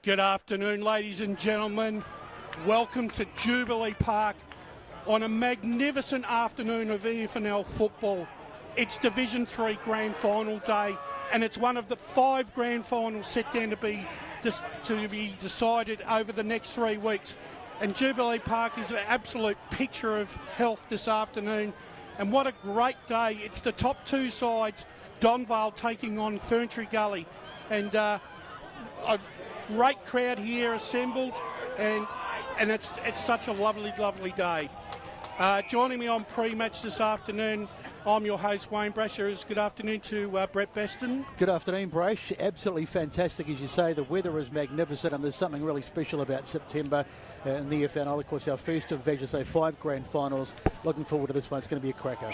Good afternoon, ladies and gentlemen. Welcome to Jubilee Park on a magnificent afternoon of EFNL football. It's Division 3 Grand Final day, and it's one of the 5 Grand Finals set down to be decided over the next 3 weeks. And Jubilee Park is an absolute picture of health this afternoon. And what a great day. It's the top 2 sides, Donvale taking on Ferntree Gully. And a great crowd here assembled, and it's such a lovely day. Joining me on pre-match this afternoon, I'm your host, Wayne Brasher. Good afternoon to Brett Beston. Good afternoon, Brash. Absolutely fantastic, as you say. The weather is magnificent, and there's something really special about September in the EFNL. Of course, our first of, as you say, 5 grand finals. Looking forward to this one. It's going to be a cracker.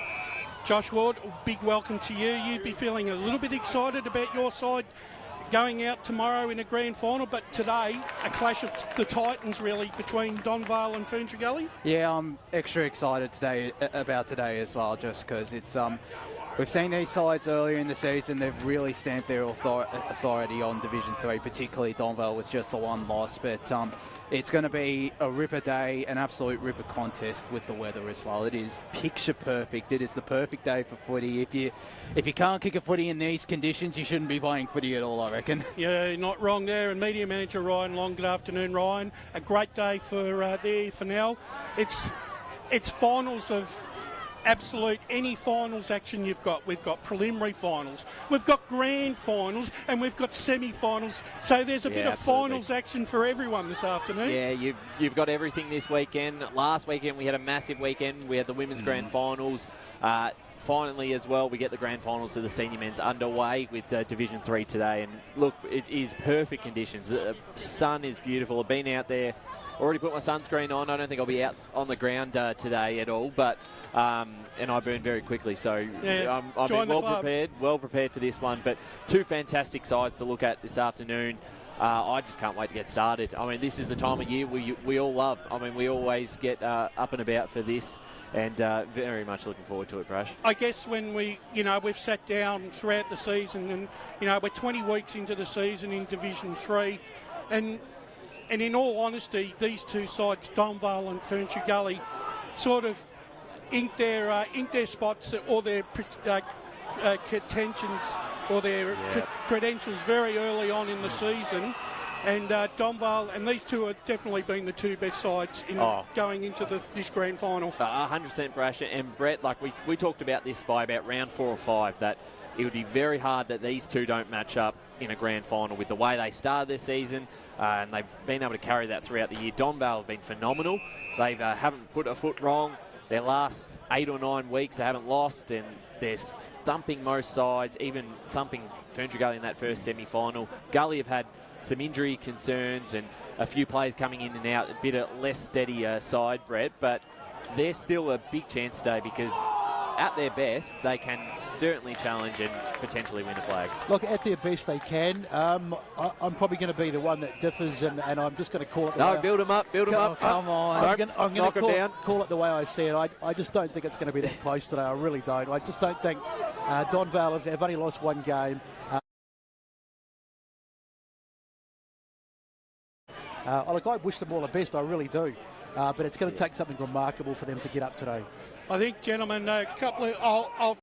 Josh Ward, big welcome to you. You'd be feeling a little bit excited about your side going out tomorrow in a grand final, but today a clash of the Titans really between Donvale and Ferntree Gully. Yeah, I'm extra excited about today as well, just because it's we've seen these sides earlier in the season. They've really stamped their authority on Division 3, particularly Donvale with just the 1 loss. But it's going to be a ripper day, an absolute ripper contest with the weather as well. It is picture perfect. It is the perfect day for footy. If you can't kick a footy in these conditions, you shouldn't be playing footy at all, I reckon. Yeah, not wrong there. And media manager Ryan Long, good afternoon, Ryan. A great day for the EFNL. It's finals of absolute any finals action you've got. We've got preliminary finals, we've got grand finals, and we've got semi-finals. So there's a bit of finals action for everyone this afternoon. Yeah, you've got everything this weekend. Last weekend we had a massive weekend. We had the women's grand finals. Finally as well, we get the grand finals of the senior men's underway with Division 3 today. And look, it is perfect conditions. The sun is beautiful. I've been out there, already put my sunscreen on. I don't think I'll be out on the ground today at all, but and I burn very quickly, so yeah, I'm well prepared for this one. But 2 fantastic sides to look at this afternoon. I just can't wait to get started. I mean, this is the time of year we all love. I mean, we always get up and about for this, and very much looking forward to it, Brash. I guess when we've sat down throughout the season, and we're 20 weeks into the season in Division 3, and in all honesty, these 2 sides, Donvale and Ferntree Gully, sort of inked their spots or their contentions or their credentials very early on in the season. And Donvale and these 2 have definitely been the 2 best sides in going into this grand final. 100% Brash. And Brett, like we talked about this by about round 4 or 5, that it would be very hard that these 2 don't match up in a grand final with the way they started their season, and they've been able to carry that throughout the year. Donvale have been phenomenal. They haven't put a foot wrong. Their last 8 or 9 weeks they haven't lost, and they're thumping most sides, even thumping Ferntree Gully in that first semi-final. Gully have had some injury concerns and a few players coming in and out, a bit of less steady side, Brett, but they're still a big chance today because at their best, they can certainly challenge and potentially win a flag. Look, at their best they can. I'm probably going to be the one that differs, and I'm just going to call it... Build them up. Come on. I'm going to call it the way I see it. I just don't think it's going to be that close today. I really don't. I just don't think Donvale have only lost 1 game. Look, I wish them all the best, I really do. But it's going to take something remarkable for them to get up today. I think, gentlemen, a couple of... I'll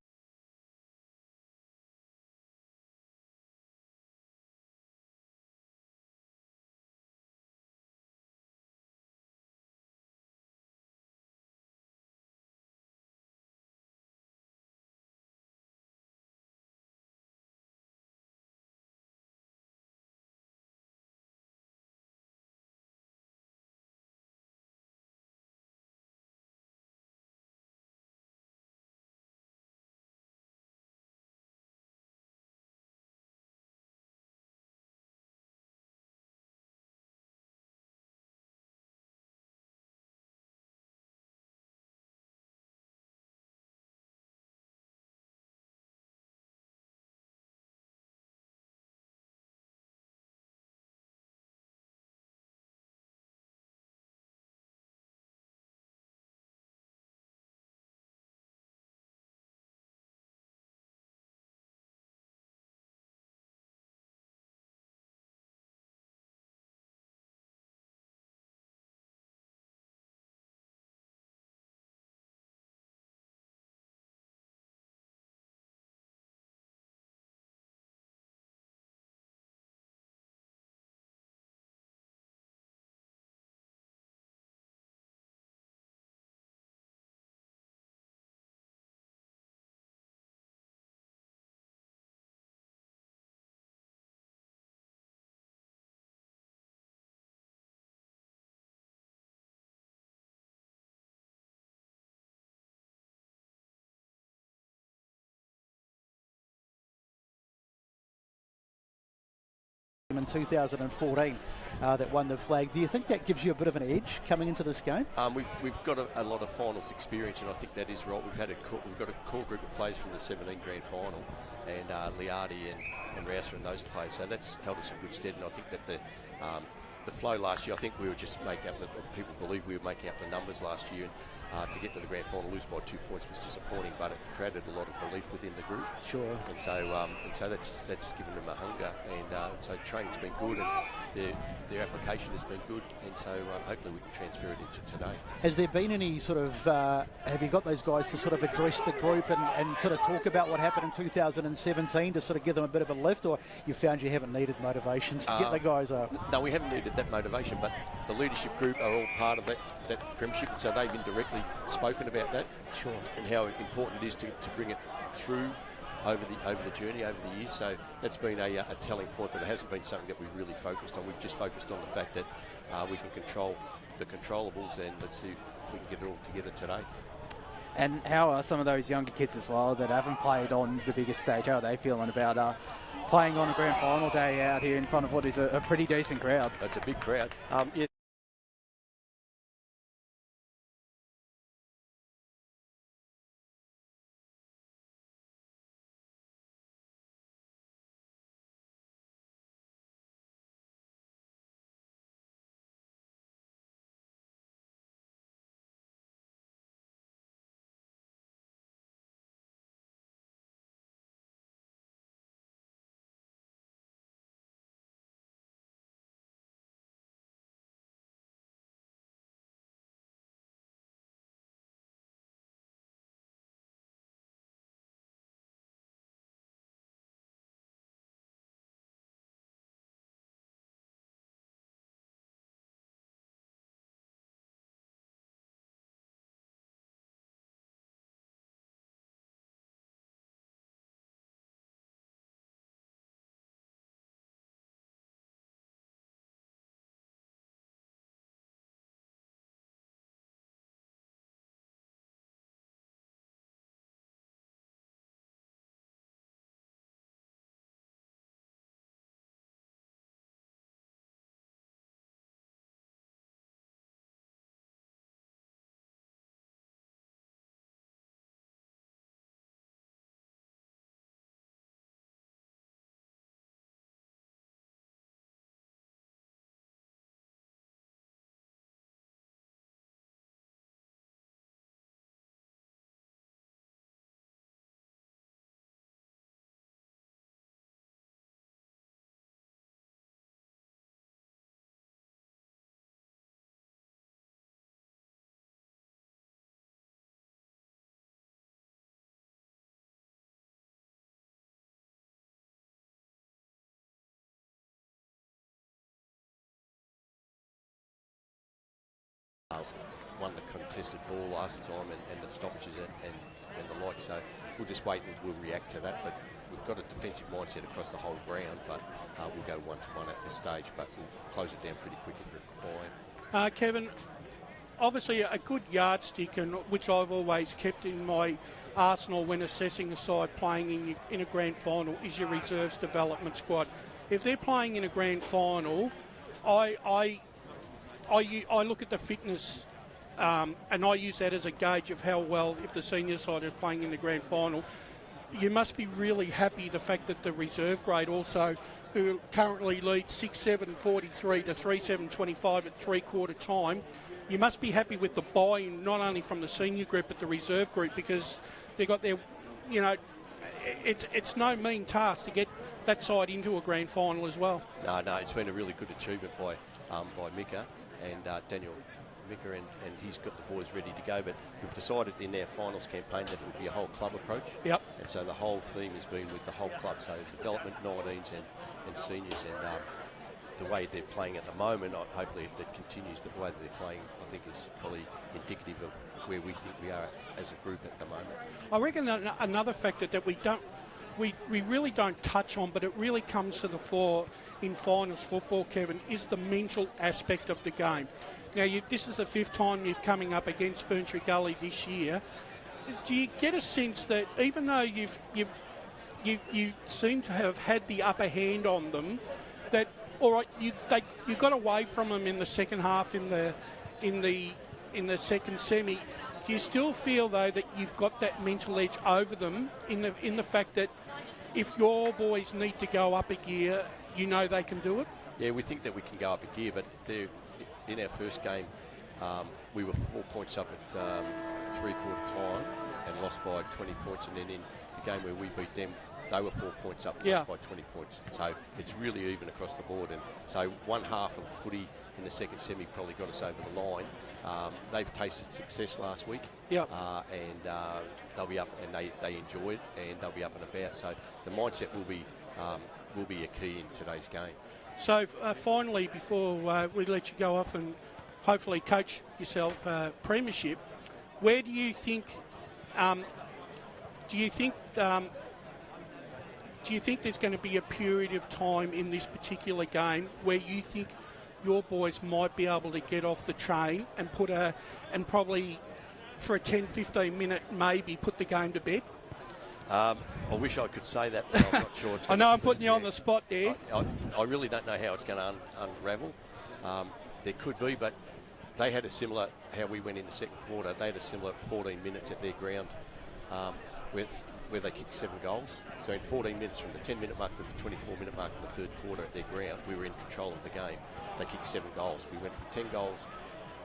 in 2014 that won the flag. Do you think that gives you a bit of an edge coming into this game? We've got a lot of finals experience, and I think that is right. We've got a core group of players from the 17 grand final, and Liardi and Rouser and those players. So that's held us in good stead, and I think that the flow last year, I think we were just making up people believe we were making up the numbers last year, and to get to the grand final, lose by 2 points was disappointing, but it created a lot of belief within the group. Sure. And so that's given them a hunger, and so training's been good, and their application has been good, and so hopefully we can transfer it into today. Has there been any sort of, have you got those guys to sort of address the group and sort of talk about what happened in 2017 to sort of give them a bit of a lift, or you found you haven't needed motivation to get the guys up? No, we haven't needed that motivation, but the leadership group are all part of that premiership, so they've indirectly spoken about that. Sure. And how important it is to bring it through over the journey, over the years. So that's been a telling point, but it hasn't been something that we've really focused on. We've just focused on the fact that we can control the controllables, and let's see if we can get it all together today. And how are some of those younger kids as well that haven't played on the biggest stage? How are they feeling about playing on a grand final day out here in front of what is a pretty decent crowd? It's a big crowd. Yeah. Won the contested ball last time and the stoppages and the like, so we'll just wait and we'll react to that. But we've got a defensive mindset across the whole ground, but we'll go 1-1 at this stage, but we'll close it down pretty quick if required. Kevin, obviously a good yardstick, and which I've always kept in my arsenal when assessing a side playing in a grand final, is your reserves development squad. If they're playing in a grand final, I look at the fitness and I use that as a gauge of how well, if the senior side is playing in the grand final. You must be really happy the fact that the reserve grade also, who currently leads 6-7-43 to 3-7-25 at three-quarter time, you must be happy with the buy-in, not only from the senior group but the reserve group, because they got their, it's no mean task to get that side into a grand final as well. No, it's been a really good achievement by Mika and Daniel Mika, and he's got the boys ready to go. But we've decided in our finals campaign that it would be a whole club approach. Yep. And so the whole theme has been with the whole club, so development, 19s and seniors, and the way they're playing at the moment, hopefully that continues, but the way that they're playing, I think, is probably indicative of where we think we are as a group at the moment. I reckon another factor that we really don't touch on, but it really comes to the fore in finals football, Kevin, is the mental aspect of the game. Now, this is the fifth time you're coming up against Ferntree Gully this year. Do you get a sense that even though you seem to have had the upper hand on them, that all right, you got away from them in the second half in the second semi. Do you still feel though that you've got that mental edge over them in the fact that if your boys need to go up a gear, you know they can do it? Yeah, we think that we can go up a gear, but in our first game, we were 4 points up at three-quarter time and lost by 20 points, and then in the game where we beat them, they were 4 points up and lost by 20 points. So it's really even across the board, and so one half of footy in the second semi probably got us over the line. They've tasted success last week, and they'll be up, and they enjoy it, and they'll be up and about. So the mindset will be a key in today's game. So finally, before we let you go off and hopefully coach yourself premiership, where do you think? Do you think there's going to be a period of time in this particular game where you think your boys might be able to get off the train and probably for a 10-15 minute maybe put the game to bed? I wish I could say that, but I'm not sure. I know I'm putting you on the spot there. I really don't know how it's going to unravel. There could be, but they had a similar, how we went in the second quarter, they had a similar 14 minutes at their ground where they kicked 7 goals. So in 14 minutes from the 10-minute mark to the 24-minute mark in the third quarter at their ground, we were in control of the game. They kicked 7 goals. We went from 10 goals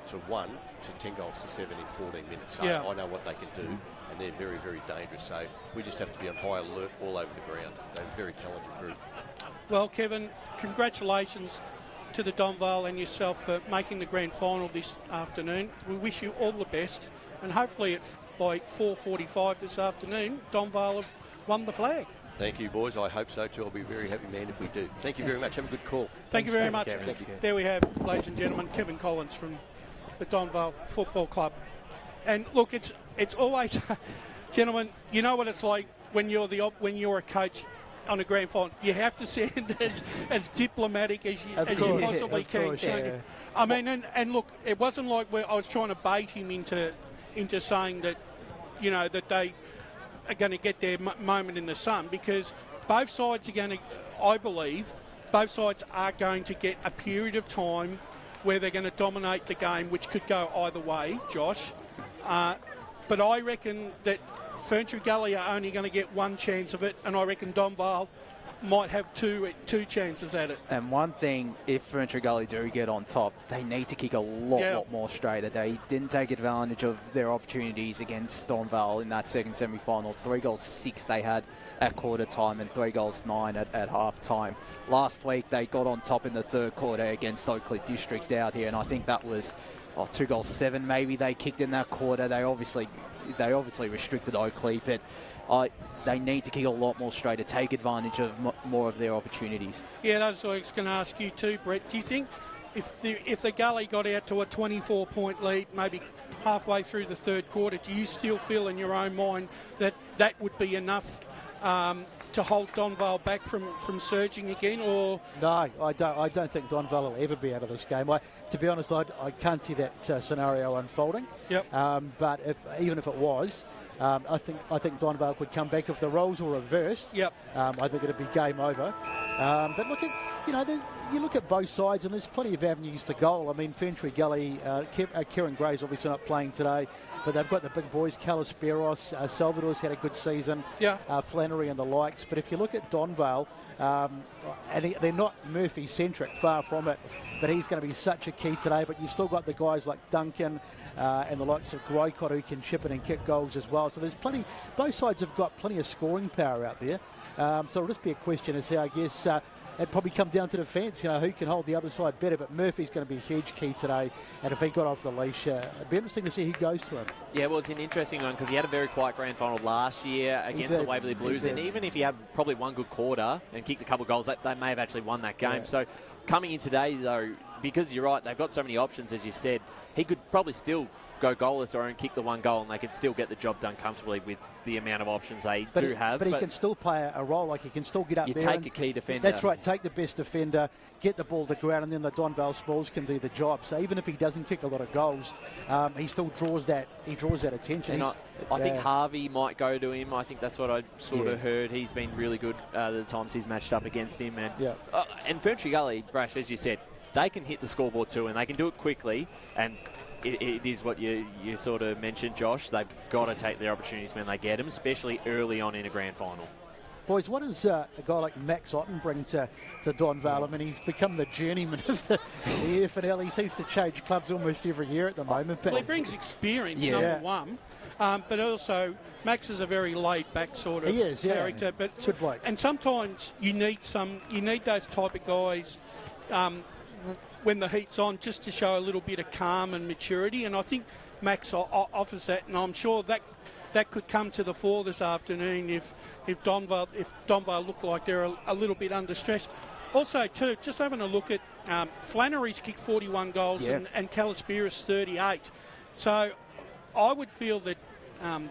to 1 to 10 goals to 7 in 14 minutes. So I know what they can do, and they're very, very dangerous. So we just have to be on high alert all over the ground. They're a very talented group. Well, Kevin, congratulations to the Donvale and yourself for making the grand final this afternoon. We wish you all the best, and hopefully by 4:45 this afternoon, Donvale have won the flag. Thank you, boys. I hope so too. I'll be a very happy man if we do. Thank you very much. Have a good call. Thank you very much. Thank you. There we have, ladies and gentlemen, Kevin Collins from the Donvale Football Club. And look, it's always, gentlemen, you know what it's like when you're a coach on a grand final. You have to sound as diplomatic as you possibly can. Yeah. I mean, and look, it wasn't like I was trying to bait him into saying that, you know, that they are going to get their moment in the sun, because both sides are going to, I believe, both sides are going to get a period of time where they're going to dominate the game, which could go either way, Josh. But I reckon that Ferntree Gully are only going to get one chance of it, and I reckon Donvale might have two chances at it. And one thing, if Ferntree Gully do get on top, they need to kick a lot more straighter. They didn't take advantage of their opportunities against Donvale in that second semi-final. 3 goals 6 they had at quarter time and 3 goals 9 at half time. Last week they got on top in the third quarter against Oakley District out here, and I think that was 2 goals 7 maybe they kicked in that quarter. They obviously restricted Oakley, but they need to kick a lot more straight to take advantage of more of their opportunities. Yeah, that's what I was going to ask you too, Brett. Do you think if the Gully got out to a 24-point lead, maybe halfway through the third quarter, do you still feel in your own mind that would be enough to hold Donvale back from surging again? Or No, I don't think Donvale will ever be out of this game. To be honest, I can't see that scenario unfolding. Yep. But even if it was, I think Donvale could come back if the roles were reversed. Yep. I think it'd be game over. But look at, you look at both sides, and there's plenty of avenues to goal. I mean, Ferntree Gully, Kieran Gray's obviously not playing today, but they've got the big boys, Calisperos, Salvador's had a good season, Flannery and the likes. But if you look at Donvale, and they're not Murphy-centric, far from it, but he's going to be such a key today. But you've still got the guys like Duncan and the likes of Groycott who can chip in and kick goals as well. So there's plenty, both sides have got plenty of scoring power out there. So it'll just be a question as to, I guess, it'd probably come down to defence, who can hold the other side better. But Murphy's going to be a huge key today, and if he got off the leash, it'd be interesting to see who goes to him. Yeah, well, it's an interesting one because he had a very quiet grand final last year against the Waverley Blues, and even if he had probably one good quarter and kicked a couple of goals, they may have actually won that game. Yeah. So coming in today, though, because you're right, they've got so many options, as you said, he could probably still go goalless or kick the one goal, and they can still get the job done comfortably with the amount of options they do have. But he can still play a role, like he can still get up you there. You take and a key defender. That's right, take the best defender, get the ball to ground, and then the Donvale Smalls can do the job. So even if he doesn't kick a lot of goals, he still draws that attention. And I think Harvey might go to him. I think that's what I sort of heard. He's been really good the times he's matched up against him. And Ferntree Gully, Brash, as you said, they can hit the scoreboard too, and they can do it quickly. And it is what you sort of mentioned, Josh. They've got to take their opportunities when they get them, especially early on in a grand final. Boys, what does a guy like Max Otten bring to Donvale? I mean, he's become the journeyman of the EFNL. He seems to change clubs almost every year at the moment. But well, he brings experience, number one. But also, Max is a very laid-back sort of character. But good bloke. And sometimes you need those type of guys when the heat's on, just to show a little bit of calm and maturity. And I think Max offers that, and I'm sure that could come to the fore this afternoon if Donvale look like they're a little bit under stress. Also, too, just having a look at Flannery's kicked 41 goals and Calispiris 38. So I would feel that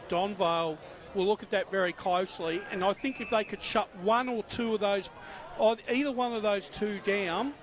Donvale will look at that very closely, and I think if they could shut one or two of those, or either one of those two down,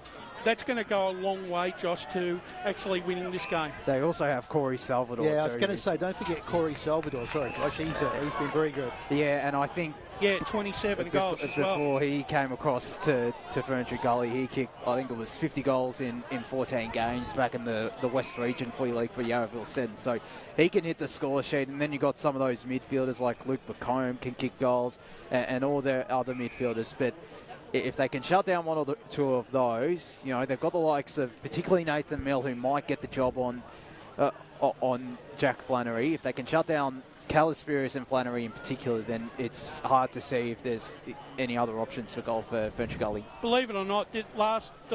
that's going to go a long way, Josh, to actually winning this game. They also have Corey Salvador. Yeah, I was going to say, don't forget Corey Salvador. Sorry, Josh, he's been very good. Yeah, and I think 27 goals as well. Before he came across to Ferntree Gully, he kicked, I think it was 50 goals in 14 games back in the West Region Footy League for Yarraville Sen. So he can hit the score sheet, and then you got some of those midfielders like Luke McComb can kick goals, and all their other midfielders. But if they can shut down one or two of those, they've got the likes of particularly Nathan Mill, who might get the job on Jack Flannery. If they can shut down Calispiris and Flannery in particular, then it's hard to see if there's any other options for goal for Ferntree Gully. Believe it or not, the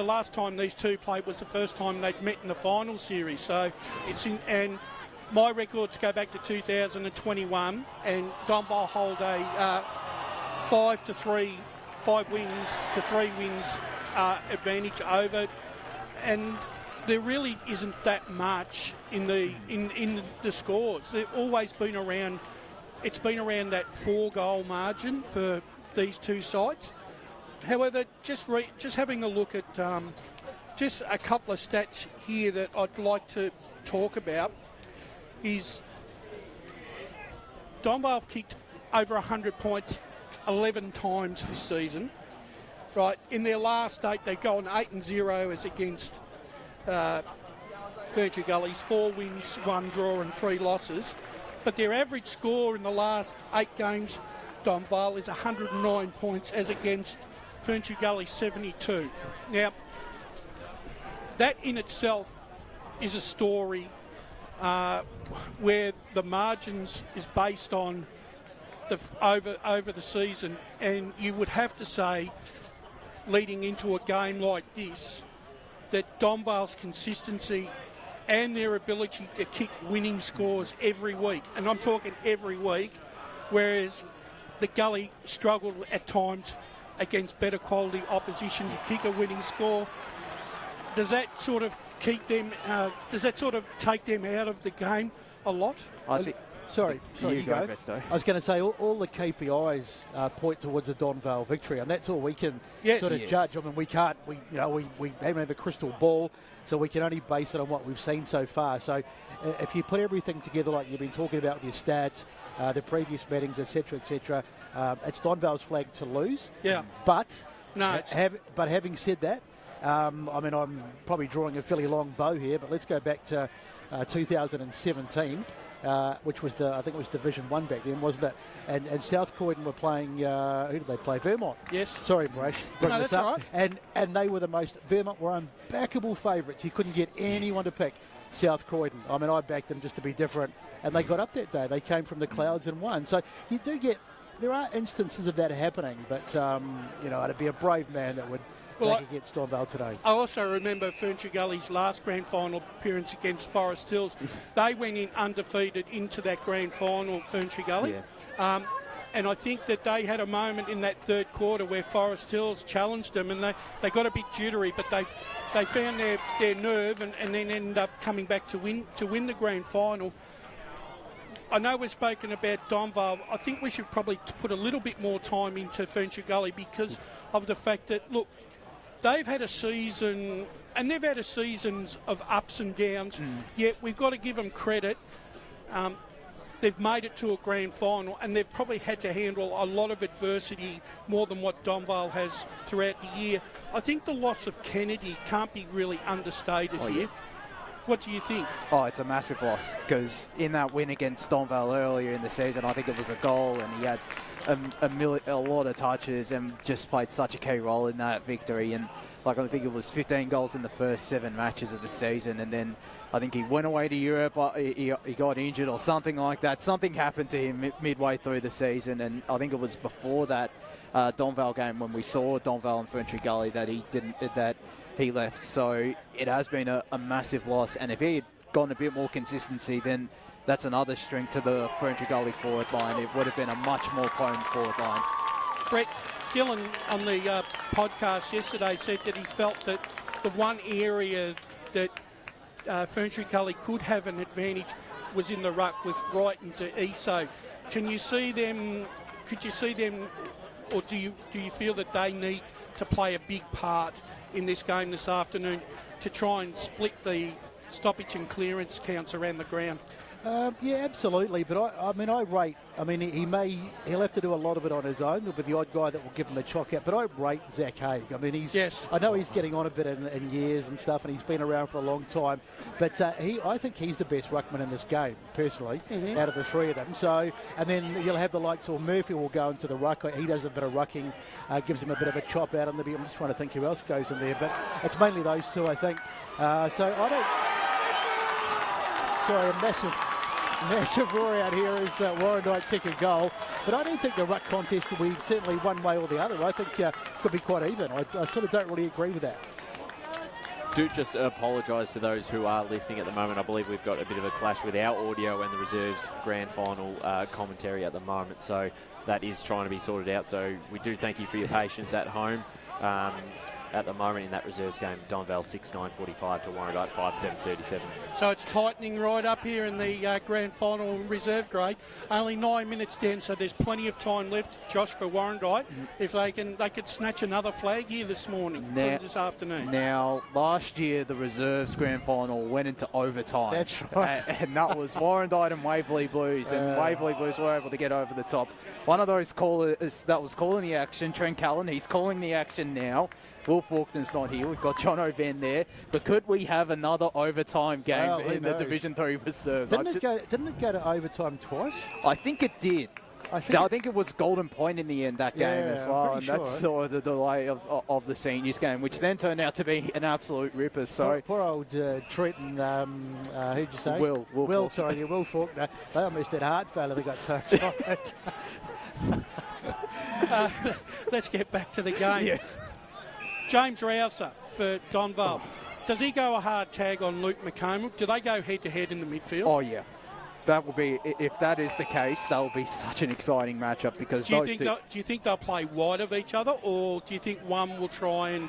last time these two played was the first time they'd met in the final series. So and my records go back to 2021, and Donvale hold a 5 wins to 3 wins advantage over, and there really isn't that much in the scores. They've always been around. It's been around that 4-goal margin for these two sides. However, just having a look at just a couple of stats here that I'd like to talk about is Donvale have kicked over 100 points 11 times this season. Right, in their last 8, they've gone 8-0 as against Ferntree Gully's 4 wins, 1 draw and 3 losses. But their average score in the last 8 games, Donvale, is 109 points as against Ferntree Gully 72. Now, that in itself is a story where the margins is based on over the season, and you would have to say, leading into a game like this, that Donvale's consistency and their ability to kick winning scores every week, and I'm talking every week, whereas the Gully struggled at times against better quality opposition to kick a winning score. Does that sort of keep them? Does that sort of take them out of the game a lot? I think. Sorry, you go. Besto. I was going to say all the KPIs point towards a Donvale victory, and that's all we can sort of judge. I mean, we can't. We don't have a crystal ball, so we can only base it on what we've seen so far. So, if you put everything together, like you've been talking about with your stats, the previous meetings, etc., it's Donvale's flag to lose. Yeah. But but having said that, I mean, I'm probably drawing a fairly long bow here, but let's go back to 2017. Which was I think it was Division 1 back then, wasn't it? And South Croydon were playing, who did they play? Vermont. Yes. Sorry, Brash. No, that's all right. And they were Vermont were unbackable favourites. You couldn't get anyone to pick South Croydon. I mean, I backed them just to be different. And they got up that day. They came from the clouds and won. So you do there are instances of that happening, but, it'd be a brave man that would against Donvale today. I also remember Ferntree Gully's last grand final appearance against Forest Hills. They went in undefeated into that grand final, Ferntree Gully. Yeah. And I think that they had a moment in that third quarter where Forest Hills challenged them, and they got a bit jittery, but they found their nerve and then ended up coming back to win the grand final. I know we've spoken about Donvale. I think we should probably put a little bit more time into Ferntree Gully because of the fact that, look, they've had a season, and they've had a seasons of ups and downs, yet we've got to give them credit. They've made it to a grand final, and they've probably had to handle a lot of adversity more than what Donvale has throughout the year. I think the loss of Kennedy can't be really understated here. Yeah. What do you think? Oh, it's a massive loss because in that win against Donvale earlier in the season, I think it was a goal, and he had a lot of touches and just played such a key role in that victory. And like I think it was 15 goals in the first 7 matches of the season, and then I think he went away to Europe. He got injured or something like that. Something happened to him midway through the season, and I think it was before that Donvale game when we saw Donvale and Ferntree Gully that he left. So it has been a massive loss, and if he had gotten a bit more consistency, then that's another strength to the Ferntree Gully forward line. It would have been a much more potent forward line. Brett, Dylan on the podcast yesterday said that he felt that the one area that Ferntree Gully could have an advantage was in the ruck with Wright and Eso. Can you see them? Could you see them, or do you feel that they need to play a big part in this game this afternoon to try and split the stoppage and clearance counts around the ground? Yeah, absolutely. But I rate. I mean, he'll have to do a lot of it on his own. There'll be the odd guy that will give him a chock out. But I rate Zach Haig. I mean, I know he's getting on a bit in years and stuff, and he's been around for a long time. But I think he's the best ruckman in this game, personally, out of the three of them. So, and then you'll have the likes of Murphy will go into the ruck. He does a bit of rucking, gives him a bit of a chop out on the. I'm just trying to think who else goes in there, but it's mainly those two, I think. So I don't. Sorry, a massive roar out here as Warrandyte kick a goal. But I don't think the ruck contest will be certainly one way or the other. I think it could be quite even. I sort of don't really agree with that. Do just apologise to those who are listening at the moment. I believe we've got a bit of a clash with our audio and the reserves grand final commentary at the moment. So that is trying to be sorted out. So we do thank you for your patience at home. At the moment in that reserves game, Donvale 6-9-45 to Warrandyte 5-7-37. So it's tightening right up here in the grand final reserve grade. Only 9 minutes down, so there's plenty of time left, Josh, for Warrandyte. If they could snatch another flag here this afternoon. Now, last year the reserves grand final went into overtime. That's right. And that was Warrandyte and Waverley Blues, and Waverley Blues were able to get over the top. One of those callers that was calling the action, Trent Callan, he's calling the action now. Will Faulkner's not here. We've got John O'Van there. But could we have another overtime game in the Division 3 reserves? Didn't it go to overtime twice? I think it did. I think it was Golden Point in the end, that game as well. And that's sort of the delay of the seniors game, which then turned out to be an absolute ripper. So poor old Trent and, who'd you say? Will Faulkner. They almost had heart failure. They got so excited. Let's get back to the game. Yes. James Rouser for Donvale. Does he go a hard tag on Luke McComb? Do they go head-to-head in the midfield? Oh, yeah. That will be, if that is the case, that will be such an exciting matchup because do you think they'll play wide of each other, or do you think one will try and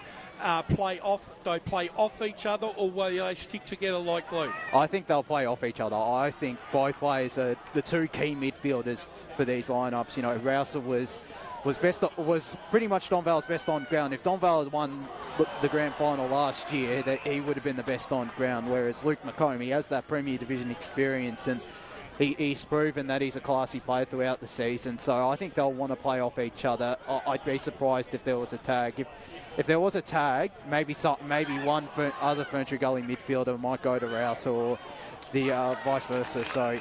play off each other, or will they stick together like glue? I think they'll play off each other. I think both players are the two key midfielders for these lineups. You know, Rouser was pretty much Donvale's best on ground. If Donvale had won the grand final last year, that he would have been the best on ground, whereas Luke McComb, he has that Premier Division experience, and he's proven that he's a classy player throughout the season. So I think they'll want to play off each other. I'd be surprised if there was a tag. If there was a tag, maybe one other Ferntree Gully midfielder might go to Rouse or the vice versa. So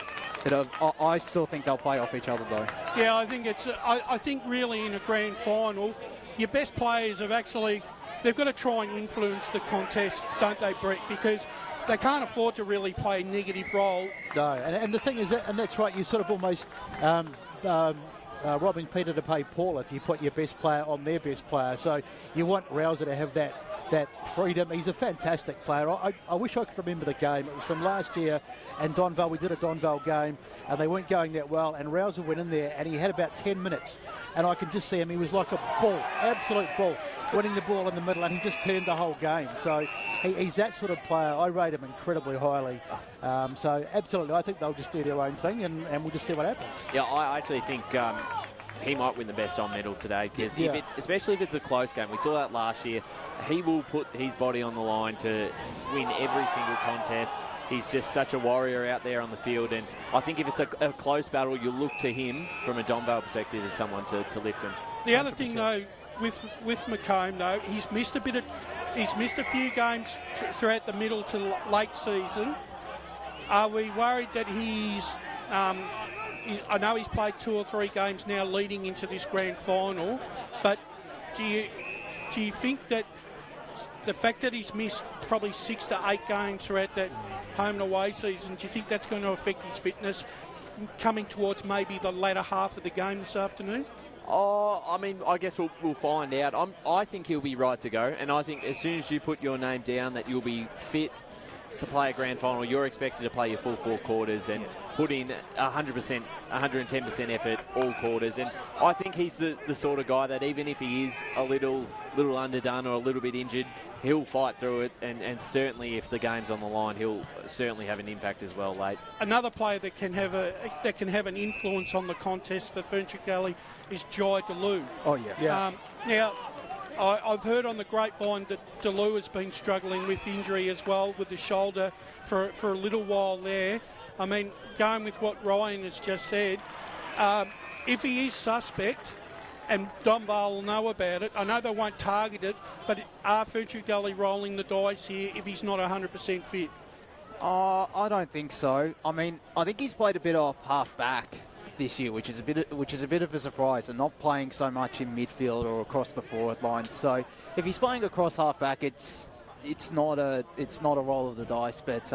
I still think they'll play off each other, though. Yeah, I think I think really in a grand final, your best players they've got to try and influence the contest, don't they, Brett? Because they can't afford to really play a negative role. No, and the thing is, and that's right, you sort of almost robbing Peter to pay Paul if you put your best player on their best player. So you want Rouser to have that that freedom. He's a fantastic player. I wish I could remember the game. It was from last year, and Donvale, we did a Donvale game, and they weren't going that well, and Rouser went in there, and he had about 10 minutes, and I can just see him. He was like a bull, absolute bull, winning the ball in the middle, and he just turned the whole game. So he's that sort of player. I rate him incredibly highly. So absolutely, I think they'll just do their own thing, and we'll just see what happens. Yeah, I actually think he might win the best on medal today, because especially if it's a close game. We saw that last year. He will put his body on the line to win every single contest. He's just such a warrior out there on the field, and I think if it's a close battle, you look to him from a Donvale perspective as someone to lift him. The other thing though, with McComb though, he's missed a few games throughout the middle to late season. Are we worried that he's? I know he's played 2 or 3 games now leading into this grand final, but do you think that the fact that he's missed probably 6 to 8 games throughout that home and away season, do you think that's going to affect his fitness coming towards maybe the latter half of the game this afternoon? Oh, I mean, I guess we'll find out. I think he'll be right to go, and I think as soon as you put your name down that you'll be fit to play a grand final, you're expected to play your full 4 quarters and put in 100%, 110% effort all quarters. And I think he's the sort of guy that even if he is a little underdone or a little bit injured, he'll fight through it. And certainly if the game's on the line, he'll certainly have an impact as well late. Another player that can have an influence on the contest for Ferntree Gully is Jai DeLu. Oh yeah. Now, I've heard on the grapevine that DeLu has been struggling with injury as well with the shoulder for a little while there. I mean, going with what Ryan has just said, if he is suspect, and Donvale will know about it, I know they won't target it, but are Ferntree Gully rolling the dice here if he's not 100% fit? I don't think so. I mean, I think he's played a bit off half back this year, which is a bit of a surprise, and not playing so much in midfield or across the forward line. So if he's playing across half back, it's not a roll of the dice. But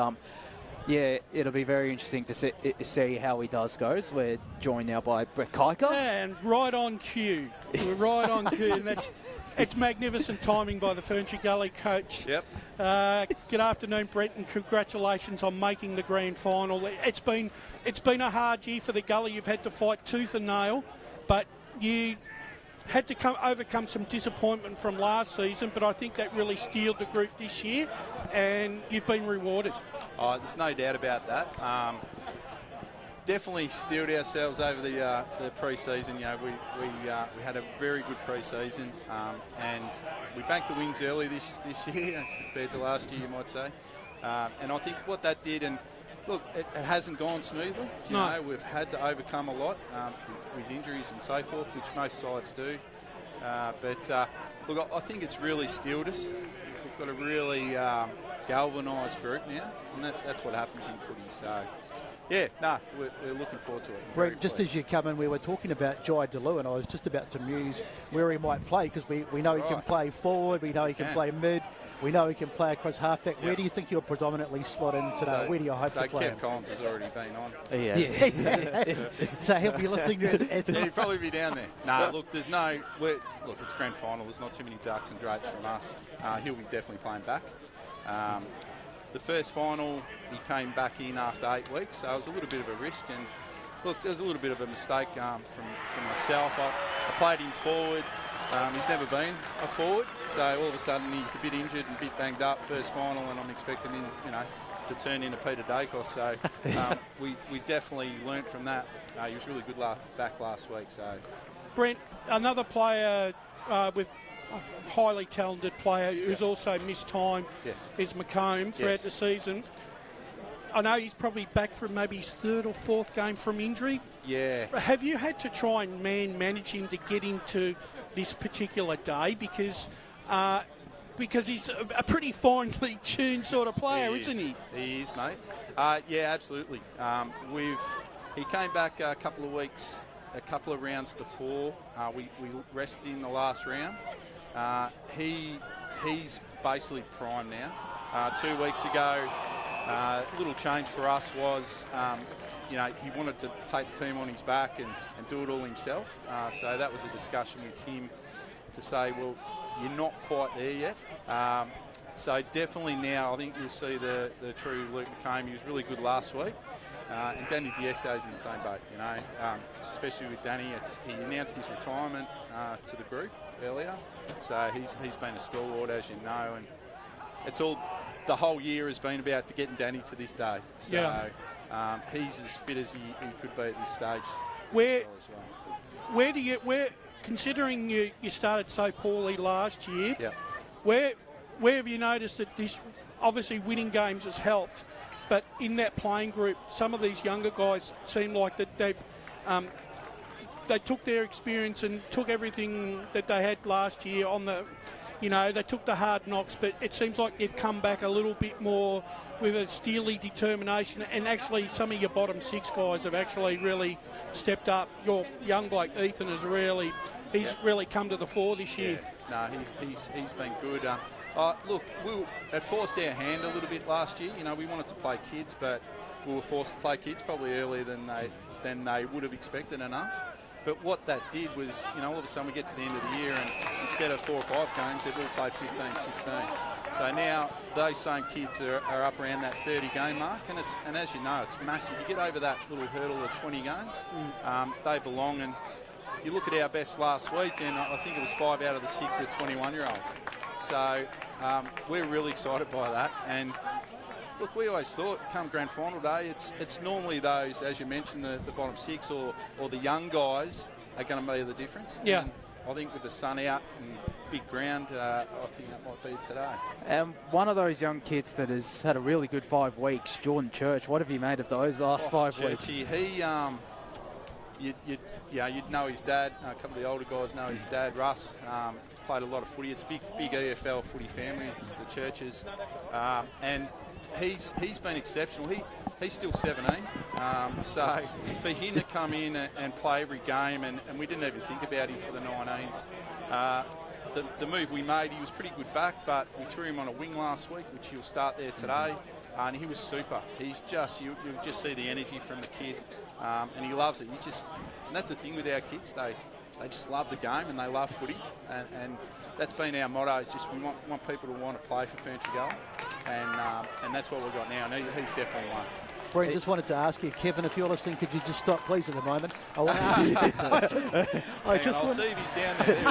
yeah, it'll be very interesting to see how he does goes. We're joined now by Brett Kiker. And right on cue. We're right on cue, and it's magnificent timing by the Ferntree Gully coach. Yep. Good afternoon, Brett, and congratulations on making the grand final. It's been a hard year for the Gully. You've had to fight tooth and nail, but you had to overcome some disappointment from last season, but I think that really steeled the group this year, and you've been rewarded. Oh, there's no doubt about that. Definitely steeled ourselves over the pre-season. You know, we had a very good pre-season, and we banked the wins early this year compared to last year, you might say. And I think what that did, and look, it hasn't gone smoothly. You know, we've had to overcome a lot with injuries and so forth, which most sides do. But look, I think it's really steeled us. We've got a really galvanised group now, and that's what happens in footy. So. Yeah, we're looking forward to it. Brent, just as you come in, we were talking about Jai DeLu, and I was just about to muse where he might play, because we know he can play forward, we know he can play mid, we know he can play across halfback. Where do you think he'll predominantly slot in today? Where do you hope to play Kev him? Collins has already been on. Yeah. So he'll be listening to it. Yeah, he'll probably be down there. Look, it's grand final. There's not too many ducks and drakes from us. He'll be definitely playing back. The first final, he came back in after 8 weeks, so it was a little bit of a risk. And look, there was a little bit of a mistake from myself. I played him forward. He's never been a forward, so all of a sudden he's a bit injured and a bit banged up first final, and I'm expecting him, to turn into Peter Dacos. So we definitely learnt from that. He was really good back last week. So, Brent, another player with a highly talented player who's also missed time is McComb throughout the season. I know he's probably back from maybe his 3rd or 4th game from injury. Yeah. Have you had to try and manage him to get into this particular day? Because he's a pretty finely tuned sort of player, isn't he? He is, mate. Yeah, absolutely. He came back a couple of rounds before. We rested in the last round. He's basically prime now. 2 weeks ago, a little change for us was, he wanted to take the team on his back and do it all himself. So that was a discussion with him to say, well, you're not quite there yet. So definitely now, I think you'll see the true Luke McComb. He was really good last week. And Danny Diesso's in the same boat, you know, especially with Danny. He announced his retirement to the group earlier. So he's been a stalwart, as you know. And it's all, the whole year has been about getting Danny to this day. So he's as fit as he could be at this stage. Where considering you started so poorly last year, where have you noticed that this, obviously winning games has helped, but in that playing group, some of these younger guys seem like that they took their experience and took everything that they had last year on the, you know, they took the hard knocks, but it seems like they've come back a little bit more with a steely determination, and actually some of your bottom six guys have actually really stepped up. Your young bloke Ethan has really, really come to the fore this year. No, he's been good. Look, we had forced our hand a little bit last year. You know, we wanted to play kids, but we were forced to play kids probably earlier than they would have expected in us. But what that did was, you know, all of a sudden we get to the end of the year and instead of 4 or 5 games, they've all played 15, 16. So now those same kids are up around that 30-game mark, and as you know, it's massive. You get over that little hurdle of 20 games, they belong. And you look at our best last week, and I think it was 5 out of the 6 are 21-year-olds. So we're really excited by that. And look, we always thought come grand final day, it's normally those, as you mentioned, the bottom 6 or the young guys are going to be the difference. Yeah. And I think with the sun out and big ground, I think that might be today. One of those young kids that has had a really good 5 weeks, Jordan Church. What have you made of those last 5 weeks? He, you'd know his dad. A couple of the older guys know his dad, Russ. He's played a lot of footy. It's a big EFL footy family, the Churches, and he's been exceptional. He's still 17, so for him to come in and play every game, and we didn't even think about him for the 19s. The move we made, he was pretty good back, but we threw him on a wing last week, which he'll start there today, and he was super. He's just, you'll just see the energy from the kid, and he loves it. And that's the thing with our kids, they just love the game and they love footy, and that's been our motto, is just we want people to want to play for Ferntree Gully, and that's what we've got now, and he's definitely one. Brent, just wanted to ask you, Kevin, if you're listening, could you just stop, please, at the moment? I'll see if he's down there.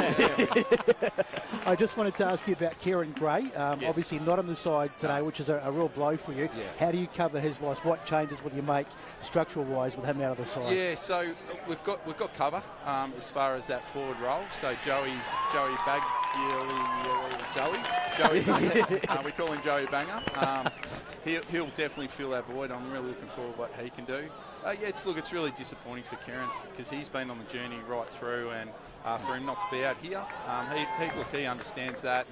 I just wanted to ask you about Kieran Gray. Yes. Obviously not on the side today, which is a real blow for you. Yeah. How do you cover his loss? What changes will you make structural-wise with him out of the side? Yeah, so we've got cover as far as that forward role. So Joey we call him Joey Banger. He'll definitely fill that void. I'm really looking forward to what he can do. It's really disappointing for Kieran because he's been on the journey right through, and for him not to be out here, he understands that,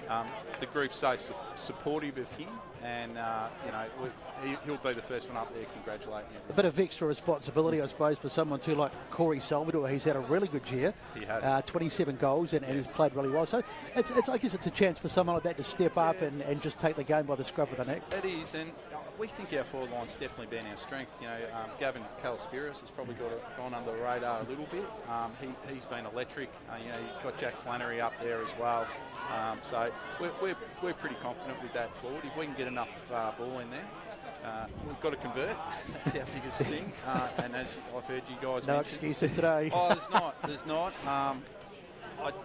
and the group's so supportive of him, and he'll be the first one up there congratulating him. A bit of extra responsibility, I suppose, for someone too like Corey Salvador. He's had a really good year. He has 27 goals and he's played really well. So I guess it's a chance for someone like that to step up and just take the game by the scruff of the neck. It is, and we think our forward line's definitely been our strength. You know, Gavin Calaspiris has probably gone under the radar a little bit. He's been electric. You've got Jack Flannery up there as well. So we're pretty confident with that forward. If we can get enough ball in there, we've got to convert. That's our biggest thing. And as I've heard you guys mention, excuses today. Oh, there's not.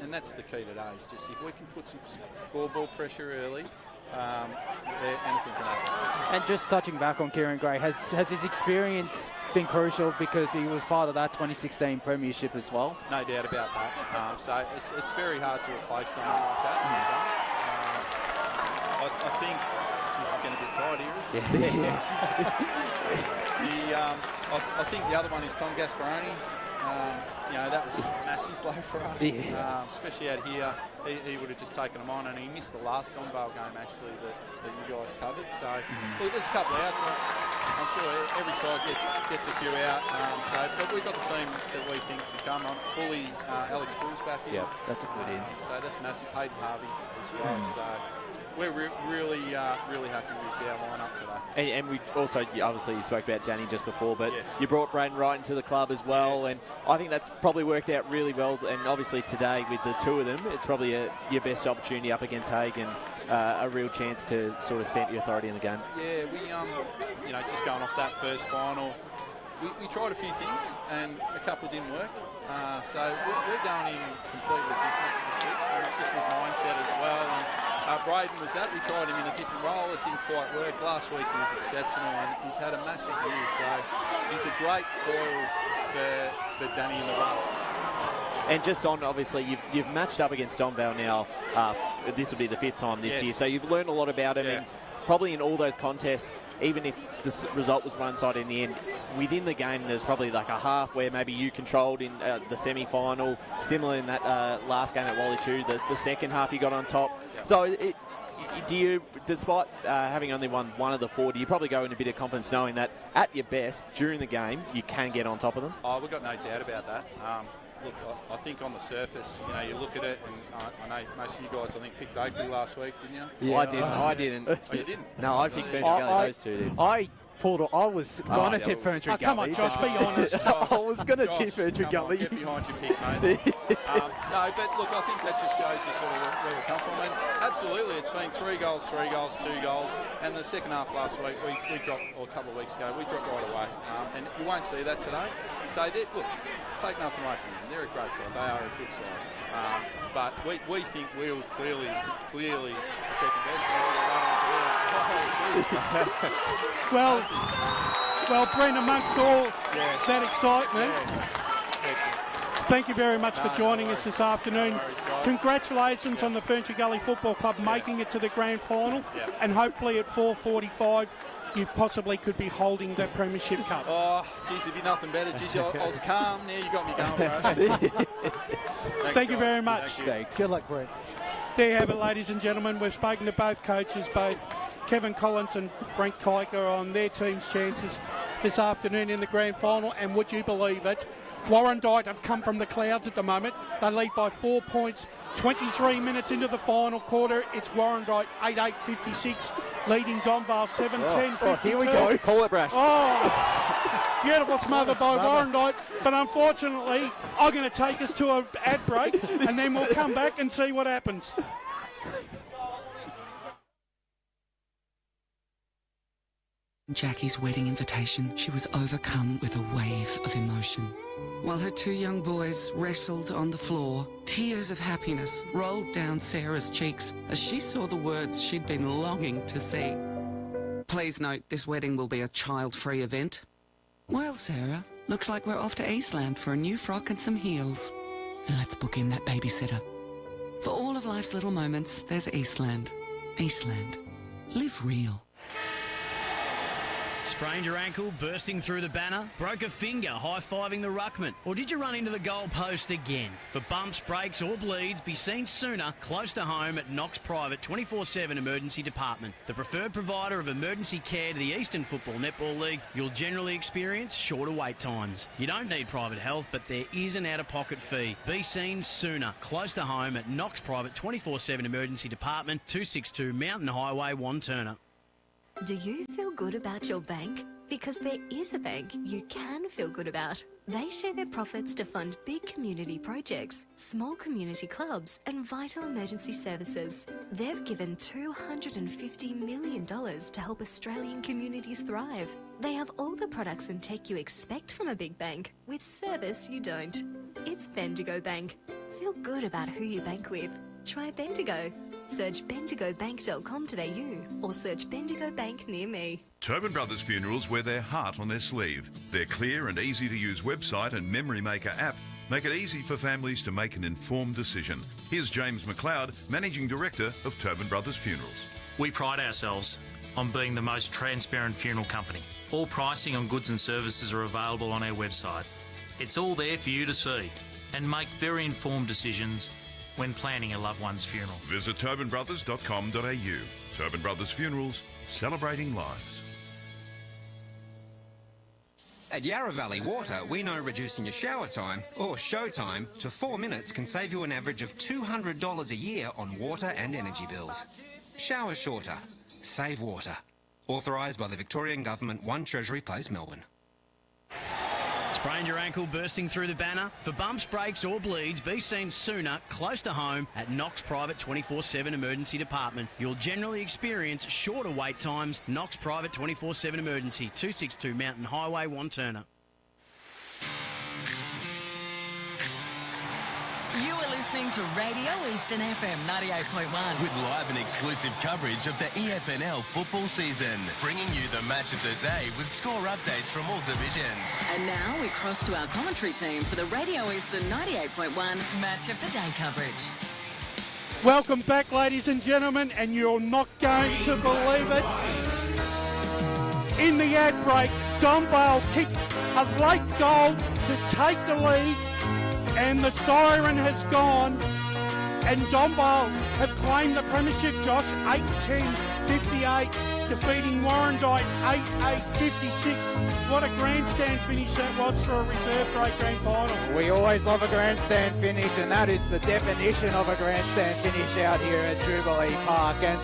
And that's the key today. Is just if we can put some scoreboard pressure early, anything can happen. And just touching back on Kieran Gray, has his experience been crucial because he was part of that 2016 premiership as well? No doubt about that. So it's very hard to replace someone like that. I think this is going to get tight here, isn't it? I think the other one is Tom Gasparoni. That was a massive blow for us, especially out here. He would have just taken them on, and he missed the last Donvale game actually that you guys covered. So look, there's a couple outs. I'm sure every side gets a few out. But we've got the team that we think can come on. Bully Alex Bull's back here. Yeah, that's a good in. So that's massive. Hayden Harvey as well. So we're really happy with our lineup today. And we also, obviously, you spoke about Danny just before, but yes. you brought Braden Wright into the club as well, Yes. and I think that's probably worked out really well. And obviously today, with the two of them, it's probably your best opportunity up against Hague, and a real chance to sort of stamp your authority in the game. Yeah, we just going off that first final, we tried a few things and a couple didn't work. So we're going in completely different this week, just with mindset as well. And Braden was that. We tried him in a different role. It didn't quite work. Last week he was exceptional and he's had a massive year. So he's a great foil for Danny in the role. And just on, obviously, you've matched up against Donvale now. This will be the 5th time this Yes. year. So you've learned a lot about him. Yeah. And probably in all those contests, even if the result was one-sided in the end, within the game there's probably like a half where maybe you controlled in the semi-final, similar in that last game at Wally Chew, the second half you got on top. Yeah. So do you, despite having only won one of the 4, do you probably go in a bit of confidence knowing that at your best during the game you can get on top of them? Oh, we've got no doubt about that. Look, I think on the surface, you look at it, and I know most of you guys, I think, picked Oakley last week, didn't you? Yeah. I didn't. Oh, you didn't? No, I picked Ferntree Gully, those two did. I was going to tip Ferntree Come on, Gully. Josh, be honest. I was going to Josh, tip Ferntree come on, Gully. get behind your pick, mate. No, but look, I think that just shows you sort of where we come from. And absolutely, it's been 3 goals, 2 goals. And the second half last week, we dropped, or a couple of weeks ago, we dropped right away. And you won't see that today. So, look, take nothing away from them. They're a great side. They are a good side. But we think we're clearly the second best. Well, Brent, amongst all that excitement, thank you very much for joining us this afternoon. Congratulations on the Ferntree Gully Football Club making it to the grand final, and hopefully at 4:45 you possibly could be holding the Premiership Cup. Oh, geez, it'd be nothing better. Geez, I was calm. Now you got me going, bro. Thank you very much. Thank you. Good luck, Brent. There you have it, ladies and gentlemen. We've spoken to both coaches, both Kevin Collins and Brent Kiker, on their team's chances this afternoon in the grand final. And would you believe it, Warrandyte have come from the clouds at the moment. They lead by 4 points. 23 minutes into the final quarter, it's Warrandyte 8-8-56, leading Donvale 7-10-52. Here we go. Call it, Brash. Oh, beautiful smother by Warrandyte. But unfortunately, I'm going to take us to an ad break, and then we'll come back and see what happens. Jackie's wedding invitation, she was overcome with a wave of emotion. While her 2 young boys wrestled on the floor, tears of happiness rolled down Sarah's cheeks as she saw the words she'd been longing to see. Please note, this wedding will be a child-free event. Well, Sarah, looks like we're off to Eastland for a new frock and some heels. And let's book in that babysitter. For all of life's little moments, there's Eastland. Eastland. Live real. Sprained your ankle, bursting through the banner? Broke a finger, high-fiving the ruckman? Or did you run into the goal post again? For bumps, breaks or bleeds, be seen sooner, close to home at Knox Private 24/7 Emergency Department. The preferred provider of emergency care to the Eastern Football Netball League, you'll generally experience shorter wait times. You don't need private health, but there is an out-of-pocket fee. Be seen sooner, close to home at Knox Private 24/7 Emergency Department, 262 Mountain Highway, Wanturna. Do you feel good about your bank? Because there is a bank you can feel good about. They share their profits to fund big community projects, small community clubs, and vital emergency services. They've given $250 million to help Australian communities thrive. They have all the products and tech you expect from a big bank, with service you don't. It's Bendigo Bank. Feel good about who you bank with. Try Bendigo. Search bendigobank.com.au or search Bendigo Bank near me. Tobin Brothers Funerals wear their heart on their sleeve. Their clear and easy to use website and Memory Maker app make it easy for families to make an informed decision. Here's James McLeod, Managing Director of Tobin Brothers Funerals. We pride ourselves on being the most transparent funeral company. All pricing on goods and services are available on our website. It's all there for you to see and make very informed decisions when planning a loved one's funeral. Visit tobinbrothers.com.au. Tobin Brothers Funerals, celebrating lives. At Yarra Valley Water, we know reducing your shower time, or show time, to 4 minutes can save you an average of $200 a year on water and energy bills. shower shorter, save water. Authorised by the Victorian Government, 1 Treasury Place, Melbourne. Sprained your ankle bursting through the banner? For bumps, breaks or bleeds, be seen sooner, close to home, at Knox Private 24/7 Emergency Department. You'll generally experience shorter wait times. Knox Private 24/7 Emergency, 262 Mountain Highway, Wanturna. You are listening to Radio Eastern FM 98.1. With live and exclusive coverage of the EFNL football season. Bringing you the match of the day with score updates from all divisions. And now we cross to our commentary team for the Radio Eastern 98.1 Match of the Day coverage. Welcome back, ladies and gentlemen, and you're not going to believe it. In the ad break, Donvale kicked a late goal to take the lead, and the siren has gone, and Donvale have claimed the premiership, Josh, 8-10-58, defeating Warrandyte 8-8-56. What a grandstand finish that was for a reserve grade grand final. We always love a grandstand finish, and that is the definition of a grandstand finish out here at Jubilee Park. And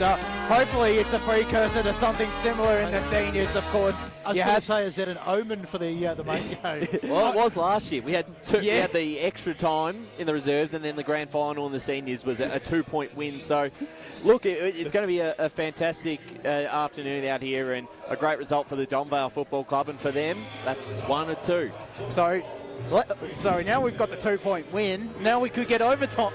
hopefully it's a precursor to something similar in the seniors, of course. I was going to say, is that an omen for the main game? Well, it was last year. We had we had the extra time in the reserves, and then the grand final in the seniors was a 2-point win. So, look, it's going to be a fantastic afternoon out here, and a great result for the Donvale Football Club, and for them, that's 1 or 2. So now we've got the 2-point win. Now we could get overtime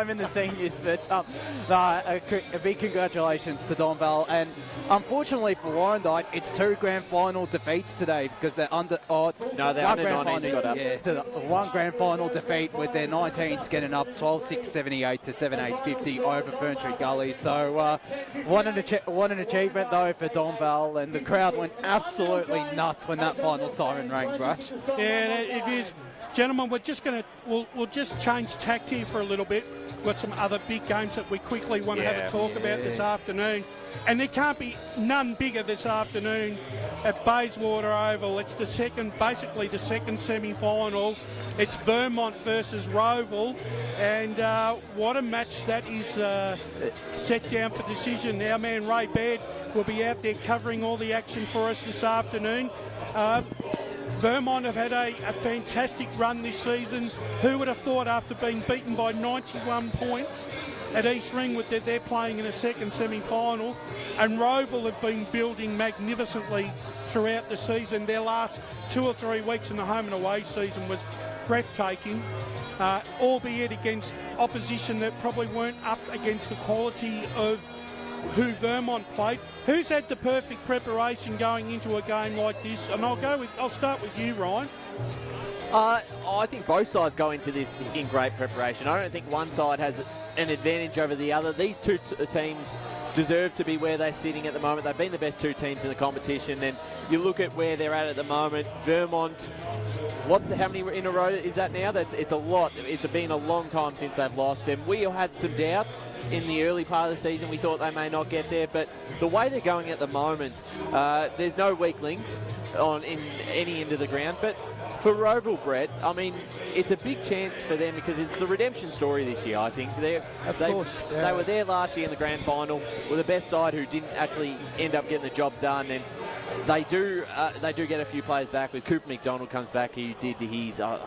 in the seniors, but a big congratulations to Donvale. And unfortunately for Warrandyte, it's 2 grand final defeats today because they're under. No, they're under 19s got up. Yeah, one grand final defeat with their 19s getting up 12-6-78 to 7-8-50 over Ferntree Gully. So what an achievement though for Donvale, and the crowd went absolutely nuts when that final siren rang, Brush. Yeah, it is. Gentlemen, we're just going to, we'll just change tact here for a little bit. We've got some other big games that we quickly want to have a talk about this afternoon. And there can't be none bigger this afternoon at Bayswater Oval. It's basically the second semi-final. It's Vermont versus Roval. And what a match that is set down for decision. Our man Ray Baird will be out there covering all the action for us this afternoon. Vermont have had a fantastic run this season. Who would have thought, after being beaten by 91 points at East Ringwood, that they're playing in a second semi-final? And Roval have been building magnificently throughout the season. Their last 2 or 3 weeks in the home and away season was breathtaking, albeit against opposition that probably weren't up against the quality of who Vermont played. Who's had the perfect preparation going into a game like this? And I'll start with you, Ryan. I think both sides go into this in great preparation. I don't think one side has an advantage over the other. These two teams deserve to be where they're sitting at the moment. They've been the best 2 teams in the competition, and you look at where they're at the moment. Vermont, how many in a row is that now? It's a lot. It's been a long time since they've lost, and we had some doubts in the early part of the season. We thought they may not get there, but the way they're going at the moment, there's no weak links in any end of the ground. But for Roval, Brett, I mean, it's a big chance for them because it's the redemption story this year, I think. They were there last year in the grand final, were the best side who didn't actually end up getting the job done, and they do get a few players back. With Cooper McDonald comes back, he did his, I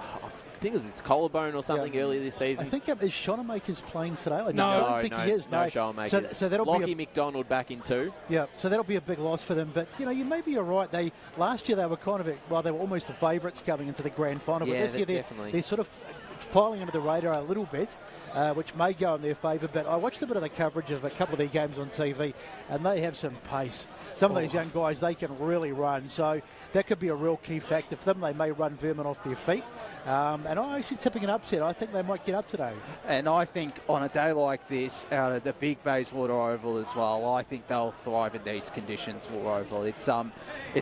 think it was his collarbone or something earlier this season. I think is Shonemaker's playing today. No, I don't think he is. No Shonemaker's. So that'll Lockie be McDonald back in 2. Yeah, so that'll be a big loss for them. But, you maybe you're right. Last year they were they were almost the favourites coming into the grand final. But this year they're sort of filing under the radar a little bit, which may go in their favour. But I watched a bit of the coverage of a couple of their games on TV, and they have some pace. Some of these young guys, they can really run. So that could be a real key factor for them. They may run Vermont off their feet. And I'm actually tipping an upset. I think they might get up today. And I think on a day like this, out of the big Bayswater Oval as well, I think they'll thrive in these conditions. Oval, it's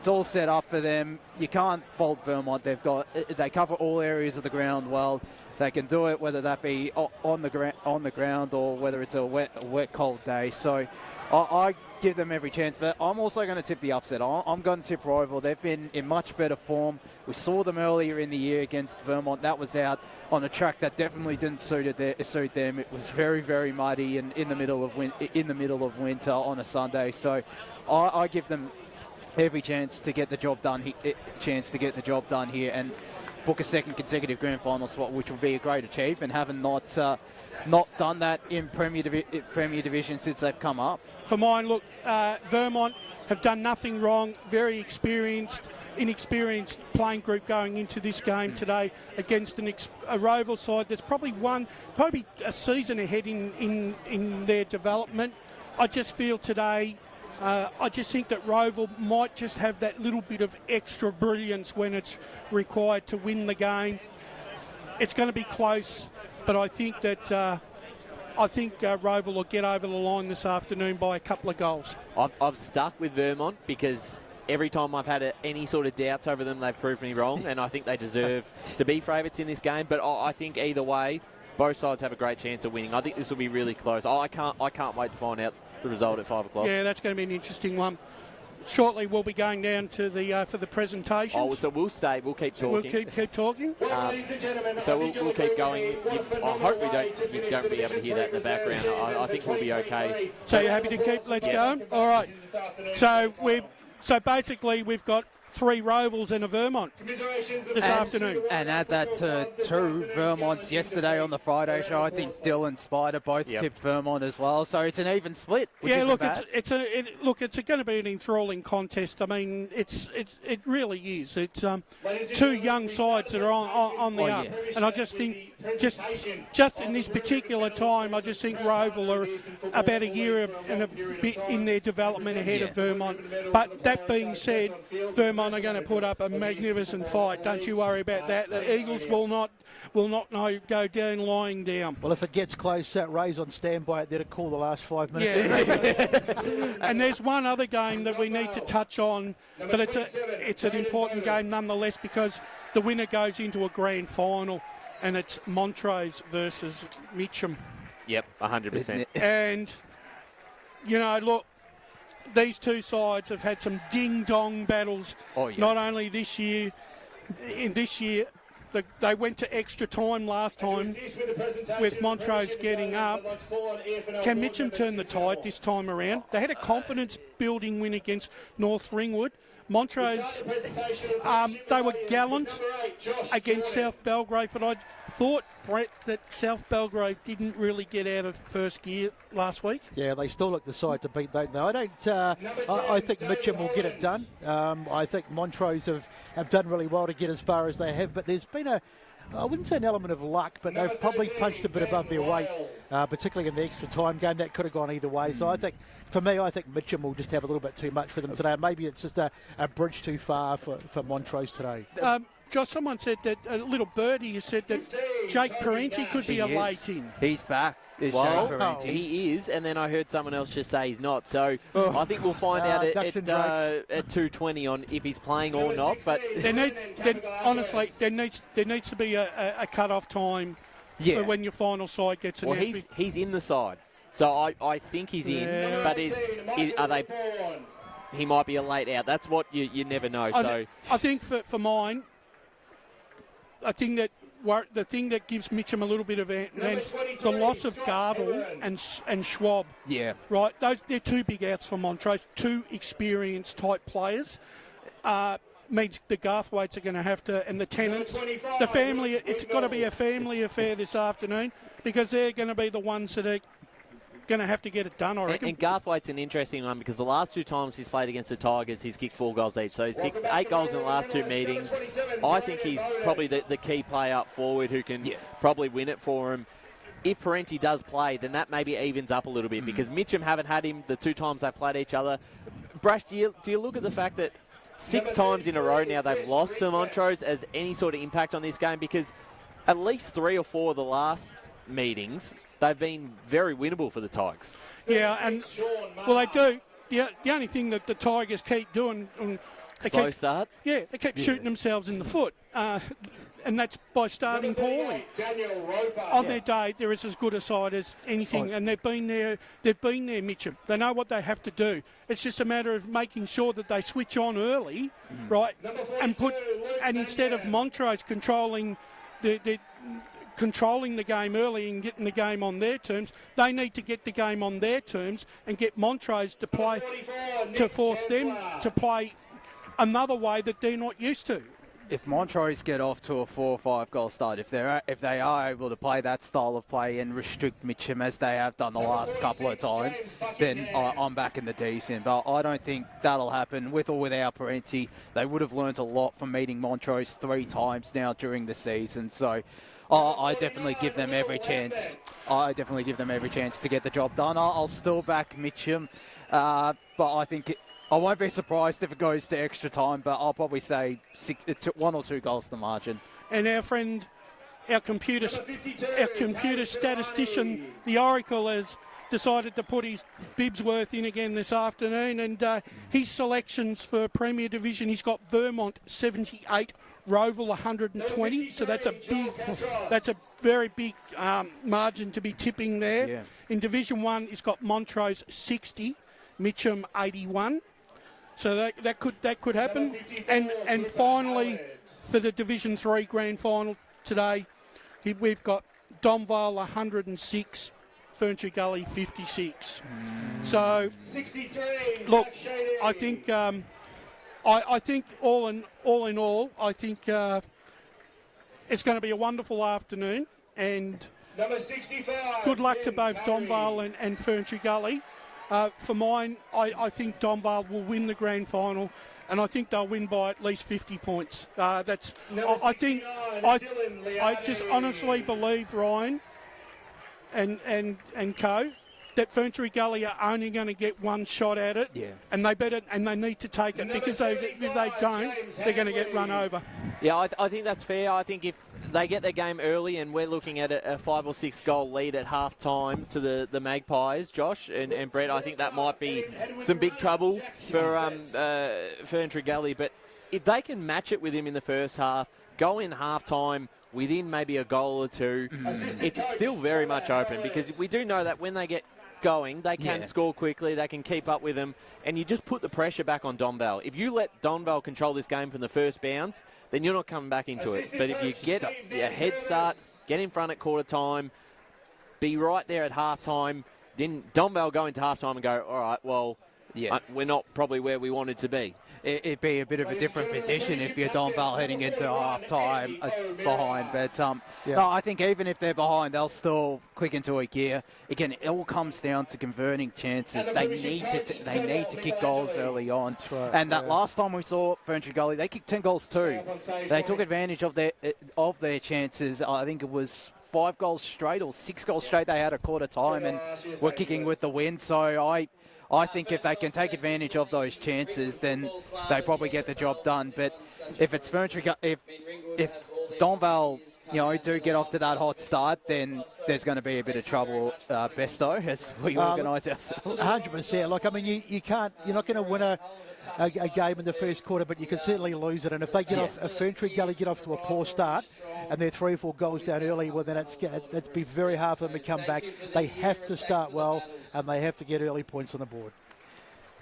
all set up for them. You can't fault Vermont. They cover all areas of the ground well. They can do it, whether that be on the ground or whether it's a wet, cold day. So give them every chance, but I'm also going to tip the upset. I'm going to tip Roval. They've been in much better form. We saw them earlier in the year against Vermont. That was out on a track that definitely didn't suit them. It was very, very muddy and in the middle of winter on a Sunday. So I give them every chance to get the job done. Here and book a second consecutive grand final spot, which would be a great achievement. Having not done that in Premier Division since they've come up. For mine, look, Vermont have done nothing wrong. Very inexperienced playing group going into this game today against a Roval side that's probably a season ahead in their development. I just feel today, I just think that Roval might just have that little bit of extra brilliance when it's required to win the game. It's going to be close, but I think that Roval will get over the line this afternoon by a couple of goals. I've stuck with Vermont because every time I've had any sort of doubts over them, they've proved me wrong, and I think they deserve to be favourites in this game. But I think either way, both sides have a great chance of winning. I think this will be really close. I can't wait to find out the result at 5 o'clock. Yeah, that's going to be an interesting one. Shortly, we'll be going down to the for the presentation. Oh, so we'll stay. We'll keep talking. We'll keep talking. So we'll keep going. I hope you don't be able to hear that in the background. I think we'll be okay. So you're happy to keep? Let's go. All right. So basically, we've got 3 Rovals and a Vermont this afternoon. And add that to 2 Vermonts yesterday on the Friday show. I think Dylan Spider both tipped Vermont as well. So it's an even split. Yeah, look, it's going to be an enthralling contest. I mean, it really is. It's 2 young sides that are on the up, and I just think just in this particular time, I just think Roval are about a year and a bit in their development ahead of Vermont. But that being said, Vermont are going to put up a magnificent fight. Don't you worry about that. The Eagles will not go down lying down. Well, if it gets close, Ray's on standby out there to call the last 5 minutes. Yeah. And there's one other game that we need to touch on, but it's an important game nonetheless because the winner goes into a grand final, and it's Montrose versus Mitcham. Yep, 100%. And, look, these 2 sides have had some ding-dong battles. Oh, yeah. Not only this year. They went to extra time last time with Montrose getting up. Can Mitcham turn the tide this time around? They had a confidence-building win against North Ringwood. Montrose, they were gallant against South Belgrave, but I thought, Brett, that South Belgrave didn't really get out of first gear last week. Yeah, they still look the side to beat. I think Mitcham will get it done. I think Montrose have done really well to get as far as they have, but there's been I wouldn't say an element of luck, but they've probably punched a bit above their weight, particularly in the extra time game. That could have gone either way. So I think Mitcham will just have a little bit too much for them today. Maybe it's just a bridge too far for Montrose today. Josh, someone said that, a little birdie, you said that Jake Parenti could be a late in. He's back. He is, and then I heard someone else just say he's not. So I think we'll find out at 2:20 on if he's playing or not. But honestly, there needs to be a cut-off time for when your final side gets announced. Well, he's in the side, so I think he's in. But are they? He might be a late out. That's what you never know. I think for mine, I think that the thing that gives Mitcham a little bit of advantage, the loss of Gardel and Schwab. Yeah. Right, they're 2 big outs for Montrose, 2 experienced type players. Means the Garthwaites are going to have to, and the Tennants, the family, it's got to be a family affair this afternoon because they're going to be the ones that are going to have to get it done, I reckon. And Garthwaite's an interesting one because the last 2 times he's played against the Tigers, he's kicked 4 goals each. So he's kicked 8 goals in the last 2 meetings. I think he's probably the key player up forward who can probably win it for him. If Parenti does play, then that maybe evens up a little bit because Mitcham haven't had him the 2 times they've played each other. Brash, do you look at the fact that 6 times in a row now they've lost to Montrose as any sort of impact on this game? Because at least 3 or 4 of the last meetings, they've been very winnable for the Tigers. Yeah, and they do. Yeah, the only thing that the Tigers keep doing, slow starts. Yeah, they keep shooting themselves in the foot. that's by starting poorly. On their day, they're as good a side as anything, and they've been there, Mitchum. They know what they have to do. It's just a matter of making sure that they switch on early, right, and instead of Montrose controlling the game early and getting the game on their terms, they need to get the game on their terms and get Montrose to play, to force them to play another way that they're not used to. If Montrose get off to a 4 or 5 goal start, if they are able to play that style of play and restrict Mitchum as they have done the last couple of times, then I'm back in the decent. But I don't think that'll happen with or without Parenti. They would have learnt a lot from meeting Montrose 3 times now during the season. So I definitely give them every chance. I definitely give them every chance to get the job done. I'll still back Mitchum, but I think I won't be surprised if it goes to extra time, but I'll probably say 1 or 2 goals to margin. And our friend, our computer statistician, the Oracle, has decided to put his Bibsworth in again this afternoon, and his selections for Premier Division, he's got Vermont 78, Roval 120, so that's a very big margin to be tipping there. Yeah. In Division 1, he's got Montrose 60, Mitchum 81. So that could happen. And finally, for the Division 3 Grand Final today, we've got Donvale 106, Ferntree Gully 56. So, look, I think I think all in all, I think it's going to be a wonderful afternoon, and good luck to both Donvale and Ferntree Gully. For mine, I think Donvale will win the grand final, and I think they'll win by at least 50 points. I just honestly believe, Ryan and co, that Ferntree Gully are only going to get one shot at it, and they need to take it, because if they don't, they're going to get run over. Yeah, I think that's fair. I think if they get their game early, and we're looking at a 5 or 6 goal lead at half time to the Magpies, Josh and Brett, I think that might be some big trouble for Ferntree Gully. But if they can match it with him in the first half, go in half time within maybe a goal or two, it's still very much open, because we do know that when they get going, they can score quickly, they can keep up with them, and you just put the pressure back on Donvale. If you let Donvale control this game from the first bounce, then you're not coming back into it. But if you get a head start, get in front at quarter time, be right there at half time, then Donvale go into half time and go, all right, well, we're not probably where we wanted to be. It'd be a bit of a different position if you're Donvale heading into half-time behind. But, no, I think even if they're behind, they'll still click into a gear. Again, it all comes down to converting chances. They need to kick goals early on. Right, and that last time we saw Ferntree Gully, they kicked 10 goals too. They took advantage of their chances. I think it was 5 goals straight or 6 goals straight they had at quarter time, and were kicking with the wind. So I think if they can take advantage of those chances, then they probably get the job done. But if it's Ferntree, if Donvale, do get off to that hot start, then there's going to be a bit of trouble, Besto, as we organise ourselves. 100%. Look, I mean, you're not going to win a game in the first quarter, but you can certainly lose it. And if they get off, if Ferntree Gully get off to a poor start, and they're 3 or 4 goals down early, well, then that's be very hard for them to come back. They have to start well, and they have to get early points on the board.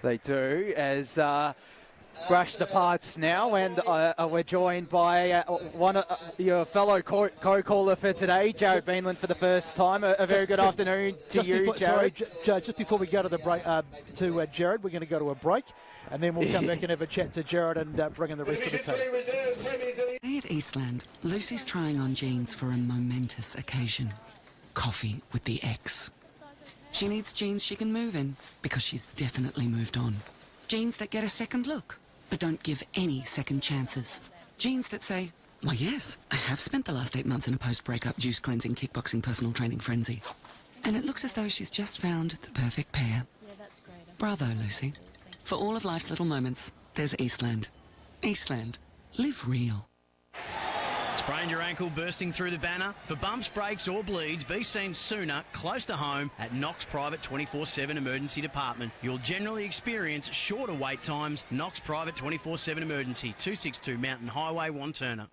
They do, as Brush departs now, and we're joined by one of your fellow co-caller for today, Jared Beanland, for the first time. A very good afternoon to you, Jared. Sorry, just before we go to the break, to Jared, we're going to go to a break, and then we'll come back and have a chat to Jared and bring in the rest of the team. Today at Eastland, Lucy's trying on jeans for a momentous occasion. Coffee with the ex. She needs jeans she can move in, because she's definitely moved on. Jeans that get a second look, but don't give any second chances. Jeans that say, why yes, I have spent the last 8 months in a post-breakup juice cleansing, kickboxing, personal training frenzy. And it looks as though she's just found the perfect pair. Bravo, Lucy. For all of life's little moments, there's Eastland. Eastland. Live real. Sprained your ankle bursting through the banner? For bumps, breaks or bleeds, be seen sooner, close to home, at Knox Private 24/7 Emergency Department. You'll generally experience shorter wait times. Knox Private 24/7 Emergency, 262 Mountain Highway, Wanturna.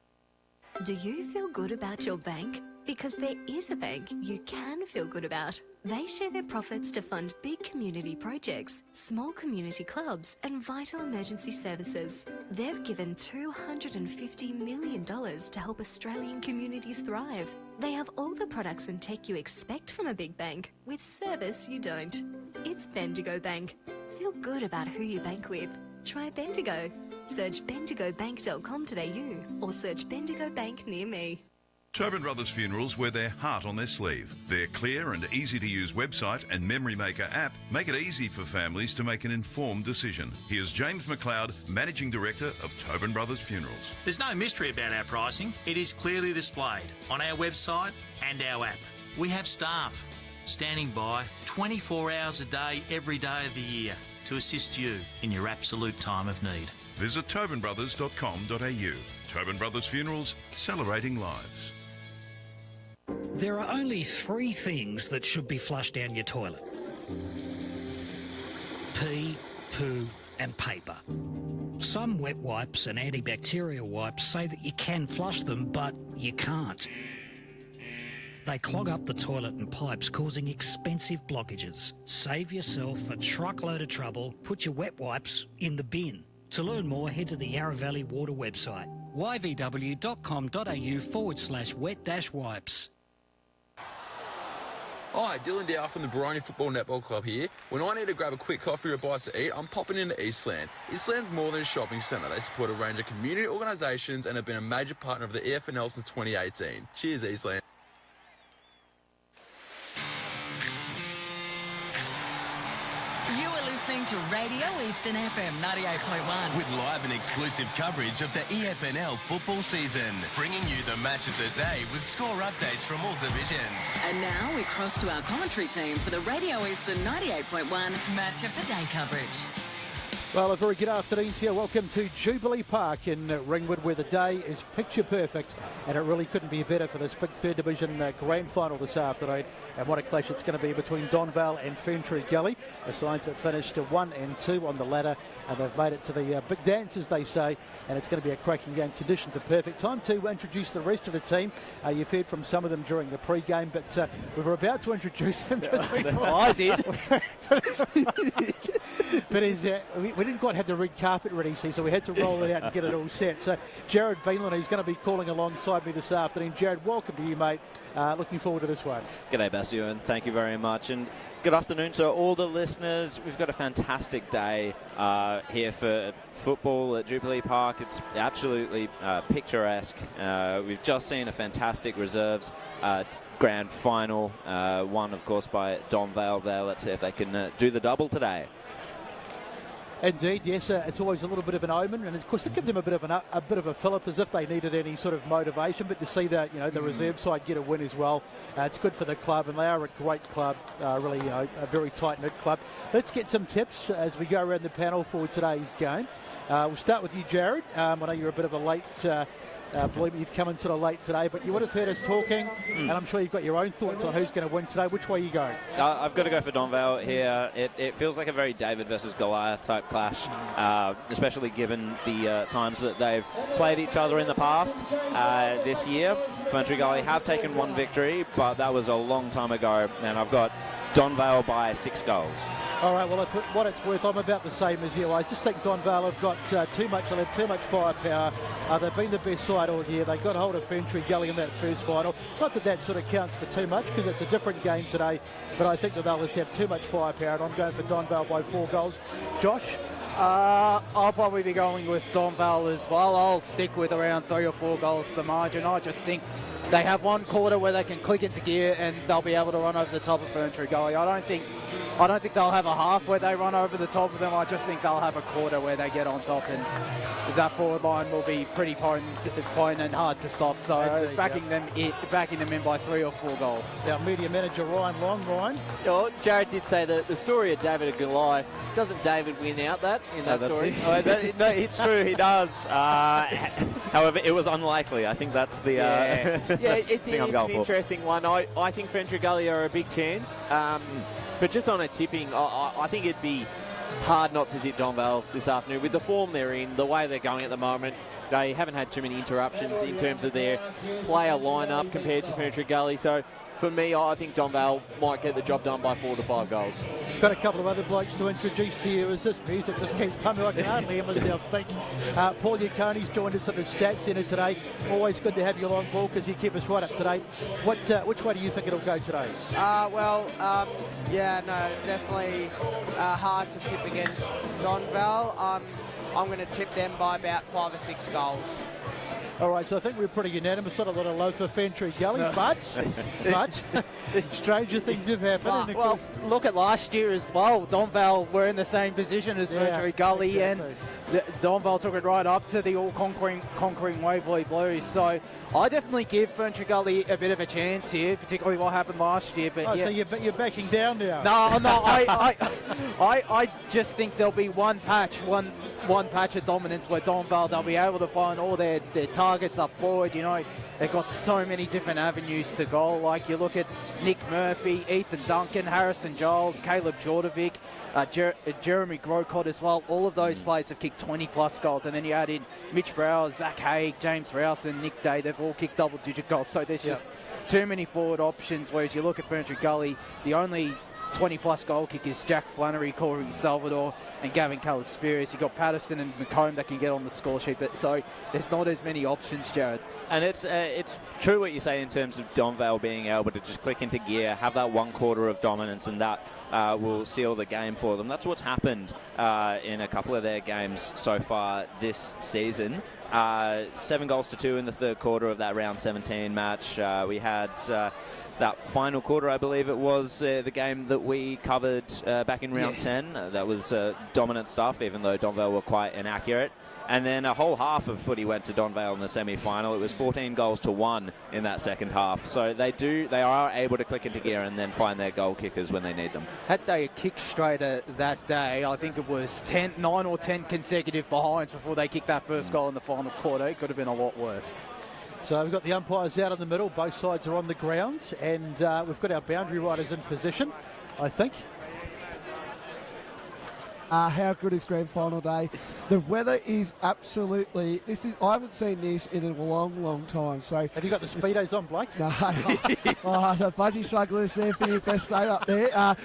Do you feel good about your bank? Because there is a bank you can feel good about. They share their profits to fund big community projects, small community clubs, and vital emergency services. They've given $250 million to help Australian communities thrive. They have all the products and tech you expect from a big bank, with service you don't. It's Bendigo Bank. Feel good about who you bank with. Try Bendigo. Search bendigobank.com.au or search Bendigo Bank near me. Tobin Brothers Funerals wear their heart on their sleeve. Their clear and easy-to-use website and Memory Maker app make it easy for families to make an informed decision. Here's James McLeod, Managing Director of Tobin Brothers Funerals. There's no mystery about our pricing. It is clearly displayed on our website and our app. We have staff standing by 24 hours a day, every day of the year to assist you in your absolute time of need. Visit tobinbrothers.com.au. Tobin Brothers Funerals, celebrating lives. There are only 3 things that should be flushed down your toilet: pee, poo and paper. Some wet wipes and antibacterial wipes say that you can flush them, but you can't. They clog up the toilet and pipes, causing expensive blockages. Save yourself a truckload of trouble. Put your wet wipes in the bin. To learn more, head to the Yarra Valley Water website, yvw.com.au/wet-wipes. Hi, Dylan Dow from the Baroni Football Netball Club here. When I need to grab a quick coffee or a bite to eat, I'm popping into Eastland. Eastland's more than a shopping centre. They support a range of community organisations and have been a major partner of the EFNL since 2018. Cheers, Eastland. You are listening to Radio Eastern FM 98.1. With live and exclusive coverage of the EFNL football season. Bringing you the match of the day with score updates from all divisions. And now we cross to our commentary team for the Radio Eastern 98.1 Match of the Day coverage. Well, a very good afternoon to you. Welcome to Jubilee Park in Ringwood, where the day is picture perfect, and it really couldn't be better for this big third division grand final this afternoon. And what a clash it's going to be between Donvale and Ferntree Gully, the sides that finished 1 and 2 on the ladder, and they've made it to the big dance, as they say, and it's going to be a cracking game. Conditions are perfect. Time to introduce the rest of the team. You've heard from some of them during the pre-game, but we were about to introduce them. I did. But we didn't quite have the red carpet ready, so we had to roll it out and get it all set. So Jared Beanland, who's going to be calling alongside me this afternoon. Jared, welcome to you, mate. Looking forward to this one. G'day, Bassio, and thank you very much. And good afternoon to all the listeners. We've got a fantastic day here for football at Jubilee Park. It's absolutely picturesque. We've just seen a fantastic reserves grand final, won, of course, by Donvale there. Let's see if they can do the double today. Indeed, yes. It's always a little bit of an omen, and of course, they give them a bit of a fillip as if they needed any sort of motivation. But to see that, the reserve side get a win as well, it's good for the club, and they are a great club, really, a very tight-knit club. Let's get some tips as we go around the panel for today's game. We'll start with you, Jared. I know you're a bit of a late. Believe me, you've come in sort of late today, but you would have heard us talking, and I'm sure you've got your own thoughts on who's going to win today. Which way are you going? I've got to go for Donvale here. It feels like a very David versus Goliath type clash, especially given the times that they've played each other in the past. This year, Ferntree Gully have taken one victory, but that was a long time ago, and I've got Donvale by 6 goals. All right, well, what it's worth, I'm about the same as you. I just think Donvale have got too much firepower. They've been the best side all year. They got hold of Ferntree Gully in that first final. Not that sort of counts for too much, because it's a different game today, but I think that they'll just have too much firepower, and I'm going for Donvale by 4 goals. Josh? I'll probably be going with Donvale as well. I'll stick with around 3 or 4 goals to the margin. I just think they have one quarter where they can click into gear and they'll be able to run over the top of Ferntree Gully. I don't think they'll have a half where they run over the top of them. I just think they'll have a quarter where they get on top, and that forward line will be pretty potent and hard to stop. So backing them in by 3 or 4 goals. Our media manager Ryan Long. Ryan? Jared did say that the story of David and Goliath, doesn't David win out in that story? No, it's true, he does. However, it was unlikely. I think that's the it's thing I'm an going for. interesting one. I think Ferntree Gully are a big chance. But just on a tipping, I think it'd be hard not to tip Donvale this afternoon with the form they're in, the way they're going at the moment. They haven't had too many interruptions in terms of their player lineup compared to Ferntree Gully. So for me, I think Donvale might get the job done by 4 to 5 goals. Got a couple of other blokes to introduce to you as this music just keeps pumping. I can hardly hear myself think. Paul Yacone's joined us at the Stats Centre today. Always good to have you along, Paul, because you keep us right up to date. Which way do you think it'll go today? Definitely hard to tip against Donvale. I'm going to tip them by about 5 or 6 goals. All right, so I think we're pretty unanimous. Not a lot of love for Ferntree Gully, but stranger things have happened. Well, look at last year as well. Donvale were in the same position as Ferntree Gully, exactly. and Donvale took it right up to the all-conquering Waverley Blues. So I definitely give Ferntree Gully a bit of a chance here, particularly what happened last year. But so you're backing down now? No, I just think there'll be one patch of dominance where Donvale, they'll be able to find all their targets up forward. You know, they've got so many different avenues to goal. Like you look at Nick Murphy, Ethan Duncan, Harrison Giles, Caleb Jordovic, Jeremy Grocott as well. All of those players have kicked 20-plus goals. And then you add in Mitch Brower, Zach Haig, James Rouse and Nick Day. They've all kicked double-digit goals. So there's just too many forward options, whereas you look at Ferntree Gully, the only 20-plus goal kickers, Jack Flannery, Corey Salvador and Gavin Calasperius. You've got Patterson and McComb that can get on the score sheet, but so there's not as many options, Jared. And it's true what you say in terms of Donvale being able to just click into gear, have that 1 quarter of dominance, and that will seal the game for them. That's what's happened in a couple of their games so far this season. 7 goals to 2 in the third quarter of that round 17 match. We had that final quarter, I believe it was, the game that we covered back in round 10. That was dominant stuff, even though Donvale were quite inaccurate. And then a whole half of footy went to Donvale in the semi-final. It was 14 goals to 1 in that second half. So they are able to click into gear and then find their goal kickers when they need them. Had they kicked straighter that day, I think it was 9 or 10 consecutive behinds before they kicked that first goal in the final quarter. It could have been a lot worse. So we've got the umpires out in the middle. Both sides are on the ground. And we've got our boundary riders in position, I think. How good is grand final day? The weather is absolutely. I haven't seen this in a long time. So have you got the speedos on, Blake? No. The budgie smugglers there for your best day up there.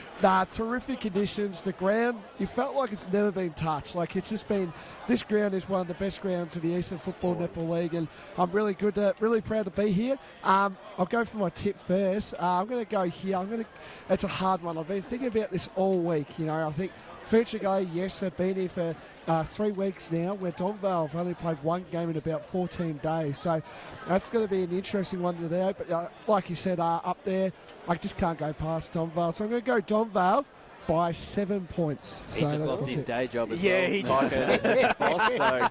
Terrific conditions. The ground, you felt like it's never been touched. Like it's just been. This ground is one of the best grounds in the Eastern Football Netball League, and I'm really proud to be here. I'll go for my tip first. I'm going to go here. It's a hard one. I've been thinking about this all week. You know, I think. Ferntree Gully, yes, they've been here for 3 weeks now, where Donvale have only played 1 game in about 14 days. So that's going to be an interesting one today. But like you said, up there, I just can't go past Donvale. So I'm going to go Donvale by 7 points. He just lost his day job as well. Yeah, he just boss, so.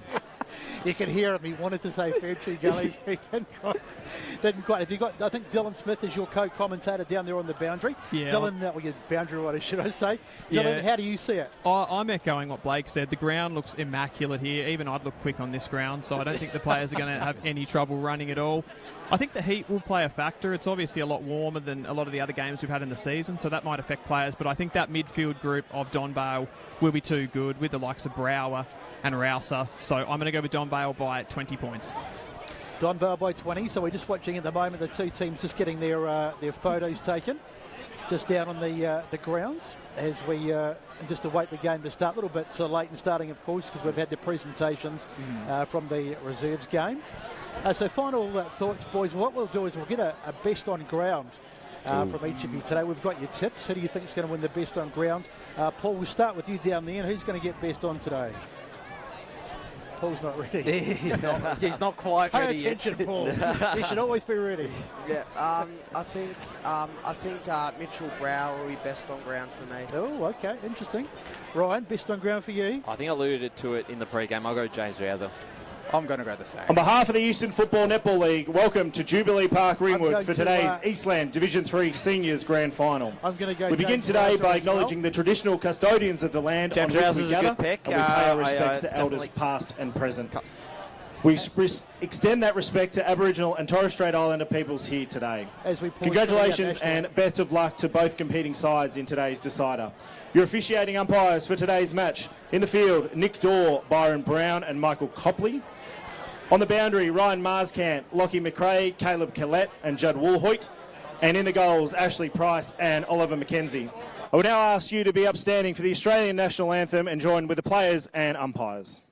You can hear him. He wanted to say Ferntree Gully. He didn't quite. Have you got? I think Dylan Smith is your co-commentator down there on the boundary. Yeah. Dylan, your boundary rider, should I say? Dylan, how do you see it? I'm echoing what Blake said. The ground looks immaculate here. Even I'd look quick on this ground, so I don't think the players are going to have any trouble running at all. I think the heat will play a factor. It's obviously a lot warmer than a lot of the other games we've had in the season, so that might affect players. But I think that midfield group of Donvale will be too good with the likes of Brower and Rouser. So I'm going to go with Donvale by 20 points. Donvale by 20. So we're just watching at the moment the two teams just getting their photos taken just down on the grounds as we just await the game to start. A little bit late in starting, of course, because we've had the presentations from the reserves game. So final thoughts, boys. What we'll do is we'll get a best on ground from each of you today. We've got your tips. Who do you think is going to win the best on ground? Paul, we'll start with you down there. Who's going to get best on today? Paul's not ready. He's not quite ready yet. Pay attention, Paul. He should always be ready. Yeah, I think Mitchell Brower will be best on ground for me. Oh, okay, interesting. Ryan, best on ground for you? I think I alluded to it in the pre-game. I'll go James Rouser. I'm going to go the same. On behalf of the Eastern Football Netball League, welcome to Jubilee Park, Ringwood for today's Eastland Division 3 Seniors Grand Final. I'm going to go. We begin today by acknowledging the traditional custodians of the land James on which Rouser's we gather, a good pick. and we pay our respects to elders past and present. We extend that respect to Aboriginal and Torres Strait Islander peoples here today. As we Congratulations and best of luck to both competing sides in today's decider. Your officiating umpires for today's match. In the field, Nick Dorr, Byron Brown and Michael Copley. On the boundary, Ryan Marscant, Lockie McRae, Caleb Collette and Judd Woolhoyt. And in the goals, Ashley Price and Oliver McKenzie. I will now ask you to be upstanding for the Australian National Anthem and join with the players and umpires.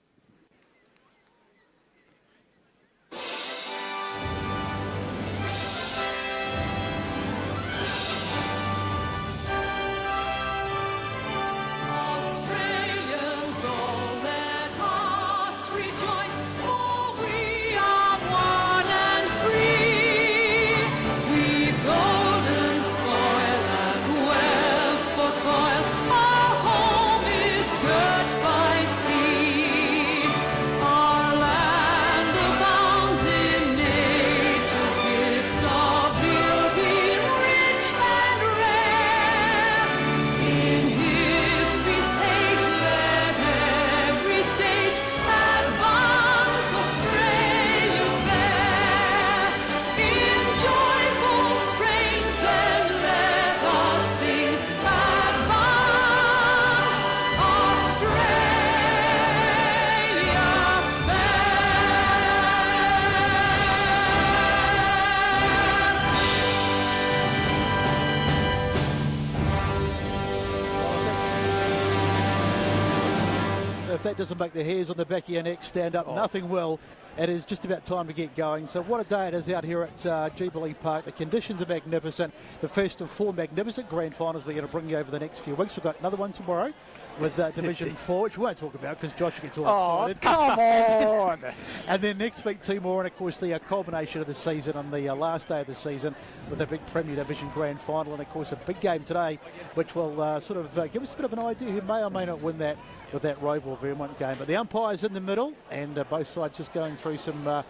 If that doesn't make the hairs on the back of your neck stand up, nothing will. It is just about time to get going. So what a day it is out here at Jubilee Park. The conditions are magnificent. The first of 4 magnificent grand finals we're going to bring you over the next few weeks. We've got another one tomorrow with Division 4, which we won't talk about because Josh gets all excited. Come on! And then next week 2 more, and of course the culmination of the season on the last day of the season with a big Premier Division grand final, and of course a big game today, which will sort of give us a bit of an idea who may or may not win that with that Rover or Vermont game. But the umpire's in the middle, and both sides just going through some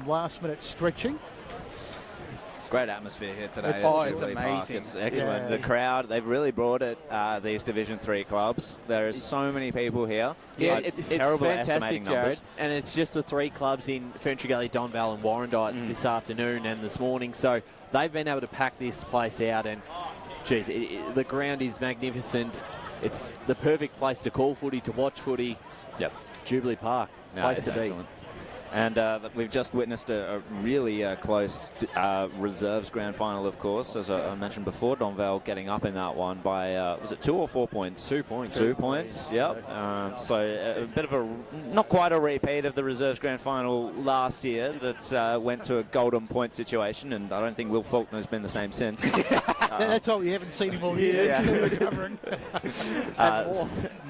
last-minute stretching. Great atmosphere here today. It's amazing. It's excellent. Yeah. The crowd, they've really brought it, these Division 3 clubs. There is so many people here. Yeah, it's terrible at fantastic, estimating Jared. numbers. And it's just the 3 clubs in Ferntree Gully, Donvale and Warrandyte this afternoon and this morning. So they've been able to pack this place out, and geez, the ground is magnificent. It's the perfect place to call footy, to watch footy. Yep. Jubilee Park, place to be. Excellent. And we've just witnessed a really close reserves grand final, of course, as I mentioned before. Donvale getting up in that one by, was it 2 or 4 points? 2 points. 2 points, yep. So a bit of a, not quite a repeat of the reserves grand final last year that went to a golden point situation, and I don't think Will Faulkner's been the same since. That's why we haven't seen him all year.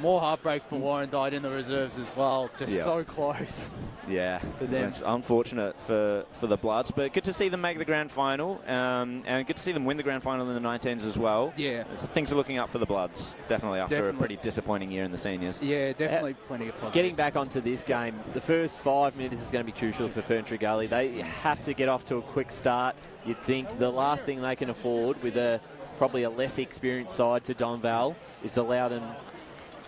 More heartbreak for Warrandyte in the reserves as well. Just so close. Yeah, for them. It's unfortunate for the Bloods, but good to see them make the grand final, and good to see them win the grand final in the 19s as well. Yeah. Things are looking up for the Bloods, definitely, after a pretty disappointing year in the seniors. Yeah, definitely plenty of positives. Getting back onto this game, the first 5 minutes is going to be crucial for Ferntree Gully. They have to get off to a quick start. You'd think the last thing they can afford with probably a less experienced side to Donvale is allow them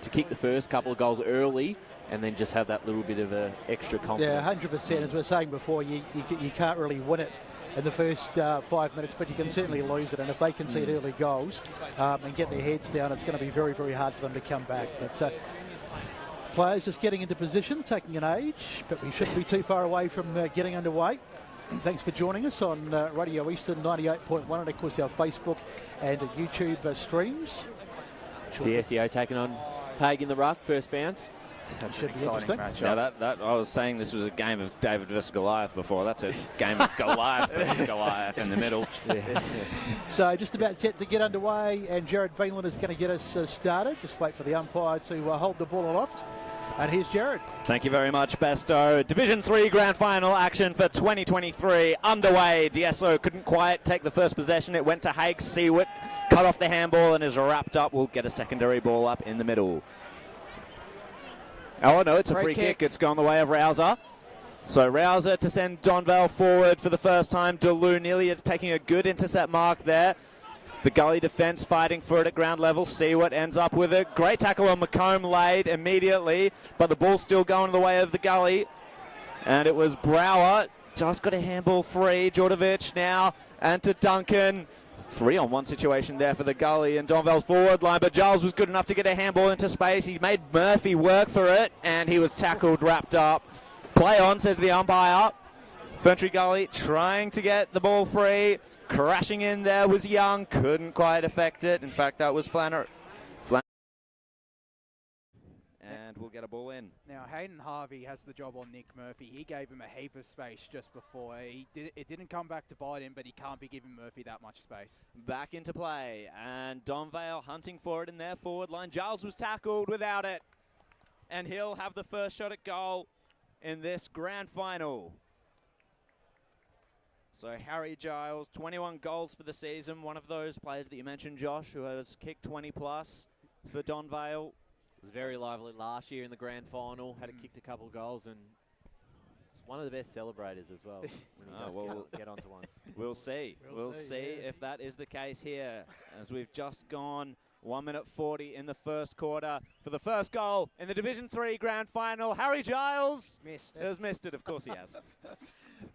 to kick the first couple of goals early and then just have that little bit of extra confidence. Yeah, 100%. As we were saying before, you can't really win it in the first 5 minutes, but you can certainly lose it. And if they concede early goals and get their heads down, it's going to be very, very hard for them to come back. But players just getting into position, taking an age, but we shouldn't be too far away from getting underway. Thanks for joining us on Radio Eastern 98.1 and, of course, our Facebook and YouTube streams. TSEO taking on Haig in the ruck, first bounce. That should be Exciting interesting. Yeah, that I was saying this was a game of David versus Goliath before. That's a game of Goliath versus Goliath in the middle. So just about set to get underway, and Jared Beanland is going to get us started. Just wait for the umpire to hold the ball aloft. And here's Jared. Thank you very much, Besto. Division 3 grand final action for 2023 underway. DSO couldn't quite take the first possession. It went to Haig. Seawitt cut off the handball and is wrapped up. We'll get a secondary ball up in the middle. Oh, no, it's a free kick. It's gone the way of Rouser. So Rouser to send Donvale forward for the first time. Delou nearly taking a good intercept mark there. The Gully defence fighting for it at ground level. Seawitt ends up with a great tackle on Macomb, laid immediately, but the ball's still going the way of the Gully. And it was Brower, just got a handball free. Djordjevic now, and to Duncan. 3-on-1 situation there for the Gully and Donvale's forward line, but Giles was good enough to get a handball into space. He made Murphy work for it, and he was tackled, wrapped up Play on, says the umpire. Ferntree Gully trying to get the ball free. Crashing in there was Young. Couldn't quite affect it. In fact, that was Flannery. And we'll get a ball in. Now, Hayden Harvey has the job on Nick Murphy. He gave him a heap of space just before. It didn't come back to bite him, but he can't be giving Murphy that much space. Back into play, and Donvale hunting for it in their forward line. Giles was tackled without it, and he'll have the first shot at goal in this grand final. So Harry Giles, 21 goals for the season. One of those players that you mentioned, Josh, who has kicked 20 plus for Donvale. Was very lively last year in the grand final. Had kicked a couple of goals and one of the best celebrators as well. When he does get onto one. We'll see. We'll see if that is the case here, as we've just gone 1 minute 40 in the first quarter for the first goal in the Division 3 grand final. Harry Giles has missed it. Of course he has.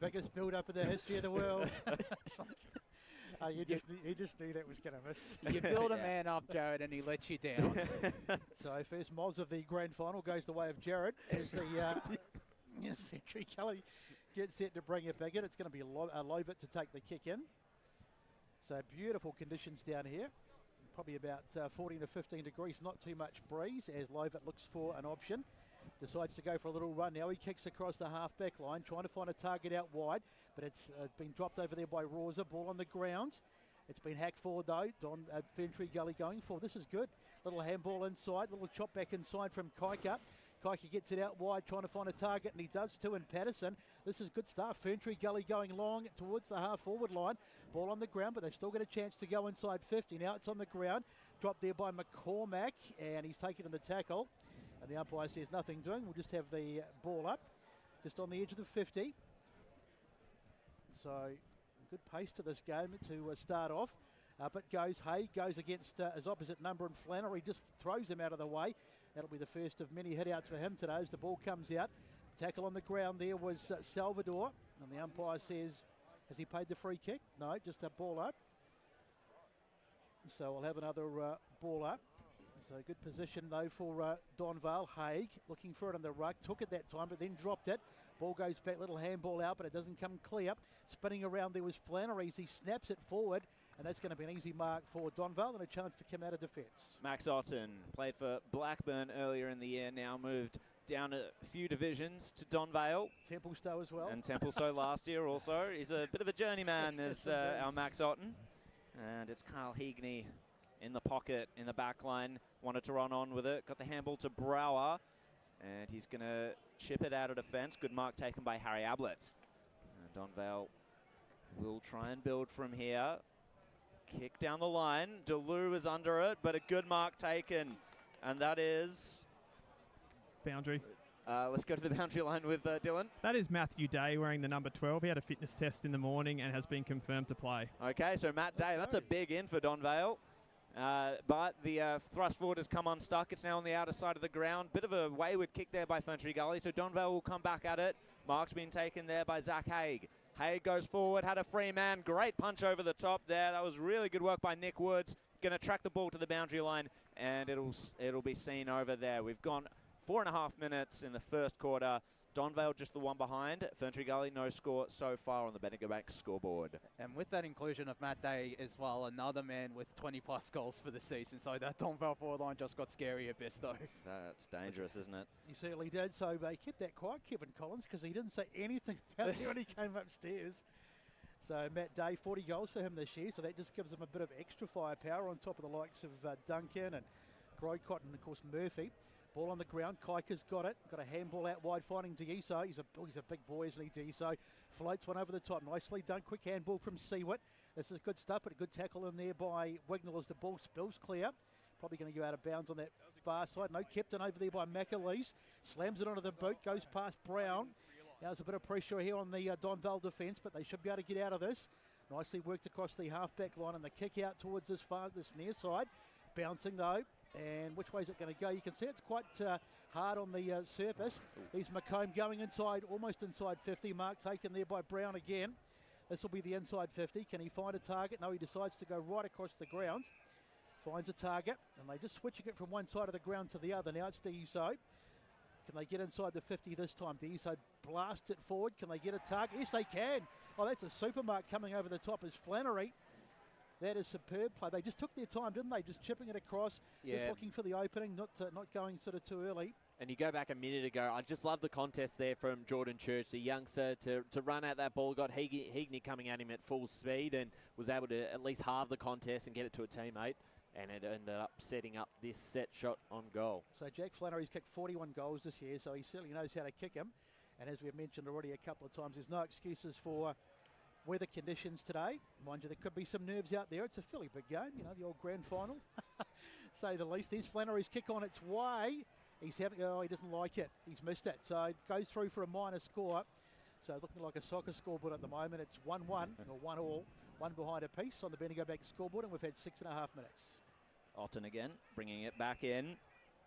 Biggest build-up in the history of the world. He just knew that was going to miss. You build a man up, Jared, and he lets you down. So first Moz of the grand final goes the way of Jared as the Ferntree Gully gets set to bring it back in. It's going to be Lovett to take the kick in. So beautiful conditions down here. Probably about 14 to 15 degrees, not too much breeze as Lovett looks for an option. Decides to go for a little run now. He kicks across the half-back line, trying to find a target out wide, but it's been dropped over there by Rosa. Ball on the ground. It's been hacked forward though. Ferntree Gully going for. This is good. Little handball inside, little chop back inside from Kaika. Kaika gets it out wide, trying to find a target, and he does too in Patterson. This is good stuff. Ferntree Gully going long towards the half-forward line. Ball on the ground, but they've still got a chance to go inside 50. Now it's on the ground. Dropped there by McCormack, and he's taken in the tackle. And the umpire says nothing doing. We'll just have the ball up, just on the edge of the 50. So good pace to this game to start off. But Hay goes against his opposite number, and Flannery just throws him out of the way. That'll be the first of many hitouts for him today as the ball comes out. Tackle on the ground there was Salvador, and the umpire says, has he paid the free kick? No, just a ball up. So we'll have another ball up. So good position though for Donvale. Haig looking for it on the ruck, took it that time but then dropped it. Ball goes back, little handball out, but it doesn't come clear. Spinning around there was Flannery. He snaps it forward, and that's going to be an easy mark for Donvale and a chance to come out of defence. Max Otten played for Blackburn earlier in the year, now moved down a few divisions to Donvale. Templestowe as well. And Templestowe last year also. He's a bit of a journeyman as our Max Otten. And it's Carl Heagney in the pocket, in the back line. Wanted to run on with it. Got the handball to Brower. And he's going to chip it out of defence. Good mark taken by Harry Ablett. And Donvale will try and build from here. Kick down the line. Deleu is under it, but a good mark taken. And that is... boundary. Let's go to the boundary line with Dylan. That is Matthew Day wearing the number 12. He had a fitness test in the morning and has been confirmed to play. Okay, so Matt Day, that's a big in for Donvale. But the thrust forward has come unstuck. It's now on the outer side of the ground. Bit of a wayward kick there by Ferntree Gully, so Donvale will come back at it. Mark's been taken there by Zach Haig. Haig goes forward, had a free man. Great punch over the top there. That was really good work by Nick Woods. Going to track the ball to the boundary line, and it'll be seen over there. We've gone 4.5 minutes in the first quarter. Donvale just the one behind. Ferntree Gully no score so far on the Bendigo Bank scoreboard. And with that inclusion of Matt Day as well, another man with 20 plus goals for the season. So that Donvale forward line just got scary a bit though. That's dangerous, isn't it? He certainly did. So they kept that quiet, Kevin Collins, because he didn't say anything about it when he came upstairs. So Matt Day, 40 goals for him this year. So that just gives him a bit of extra firepower on top of the likes of Duncan and Grocott and, of course, Murphy. Ball on the ground, Kaika's got it. Got a handball out wide, finding Deiso. He's a big boy, isn't he, Deiso? Floats one over the top. Nicely done. Quick handball from Seawitt. This is good stuff, but a good tackle in there by Wignall as the ball spills clear. Probably going to go out of bounds on that far side. No, kept in over there by McAleese. Slams it onto the boot, goes past Brown. Now there's a bit of pressure here on the Donvale defence, but they should be able to get out of this. Nicely worked across the half-back line and the kick out towards this near side. Bouncing though. And which way is it going to go? You can see it's quite hard on the surface. Here's McComb going inside, almost inside 50. Mark taken there by Brown again. This will be the inside 50. Can he find a target? No, he decides to go right across the ground. Finds a target, and they just switching it from one side of the ground to the other. Now it's Deiso. Can they get inside the 50 this time? Deso blasts it forward. Can they get a target? Yes, they can. Oh, that's a super mark coming over the top is Flannery. That is superb play. They just took their time, didn't they? Just chipping it across, just looking for the opening, not going sort of too early. And you go back a minute ago, I just love the contest there from Jordan Church, the youngster, to run out that ball. Got Heagney coming at him at full speed and was able to at least halve the contest and get it to a teammate. And it ended up setting up this set shot on goal. So Jack Flannery's kicked 41 goals this year, so he certainly knows how to kick him. And as we've mentioned already a couple of times, there's no excuses for weather conditions today. Mind you, there could be some nerves out there. It's a fairly big game, you know, the old grand final, say the least. There's Flannery's kick on its way. He's having, he doesn't like it. He's missed it. So it goes through for a minor score. So looking like a soccer scoreboard at the moment. It's 1-1 or 1-1, one behind a piece on the Bendigo Bank scoreboard, and we've had 6.5 minutes. Otten again, bringing it back in.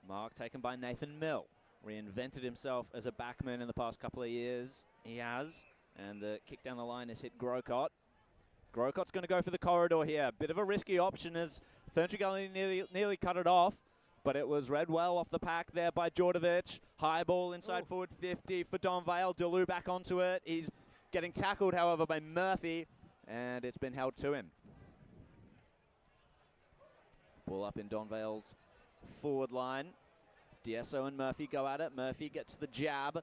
Mark taken by Nathan Mill. Reinvented himself as a backman in the past couple of years. He has. And the kick down the line has hit Grocott. Grocott's going to go for the corridor here. Bit of a risky option as Ferntree Gully nearly cut it off. But it was read well off the pack there by Djordjevic. High ball inside forward 50 for Donvale. Deleu back onto it. He's getting tackled, however, by Murphy. And it's been held to him. Ball up in Donvale's forward line. Dieso and Murphy go at it. Murphy gets the jab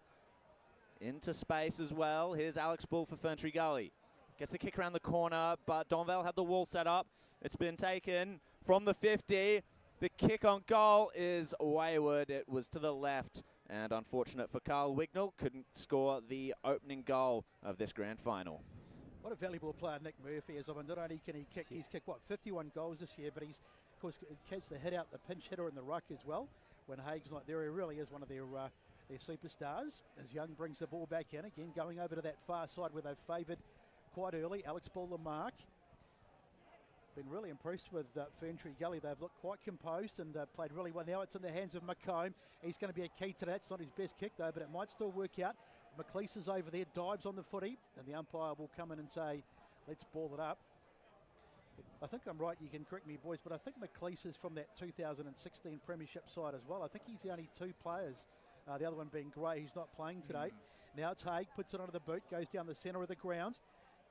into space as well. Here's Alex Bull for Ferntree Gully. Gets the kick around the corner, but Donvale had the wall set up. It's been taken from the 50. The kick on goal is wayward. It was to the left, and unfortunate for Carl Wignall, couldn't score the opening goal of this grand final. What a valuable player Nick Murphy is. I mean, not only can he kick, he's kicked, 51 goals this year, but he's, of course, catch the hit out, the pinch hitter in the ruck as well. When Haig's not there, he really is one of their superstars. As Young brings the ball back in, again, going over to that far side where they've favoured quite early. Alex Bull the mark. Been really impressed with Ferntree Gully. They've looked quite composed and played really well. Now it's in the hands of McComb. He's going to be a key to that. It's not his best kick, though, but it might still work out. McLeese is over there, dives on the footy, and the umpire will come in and say, let's ball it up. I think I'm right, you can correct me, boys, but I think McLeese is from that 2016 premiership side as well. I think he's the only two players, the other one being Gray, who's not playing today. Now it's Haig, puts it onto the boot, goes down the centre of the ground.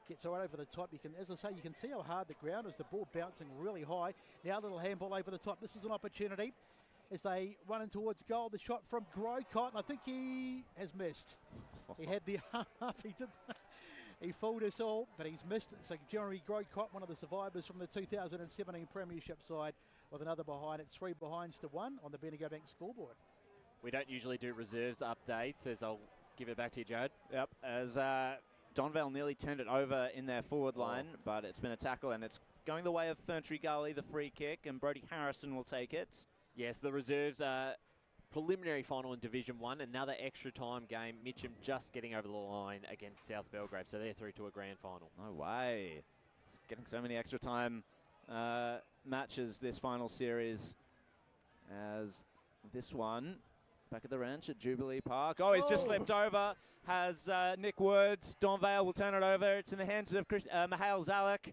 Gets right over the top. You can, as I say, you can see how hard the ground is. The ball bouncing really high. Now a little handball over the top. This is an opportunity as they run in towards goal. The shot from Grocott, and I think he has missed. He had the arm up. He fooled us all, but he's missed. So Jeremy Grocott, one of the survivors from the 2017 premiership side, with another behind. It's 3 behinds to 1 on the Bendigo Bank scoreboard. We don't usually do reserves updates, as I'll give it back to you, Jared. Yep, as Donvale nearly turned it over in their forward line, but it's been a tackle, and it's going the way of Ferntree Gully, the free kick, and Brody Harrison will take it. Yes, the reserves are preliminary final in Division 1, another extra time game. Mitcham just getting over the line against South Belgrave, so they're through to a grand final. No way. It's getting so many extra time matches this final series as this one. Back at the ranch at Jubilee Park. Oh, he's just slipped over. Has Nick Woods. Donvale will turn it over. It's in the hands of Mihail Zalek.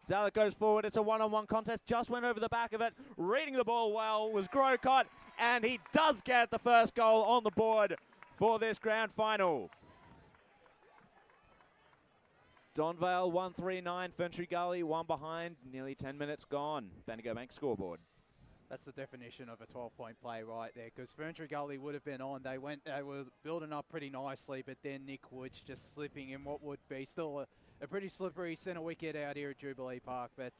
Zalek goes forward. It's a one-on-one contest. Just went over the back of it. Reading the ball well was Grocott. And he does get the first goal on the board for this grand final. Donvale 1-3-9. Ferntree Gully 1 behind. Nearly 10 minutes gone. Bendigo Bank scoreboard. That's the definition of a 12-point play right there, because Ferntree Gully would have been on. They were building up pretty nicely, but then Nick Woods just slipping in what would be still a pretty slippery centre wicket out here at Jubilee Park. But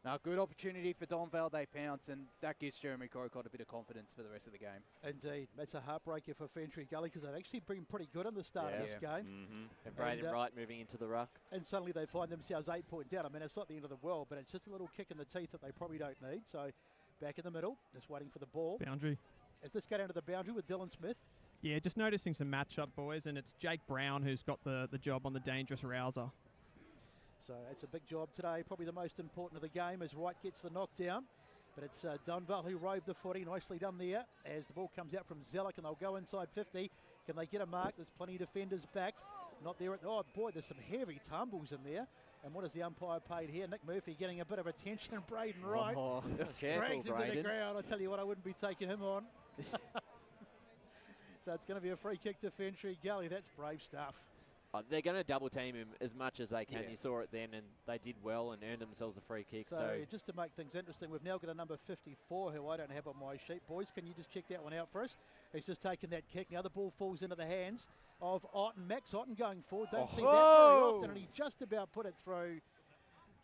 no, good opportunity for Donvale. They pounce, and that gives Jeremy Grocott a bit of confidence for the rest of the game. Indeed. That's a heartbreaker for Ferntree Gully, because they've actually been pretty good in the start of this game. And Braden Wright moving into the ruck. And suddenly they find themselves 8 points down. I mean, it's not the end of the world, but it's just a little kick in the teeth that they probably don't need. So back in the middle, just waiting for the ball. Boundary. As this go down to the boundary with Dylan Smith. Yeah, just noticing some matchup, boys, and it's Jake Brown who's got the job on the dangerous rouser. So it's a big job today, probably the most important of the game as Wright gets the knockdown. But it's Donvale who roved the footy, nicely done there, as the ball comes out from Zellick and they'll go inside 50. Can they get a mark? There's plenty of defenders back. Not there. Oh, boy, there's some heavy tumbles in there. And what has the umpire paid here? Nick Murphy getting a bit of attention. Braden Wright drags him to the ground. I tell you what, I wouldn't be taking him on. So it's going to be a free kick to Ferntree Gully. That's brave stuff. They're going to double team him as much as they can. Yeah. You saw it then, and they did well and earned themselves a free kick. So just to make things interesting, we've now got a number 54 who I don't have on my sheet. Boys, can you just check that one out for us? He's just taken that kick. Now the ball falls into the hands of Otten. Max Otten going forward. Don't see that very often, and he just about put it through,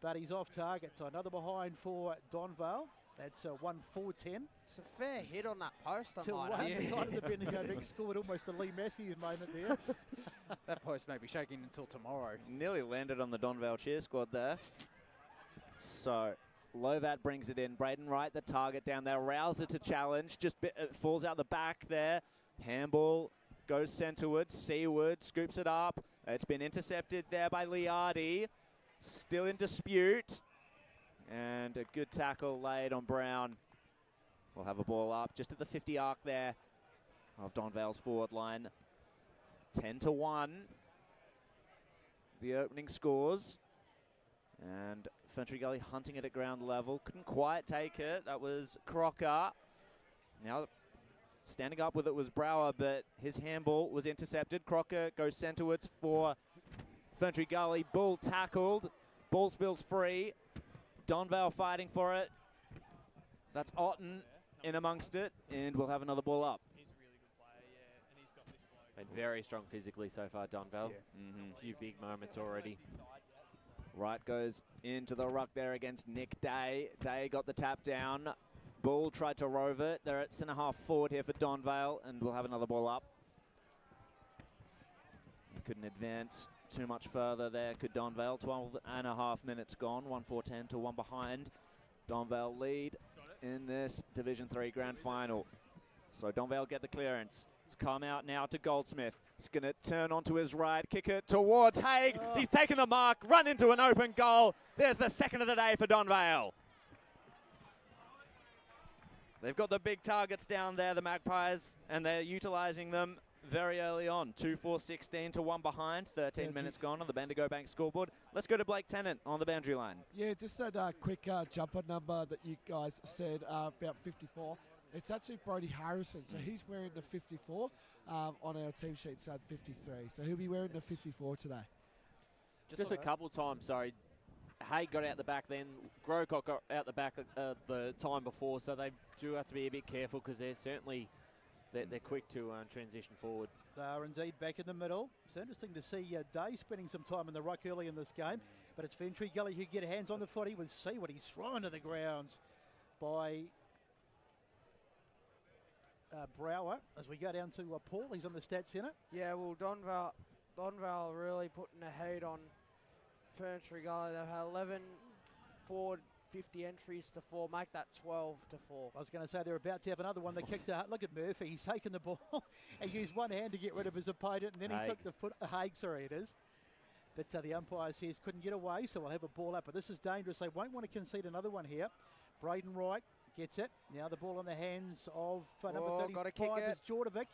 but he's off target. So another behind for Donvale. That's 1-4-10. It's a fair hit on that post, I Till might one add. behind the Bendigo Vic scored almost a Lee Matthews moment there. That post may be shaking until tomorrow. Nearly landed on the Donvale cheer squad there. So Lovat brings it in. Braden Wright, the target down there. Rouser to challenge. Just falls out the back there. Handball goes centrewards. Seaward scoops it up. It's been intercepted there by Liardi. Still in dispute. And a good tackle laid on Brown. We'll have a ball up just at the 50 arc there of Donvale's forward line. 10-1. The opening scores. And Ferntree Gully hunting it at ground level. Couldn't quite take it. That was Crocker. Now standing up with it was Brower, but his handball was intercepted. Crocker goes centrewards for Ferntree Gully. Bull tackled. Ball spills free. Donvale fighting for it. That's Otten in amongst it, and we'll have another ball up. He's a really good player, yeah, and he's got this bloke. Been very strong physically so far, Donvale. Yeah. A few big moments already. Wright goes into the ruck there against Nick Day. Day got the tap down. Bull tried to rove it. They're at centre half forward here for Donvale, and we'll have another ball up. He couldn't advance too much further there, could Donvale. 12.5 minutes gone, 1-4-10 to one behind. Donvale lead in this Division 3 Grand Final. So Donvale get the clearance. It's come out now to Goldsmith. He's going to turn onto his right, kick it towards Haig. He's taken the mark, run into an open goal. There's the second of the day for Donvale. They've got the big targets down there, the Magpies, and they're utilising them very early on. 2-4-16 to one behind. 13 minutes gone on the Bendigo Bank scoreboard. Let's go to Blake Tennant on the boundary line. Yeah, just that quick jumper number that you guys said about 54. It's actually Brodie Harrison, so he's wearing the 54 on our team sheet, so 53. So he'll be wearing the 54 today. Just a couple of times, sorry. Haig got out the back then. Grocock got out the back the time before, so they do have to be a bit careful because they're certainly they're quick to transition forward. They are indeed back in the middle. It's interesting to see Day spending some time in the ruck early in this game, but it's Ferntree Gully who get hands on the footy with Seaward. He's thrown to the ground by Brower. As we go down to Paul, he's on the stats centre. Yeah, well, Donvale really putting a heat on Ferntree Gully. They've had 11 forward 50 entries to 4, make that 12 to 4. I was going to say they're about to have another one. They kicked out. Look at Murphy. He's taken the ball and used one hand to get rid of his opponent, and then he took the foot. Haig, sorry, it is. But the umpire says couldn't get away, so we'll have a ball up. But this is dangerous. They won't want to concede another one here. Braden Wright gets it. Now the ball in the hands of number 35 is Jordovic.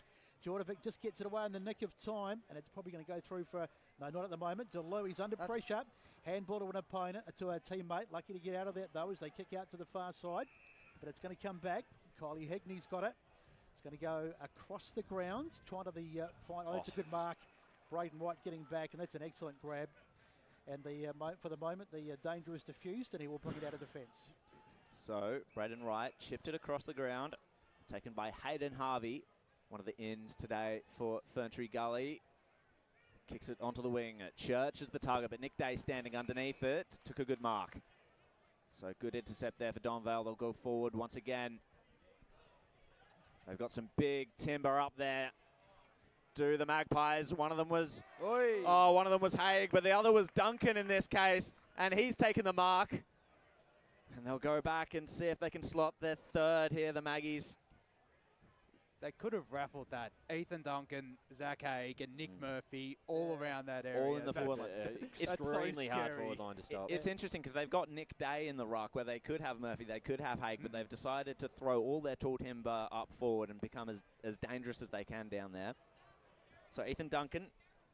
Jordovic just gets it away in the nick of time, and it's probably going to go through for, no, not at the moment. DeLue, he's under pressure. Handball to an opponent, to a teammate. Lucky to get out of that, though, as they kick out to the far side. But it's going to come back. Kylie Hegney's got it. It's going to go across the grounds, trying to find. Oh, that's a good mark. Braden Wright getting back, and that's an excellent grab. And for the moment, the danger is diffused, and he will bring it out of defence. So Braden Wright chipped it across the ground, taken by Hayden Harvey. One of the ins today for Ferntree Gully. Kicks it onto the wing. Church is the target, but Nick Day standing underneath it. Took a good mark. So good intercept there for Donvale. They'll go forward once again. They've got some big timber up there. Do the Magpies. One of them was one of them was Haig, but the other was Duncan in this case, and he's taken the mark. And they'll go back and see if they can slot their third here, the Maggies. They could have raffled that. Ethan Duncan, Zach Haig, and Nick Murphy all around that area. All in the forward line. It's extremely hard forward line to stop. It's interesting because they've got Nick Day in the ruck where they could have Murphy, they could have Haig, but they've decided to throw all their tall timber up forward and become as dangerous as they can down there. So Ethan Duncan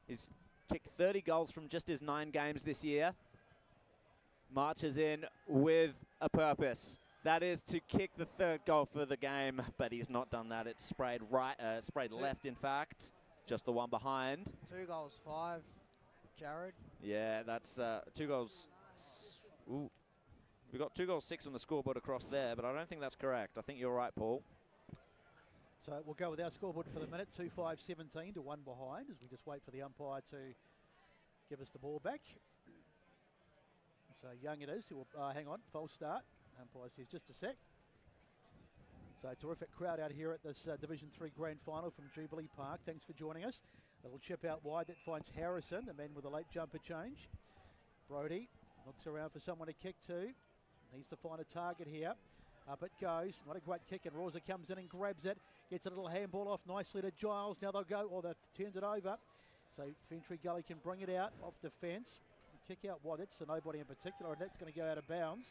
is kicked 30 goals from just his 9 games this year. Marches in with a purpose. That is to kick the third goal for the game, but he's not done that. It's sprayed left, in fact. Just the one behind. 2 goals, 5. Jared. Yeah, that's 2 goals. Ooh. We've got 2 goals, 6 on the scoreboard across there, but I don't think that's correct. I think you're right, Paul. So we'll go with our scoreboard for the minute, 2-5-17 to 1 behind, as we just wait for the umpire to give us the ball back. So Young it is, who will, hang on, false start. Umpire says just a sec. So terrific crowd out here at this Division 3 Grand Final from Jubilee Park. Thanks for joining us. A little chip out wide that finds Harrison, the man with a late jumper change. Brody looks around for someone to kick to. Needs to find a target here. Up it goes. Not a great kick, and Rosa comes in and grabs it. Gets a little handball off nicely to Giles. Now they'll go, or they've turned it over. So Ferntree Gully can bring it out off defence. Kick out wide. It's to nobody in particular, and that's going to go out of bounds.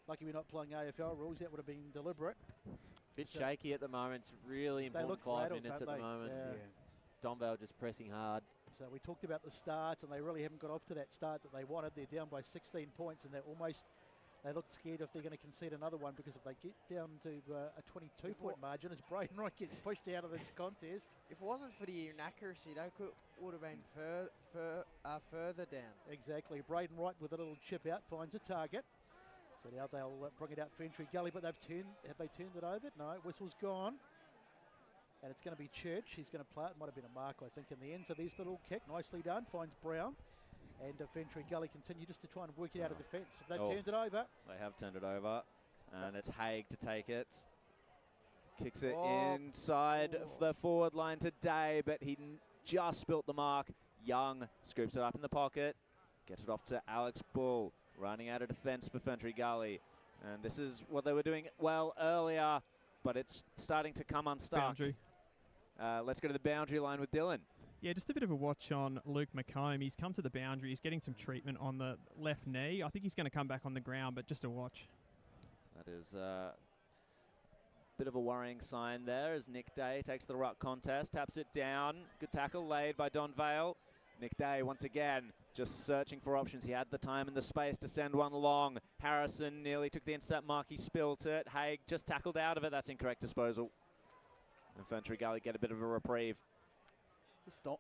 Lucky we're not playing AFL rules. That would have been deliberate. Bit shaky at the moment. It's really important 5 minutes at the moment. Yeah. Donvale just pressing hard. So we talked about the starts, and they really haven't got off to that start that they wanted. They're down by 16 points, and they look scared if they're going to concede another one, because if they get down to a 22-point margin, as Braden Wright gets pushed out of this contest. If it wasn't for the inaccuracy, they would have been further down. Exactly. Braden Wright with a little chip out finds a target. So now they'll bring it out Ferntree Gully, but have they turned it over? No, whistle's gone. And it's going to be Church. He's going to play it. It might have been a mark, I think, in the end. So there's the little kick. Nicely done. Finds Brown. And Ferntree Gully continue just to try and work it out of defence. They've turned it over. They have turned it over. And it's Haig to take it. Kicks it inside the forward line to Day, but he just spilt the mark. Young scoops it up in the pocket. Gets it off to Alex Bull. Running out of defence for Ferntree Gully. And this is what they were doing well earlier, but it's starting to come unstuck. Boundary. Let's go to the boundary line with Dylan. Yeah, just a bit of a watch on Luke McComb. He's come to the boundary. He's getting some treatment on the left knee. I think he's going to come back on the ground, but just a watch. That is a bit of a worrying sign there as Nick Day takes the ruck contest, taps it down. Good tackle laid by Donvale. Nick Day once again just searching for options. He had the time and the space to send one long. Harrison nearly took the intercept mark. He spilt it. Haig just tackled out of it. That's incorrect disposal. And Ferntree Gully get a bit of a reprieve.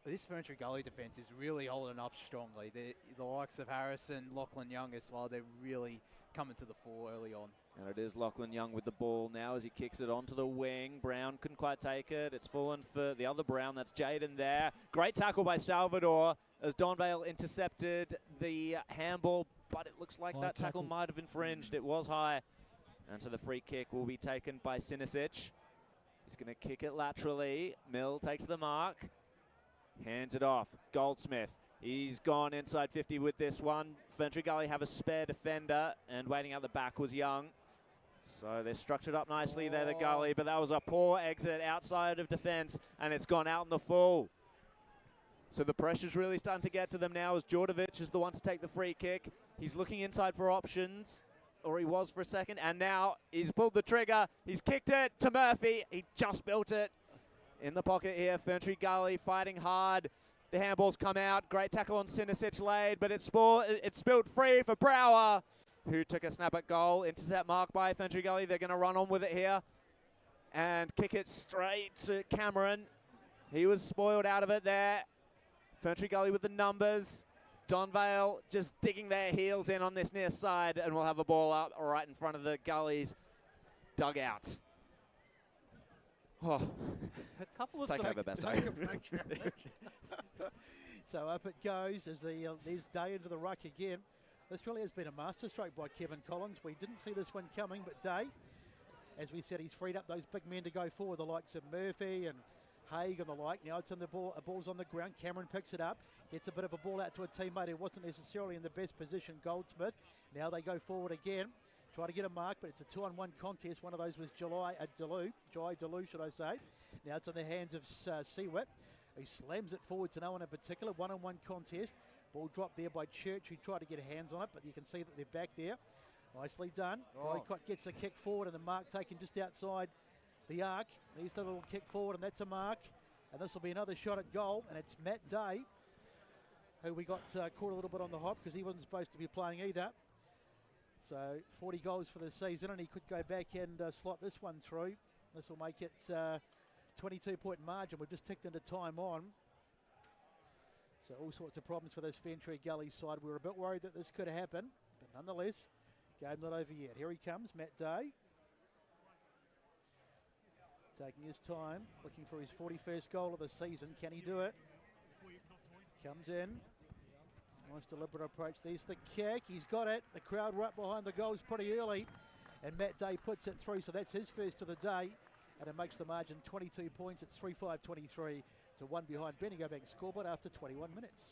This Ferntree Gully defence is really holding up strongly. The likes of Harrison, Lachlan Young as well, they're really coming to the fore early on. And it is Lachlan Young with the ball now as he kicks it onto the wing. Brown couldn't quite take it. It's fallen for the other Brown. That's Jaden there. Great tackle by Salvador as Donvale intercepted the handball, but it looks like that tackle might have infringed. It was high. And so the free kick will be taken by Sinisic. He's going to kick it laterally. Mill takes the mark. Hands it off. Goldsmith. He's gone inside 50 with this one. Ferntree Gully have a spare defender, and waiting out the back was Young. So they're structured up nicely there, the Gully, but that was a poor exit outside of defence, and it's gone out in the full. So the pressure's really starting to get to them now as Djordjevic is the one to take the free kick. He's looking inside for options, or he was for a second, and now he's pulled the trigger. He's kicked it to Murphy. He just built it in the pocket here. Ferntree Gully fighting hard. The handball's come out. Great tackle on Sinisic laid, but it's spilled free for Brower, who took a snap at goal. Intercept mark by Ferntree Gully. They're going to run on with it here and kick it straight to Cameron. He was spoiled out of it there. Ferntree Gully with the numbers. Donvale just digging their heels in on this near side, and we'll have a ball up right in front of the Gully's dugout. Oh, a couple of take over, Basto. So up it goes as there's Day into the ruck again. This really has been a masterstroke by Kevin Collins. We didn't see this one coming, but Day, as we said, he's freed up those big men to go forward, the likes of Murphy and Haig and the like. Now it's on the ball. A ball's on the ground. Cameron picks it up, gets a bit of a ball out to a teammate who wasn't necessarily in the best position, Goldsmith. Now they go forward again. Try to get a mark, but it's a 2-on-1 contest. One of those was Jai Delou, should I say. Now it's in the hands of Seawit, who slams it forward to no one in particular. 1-on-1 contest. Ball dropped there by Church, who tried to get hands on it, but you can see that they're back there. Nicely done. Boycott gets a kick forward, and the mark taken just outside the arc. There's the little kick forward, and that's a mark. And this will be another shot at goal, and it's Matt Day, who we got caught a little bit on the hop because he wasn't supposed to be playing either. So 40 goals for the season, and he could go back and slot this one through. This will make it 22-point margin. We've just ticked into time on. So all sorts of problems for this Ferntree Gully side. We were a bit worried that this could happen, but nonetheless, game not over yet. Here he comes, Matt Day. Taking his time, looking for his 41st goal of the season. Can he do it? Comes in. Nice deliberate approach. There's the kick. He's got it. The crowd right behind the goals pretty early. And Matt Day puts it through. So that's his first of the day. And it makes the margin 22 points. It's 3-5-23 to 1 behind Bendigo-Bank scoreboard after 21 minutes.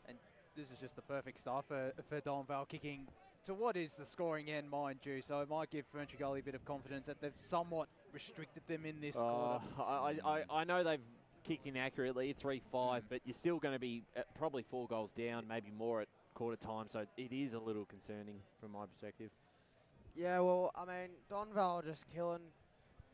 And this is just the perfect start for Donvale, kicking to what is the scoring end, mind you. So it might give Ferntree Gully a bit of confidence that they've somewhat restricted them in this quarter. I know they've kicked inaccurately, 3-5, but you're still going to be probably 4 goals down, maybe more at quarter time, so it is a little concerning from my perspective. Yeah, well, I mean, Donvale just killing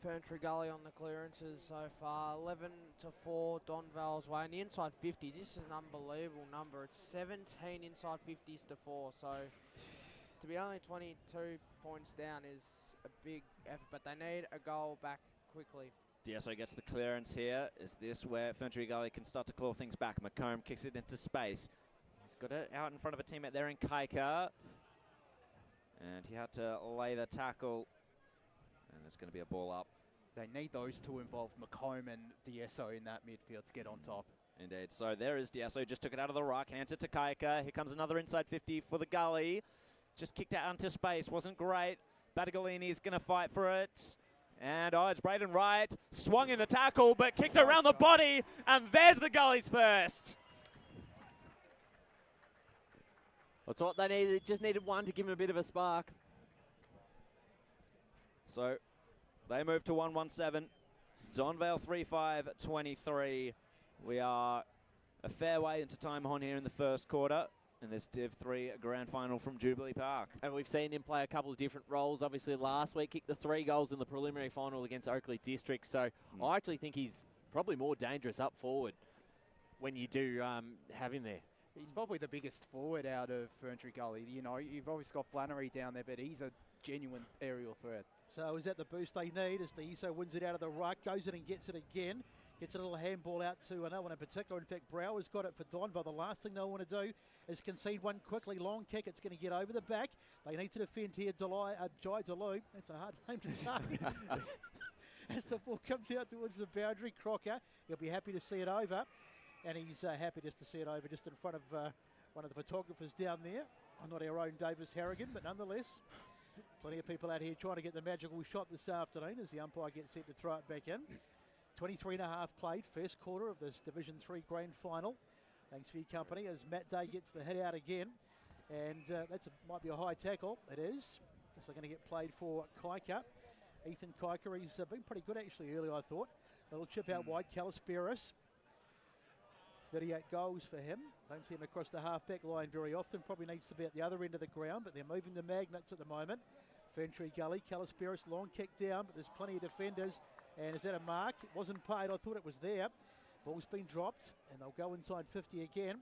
Ferntree Gully on the clearances so far. 11-4 Donvale's way. And the inside 50s, this is an unbelievable number. It's 17 inside 50s to 4, so to be only 22 points down is a big effort, but they need a goal back quickly. DSO gets the clearance here. Is this where Ferntree Gully can start to claw things back? McComb kicks it into space. He's got it out in front of a teammate there in Kaika. And he had to lay the tackle. And there's going to be a ball up. They need those two involved, McComb and DSO, in that midfield to get on top. Indeed. So there is DSO. Just took it out of the ruck. Hands it to Kaika. Here comes another inside 50 for the Gully. Just kicked out into space. Wasn't great. Battaglini's going to fight for it. And, it's Braden Wright. Swung in the tackle, but kicked around the body. And there's the Gully's first. That's what they needed. Just needed one to give them a bit of a spark. So they move to 1-1-7. Donvale 3-5-23. We are a fair way into time on here in the first quarter. In this Div 3 grand final from Jubilee Park. And we've seen him play a couple of different roles. Obviously, last week kicked the 3 goals in the preliminary final against Oakley District. So I actually think he's probably more dangerous up forward when you do have him there. He's probably the biggest forward out of Ferntree Gully. You know, you've obviously got Flannery down there, but he's a genuine aerial threat. So is that the boost they need as DSO wins it out of the right, goes in and gets it again. Gets a little handball out to no one in particular. In fact, Brower's got it for Donvale. The last thing they'll want to do is concede one quickly. Long kick. It's going to get over the back. They need to defend here. Jai Delu. That's a hard name to say. As the ball comes out towards the boundary, Crocker, he'll be happy to see it over. And he's happy just to see it over just in front of one of the photographers down there. Not our own Davis Harrigan, but nonetheless, plenty of people out here trying to get the magical shot this afternoon as the umpire gets set to throw it back in. 23.5 played, first quarter of this Division 3 grand final. Thanks for your company as Matt Day gets the hit out again. And might be a high tackle. It is. This is going to get played for Kaika. Ethan Kaika, he's been pretty good actually early, I thought. A little chip out wide, Calisperis. 38 goals for him. Don't see him across the half-back line very often. Probably needs to be at the other end of the ground, but they're moving the magnets at the moment. Ferntree Gully, Calisperis, long kick down, but there's plenty of defenders. And is that a mark? It wasn't paid. I thought it was there. Ball's been dropped, and they'll go inside 50 again.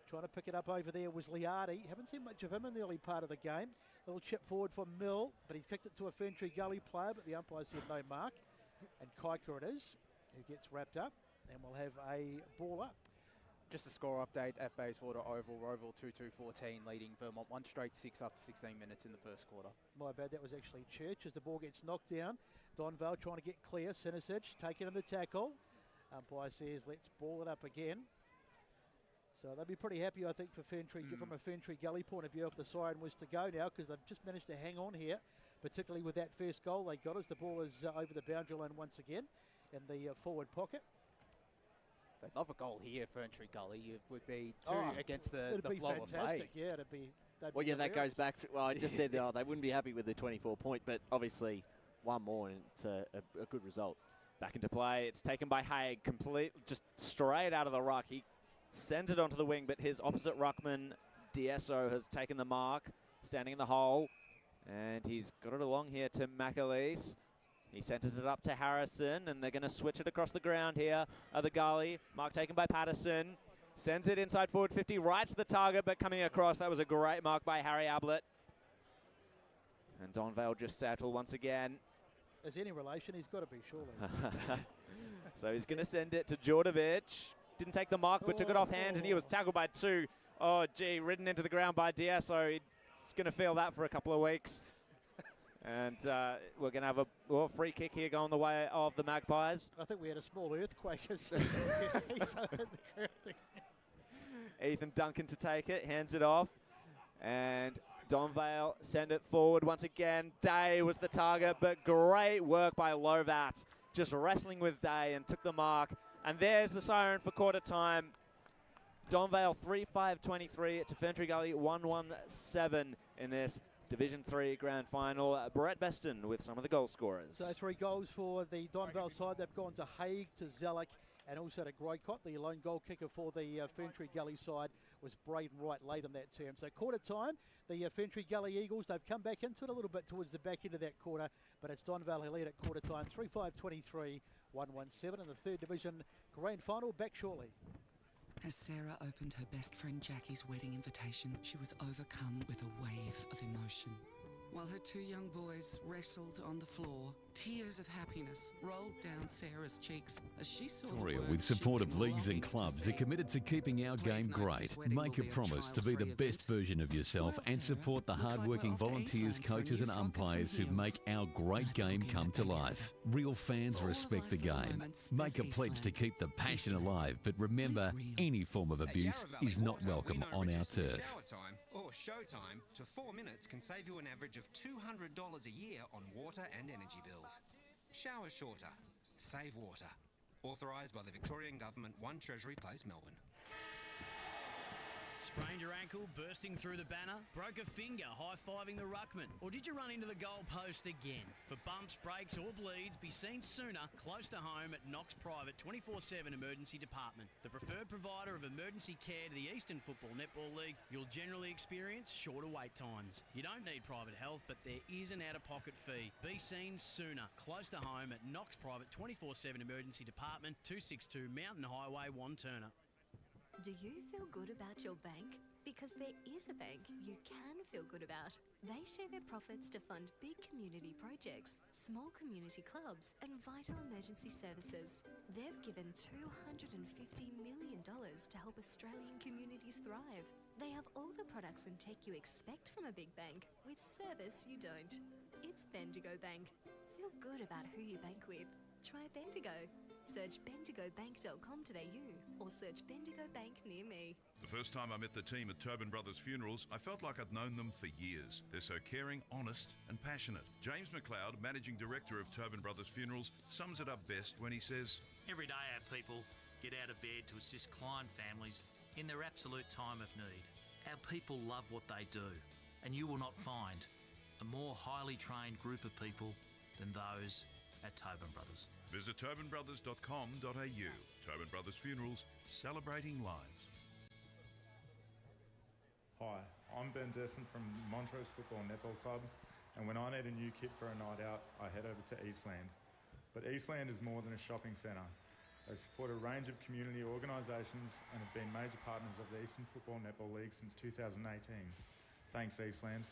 Trying to pick it up over there was Liardi. Haven't seen much of him in the early part of the game. Little chip forward for Mill, but he's kicked it to a Ferntree Gully player, but the umpire said no mark. And Kaika it is, who gets wrapped up, and we'll have a ball up. Just a score update at Bayswater Oval. Roval 2-2-14 leading Vermont 1 straight 6 after 16 minutes in the first quarter. My bad, that was actually Church as the ball gets knocked down. Donvale trying to get clear. Sinisic taking in the tackle. Umpire says let's ball it up again. So they'll be pretty happy, I think, for Ferntree, from a Ferntree Gully point of view, if the siren was to go now, because they've just managed to hang on here, particularly with that first goal they got as the ball is over the boundary line once again in the forward pocket. They'd love a goal here, Ferntree Gully. It would be two against the it'd be flow of fantastic. play. Yeah, it'd be. Well, yeah, that goes back. Well, I just said they wouldn't be happy with the 24 point, but obviously one more, and it's a good result. Back into play. It's taken by Haig, just straight out of the ruck. He sends it onto the wing, but his opposite ruckman, DSO, has taken the mark, standing in the hole, and he's got it along here to McAleese. He centres it up to Harrison, and they're going to switch it across the ground here. The Gully, mark taken by Patterson. Sends it inside forward 50, right to the target, but coming across. That was a great mark by Harry Ablett. And Donvale just settled once again. Is any relation? He's got to be, surely. So he's going to send it to Djordjevic. Didn't take the mark, but took it off hand, and he was tackled by two. Oh, gee, ridden into the ground by Diaso. He's going to feel that for a couple of weeks. And we're going to have a free kick here going the way of the Magpies. I think we had a small earthquake. Ethan Duncan to take it, hands it off. And Donvale send it forward once again. Day was the target, but great work by Lovat. Just wrestling with Day and took the mark. And there's the siren for quarter time. Donvale 3-5-23 to Ferntree Gully 1-1-7 in this Division 3 Grand Final. Brett Beston with some of the goal scorers. So 3 goals for the Donvale side. They've gone to Haig, to Zellick, and also to Groycott. The lone goal kicker for the Ferntree Gully side was Braden Wright late in that term. So quarter time, the Ferntree Gully Eagles, they've come back into it a little bit towards the back end of that quarter, but it's Donvale who lead at quarter time, 3-5-23, 1-1-7 in the third division grand final. Back shortly. As Sarah opened her best friend Jackie's wedding invitation, she was overcome with a wave of emotion. While her 2 young boys wrestled on the floor, tears of happiness rolled down Sarah's cheeks as she saw Victoria, the with support of been leagues and longing to clubs, see. are committed to keeping our game great. Make a promise to be the best version of yourself and support the hard-working volunteers, coaches and umpires who make our great game come to life. Real fans respect the game. Make a pledge to keep the passion alive, but remember, any form of abuse is not welcome on our turf. Shower time or showtime to 4 minutes can save you an average of $200 a year on water and energy bills. Shower shorter. Save water. Authorised by the Victorian Government, 1 Treasury Place, Melbourne. Sprained your ankle, bursting through the banner? Broke a finger, high-fiving the ruckman? Or did you run into the goal post again? For bumps, breaks or bleeds, be seen sooner, close to home at Knox Private 24/7 Emergency Department. The preferred provider of emergency care to the Eastern Football Netball League, you'll generally experience shorter wait times. You don't need private health, but there is an out-of-pocket fee. Be seen sooner, close to home at Knox Private 24/7 Emergency Department, 262 Mountain Highway, Wantirna. Do you feel good about your bank? Because there is a bank you can feel good about. They share their profits to fund big community projects, small community clubs and vital emergency services. They've given $250 million to help Australian communities thrive. They have all the products and tech you expect from a big bank, with service you don't. It's Bendigo Bank. Feel good about who you bank with. Try Bendigo. Search bendigobank.com.au or search Bendigo Bank near me. The first time I met the team at Tobin Brothers Funerals, I felt like I'd known them for years. They're so caring, honest and passionate. James McLeod, Managing Director of Tobin Brothers Funerals, sums it up best when he says, Every day our people get out of bed to assist client families in their absolute time of need. Our people love what they do, and you will not find a more highly trained group of people than those at Tobin Brothers. Visit tobinbrothers.com.au. Tobin Brothers Funerals, celebrating lives. Hi, I'm Ben Desson from Montrose Football Netball Club, and when I need a new kit for a night out, I head over to Eastland. But Eastland is more than a shopping centre. They support a range of community organisations and have been major partners of the Eastern Football Netball League since 2018. Thanks, Eastland.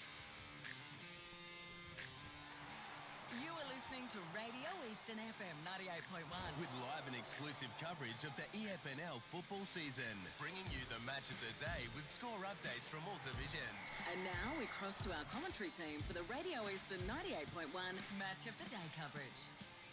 You are listening to Radio Eastern FM 98.1. With live and exclusive coverage of the EFNL football season, bringing you the match of the day with score updates from all divisions. And now we cross to our commentary team for the Radio Eastern 98.1 Match of the Day coverage.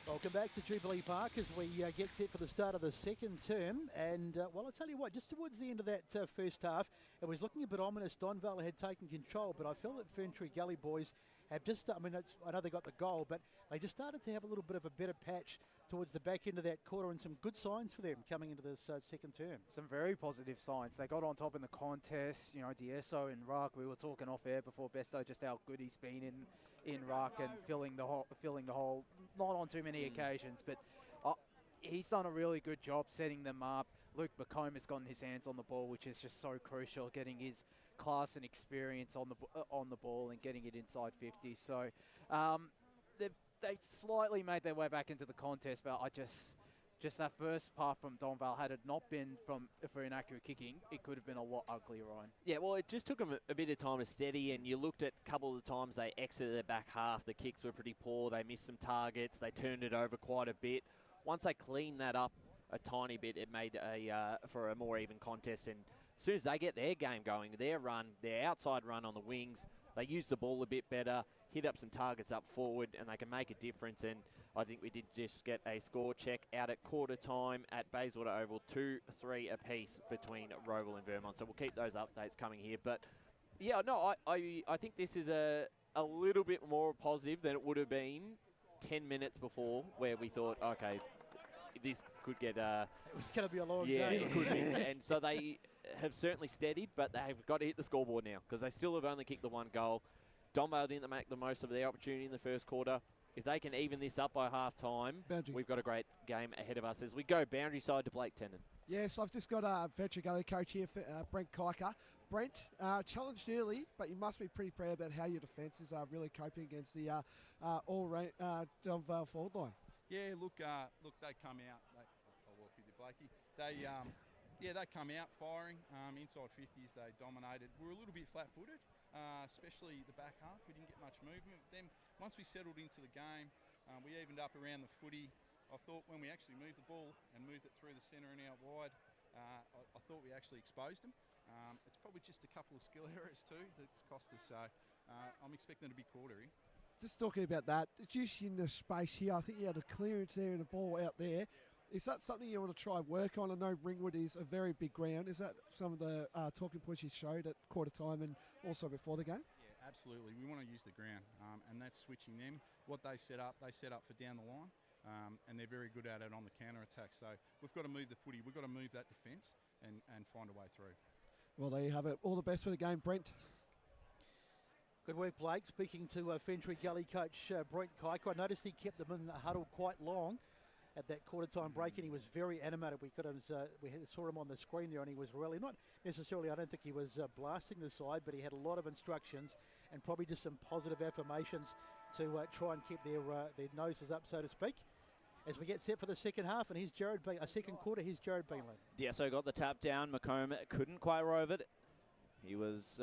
Welcome back to Jubilee Park as we get set for the start of the second term. And, well, I'll tell you what, just towards the end of that first half, it was looking a bit ominous. Donvale had taken control, but I feel that Ferntree Gully boys have just, I know they got the goal, but they just started to have a little bit of a better patch towards the back end of that quarter, and some good signs for them coming into this second term. Some very positive signs. They got on top in the contest. You know, Dieso and Ruck, we were talking off air before Besto just how good he's been in Ruck and filling the hole, not on too many occasions, but he's done a really good job setting them up. Luke Bacoma's gotten his hands on the ball, which is just so crucial, getting his class and experience on the ball and getting it inside 50. So they slightly made their way back into the contest, but just that first part from Donvale, had it not been for inaccurate kicking, it could have been a lot uglier, Ryan. Yeah, well, it just took them a bit of time to steady, and you looked at a couple of the times they exited their back half. The kicks were pretty poor. They missed some targets. They turned it over quite a bit. Once they cleaned that up a tiny bit, it made for a more even contest. And as soon as they get their game going, their outside run on the wings, they use the ball a bit better, hit up some targets up forward, and they can make a difference. And I think we did just get a score check out at quarter time at Bayswater Oval, 2-3 apiece between Roval and Vermont. So we'll keep those updates coming here. But yeah, no, I think this is a little bit more positive than it would have been 10 minutes before, where we thought, okay, this could get it was going to be a long yeah, game. it could be. And so they have certainly steadied, but they've got to hit the scoreboard now because they still have only kicked the one goal. Donvale didn't make the most of their opportunity in the first quarter. If they can even this up by half time, we've got a great game ahead of us as we go boundary side to Blake Tennant. Yes, I've just got a Ferntree Gully coach here, Brent Kiker. Brent, challenged early, but you must be pretty proud about how your defences are really coping against the Donvale forward line. Yeah, look, they come out. I'll walk with you, Blakey. They come out firing. Inside 50s, they dominated. We were a little bit flat-footed, especially the back half. We didn't get much movement. Then once we settled into the game, we evened up around the footy. I thought when we actually moved the ball and moved it through the centre and out wide, I thought we actually exposed them. It's probably just a couple of skill errors too that's cost us. So I'm expecting a big quarter here. Just talking about that, just in the space here, I think you had a clearance there and a ball out there. Is that something you want to try and work on? I know Ringwood is a very big ground. Is that some of the talking points you showed at quarter time and also before the game? Yeah, absolutely. We want to use the ground, and that's switching them. What they set up for down the line, and they're very good at it on the counter-attack. So we've got to move the footy. We've got to move that defence and find a way through. Well, there you have it. All the best for the game, Brent. Good work, Blake. Speaking to Ferntree Gully coach Brent Kiker, I noticed he kept them in the huddle quite long at that quarter-time break, and he was very animated. We saw him on the screen there, and he was really not necessarily, I don't think he was blasting the side, but he had a lot of instructions and probably just some positive affirmations to try and keep their noses up, so to speak. As we get set for the second half, and here's second quarter, here's Jared Beanland. DSO got the tap down. Macomb couldn't quite rove it. He was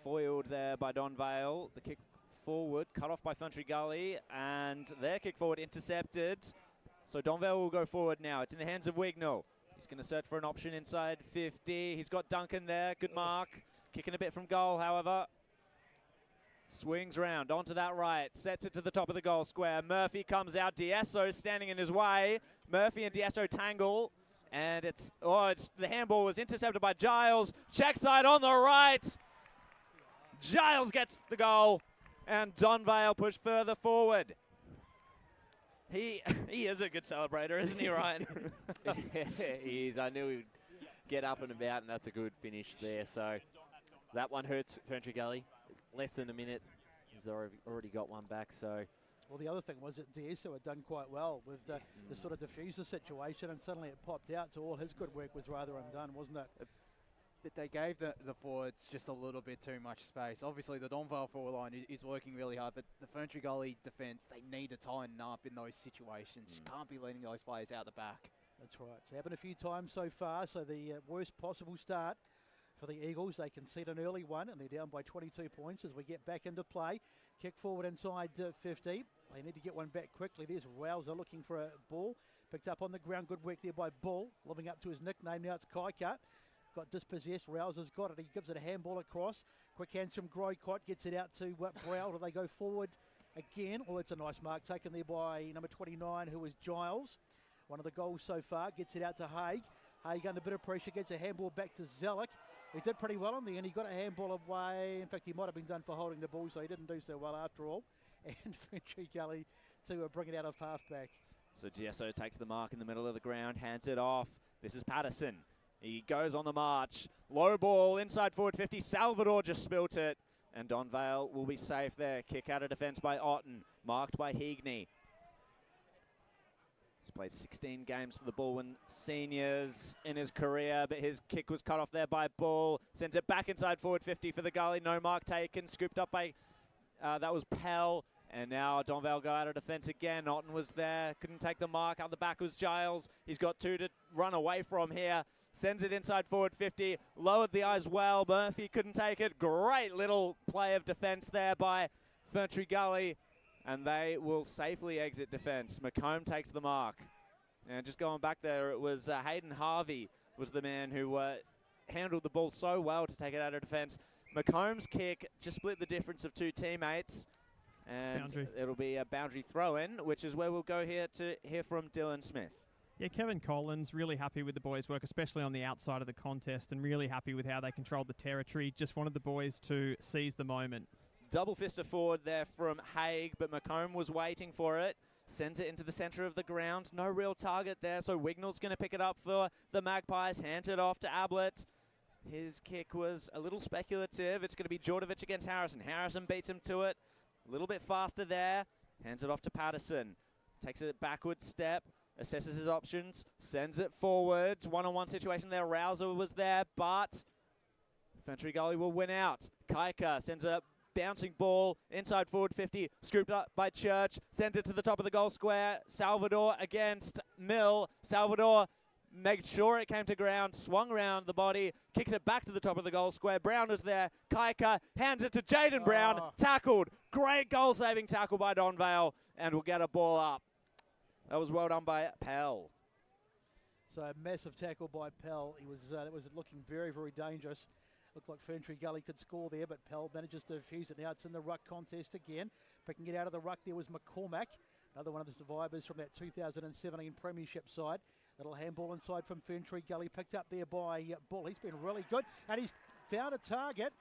foiled there by Donvale. The kick forward, cut off by Ferntree Gully, and their kick forward intercepted. So Donvale will go forward now. It's in the hands of Wignall. He's going to search for an option inside 50. He's got Duncan there. Good mark. Kicking a bit from goal, however. Swings round onto that right. Sets it to the top of the goal square. Murphy comes out. DSO standing in his way. Murphy and DSO tangle. And the handball was intercepted by Giles. Check side on the right. Giles gets the goal. And Donvale push further forward. He is a good celebrator, isn't he, Ryan? Yeah, he is. I knew he'd get up and about, and that's a good finish there. So that one hurts Ferntree Gully. Less than a minute. He's already got one back, so... Well, the other thing was that DSO had done quite well with the sort of diffuse the situation, and suddenly it popped out, so all his good work was rather undone, wasn't it? That they gave the forwards just a little bit too much space. Obviously, the Donvale forward line is working really hard, but the Ferntree Gully defence, they need to tighten up in those situations. You can't be letting those players out the back. That's right. It's happened a few times so far, so the worst possible start for the Eagles. They concede an early one, and they're down by 22 points as we get back into play. Kick forward inside 50. They need to get one back quickly. There's Rouser looking for a ball. Picked up on the ground. Good work there by Bull. Living up to his nickname. Now it's Kiker. Got dispossessed. Rouser's got it. He gives it a handball across. Quick hands from Groycott. Gets it out to Brow. Do they go forward again? Oh, it's a nice mark taken there by number 29, who is Giles. One of the goals so far. Gets it out to Haig. Haig under a bit of pressure. Gets a handball back to Zellick. He did pretty well in the end. He got a handball away. In fact, he might have been done for holding the ball, so he didn't do so well after all. And Ferntree Gully to bring it out of halfback. So DSO takes the mark in the middle of the ground, hands it off. This is Patterson. He goes on the march. Low ball, inside forward 50. Salvador just spilt it. And Donvale will be safe there. Kick out of defence by Otten. Marked by Heagney. He's played 16 games for the Bulwen seniors in his career, but his kick was cut off there by Bull. Sends it back inside forward 50 for the Gully. No mark taken. Scooped up by, that was Pell. And now Donvale go out of defence again. Otten was there, couldn't take the mark. Out the back was Giles. He's got 2 to run away from here. Sends it inside forward 50. Lowered the eyes well. Murphy couldn't take it. Great little play of defence there by Ferntree Gully. And they will safely exit defence. McComb takes the mark. And just going back there, it was Hayden Harvey was the man who handled the ball so well to take it out of defence. McComb's kick just split the difference of 2 teammates. And Boundary. It'll be a boundary throw-in, which is where we'll go here to hear from Dylan Smith. Yeah, Kevin Collins really happy with the boys' work, especially on the outside of the contest, and really happy with how they controlled the territory. Just wanted the boys to seize the moment. Double fisted forward there from Haig, but McComb was waiting for it. Sends it into the centre of the ground. No real target there, so Wignall's going to pick it up for the Magpies. Hand it off to Ablett. His kick was a little speculative. It's going to be Djordjevic against Harrison. Harrison beats him to it. A little bit faster there. Hands it off to Patterson. Takes a backward step. Assesses his options. Sends it forwards. One-on-one situation there. Rouser was there, but Ferntree Gully will win out. Kaika sends a bouncing ball inside forward 50. Scooped up by Church. Sent it to the top of the goal square. Salvador against Mill. Salvador made sure it came to ground, swung around the body, kicks it back to the top of the goal square. Brown is there. Kaika hands it to Jaden Brown. Tackled. Great goal-saving tackle by Donvale, and will get a ball up. That was well done by Pell. So a massive tackle by Pell. That was looking very, very dangerous. Looked like Ferntree Gully could score there, but Pell manages to defuse it. Now it's in the ruck contest again. Picking it out of the ruck there was McCormack, another one of the survivors from that 2017 premiership side. Little handball inside from Ferntree Gully, picked up there by Bull. He's been really good, and he's found a target.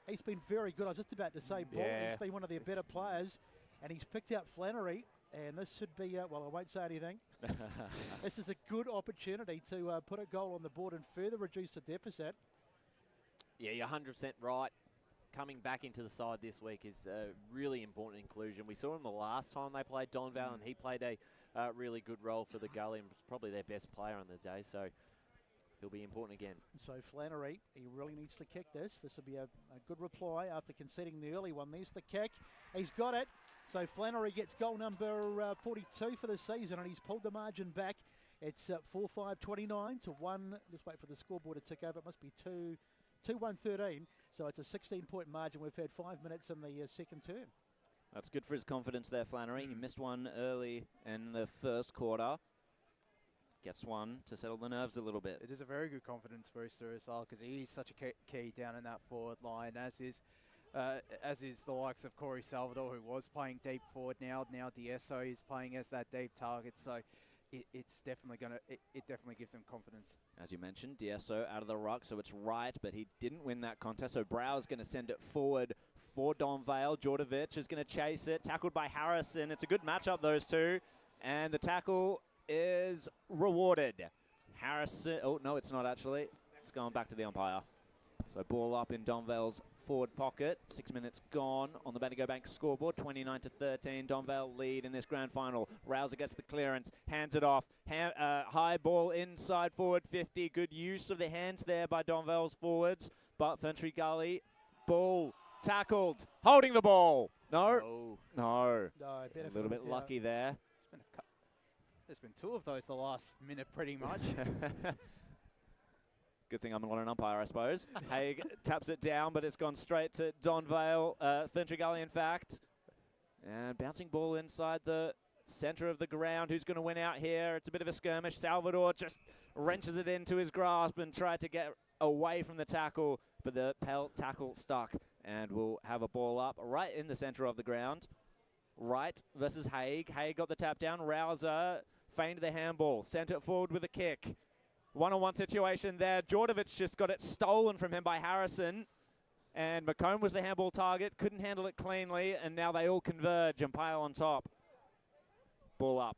He's been very good. I was just about to say Bull. Yeah. He's been one of their better players, and he's picked out Flannery, and this should be, well, I won't say anything. This is a good opportunity to put a goal on the board and further reduce the deficit. Yeah, you're 100% right. Coming back into the side this week is a really important inclusion. We saw him the last time they played Donvale, and he played a really good role for the Gully and was probably their best player on the day, so he'll be important again. So Flannery, he really needs to kick this. This will be a good reply after conceding the early one. There's the kick. He's got it. So Flannery gets goal number 42 for the season, and he's pulled the margin back. It's 4-5-29 to 1. Just wait for the scoreboard to tick over. It must be 2-1-13. So it's a 16-point margin. We've had 5 minutes in the second term. That's good for his confidence there, Flannery. He missed one early in the first quarter. Gets one to settle the nerves a little bit. It is a very good confidence booster as well, because he is such a key down in that forward line, as is the likes of Corey Salvador, who was playing deep forward. Now D'Esso is playing as that deep target, so it's definitely it definitely gives them confidence. As you mentioned, D'Esso out of the ruck, so it's right, but he didn't win that contest, so Brow's going to send it forward for Donvale. Djordjevic is going to chase it, tackled by Harrison. It's a good matchup, those two, and the tackle is rewarded. Harrison, oh no, it's not actually. It's going back to the umpire. So ball up in Donvale's forward pocket. 6 minutes gone on the Bendigo Bank scoreboard. 29-13. Donvale lead in this grand final. Rouser gets the clearance, hands it off. High ball inside forward 50. Good use of the hands there by Donvale's forwards. But Ferntree Gully, ball tackled, holding the ball. No. A little bit lucky there. There's been 2 of those the last minute, pretty much. Good thing I'm not an umpire, I suppose. Haig taps it down, but it's gone straight to Donvale. Ferntree Gully, in fact. And bouncing ball inside the centre of the ground. Who's going to win out here? It's a bit of a skirmish. Salvador just wrenches it into his grasp and tried to get away from the tackle, but the tackle stuck. And we'll have a ball up right in the centre of the ground. Wright versus Haig. Haig got the tap down. Rouser feigned the handball. Sent it forward with a kick. One-on-one situation there. Djordjevic just got it stolen from him by Harrison. And McComb was the handball target. Couldn't handle it cleanly. And now they all converge and pile on top. Ball up.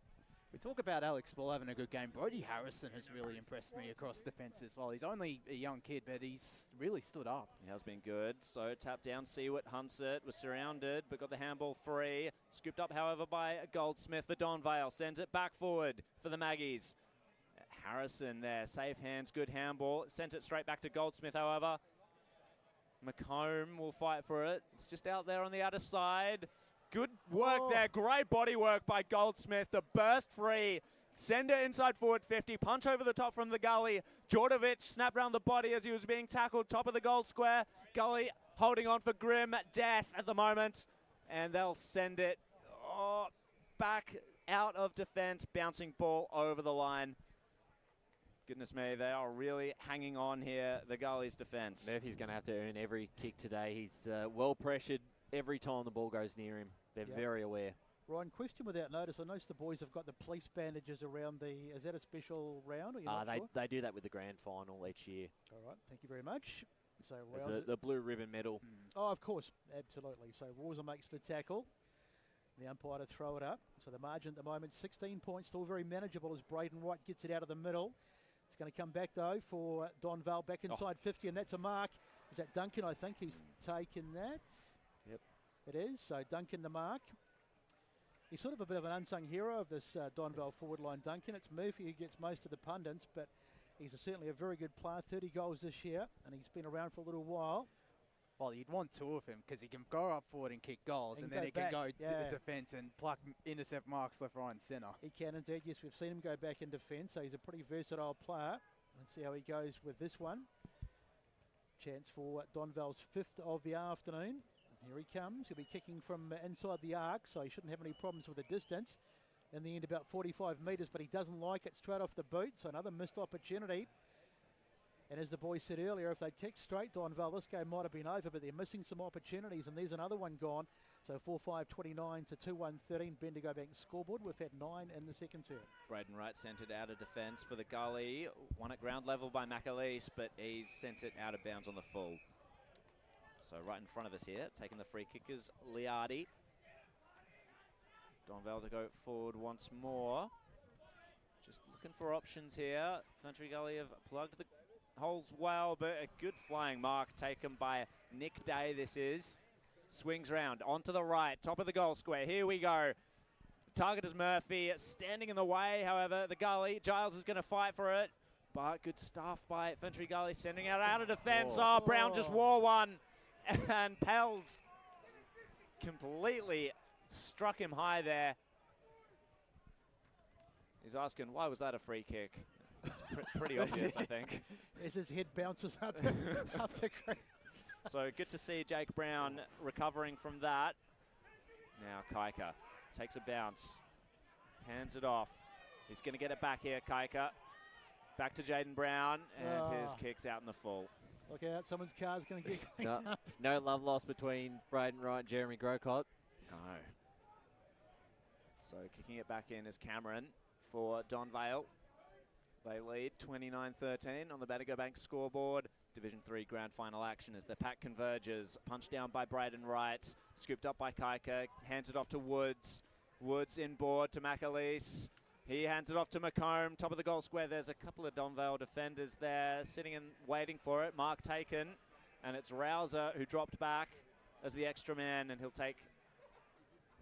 We talk about Alex Ball having a good game. Brody Harrison has really impressed me across the fence as well. He's only a young kid, but he's really stood up. He has been good. So tap down, Seward hunts it, was surrounded, but got the handball free. Scooped up, however, by Goldsmith. The Donvale sends it back forward for the Maggies. Harrison there, safe hands, good handball. Sent it straight back to Goldsmith, however. McComb will fight for it. It's just out there on the outer side. Good work there. Great body work by Goldsmith. The burst free. Send it inside forward 50. Punch over the top from the Gully. Djordjevic snapped around the body as he was being tackled. Top of the goal square. Gully holding on for grim death at the moment. And they'll send it back out of defence. Bouncing ball over the line. Goodness me, they are really hanging on here, the Gully's defence. Murphy's going to have to earn every kick today. He's well pressured every time the ball goes near him. They're very aware. Ryan, question without notice. I noticed the boys have got the police bandages around the... Is that a special round? Or you're not sure? They do that with the grand final each year. All right, thank you very much. So the blue ribbon medal. Oh, of course, absolutely. So Rawser makes the tackle. The umpire to throw it up. So the margin at the moment, 16 points, still very manageable as Braden Wright gets it out of the middle. It's going to come back, though, for Donvale back inside 50, and that's a mark. Is that Duncan, I think, who's taken that? Yep. It is. So Duncan the mark. He's sort of a bit of an unsung hero of this Donvale forward line, Duncan. It's Murphy who gets most of the pundits, but he's certainly a very good player, 30 goals this year, and he's been around for a little while. Well, you'd want two of him because he can go up forward and kick goals, and then he can go to the defence and intercept marks left, right and centre. He can indeed, yes. We've seen him go back in defence, so he's a pretty versatile player. Let's see how he goes with this one. Chance for Donvale's 5th of the afternoon. Here he comes. He'll be kicking from inside the arc, so he shouldn't have any problems with the distance. In the end, about 45 metres, but he doesn't like it. Straight off the boot, so another missed opportunity. And as the boys said earlier, if they'd kicked straight Donvale, this game might have been over, but they're missing some opportunities, and there's another one gone. So 4-5-29 to 2-1-13. Bendigo Bank scoreboard. We've had 9 in the second term. Braden Wright sent it out of defence for the Gully. Won at ground level by McAleese, but he's sent it out of bounds on the full. So right in front of us here, taking the free kick is Liardi. Donvale to go forward once more. Just looking for options here. Ferntree Gully have plugged the holes well, but a good flying mark taken by Nick Day, this is. Swings round, onto the right, top of the goal square. Here we go. Target is Murphy, standing in the way, however, the Gully. Giles is going to fight for it, but good stuff by Ferntree Gully, sending it out of defence. Oh, Brown just wore one, and Pels completely struck him high there. He's asking, why was that a free kick? It's pretty obvious, I think. As his head bounces up the ground. So good to see Jake Brown recovering from that. Now Kaika takes a bounce, hands it off. He's going to get it back here, Kaika. Back to Jaden Brown, and his kick's out in the full. Look out, someone's car's going to get cleaned up. No love lost between Braden Wright and Jeremy Grocott. No. So kicking it back in is Cameron for Donvale. They lead 29-13 on the Bendigo Bank scoreboard. Division 3 grand final action as the pack converges. Punched down by Braden Wright. Scooped up by Kaika. Hands it off to Woods. Woods inboard to McAleese. He hands it off to McComb. Top of the goal square. There's a couple of Donvale defenders there sitting and waiting for it. Mark taken. And it's Rawser who dropped back as the extra man. And he'll take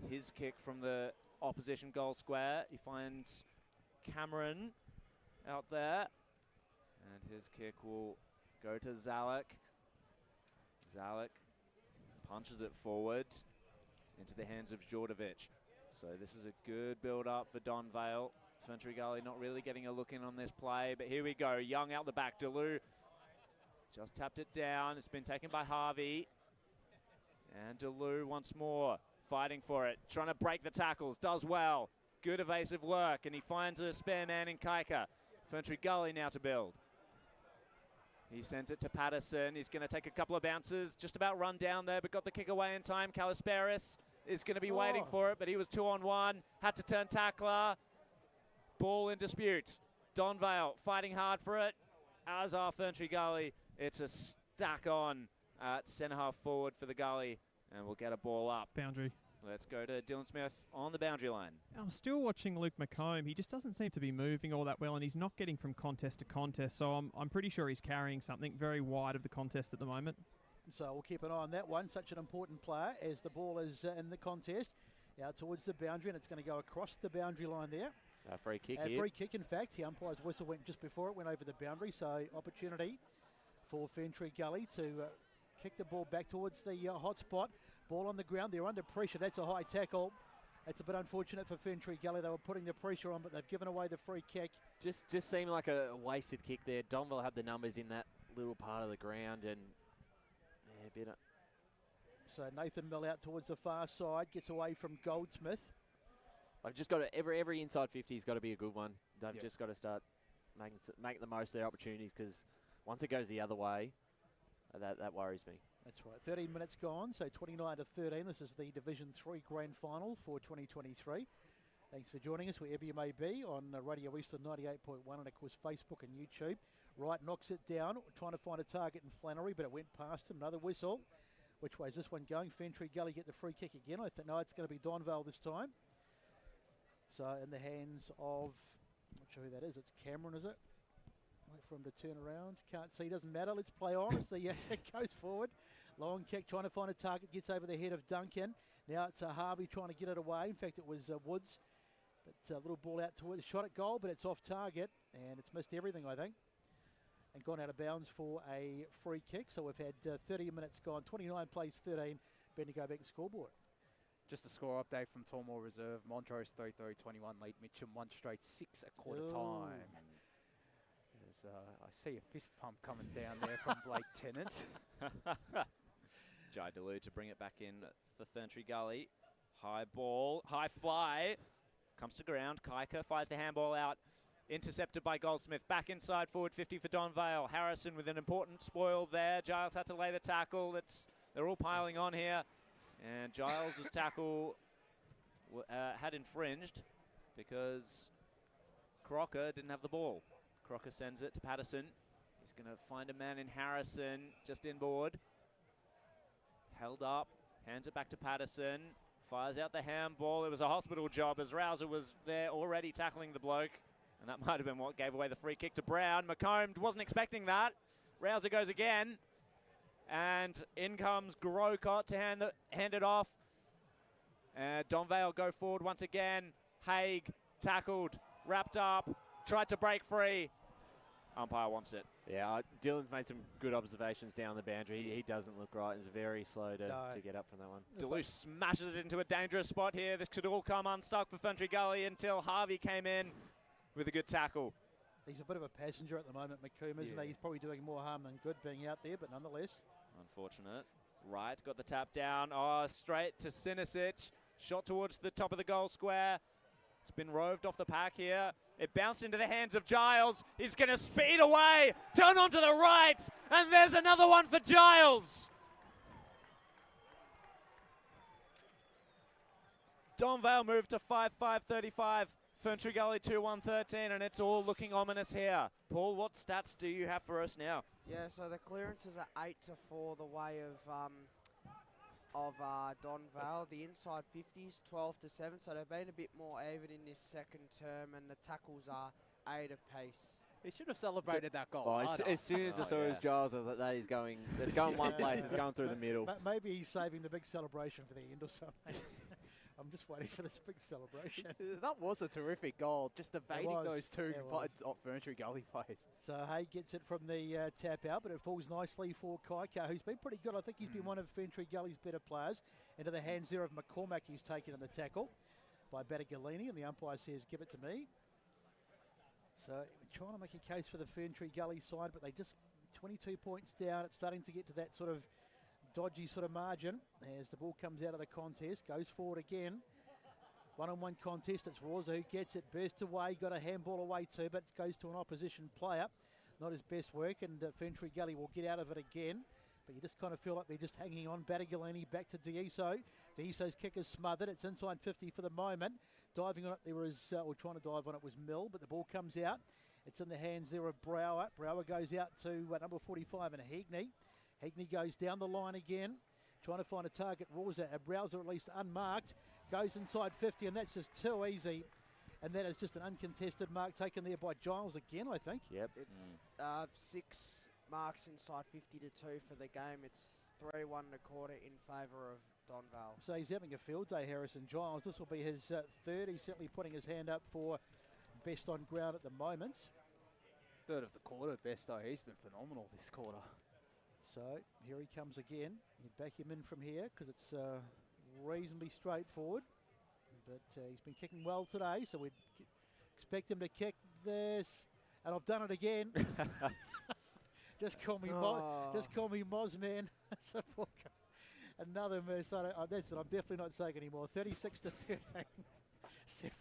his kick from the opposition goal square. He finds Cameron out there. And his kick will go to Zalek. Zalek punches it forward into the hands of Djordjevic. So this is a good build-up for Donvale. Ferntree Gully not really getting a look in on this play, but here we go. Young out the back. Deleu just tapped it down. It's been taken by Harvey. And Deleu once more fighting for it. Trying to break the tackles. Does well. Good evasive work. And he finds a spare man in Kaika. Ferntree Gully now to build. He sends it to Patterson. He's going to take a couple of bounces. Just about run down there, but got the kick away in time. Kalisperis is going to be waiting for it, but he was 2-on-1. Had to turn tackler. Ball in dispute. Donvale fighting hard for it, as are Ferntree Gully. It's a stack on at centre half forward for the Gully, and we'll get a ball up. Boundary. Let's go to Dylan Smith on the boundary line. I'm still watching Luke McComb. He just doesn't seem to be moving all that well, and he's not getting from contest to contest, so I'm pretty sure he's carrying something very wide of the contest at the moment. So we'll keep an eye on that one. Such an important player as the ball is in the contest. Out towards the boundary, and it's going to go across the boundary line there. Free kick here. Free kick, in fact. The umpire's whistle went just before it went over the boundary, so opportunity for Ferntree Gully to kick the ball back towards the hot spot. Ball on the ground. They're under pressure. That's a high tackle. That's a bit unfortunate for Ferntree Gully. They were putting the pressure on, but they've given away the free kick. Just seemed like a wasted kick there. Donvale had the numbers in that little part of the ground, and yeah, a bit. So Nathan Mill out towards the far side, gets away from Goldsmith. I've just got to, every inside 50's got to be a good one. They've just got to start making the most of their opportunities, because once it goes the other way, that worries me. That's right. 13 minutes gone, so 29 to 13. This is the Division 3 Grand Final for 2023. Thanks for joining us wherever you may be on Radio Eastern 98.1 and, of course, Facebook and YouTube. Wright knocks it down, trying to find a target in Flannery, but it went past him. Another whistle. Which way is this one going? Ferntree Gully get the free kick again. I think, no, it's going to be Donvale this time. So in the hands of, I'm not sure who that is. It's Cameron, is it? Wait for him to turn around. Can't see, doesn't matter. Let's play on as the it goes forward. Long kick, trying to find a target, gets over the head of Duncan. Now it's Harvey trying to get it away. In fact, it was Woods. But a little ball out towards, shot at goal, but it's off target. And it's missed everything, I think. And gone out of bounds for a free kick. So we've had 30 minutes gone. 29 plays 13. Bendigo Bank scoreboard. Just a score update from Tormore Reserve. Montrose 3-3, 21 lead. Mitcham 1 straight 6 at quarter time. I see a fist pump coming down there from Blake Tennant. Jai Delu to bring it back in for Ferntree Gully. High ball, high fly. Comes to ground. Kaika fires the handball out. Intercepted by Goldsmith. Back inside forward 50 for Donvale. Harrison with an important spoil there. Giles had to lay the tackle. They're all piling on here. And Giles' tackle had infringed because Crocker didn't have the ball. Crocker sends it to Patterson. He's going to find a man in Harrison, just inboard. Held up, hands it back to Patterson. Fires out the handball. It was a hospital job as Rouser was there already tackling the bloke. And that might have been what gave away the free kick to Brown. McComb wasn't expecting that. Rouser goes again. And in comes Grocott to hand it off. Donvale go forward once again. Haig tackled, wrapped up, tried to break free. Umpire wants it. Yeah, Dylan's made some good observations down the boundary. He doesn't look right. He's very slow to get up from that one. Deluge smashes it into a dangerous spot here. This could all come unstuck for Ferntree Gully until Harvey came in with a good tackle. He's a bit of a passenger at the moment, McComb, isn't he? He's probably doing more harm than good being out there, but nonetheless. Unfortunate. Wright got the tap down. Oh, straight to Sinisic. Shot towards the top of the goal square. It's been roved off the pack here. It bounced into the hands of Giles. He's going to speed away, turn onto the right, and there's another one for Giles. Donvale moved to 5-5-35. Ferntree Gully 2-1-13, and it's all looking ominous here. Paul, what stats do you have for us now? Yeah, so the clearances are 8-4 the way of Donvale. The inside 50s 12-7, so they've been a bit more even in this second term, and the tackles are 8 apiece. He should have celebrated that goal. Oh, as soon as I saw it was Giles, I was like, it's going one place, it's going through the middle. Maybe he's saving the big celebration for the end or something. I'm just waiting for this big celebration. That was a terrific goal, just evading those two Ferntree Gully players. So Hay gets it from the tap out, but it falls nicely for Kaika, who's been pretty good. I think he's been one of Ferntree Gully's better players. Into the hands there of McCormack, who's taken in the tackle by Battigalini, and the umpire says, give it to me. So trying to make a case for the Ferntree Gully side, but they just 22 points down. It's starting to get to that sort of dodgy sort of margin as the ball comes out of the contest, goes forward again. One-on-one contest, it's Rosa who gets it, burst away, got a handball away too, but it goes to an opposition player. Not his best work, and Ferntree Gully will get out of it again. But you just kind of feel like they're just hanging on. Battigalini back to Deiso. Deiso's kick is smothered. It's inside 50 for the moment. Diving on it there was, or trying to dive on it was Mill, but the ball comes out. It's in the hands there of Brower. Brower goes out to number 45 and Hegney. Hegney goes down the line again, trying to find a target. Browser at least unmarked, goes inside 50, and that's just too easy. And that is just an uncontested mark taken there by Giles again, I think. Yep. It's 6 marks inside 50 to 2 for the game. It's 3-1 and a quarter in favour of Donvale. So he's having a field day, Harrison Giles. This will be his third. He's certainly putting his hand up for best on ground at the moment. Third of the quarter, best though. He's been phenomenal this quarter. So here he comes again. You back him in from here because it's reasonably straightforward. But he's been kicking well today, so we'd expect him to kick this. And I've done it again. Just call me Moz, man. Another miss. That's it. I'm definitely not saying anymore. 36 to 13.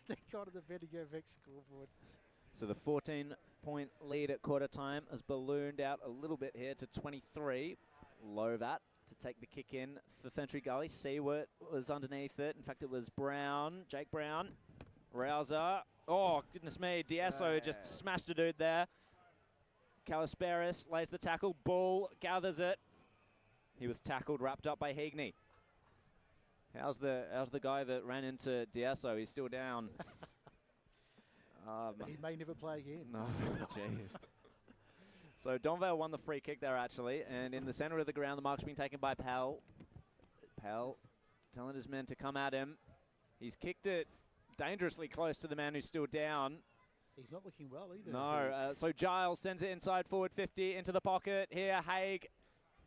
17 on the Bendigo Vic scoreboard. So the 14-point lead at quarter time has ballooned out a little bit here to 23. Lovat to take the kick in for Ferntree Gully. Seward was underneath it. In fact, it was Brown, Jake Brown. Rouser. Oh, goodness me. D'Asso just smashed a dude there. Calisperis lays the tackle. Bull gathers it. He was tackled, wrapped up by Heagney. How's the guy that ran into D'Asso? He's still down. He may never play again. No, jeez. So Donvale won the free kick there, actually. And in the centre of the ground, the mark's been taken by Pell. Pell telling his men to come at him. He's kicked it dangerously close to the man who's still down. He's not looking well either. No, so Giles sends it inside forward 50 into the pocket. Here, Haig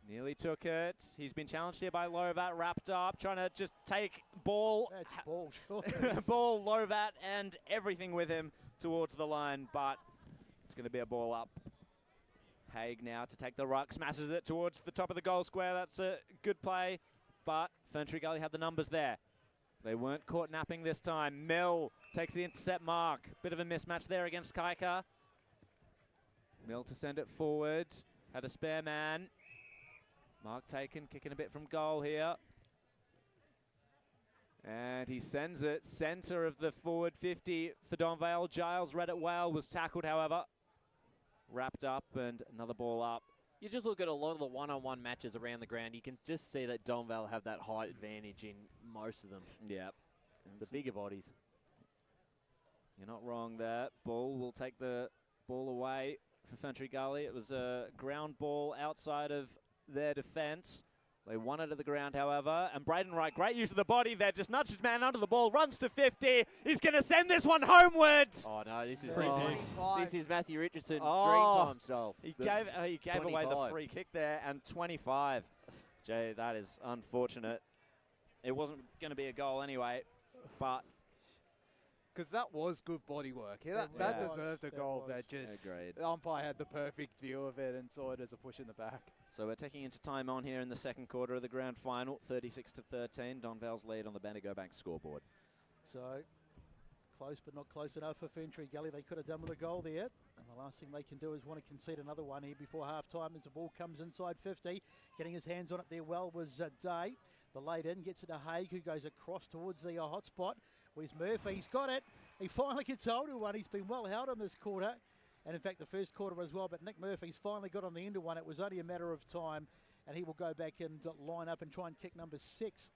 nearly took it. He's been challenged here by Lovat, wrapped up, trying to just take ball. That's ball, sure. Ball, Lovat, and everything with him towards the line, but it's going to be a ball up. Haig now to take the ruck, smashes it towards the top of the goal square. That's a good play, but Ferntree Gully had the numbers there. They weren't caught napping this time. Mill takes the intercept mark. Bit of a mismatch there against Kaika. Mill to send it forward. Had a spare man. Mark taken, kicking a bit from goal here. And he sends it centre of the forward 50 for Donvale. Giles read it well, was tackled, however. Wrapped up and another ball up. You just look at a lot of the one-on-one matches around the ground, you can just see that Donvale have that height advantage in most of them. Yeah. The bigger bodies. You're not wrong there. Bull will take the ball away for Ferntree Gully. It was a ground ball outside of their defence. They won it at the ground, however. And Braden Wright, great use of the body there. Just nudged his man under the ball, runs to 50. He's going to send this one homewards. Oh, no, this is Matthew Richardson dream time style. He gave away the free kick there, and 25. Jay, that is unfortunate. It wasn't going to be a goal anyway, but... Because that was good body work. That deserved a goal. That just agreed. The umpire had the perfect view of it and saw it as a push in the back. So we're taking into time on here in the second quarter of the grand final, 36 to 13. Donvale's lead on the Bendigo Bank scoreboard. So close, but not close enough for Ferntree Gully. They could have done with a goal there. And the last thing they can do is want to concede another one here before half time as the ball comes inside 50. Getting his hands on it there well was Day. The laid in gets it to Haig, who goes across towards the hot spot. Where's Murphy? He's got it. He finally gets hold of one. He's been well held on this quarter. And in fact, the first quarter as well. But Nick Murphy's finally got on the end of one. It was only a matter of time. And he will go back and line up and try and kick number 6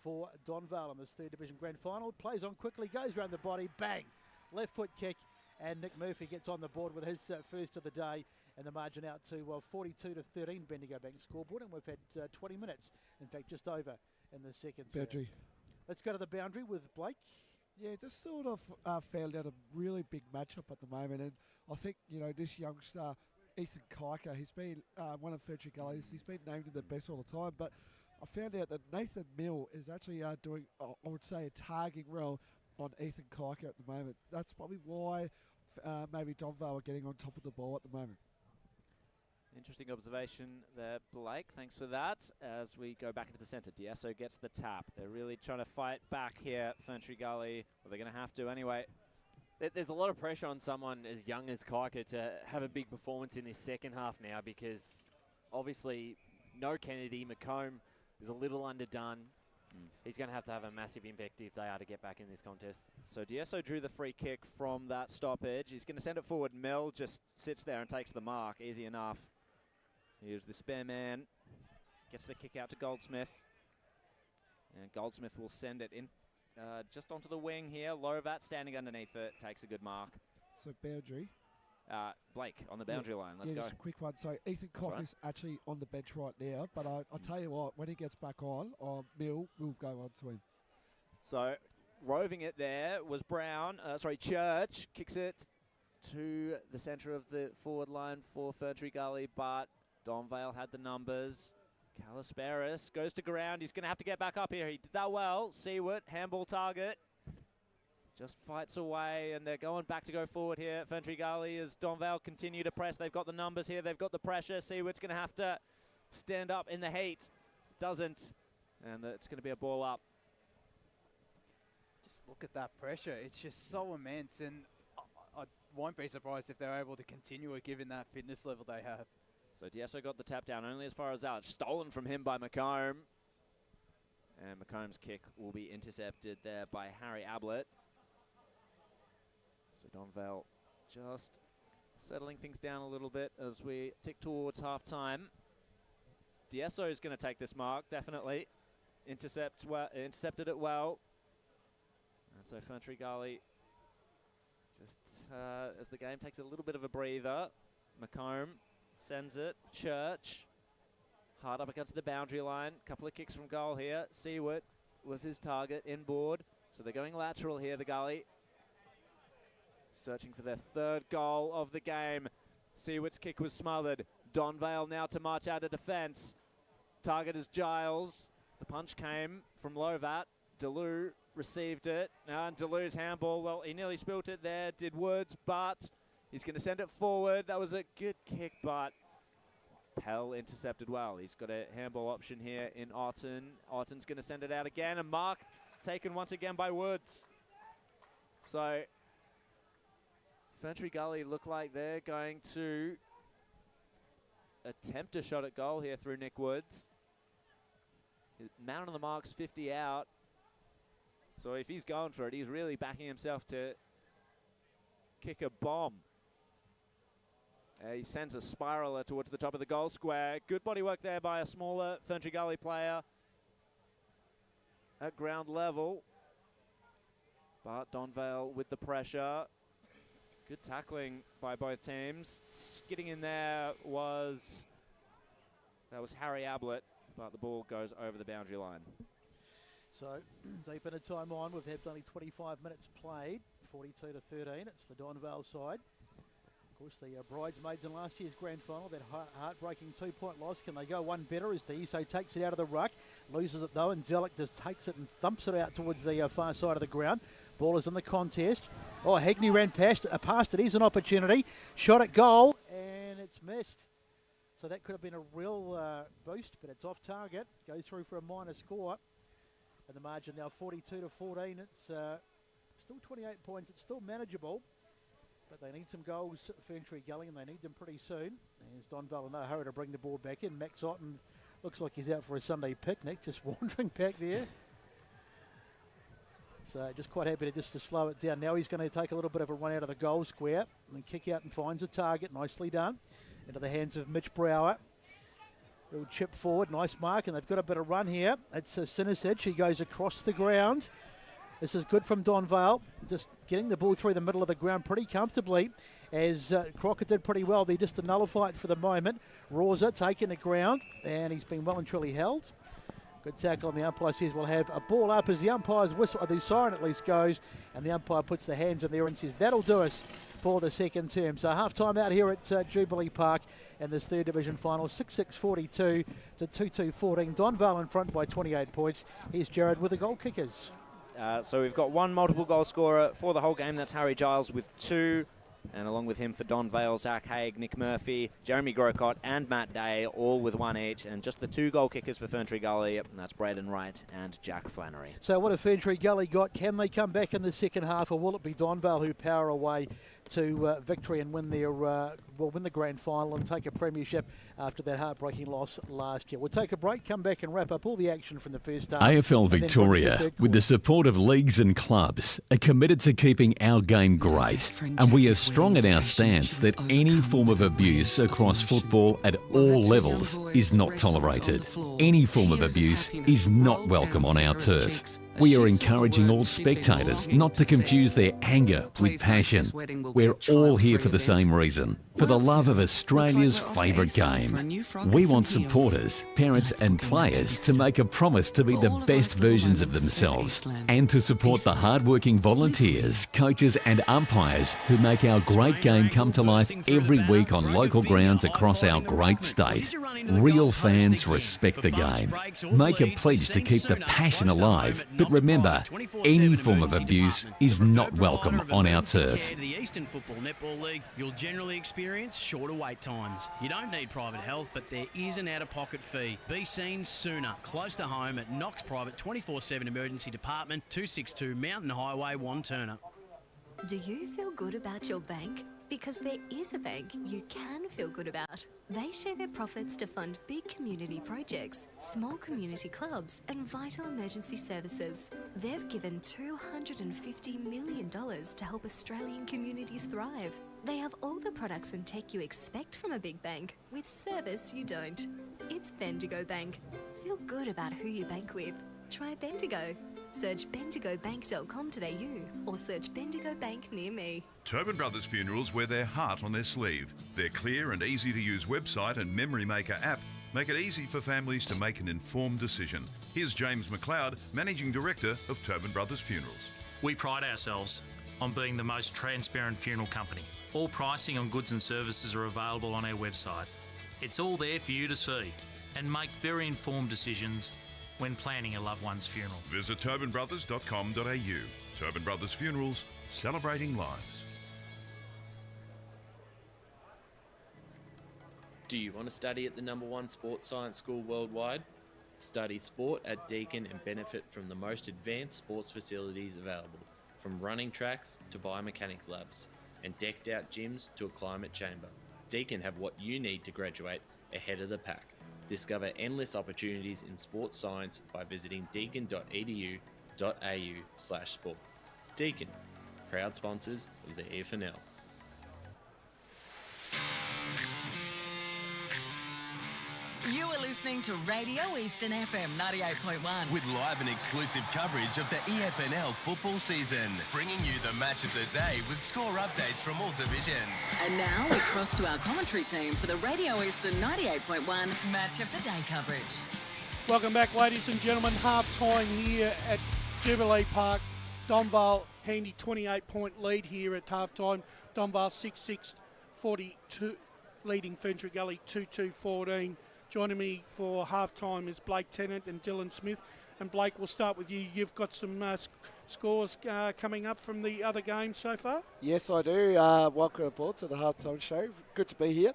for Donvale in this third division grand final. Plays on quickly, goes around the body, bang. Left foot kick. And Nick Murphy gets on the board with his first of the day. And the margin out to 42 to 13 Bendigo Bank scoreboard. And we've had 20 minutes. In fact, just over in the second. Boundary. Let's go to the boundary with Blake. Yeah, just sort of found out a really big matchup at the moment. And I think, this youngster, Ethan Kaika, he's been one of Ferntree Gully's. He's been named in the best all the time. But I found out that Nathan Mill is actually doing, I would say, a targeting role on Ethan Kaika at the moment. That's probably why maybe Donvale are getting on top of the ball at the moment. Interesting observation there, Blake. Thanks for that. As we go back into the centre, D'Asso gets the tap. They're really trying to fight back here, Ferntree Gully. Well, they're going to have to anyway. There's a lot of pressure on someone as young as Kaika to have a big performance in this second half now because obviously no Kennedy. McComb is a little underdone. He's going to have a massive impact if they are to get back in this contest. So D'Asso drew the free kick from that stoppage. He's going to send it forward. Mel just sits there and takes the mark. Easy enough. Here's the spare man. Gets the kick out to Goldsmith. And Goldsmith will send it in just onto the wing here. Lovat standing underneath it. Takes a good mark. So boundary. Blake on the boundary line. Let's go. Just a quick one. So Ethan Kaika's actually on the bench right now. But I'll tell you what, when he gets back on, Mill will go on to him. So roving it there was Brown. Church kicks it to the centre of the forward line for Ferntree Gully, but Donvale had the numbers. Kalisperis goes to ground. He's going to have to get back up here. He did that well. Seward, handball target. Just fights away, and they're going back to go forward here at Ferntree Gully as Donvale continue to press. They've got the numbers here. They've got the pressure. Seward's going to have to stand up in the heat. Doesn't. And it's going to be a ball up. Just look at that pressure. It's just so immense, and I won't be surprised if they're able to continue it given that fitness level they have. So Diesso got the tap down only as far as out. Stolen from him by McComb. And McComb's kick will be intercepted there by Harry Ablett. So Donvale just settling things down a little bit as we tick towards half-time. Diesso is going to take this mark, definitely. Intercepted it well. And so Ferntree Gully, just as the game takes a little bit of a breather, McComb sends it. Church, hard up against the boundary line. Couple of kicks from goal here. Seward was his target, inboard. So they're going lateral here, the Gully. Searching for their third goal of the game. Seward's kick was smothered. Donvale now to march out of defence. Target is Giles. The punch came from Lovat. Deleu received it. And Delu's handball, well, he nearly spilt it there, did Woods, but he's going to send it forward. That was a good kick, but Pell intercepted well. He's got a handball option here in Otten. Otten's going to send it out again. A mark taken once again by Woods. So Ferntree Gully look like they're going to attempt a shot at goal here through Nick Woods. Man on the mark's 50 out. So if he's going for it, he's really backing himself to kick a bomb. He sends a spiraler towards the top of the goal square. Good body work there by a smaller Ferntree Gully player at ground level. But Donvale with the pressure. Good tackling by both teams. Skidding in there was Harry Ablett, but the ball goes over the boundary line. So deep into time on, we've had only 25 minutes played, 42 to 13. It's the Donvale side. Of course, the bridesmaids in last year's grand final, that heartbreaking 2-point loss. Can they go one better as Diesso takes it out of the ruck, loses it though, and Zellick just takes it and thumps it out towards the far side of the ground. Ball is in the contest. Oh, Hegney ran past it. Here's an opportunity. Shot at goal, and it's missed. So that could have been a real boost, but it's off target. Goes through for a minor score. And the margin now 42 to 14. It's still 28 points. It's still manageable, but they need some goals at Ferntree Gully, and they need them pretty soon. There's Donvale in no hurry to bring the ball back in. Max Otten looks like he's out for a Sunday picnic, just wandering back there. So just quite happy to slow it down. Now he's going to take a little bit of a run out of the goal square and then kick out and finds a target. Nicely done. Into the hands of Mitch Brower. Little chip forward, nice mark, and they've got a bit of run here. It's Sinisic. He goes across the ground. This is good from Donvale. Just getting the ball through the middle of the ground pretty comfortably, as Crockett did pretty well. They just to nullify it for the moment. Rosa taking the ground, and he's been well and truly held. Good tackle on the umpire says we'll have a ball up as the umpire's whistle, or the siren at least goes, and the umpire puts the hands in there and says that'll do us for the second term. So half-time out here at Jubilee Park in this third division final, 6-6-42 to 2-2-14. Donvale in front by 28 points. Here's Jared with the goal kickers. So we've got one multiple goal scorer for the whole game. That's Harry Giles with 2. And along with him for Donvale, Zach Haig, Nick Murphy, Jeremy Grocott and Matt Day, all with 1 each. And just the 2 goal kickers for Ferntree Gully, and that's Braden Wright and Jack Flannery. So what have Ferntree Gully got? Can they come back in the second half, or will it be Donvale who power away to victory and win their win the grand final and take a premiership after that heartbreaking loss last year? We'll take a break, come back and wrap up all the action from the first half. AFL Victoria, with the support of leagues and clubs, are committed to keeping our game great, and we are strong in our stance that any form of abuse across football at all levels is not tolerated. Any form of abuse is not welcome on our turf. We are encouraging all spectators not to confuse their anger with passion. We're all here for the same reason: For the love of Australia's Looks like we're off to favourite Eastland for a game, new frog we and some want heels. supporters, parents and players to make a promise to be the best versions of themselves and to support the hard-working volunteers, coaches and umpires who make our great game come to life every week on local grounds across our great state. Real fans respect the game. Make a pledge to keep the passion alive, but remember, any form of abuse is not welcome on our turf. Compared to the Eastern Football Netball League, you'll generally experience shorter wait times. You don't need private health, but there is an out-of-pocket fee. Be seen sooner, close to home at Knox Private 24/7 Emergency Department, 262 Mountain Highway, Wantirna. Do you feel good about your bank? Because there is a bank you can feel good about. They share their profits to fund big community projects, small community clubs and vital emergency services. They've given $250 million to help Australian communities thrive. They have all the products and tech you expect from a big bank, with service you don't. It's Bendigo Bank. Feel good about who you bank with. Try Bendigo. Search bendigobank.com.au or search Bendigo Bank near me. Tobin Brothers Funerals wear their heart on their sleeve. Their clear and easy-to-use website and Memory Maker app make it easy for families to make an informed decision. Here's James McLeod, Managing Director of Tobin Brothers Funerals. We pride ourselves on being the most transparent funeral company. All pricing on goods and services are available on our website. It's all there for you to see and make very informed decisions when planning a loved one's funeral. Visit tobinbrothers.com.au. Tobin Brothers Funerals, celebrating lives. Do you want to study at the #1 sports science school worldwide? Study sport at Deakin and benefit from the most advanced sports facilities available, from running tracks to biomechanics labs, and decked out gyms to a climate chamber. Deakin have what you need to graduate ahead of the pack. Discover endless opportunities in sports science by visiting deakin.edu.au/sport. Deakin, proud sponsors of the EFNL. You are listening to Radio Eastern FM 98.1. With live and exclusive coverage of the EFNL football season, bringing you the match of the day with score updates from all divisions. And now we cross to our commentary team for the Radio Eastern 98.1 Match of the Day coverage. Welcome back, ladies and gentlemen. Half-time here at Jubilee Park. Donvale, handy 28-point lead here at half-time. Donvale 6-6-42, leading Ferntree Gully 2-2-14. Joining me for half-time is Blake Tennant and Dylan Smith. And Blake, we'll start with you. You've got some scores coming up from the other games so far? Yes, I do. Welcome aboard to the halftime show. Good to be here.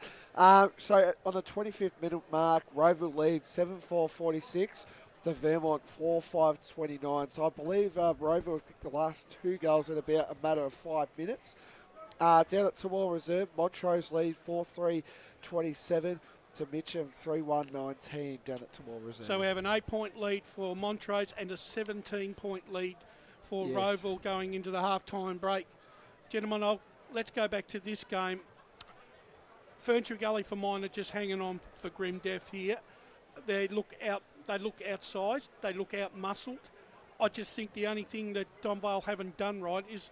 So on the 25th minute mark, Roval leads 7-4-46 to Vermont 4-5-29. So I believe Roval kicked the last two goals in about a matter of 5 minutes. Down at Tamworth Reserve, Montrose lead 4-3-27. To Mitcham 3-1-19 down at Tamworth Reserve. So we have an 8-point lead for Montrose and a 17-point lead for Roval going into the half-time break. Gentlemen, let's go back to this game. Ferntree Gully for mine are just hanging on for grim death here. They look outsized, they look out-muscled. I just think the only thing that Donvale haven't done right is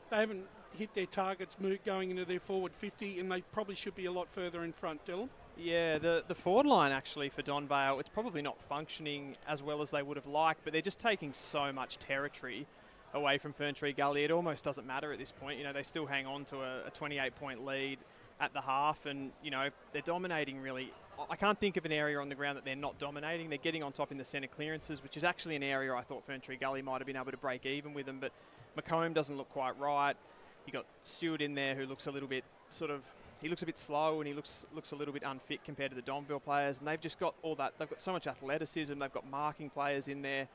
they haven't hit their targets going into their forward 50, and they probably should be a lot further in front, Dylan. Yeah, the forward line actually for Donvale, it's probably not functioning as well as they would have liked, but they're just taking so much territory away from Ferntree Gully. It almost doesn't matter at this point. You know, they still hang on to a 28-point lead at the half, and, you know, they're dominating really. I can't think of an area on the ground that they're not dominating. They're getting on top in the centre clearances, which is actually an area I thought Ferntree Gully might have been able to break even with them, but McComb doesn't look quite right. You got Stewart in there who looks a little bit he looks a bit slow, and he looks a little bit unfit compared to the Donvale players, and they've just got all that. They've got so much athleticism. They've got marking players in there,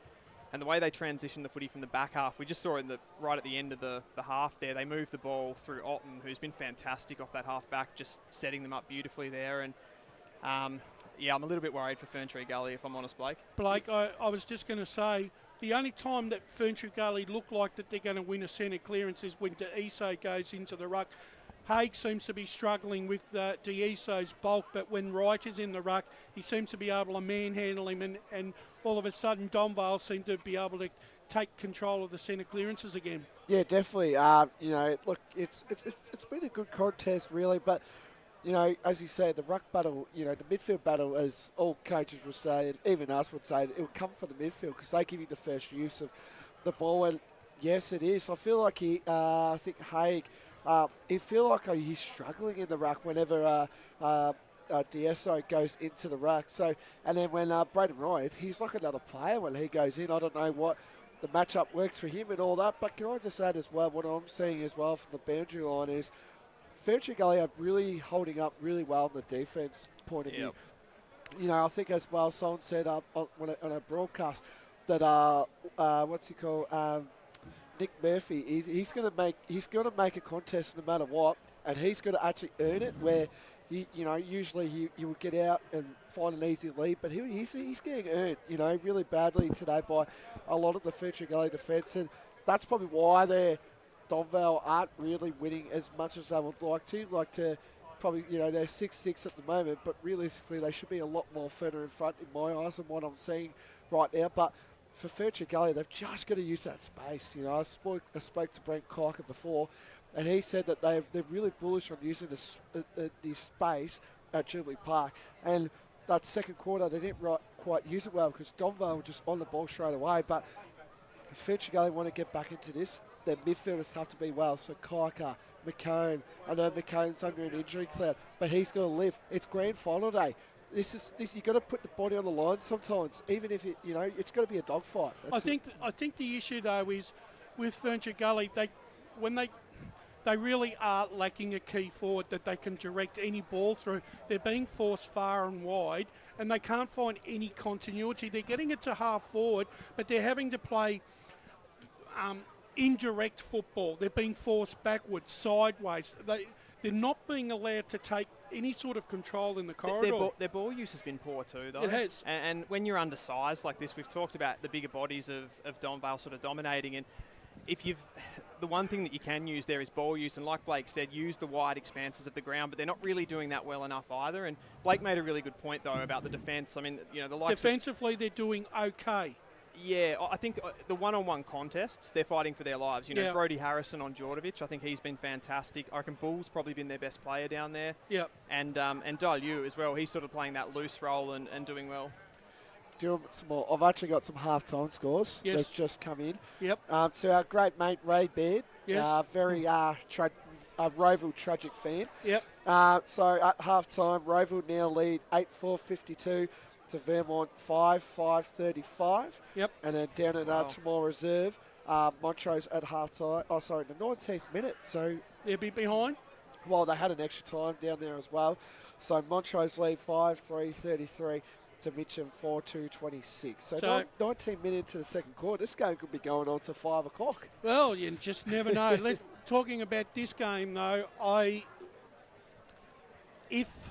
and the way they transition the footy from the back half, we just saw it right at the end of the half there. They moved the ball through Otten, who's been fantastic off that half back, just setting them up beautifully there. And yeah, I'm a little bit worried for Ferntree Gully, if I'm honest, Blake. Blake, I was just going to say, the only time that Ferntree Gully look like that they're going to win a centre clearance is when Deiso goes into the ruck. Haig seems to be struggling with Deiso's bulk, but when Wright is in the ruck, he seems to be able to manhandle him, and all of a sudden Donvale seem to be able to take control of the centre clearances again. Yeah, definitely. You know, look, it's been a good contest really, but you know, as you say, the ruck battle, you know, the midfield battle, as all coaches would say, and even us would say, it will come from the midfield because they give you the first use of the ball. And yes, it is. I feel like I think Haig, I feel like he's struggling in the ruck whenever DSO goes into the ruck. So, and then when Braden Wright, he's like another player when he goes in. I don't know what the matchup works for him and all that. But can I just add as well, what I'm seeing as well from the boundary line is Ferntree Gully are really holding up really well on the defence point of view. You know, I think as well, someone said on a broadcast that what's he called? Nick Murphy. He's going to make a contest no matter what, and he's going to actually earn it. Where usually he would get out and find an easy lead, but he's getting earned, really badly today by a lot of the Ferntree Gully defence, and that's probably why Donvale aren't really winning as much as they would like to. Probably, they're 6-6 at the moment, but realistically they should be a lot more further in front in my eyes than what I'm seeing right now. But for Ferntree Gully, they've just got to use that space. I spoke to Brent Kiker before, and he said that they're really bullish on using this space at Jubilee Park. And that second quarter, they didn't quite use it well because Donvale were just on the ball straight away. But if Ferntree Gully want to get back into this, their midfielders have to be well. So Kiker, McCone. I know McCone's under an injury cloud, but he's going to live. It's grand final day. This you've got to put the body on the line sometimes, even if it's got to be a dogfight. I think the issue though is with Ferntree Gully, they really are lacking a key forward that they can direct any ball through. They're being forced far and wide, and they can't find any continuity. They're getting it to half forward, but they're having to play indirect football. They're being forced backwards, sideways. They're not being allowed to take any sort of control in the corridor. Their ball use has been poor too, though. It has. And when you're undersized like this, we've talked about the bigger bodies of Donvale sort of dominating. And the one thing that you can use there is ball use. And like Blake said, use the wide expanses of the ground, but they're not really doing that well enough either. And Blake made a really good point, though, about the defence. I mean, the likes defensively, they're doing okay. Yeah, I think the one-on-one contests, they're fighting for their lives. Brodie Harrison on Djordjevic, I think he's been fantastic. I reckon Bull's probably been their best player down there. Yeah. And Dalu as well, he's sort of playing that loose role and doing well. Doing some more. I've actually got some half-time scores. Yes. They've just come in. Yep. So our great mate Ray Baird, yes. Very Roval tragic fan. Yep. So at half-time, Roval now lead 8-4-52. To Vermont 5-5-35. Yep. And then down at Timor Reserve, Montrose at half-time. Oh, sorry, the 19th minute. So they'll be behind. Well, they had an extra time down there as well. So Montrose lead 5-3-33 to Mitcham 4-2-26. So 19 minutes into the second quarter. This game could be going on to 5 o'clock. Well, you just never know. Talking about this game, though, if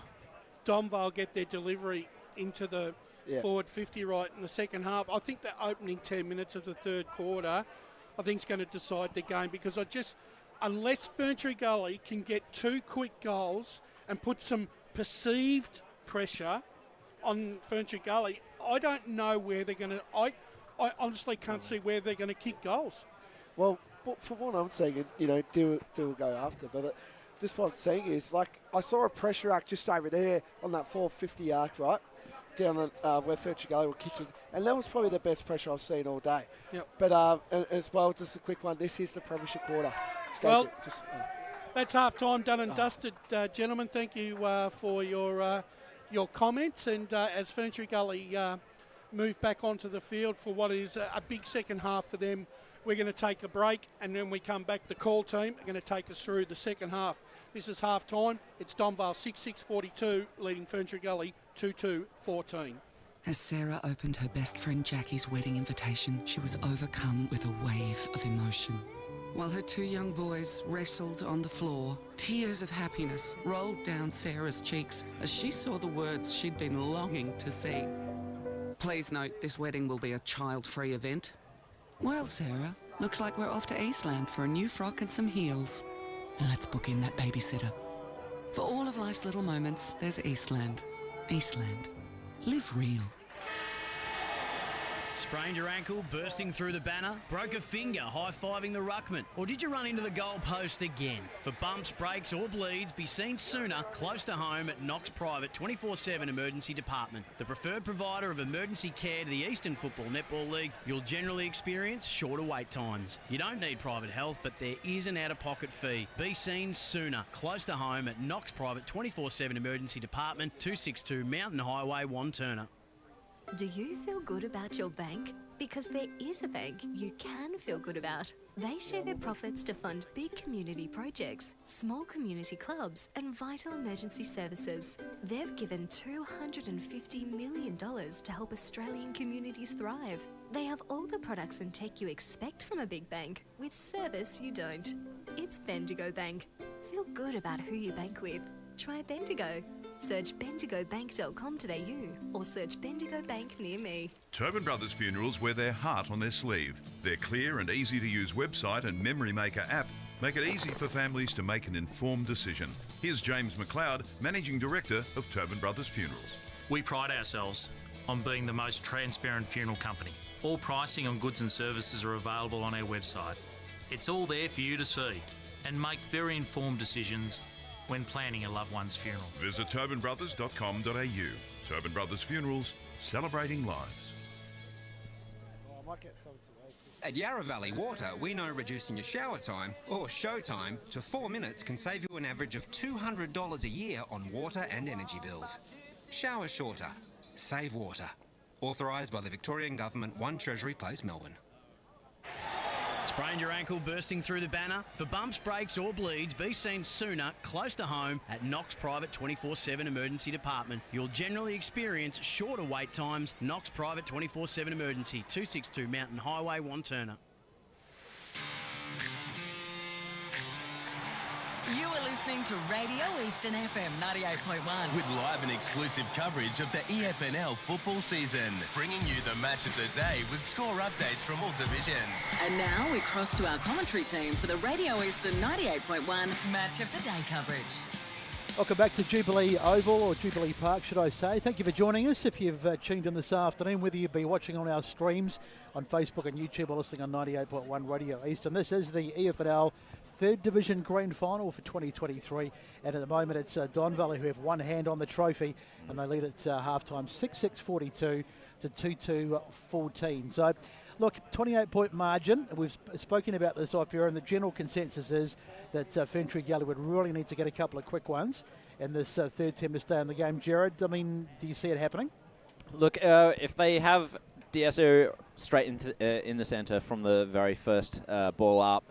Donvale get their delivery into the forward 50 right in the second half, I think the opening 10 minutes of the third quarter, I think is going to decide the game, because unless Ferntree Gully can get 2 quick goals and put some perceived pressure on Ferntree Gully, I don't know where they're going to. I honestly can't see where they're going to kick goals. Well, from what I'm saying, do go after, but just what I'm saying is, I saw a pressure arc just over there on that 450 arc, right? Down where Ferntree Gully were kicking, and that was probably the best pressure I've seen all day. Yep. But as well, just a quick one, this is the premiership quarter. That's half-time done and dusted, gentlemen. Thank you for your comments, and as Ferntree Gully move back onto the field for what is a big second half for them, we're going to take a break, and then we come back. The call team are going to take us through the second half. This is half-time. It's Donvale 6-6-42, leading Ferntree Gully 2-2-14. As Sarah opened her best friend Jackie's wedding invitation, she was overcome with a wave of emotion. While her 2 young boys wrestled on the floor, tears of happiness rolled down Sarah's cheeks as she saw the words she'd been longing to see. Please note, this wedding will be a child-free event. Well, Sarah, looks like we're off to Eastland for a new frock and some heels. Let's book in that babysitter. For all of life's little moments, there's Eastland. Eastland. Live real. Sprained your ankle, bursting through the banner? Broke a finger, high-fiving the ruckman? Or did you run into the goal post again? For bumps, breaks or bleeds, be seen sooner, close to home at Knox Private 24/7 Emergency Department. The preferred provider of emergency care to the Eastern Football Netball League, you'll generally experience shorter wait times. You don't need private health, but there is an out-of-pocket fee. Be seen sooner, close to home at Knox Private 24/7 Emergency Department, 262 Mountain Highway, Wantirna. Do you feel good about your bank? Because there is a bank you can feel good about. They share their profits to fund big community projects, small community clubs and vital emergency services. They've given $250 million to help Australian communities thrive. They have all the products and tech you expect from a big bank, with service you don't. It's Bendigo Bank. Feel good about who you bank with. Try Bendigo. Search bendigobank.com.au or search Bendigo Bank near me. Tobin Brothers Funerals wear their heart on their sleeve. Their clear and easy to use website and Memory Maker app make it easy for families to make an informed decision. Here's James McLeod, Managing Director of Tobin Brothers Funerals. We pride ourselves on being the most transparent funeral company. All pricing on goods and services are available on our website. It's all there for you to see and make very informed decisions when planning a loved one's funeral. Visit tobinbrothers.com.au. Tobin Brothers Funerals, celebrating lives. At Yarra Valley Water, we know reducing your shower time, or show time, to 4 minutes can save you an average of $200 a year on water and energy bills. Shower shorter. Save water. Authorised by the Victorian Government, 1 Treasury Place, Melbourne. Sprained your ankle, bursting through the banner? For bumps, breaks or bleeds, be seen sooner, close to home at Knox Private 24/7 Emergency Department. You'll generally experience shorter wait times. Knox Private 24/7 Emergency, 262 Mountain Highway, Wantirna. You are listening to Radio Eastern FM 98.1. With live and exclusive coverage of the EFNL football season, bringing you the match of the day with score updates from all divisions. And now we cross to our commentary team for the Radio Eastern 98.1 Match of the Day coverage. Welcome back to Jubilee Oval, or Jubilee Park, should I say. Thank you for joining us. If you've tuned in this afternoon, whether you be watching on our streams on Facebook and YouTube or listening on 98.1 Radio Eastern, this is the EFNL Third Division Grand Final for 2023. And at the moment, it's Donvale who have one hand on the trophy, and they lead at half-time 6-6-42 to 2-2-14. So, look, 28-point margin. We've spoken about this off here, and the general consensus is that Ferntree Gully would really need to get a couple of quick ones in this third team to stay in the game. Jared, I mean, do you see it happening? Look, if they have DSO straight in the centre from the very first ball up,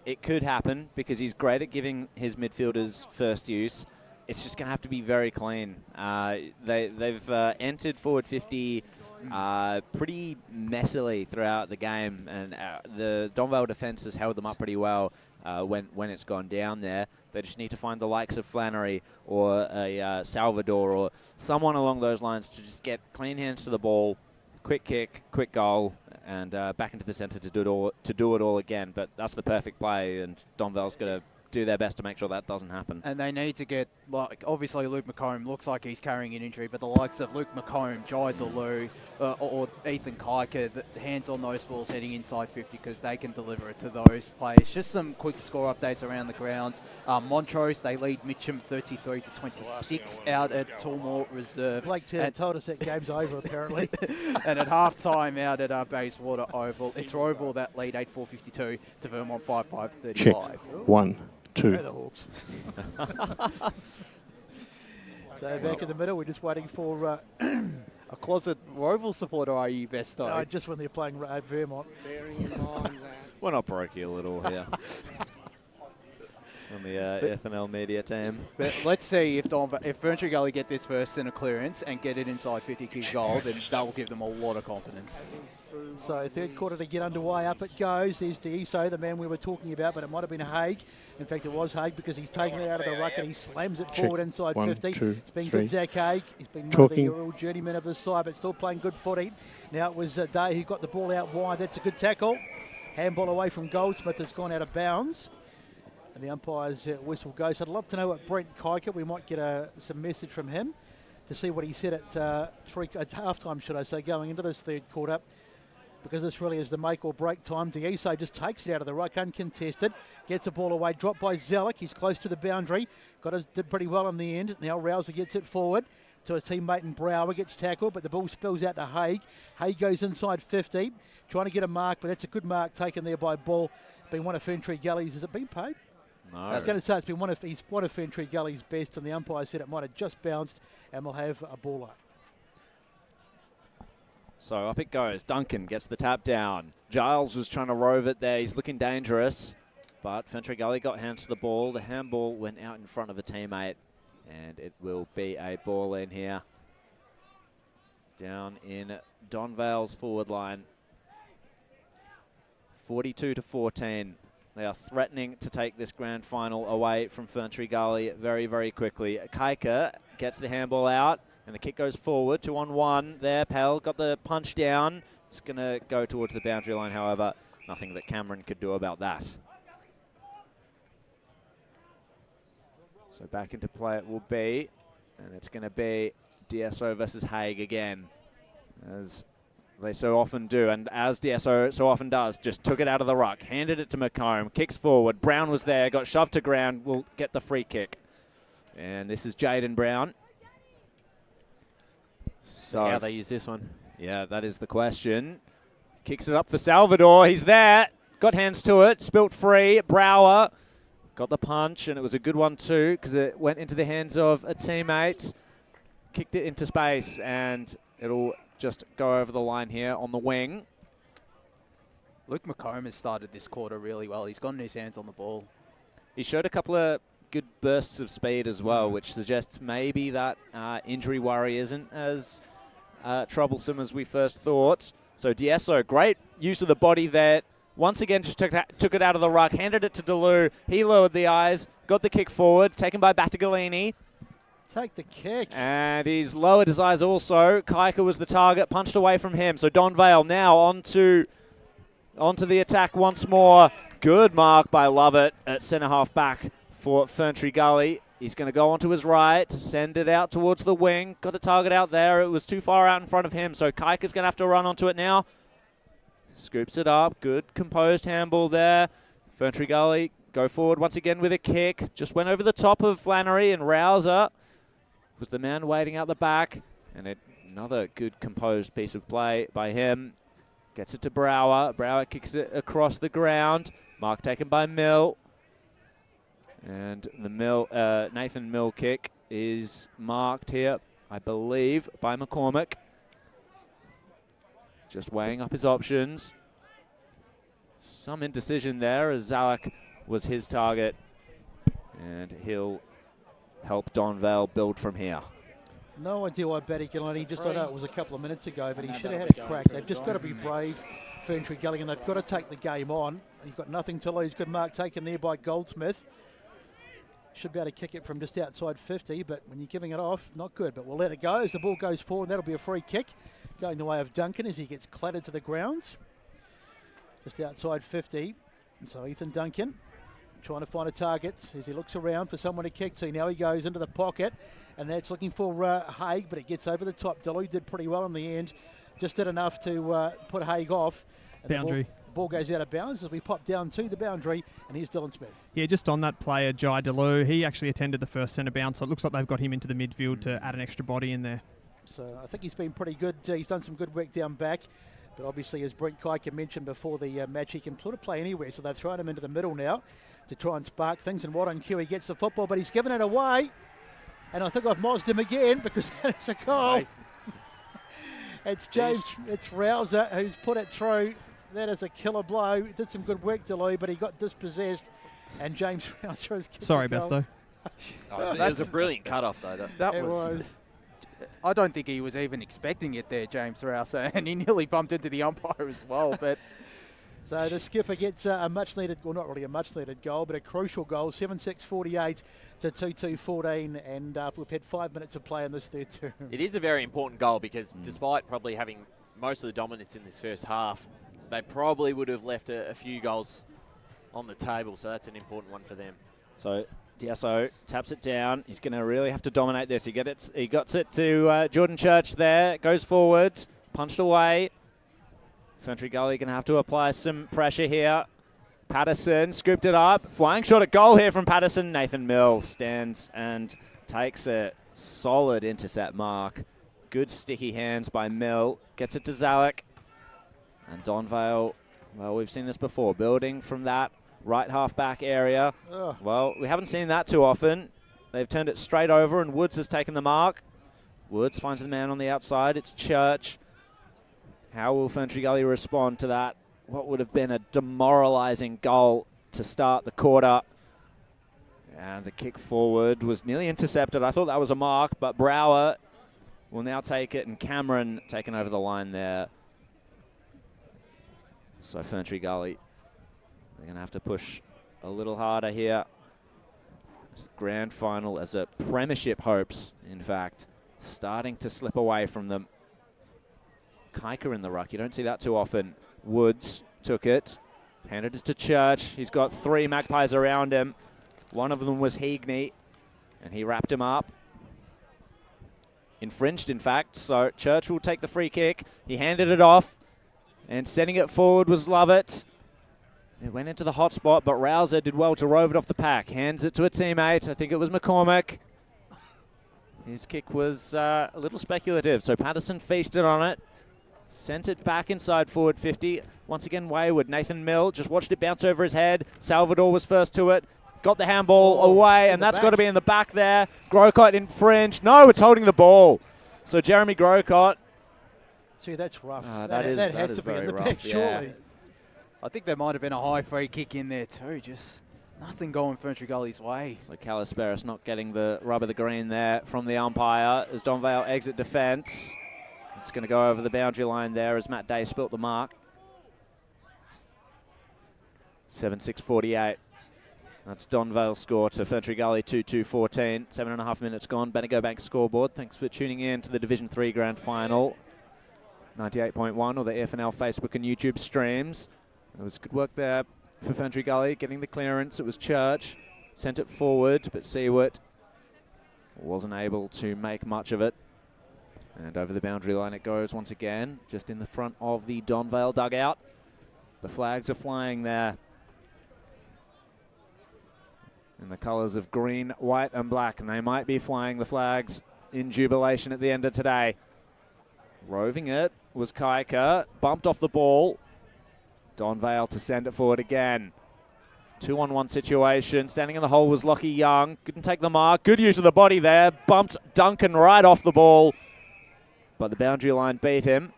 it could happen because he's great at giving his midfielders first use. It's just going to have to be very clean. They've entered forward 50 pretty messily throughout the game, and the Donvale defence has held them up pretty well when it's gone down there. They just need to find the likes of Flannery or a Salvador or someone along those lines to just get clean hands to the ball, quick kick, quick goal, and back into the centre to do it all again. But that's the perfect play, and Donvale's going to do their best to make sure that doesn't happen. And they need to get, like, obviously Luke McComb looks like he's carrying an injury, but the likes of Luke McComb, Jai Deleu, or Ethan Kiker, the hands on those balls heading inside 50, because they can deliver it to those players. Just some quick score updates around the grounds. Montrose, they lead Mitcham 33-26 out at Tullamore Reserve. Blake told us that game's over, apparently. And at half-time out at Bayswater Oval, it's Roval that lead 8-4-52 to Vermont 5-5-35. Check. 1, 2. The Hawks. So back in the middle, we're just waiting for a closet Roval supporter, are you, Besto? No, just when they're playing Vermont. Bearing in mind that. Why not brokey a little here? On the EFNL media team. But let's see if Ferntree Gully get this first in a clearance and get it inside 50 kick goal, then that will give them a lot of confidence. So third quarter to get underway. Up it goes. There's Deiso, the man we were talking about, but it might have been Haig. In fact, it was Haig because he's taken it out of the ruck and he slams it forward inside 50. It's been good, Zach Haig. He's been one of the real journeymen of the side, but still playing good footy. Now it was Day who got the ball out wide. That's a good tackle. Handball away from Goldsmith has gone out of bounds. And the umpire's whistle goes. So I'd love to know what Brent Kiker, we might get some message from him to see what he said at half-time, should I say, going into this third quarter. because this really is the make or break time. D'Iso just takes it out of the ruck, uncontested. Gets the ball away, dropped by Zellick. He's close to the boundary. Did pretty well in the end. Now Rouser gets it forward to his teammate, and Brower gets tackled, but the ball spills out to Haig. Haig goes inside 50, trying to get a mark, but that's a good mark taken there by Bull. Been one of Ferntree Gully's. Has it been paid? No. I was going to say it's been one of Ferntree Gully's best, and the umpire said it might have just bounced, and we'll have a ball up. So up it goes. Duncan gets the tap down. Giles was trying to rove it there. He's looking dangerous, but Ferntree Gully got hands to the ball. The handball went out in front of a teammate, and it will be a ball in here. Down in Donvale's forward line. 42-14. They are threatening to take this grand final away from Ferntree Gully very, very quickly. Kaika gets the handball out, and the kick goes forward, 2-on-1 there. Pell got the punch down. It's going to go towards the boundary line, however. Nothing that Cameron could do about that. So back into play it will be, and it's going to be DSO versus Haig again, as they so often do, and as DSO so often does. Just took it out of the ruck, handed it to McComb, kicks forward. Brown was there, got shoved to ground, will get the free kick. And this is Jaden Brown. So how they use this one. Yeah, that is the question. Kicks it up for Salvador. He's there. Got hands to it. Spilt free. Brower got the punch, and it was a good one too because it went into the hands of a teammate. Kicked it into space, and it'll just go over the line here on the wing. Luke McComb has started this quarter really well. He's gotten his hands on the ball. He showed a couple of good bursts of speed as well, which suggests maybe that injury worry isn't as troublesome as we first thought. So D'Esso, great use of the body there. Once again, just took it out of the ruck, handed it to Deleu. He lowered the eyes, got the kick forward, taken by Battaglini. Take the kick. And he's lowered his eyes also. Kaika was the target, punched away from him. So Donvale now onto the attack once more. Good mark by Lovett at centre-half back for Ferntree Gully. He's going to go onto his right, send it out towards the wing. Got a target out there. It was too far out in front of him, so Kaika's going to have to run onto it now. Scoops it up. Good composed handball there. Ferntree Gully go forward once again with a kick. Just went over the top of Flannery, and Rouser was the man waiting out the back. And another good composed piece of play by him. Gets it to Brower. Brower kicks it across the ground. Mark taken by Mill. And the Nathan Mill kick is marked here, I believe, by McCormick. Just weighing up his options. Some indecision there as Zalak was his target. And he'll help Donvale build from here. No idea why Battaglini, just I know it was a couple of minutes ago, but he should have had a crack. They've just got to be brave, Ferntree Gully, and they've got to take the game on. You've got nothing to lose. Good mark taken there by Goldsmith. Should be able to kick it from just outside 50, but when you're giving it off, not good. But we'll let it go as the ball goes forward. That'll be a free kick going the way of Duncan as he gets clattered to the ground. Just outside 50. And so Ethan Duncan trying to find a target as he looks around for someone to kick to. Now he goes into the pocket, and that's looking for Haig, but it gets over the top. Deleu did pretty well in the end. Just did enough to put Haig off. And boundary. The ball goes out of bounds as we pop down to the boundary, and here's Dylan Smith. Yeah, just on that player, Jai Deleu, he actually attended the first centre bounce, so it looks like they've got him into the midfield to add an extra body in there. So I think he's been pretty good. He's done some good work down back, but obviously, as Brent Kaika mentioned before the match, he can sort of play anywhere, so they've thrown him into the middle now to try and spark things, and Warren Q, he gets the football, but he's given it away, and I think I've mozzed him again because that's a goal. Nice. It's Rouser who's put it through. That is a killer blow. Did some good work, Deleu, but he got dispossessed, and James Rouser has kicked Sorry, the goal. Besto. It was a brilliant cut-off, though. That was. I don't think he was even expecting it there, James Rouser, and he nearly bumped into the umpire as well. But so the skipper gets a much-needed, well, not really a much-needed goal, but a crucial goal, 7-6-48 to 2-2-14, and we've had 5 minutes of play in this third term. It is a very important goal because despite probably having most of the dominance in this first half, they probably would have left a few goals on the table, so that's an important one for them. So D'Esso taps it down. He's going to really have to dominate this. He got it to Jordan Church there. Goes forward, punched away. Ferntree Gully going to have to apply some pressure here. Patterson scooped it up. Flying shot at goal here from Patterson. Nathan Mills stands and takes a solid intercept mark. Good sticky hands by Mill. Gets it to Zalek. And Donvale, well, we've seen this before. Building from that right half-back area. Ugh. Well, we haven't seen that too often. They've turned it straight over, and Woods has taken the mark. Woods finds the man on the outside. It's Church. How will Ferntree Gully respond to that? What would have been a demoralising goal to start the quarter. And the kick forward was nearly intercepted. I thought that was a mark, but Brower will now take it, and Cameron taking over the line there. So Ferntree Gully, they're going to have to push a little harder here. This grand final as a premiership hopes, in fact, starting to slip away from them. Kiker in the ruck. You don't see that too often. Woods took it, handed it to Church. He's got 3 Magpies around him. One of them was Heagney, and he wrapped him up. Infringed, in fact, so Church will take the free kick. He handed it off, and sending it forward was Lovett. It went into the hot spot, but Rouser did well to rove it off the pack. Hands it to a teammate. I think it was McCormick. His kick was a little speculative, so Patterson feasted on it. Sent it back inside forward 50. Once again, wayward. Nathan Mill just watched it bounce over his head. Salvador was first to it. Got the handball away, and that's got to be in the back there. Grocott infringed. No, it's holding the ball. So Jeremy Grocott. See, that's rough. That had to be in the back, surely. I think there might have been a high free kick in there too. Just nothing going Ferntree Gully's way. So Calisperis not getting the rub of the green there from the umpire as Donvale exit defence. It's going to go over the boundary line there as Matt Day spilt the mark. 7-6-48. That's Donvale's score to Ferntree Gully 2-2-14. 7.5 minutes gone. Bendigo Bank scoreboard. Thanks for tuning in to the Division 3 Grand Final. 98.1 or the EFNL Facebook and YouTube streams. It was good work there for Ferntree Gully, getting the clearance. It was Church. Sent it forward, but Seward wasn't able to make much of it. And over the boundary line it goes once again, just in the front of the Donvale dugout. The flags are flying there in the colours of green, white and black, and they might be flying the flags in jubilation at the end of today. Roving it was Kiker, bumped off the ball. Donvale to send it forward again. 2-on-1 situation. Standing in the hole was Lockie Young. Couldn't take the mark. Good use of the body there. Bumped Duncan right off the ball. But the boundary line beat him.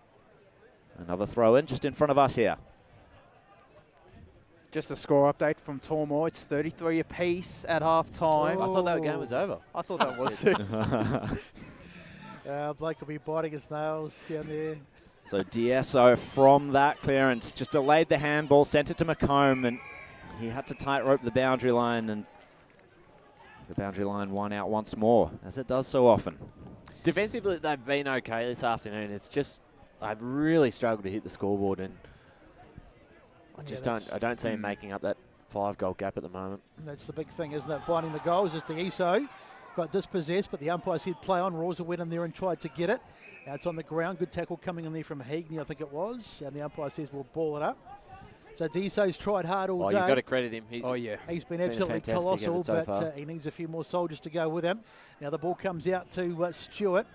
Another throw-in just in front of us here. Just a score update from Tormore. It's 33 apiece at half-time. I thought that game was over. I thought that was too. Blake will be biting his nails down there. So DSO from that clearance just delayed the handball, sent it to McComb, and he had to tightrope the boundary line, and the boundary line won out once more, as it does so often. Defensively, they've been okay this afternoon. It's just I've really struggled to hit the scoreboard, and I don't see him making up that 5-goal gap at the moment. That's the big thing, isn't it? Finding the goals. As DSO got dispossessed, but the umpire said play on. Rosa went in there and tried to get it. Now it's on the ground. Good tackle coming in there from Heagney, I think it was. And the umpire says we'll ball it up. So DSO's tried hard all day. You've got to credit him. He's been absolutely colossal, but he needs a few more soldiers to go with him. Now the ball comes out to Stewart.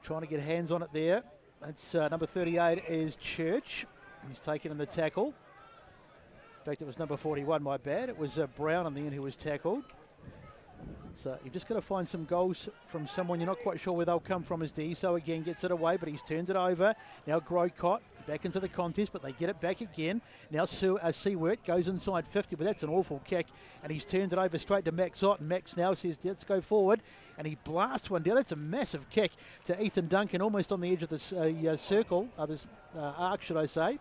Trying to get hands on it there. That's number 38 is Church. He's taken in the tackle. In fact, it was number 41, my bad. It was Brown in the end who was tackled. So you've just got to find some goals from someone. You're not quite sure where they'll come from as DSO again gets it away, but he's turned it over. Now Grocott back into the contest, but they get it back again. Now Seward goes inside 50, but that's an awful kick, and he's turned it over straight to Max Ott, and Max now says, let's go forward, and he blasts one down. That's a massive kick to Ethan Duncan, almost on the edge of the circle, this arc, should I say.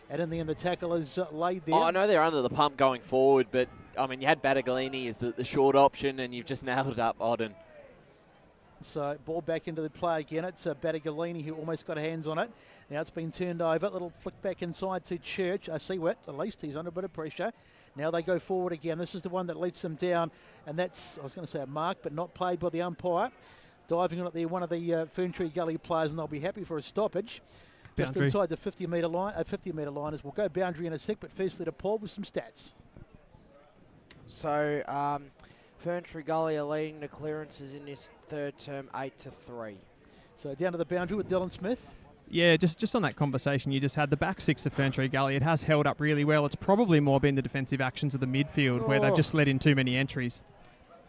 And in the end, the tackle is laid there. Oh, I know they're under the pump going forward, but, I mean, you had Battaglini as the short option, and you've just nailed it up, Odden. So, ball back into the play again. It's Battaglini who almost got hands on it. Now it's been turned over. Little flick back inside to Church. I see what, at least he's under a bit of pressure. Now they go forward again. This is the one that lets them down, and that's, I was going to say a mark, but not played by the umpire. Diving on it there, one of the Ferntree Gully players, and they'll be happy for a stoppage. Just boundary. inside the 50-metre line, 50-metre line as we'll go boundary in a sec, but firstly to Paul with some stats. So, Ferntree Gully are leading the clearances in this third term 8-3. So down to the boundary with Dylan Smith. Yeah, just on that conversation you just had, the back six of Ferntree Gully, it has held up really well. It's probably more been the defensive actions of the midfield where they've just let in too many entries.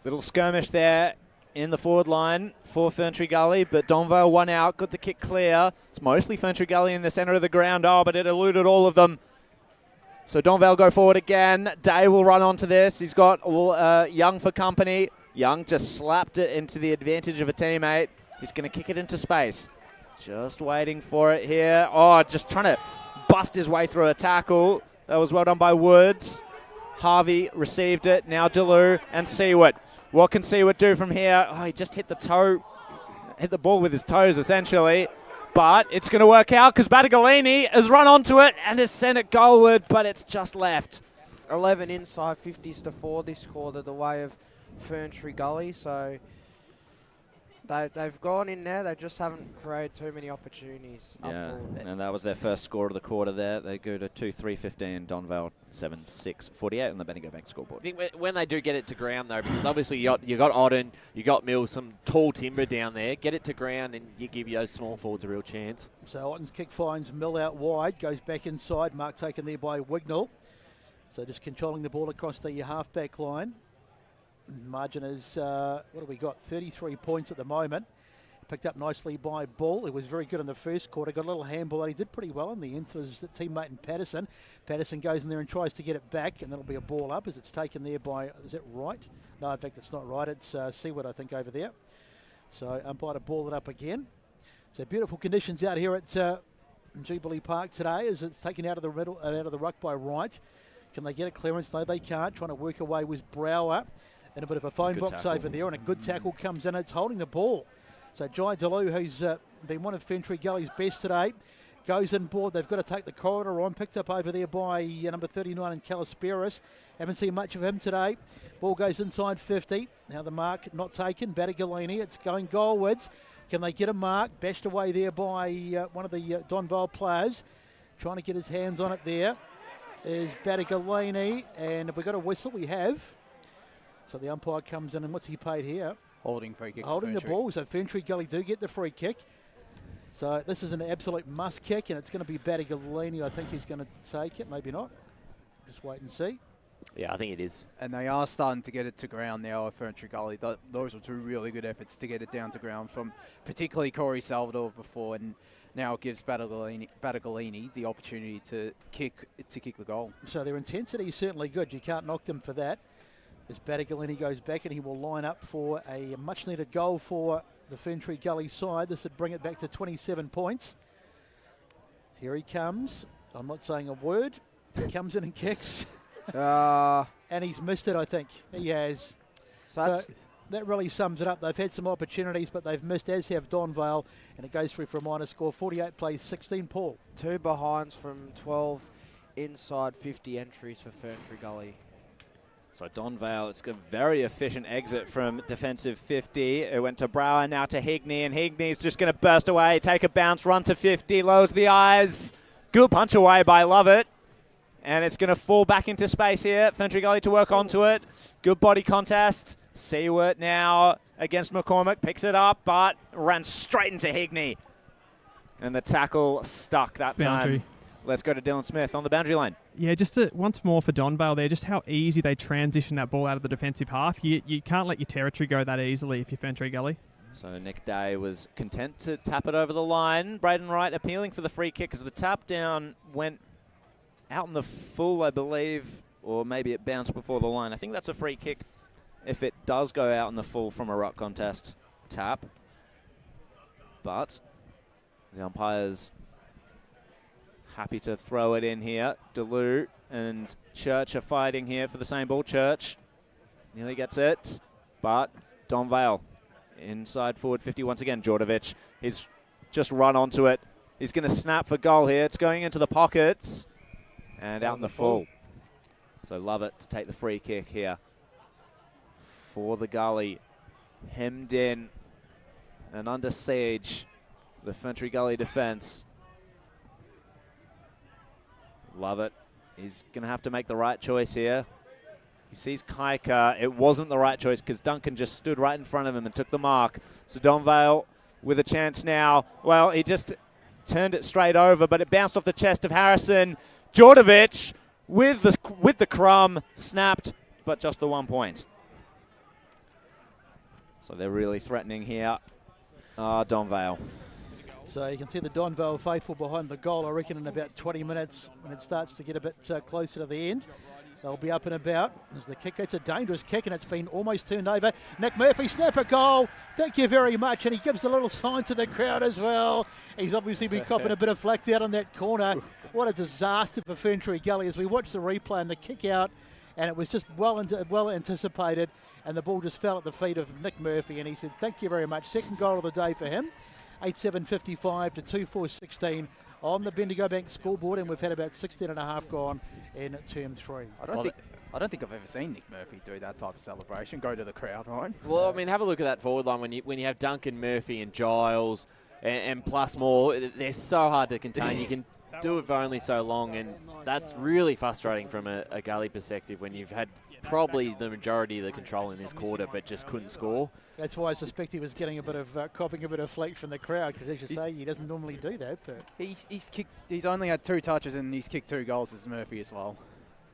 Little skirmish there in the forward line for Ferntree Gully, but Donvale one out, got the kick clear. It's mostly Ferntree Gully in the centre of the ground, but it eluded all of them. So Donvale go forward again. Day will run onto this. He's got Young for company. Young just slapped it into the advantage of a teammate. He's going to kick it into space. Just waiting for it here. Just trying to bust his way through a tackle. That was well done by Woods. Harvey received it. Now Deleu and Seward. What can Seward do from here? He just hit the ball with his toes essentially. But it's going to work out because Battagalini has run onto it and has sent it goalward, but it's just left. 11 inside 50s to 4 this quarter, the way of Ferntree Gully. So they've gone in there. They just haven't created too many opportunities. Yeah, and that was their first score of the quarter there. They go to 2-3-15, Donvale 7-6-48 on the Bendigo Bank scoreboard. I think when they do get it to ground, though, because obviously you got Odden, you got Mills, some tall timber down there. Get it to ground and you give those small forwards a real chance. So Otten's kick finds Mill out wide, goes back inside. Mark taken there by Wignall. So just controlling the ball across the half-back line. Margin is, what have we got, 33 points at the moment. Picked up nicely by Bull. It was very good in the first quarter. Got a little handball. He did pretty well in the end to his teammate in Patterson. Patterson goes in there and tries to get it back, and that'll be a ball up as it's taken there by, is it right? No, in fact, it's not right. It's Seward, I think, over there. So umpire to ball it up again. So beautiful conditions out here at Jubilee Park today as it's taken out of the middle, out of the ruck by Wright. Can they get a clearance? No, they can't. Trying to work away with Brower. And a bit of a phone box tackle over there, and a good tackle comes in. It's holding the ball. So Jai Deleu, who's been one of Ferntree Gully's best today, goes in board. They've got to take the corridor on. Picked up over there by number 39 in Calisperis. Haven't seen much of him today. Ball goes inside 50. Now the mark not taken. Battagalini. It's going goalwards. Can they get a mark? Bashed away there by one of the Donvale players. Trying to get his hands on it there is Battagalini. And if we've got a whistle, we have. So the umpire comes in, and what's he paid here? Holding free kick. Holding the ball. So Ferntree Gully do get the free kick. So this is an absolute must kick, and it's going to be Battagalini. I think he's going to take it. Maybe not. Just wait and see. Yeah, I think it is. And they are starting to get it to ground now at Ferntree Gully. Those were two really good efforts to get it down to ground from particularly Corey Salvador before, and now it gives Battagalini the opportunity to kick the goal. So their intensity is certainly good. You can't knock them for that. As Battagalini goes back, and he will line up for a much-needed goal for the Ferntree Gully side. This would bring it back to 27 points. Here he comes. I'm not saying a word. He comes in and kicks. And he's missed it, I think. He has. So that really sums it up. They've had some opportunities, but they've missed, as have Donvale, and it goes through for a minor score. 48 plays, 16, Paul. 2 behinds from 12 inside 50 entries for Ferntree Gully. So Donvale, it's a very efficient exit from defensive 50. It went to Brower, now to Higney, and Higney's just going to burst away, take a bounce, run to 50, lowers the eyes. Good punch away by Lovett. And it's going to fall back into space here. Ferntree Gully to work onto it. Good body contest. Seward now against McCormick, picks it up, but ran straight into Higney. And the tackle stuck that time. Let's go to Dylan Smith on the boundary line. Yeah, just once more for Donvale there, just how easy they transition that ball out of the defensive half. You can't let your territory go that easily if you're Ferntree Gully. So Nick Day was content to tap it over the line. Braden Wright appealing for the free kick as the tap down went out in the full, I believe, or maybe it bounced before the line. I think that's a free kick if it does go out in the full from a ruck contest tap. But the umpire's happy to throw it in here. Deleu and Church are fighting here for the same ball. Church nearly gets it, but Donvale inside forward 50 once again. Djordjevic, he's just run onto it. He's going to snap for goal here. It's going into the pockets and out in the full. So Lovett to take the free kick here for the Gully. Hemmed in and under siege, the Ferntree Gully defence. Love it. He's going to have to make the right choice here. He sees Kaika. It wasn't the right choice because Duncan just stood right in front of him and took the mark. So Donvale with a chance now. Well, he just turned it straight over, but it bounced off the chest of Harrison. Djordjevic with the crumb, snapped, but just the 1 point. So they're really threatening here. Donvale. So you can see the Donvale faithful behind the goal. I reckon in about 20 minutes, when it starts to get a bit closer to the end, they'll be up and about. As the kick, it's a dangerous kick, and it's been almost turned over. Nick Murphy, snapper goal. Thank you very much. And he gives a little sign to the crowd as well. He's obviously been copping a bit of flack out on that corner. What a disaster for Ferntree Gully as we watch the replay and the kick out, and it was just well anticipated, and the ball just fell at the feet of Nick Murphy, and he said, thank you very much. Second goal of the day for him. 8-7-55 to 2-4-16 on the Bendigo Bank scoreboard, and we've had about 16 and a half gone in term 3. I don't think I've ever seen Nick Murphy do that type of celebration. Go to the crowd, right? Well, I mean, have a look at that forward line when you have Duncan, Murphy, and Giles, and plus more. They're so hard to contain. You can do it for only so long, and that's really frustrating from a Gully perspective when you've had probably the majority of the control in this quarter, but just couldn't score. That's why I suspect he was getting a bit of copping a bit of flack from the crowd, because as you say, he doesn't normally do that. But he's only had 2 touches and he's kicked 2 goals as Murphy as well.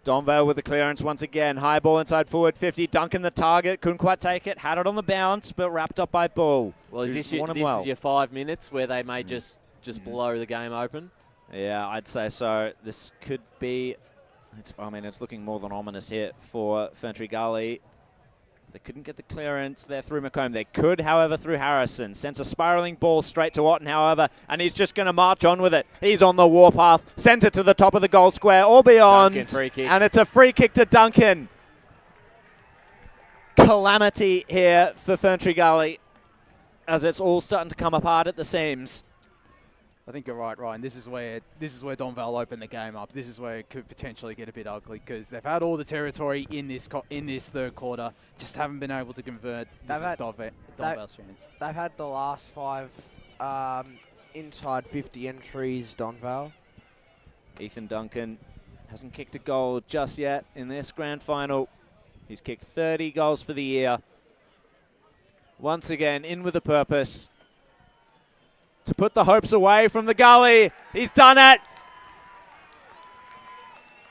Donvale with the clearance once again. High ball inside forward 50. Duncan the target. Couldn't quite take it. Had it on the bounce, but wrapped up by Bull. Well, is this your 5 minutes where they may just blow the game open? Yeah, I'd say so. This could be... it's looking more than ominous here for Ferntree Gully. They couldn't get the clearance there through McComb. They could, however, through Harrison. Sends a spiralling ball straight to Otten, however, and he's just going to march on with it. He's on the warpath. Sent it to the top of the goal square or beyond. Duncan, free kick. And it's a free kick to Duncan. Calamity here for Ferntree Gully as it's all starting to come apart at the seams. I think you're right, Ryan. This is where Donvale opened the game up. This is where it could potentially get a bit ugly because they've had all the territory in this third quarter, just haven't been able to convert. Donvale's chance. They've had the last 5 inside 50 entries, Donvale. Ethan Duncan hasn't kicked a goal just yet in this grand final. He's kicked 30 goals for the year. Once again, in with a purpose. To put the hopes away from the Gully. He's done it.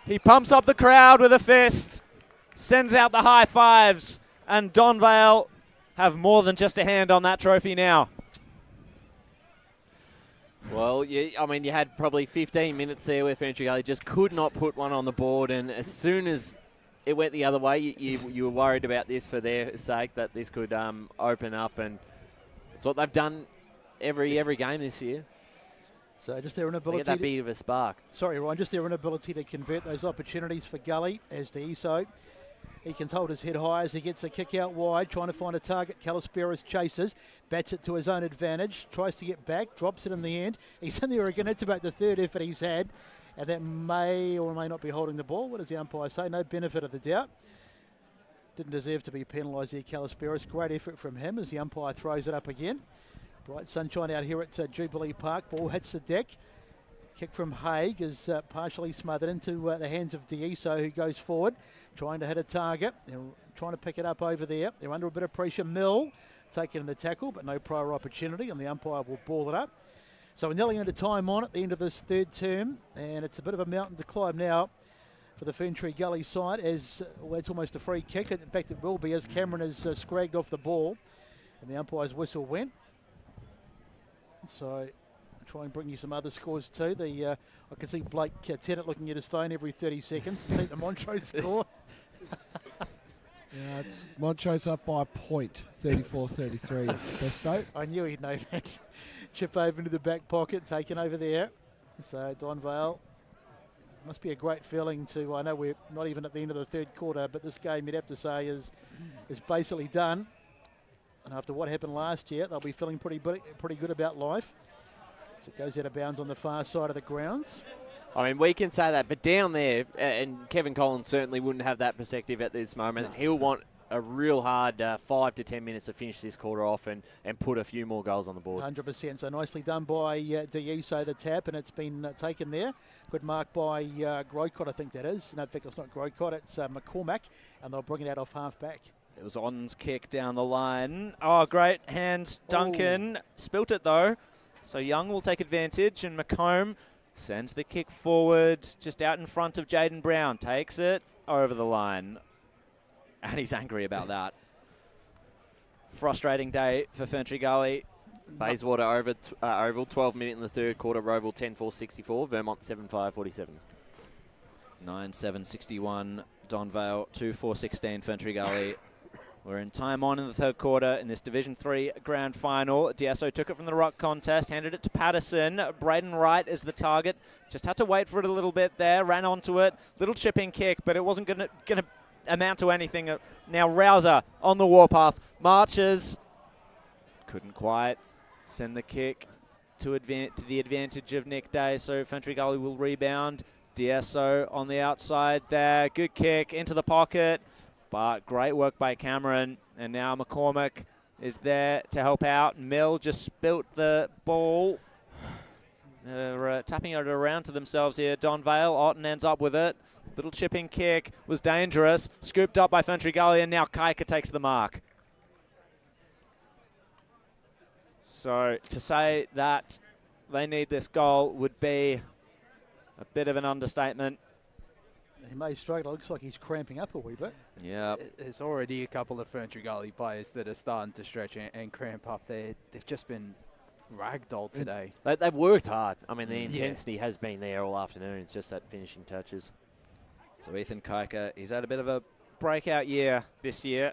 He pumps up the crowd with a fist, sends out the high fives, and Donvale have more than just a hand on that trophy now. Well, you had probably 15 minutes there where Ferntree Gully just could not put one on the board, and as soon as it went the other way, you were worried about this for their sake, that this could open up, and it's what they've done every game this year. So just their inability to get that bit of a spark. Sorry, Ryan, just their inability to convert those opportunities for Gully as to Iso. He can hold his head high as he gets a kick out wide, trying to find a target. Calisperis chases, bats it to his own advantage, tries to get back, drops it in the end. He's in there again. It's about the third effort he's had, and that may or may not be holding the ball. What does the umpire say? No benefit of the doubt. Didn't deserve to be penalised here, Calisperis. Great effort from him as the umpire throws it up again. Bright sunshine out here at Jubilee Park. Ball hits the deck. Kick from Haig is partially smothered into the hands of Deiso, who goes forward, trying to hit a target. They're trying to pick it up over there. They're under a bit of pressure. Mill taking the tackle, but no prior opportunity, and the umpire will ball it up. So we're nearly into time on at the end of this third term, and it's a bit of a mountain to climb now for the Ferntree Gully side, as it's almost a free kick. In fact, it will be, as Cameron has scragged off the ball, and the umpire's whistle went. So I'll try and bring you some other scores too. I can see Blake Tennant looking at his phone every 30 seconds to see the Montrose score. Yeah, Montrose up by a point, 34-33. Best note. I knew he'd know that. Chip over into the back pocket, taken over there. So Donvale, must be a great feeling to, I know we're not even at the end of the third quarter, but this game you'd have to say is basically done. And after what happened last year, they'll be feeling pretty good about life. So it goes out of bounds on the far side of the grounds. I mean, we can say that, but down there, and Kevin Collins certainly wouldn't have that perspective at this moment. He'll want a real hard 5 to 10 minutes to finish this quarter off and put a few more goals on the board. 100%. So nicely done by D'Iso, the tap, and it's been taken there. Good mark by Grocott, I think that is. No, in fact, it's not Grocott, it's McCormack, and they'll bring it out off half-back. It was On's kick down the line. Oh, great hands, Duncan. Spilt it, though. So Young will take advantage, and McComb sends the kick forward, just out in front of Jaden Brown. Takes it over the line. And he's angry about that. Frustrating day for Ferntree Gully. Bayswater Oval, 12 minutes in the third quarter. Roval 10-4-64. Vermont 7-5-47. 9-7-61. Donvale 2-4-16. Ferntree Gully. We're in time on in the third quarter in this Division 3 grand final. D'Iso took it from the ruck contest, handed it to Patterson. Braden Wright is the target. Just had to wait for it a little bit there. Ran onto it. Little chipping kick, but it wasn't going to amount to anything. Now Rouser on the warpath. Marches. Couldn't quite send the kick to the advantage of Nick Day. So Ferntree Gully will rebound. D'Iso on the outside there. Good kick into the pocket. But great work by Cameron. And now McCormack is there to help out. Mill just spilt the ball. Tapping it around to themselves here. Donvale. Otten ends up with it. Little chipping kick was dangerous. Scooped up by Ferntree Gully, and now Kaika takes the mark. So to say that they need this goal would be a bit of an understatement. He may struggle. It looks like he's cramping up a wee bit. Yeah. There's already a couple of Ferntree Gully players that are starting to stretch and cramp up there. They've just been ragdolled today. They've worked hard. I mean, the intensity has been there all afternoon. It's just that finishing touches. So Ethan Kaika, he's had a bit of a breakout year this year.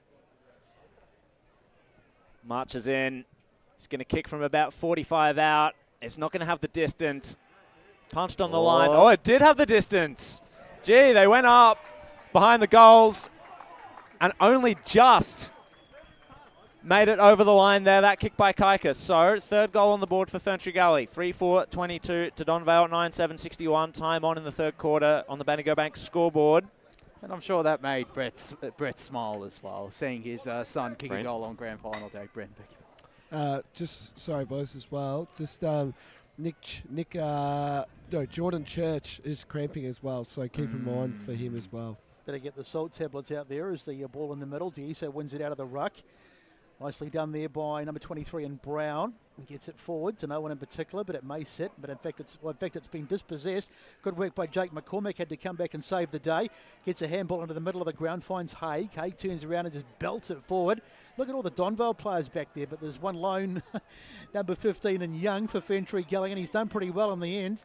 Marches in. He's going to kick from about 45 out. It's not going to have the distance. Punched on the line. Oh, it did have the distance. Gee, they went up behind the goals and only just made it over the line there. That kick by Kaika. So third goal on the board for Ferntree Gully. 3-4-22 to Donvale. 9-7-61. Time on in the third quarter on the Bandigo Bank scoreboard. And I'm sure that made Brett smile as well, seeing his son kick a goal on grand final day. Brent, just sorry, boys, as well. Just Jordan Church is cramping as well, so keep in mind for him as well. Better get the salt tablets out there as the ball in the middle. D'Iso wins it out of the ruck. Nicely done there by number 23 and Brown. He gets it forward to no one in particular, but it may sit. But in fact, it's been dispossessed. Good work by Jake McCormack. Had to come back and save the day. Gets a handball into the middle of the ground. Finds Haig. Haig turns around and just belts it forward. Look at all the Donvale players back there, but there's one lone number 15 and Young for Ferntree Gully, and he's done pretty well in the end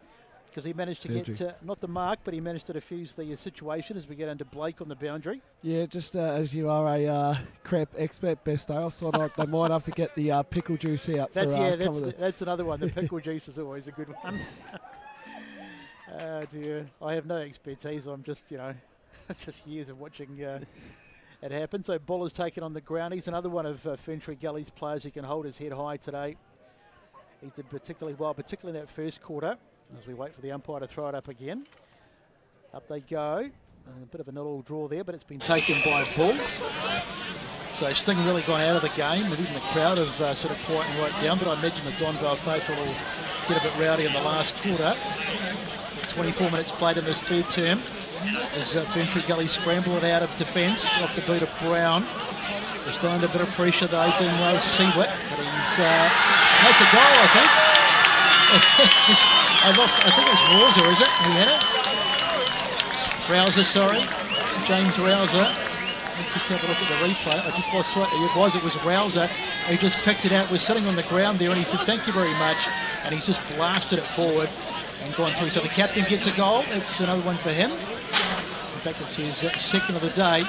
because he managed to get not the mark, but he managed to defuse the situation as we get into Blake on the boundary. Yeah, just as you are a crap expert, Besto, I thought they might have to get the pickle juice out. That's another one. The pickle juice is always a good one. Oh dear, I have no expertise. I'm just, just years of watching it happen. So ball is taken on the ground. He's another one of Ferntree Gully's players who can hold his head high today. He did particularly well, particularly in that first quarter, as we wait for the umpire to throw it up again. Up they go. A bit of a little draw there, but it's been taken by Bull. So Sting really gone out of the game, and even the crowd have sort of quietened right down, but I imagine the Donvale faithful will get a bit rowdy in the last quarter. 24 minutes played in this third term as Ferntree Gully scramble it out of defence off the boot of Brown. They're still under a bit of pressure though, doing well as Seawitt, but he's makes a goal, I think. I think it's Rouser, is it? Who had it? Rouser, sorry. James Rouser. Let's just have a look at the replay. I just lost sight. It was Rouser who just picked it out, was sitting on the ground there, and he said, "Thank you very much," and he's just blasted it forward and gone through. So the captain gets a goal. It's another one for him. In fact, it's his second of the day.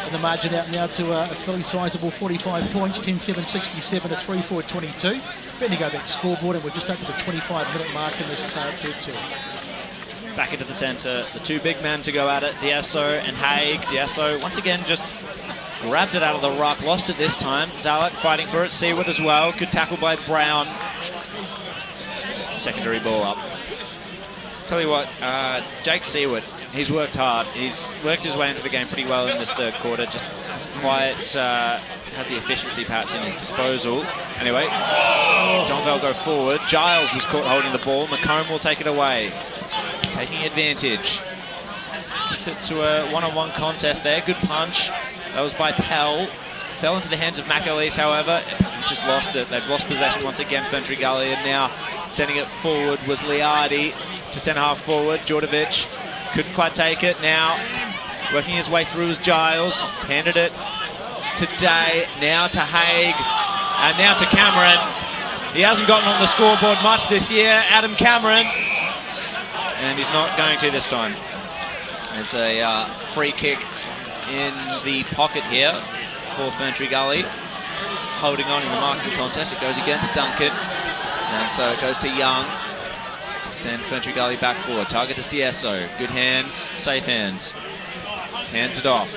And the margin out now to a fairly sizable 45 points, 10-7-67 to 3-4-22. Bendigo back scoreboard, and we're just up to the 25-minute mark in this third term. Back into the centre, the two big men to go at it, D'Iso and Haig. D'Iso once again just grabbed it out of the ruck, lost it this time. Zalek fighting for it, Seawood as well. Good tackle by Brown. Secondary ball up. Tell you what, Jake Seward, he's worked hard. He's worked his way into the game pretty well in this third quarter. Just hasn't quite had the efficiency perhaps in his disposal. Anyway, Donvale go forward. Giles was caught holding the ball. McComb will take it away, taking advantage. Kicks it to a one-on-one contest there. Good punch. That was by Pell. Fell into the hands of McAleese, however. He just lost it. They've lost possession once again, Ferntree Gully, and now sending it forward was Liardi to centre half forward. Djordjevic couldn't quite take it. Now working his way through is Giles. Handed it to Day, now to Haig, and now to Cameron. He hasn't gotten on the scoreboard much this year, Adam Cameron, and he's not going to this time. There's a free kick in the pocket here for Ferntree Gully. Holding on in the marking contest. It goes against Duncan. And so it goes to Young to send Ferntree Gully back forward. Target is D'Esso. Good hands, safe hands. Hands it off.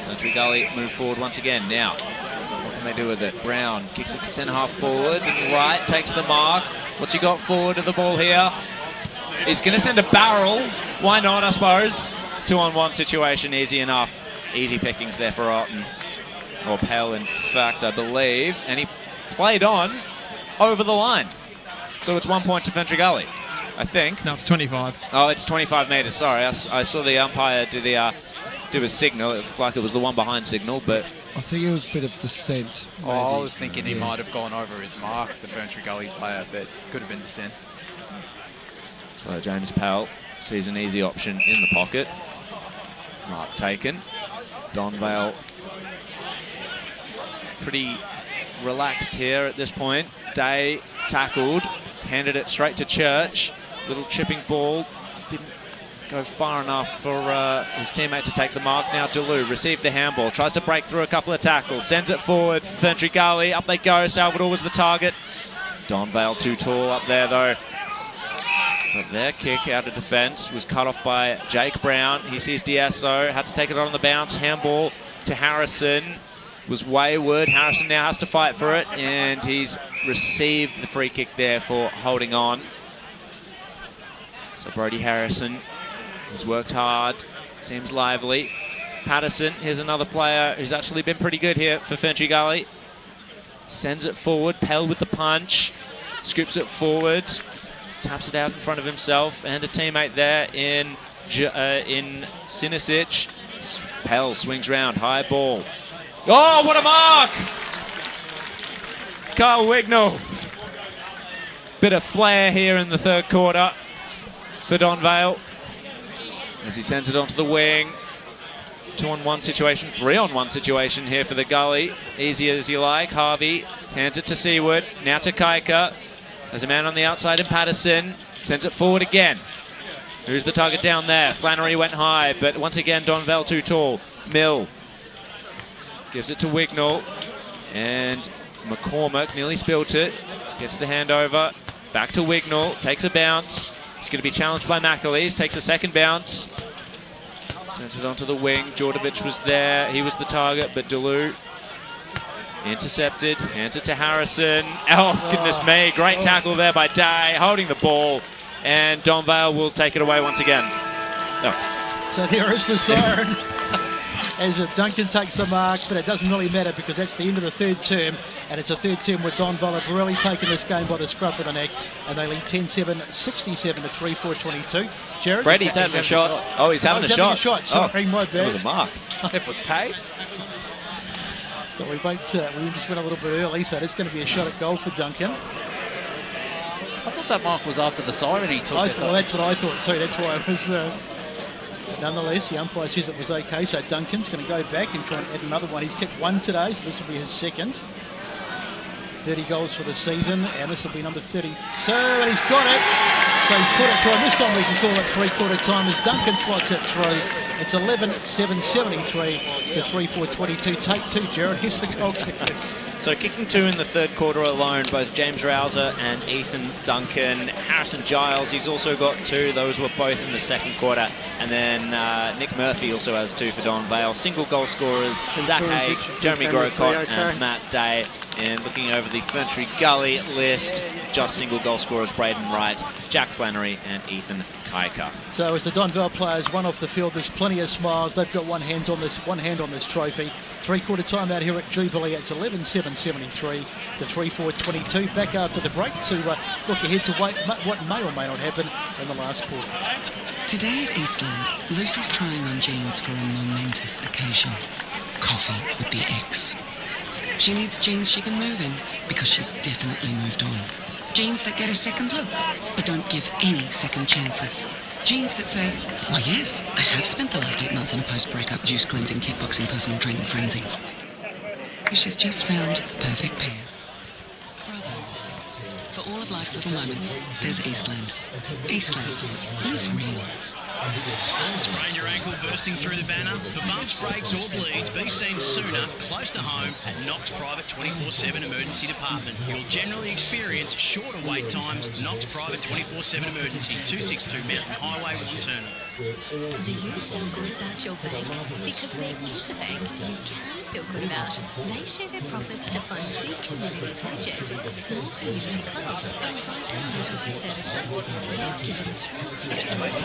Ferntree Gully move forward once again. Now, what can they do with it? Brown kicks it to centre half forward. Right, takes the mark. What's he got forward of the ball here? He's going to send a barrel. Why not, I suppose? 2-on-1 situation, easy enough. Easy pickings there for Otten. Or Pell, in fact, I believe. And he played on over the line. So it's 1 point to Ferntree Gully, I think. No, it's 25. Oh, it's 25 metres, sorry. I saw the umpire do a signal. It looked like it was the one behind signal, but... I think it was a bit of dissent. Oh, I was thinking he might have gone over his mark, the Ferntree Gully player, but could have been dissent. So James Pell sees an easy option in the pocket. Mark taken. Donvale pretty relaxed here at this point. Day tackled, handed it straight to Church. Little chipping ball, didn't go far enough for his teammate to take the mark. Now Deleu received the handball, tries to break through a couple of tackles, sends it forward for Ferntree Gully. Up they go, Salvador was the target. Donvale too tall up there though. But their kick out of defence was cut off by Jake Brown. He sees D'Esso, had to take it on the bounce. Handball to Harrison. Was wayward. Harrison now has to fight for it, and he's received the free kick there for holding on. So Brody Harrison has worked hard, seems lively. Patterson, here's another player who's actually been pretty good here for Ferntree Gully. Sends it forward, Pell with the punch, scoops it forward, taps it out in front of himself, and a teammate there in Sinisic. Pell swings round, high ball. Oh, what a mark! Carl Wignall. Bit of flair here in the third quarter for Donvale as he sends it onto the wing. 2-on-1 situation, 3-on-1 situation here for the Gully. Easy as you like. Harvey hands it to Seward. Now to Kaika. There's a man on the outside in Patterson. Sends it forward again. Who's the target down there? Flannery went high, but once again, Donvale too tall. Mill gives it to Wignall, and McCormick nearly spilt it. Gets the handover, back to Wignall, takes a bounce. He's going to be challenged by McAleese, takes a second bounce. Sends it onto the wing. Djordjevic was there, he was the target, but Deleu intercepted, hands it to Harrison. Oh, goodness me, great tackle there by Day, holding the ball, and Donvale will take it away once again. No. So there is the siren. As Duncan takes the mark, but it doesn't really matter because that's the end of the third term, and it's a third term where Donvale have really taken this game by the scruff of the neck, and they lead 10-7, 67 to 3-4-22. Jared? Brady's having a shot. Oh, he's having a shot. Sorry, my bad. That was a mark. It was paid. So we just went a little bit early, so that's going to be a shot at goal for Duncan. I thought that mark was after the siren he took. Well, that's what I thought too. That's why it was... Nonetheless, the umpire says it was okay, so Duncan's going to go back and try and add another one. He's kicked one today, so this will be his second. 30 goals for the season, and this will be number 32, and he's got it. So he's put it through, and this time we can call it three-quarter time as Duncan slots it through. It's 11-7, 73 to 3-4-22. Take two, Jared. Here's the goal kickers. So kicking two in the third quarter alone, both James Rouser and Ethan Duncan. Harrison Giles, he's also got two. Those were both in the second quarter. And then Nick Murphy also has two for Donvale. Single goal scorers, Zach Haig, Jeremy Grocott and Matt Day. And looking over the Ferntree Gully list, just single goal scorers, Braden Wright, Jack Flannery and Ethan Kaika. So as the Donvale players run off the field, there's plenty of smiles. They've got one hand on this trophy. Three-quarter time out here at Jubilee. It's 11-7-73 to 3-4-22. Back after the break to look ahead to what may or may not happen in the last quarter. Today at Eastland, Lucy's trying on jeans for a momentous occasion. Coffee with the ex. She needs jeans she can move in because she's definitely moved on. Jeans that get a second look, but don't give any second chances. Jeans that say, well, yes, I have spent the last 8 months in a post-breakup juice cleansing, kickboxing, personal training frenzy. She's just found the perfect pair. Bravo, Lucy. For all of life's little moments, there's Eastland. Eastland. Live real. Sprain your ankle bursting through the banner? For bumps, breaks or bleeds, be seen sooner, close to home at Knox Private 24/7 Emergency Department. You'll generally experience shorter wait times. Knox Private 24/7 Emergency, 262 Mountain Highway, 1 Turner. Do you feel good about your bank? Because there is a bank you can feel good about. They share their profits to fund big community projects, small community clubs and vital emergency services. They've given $250 million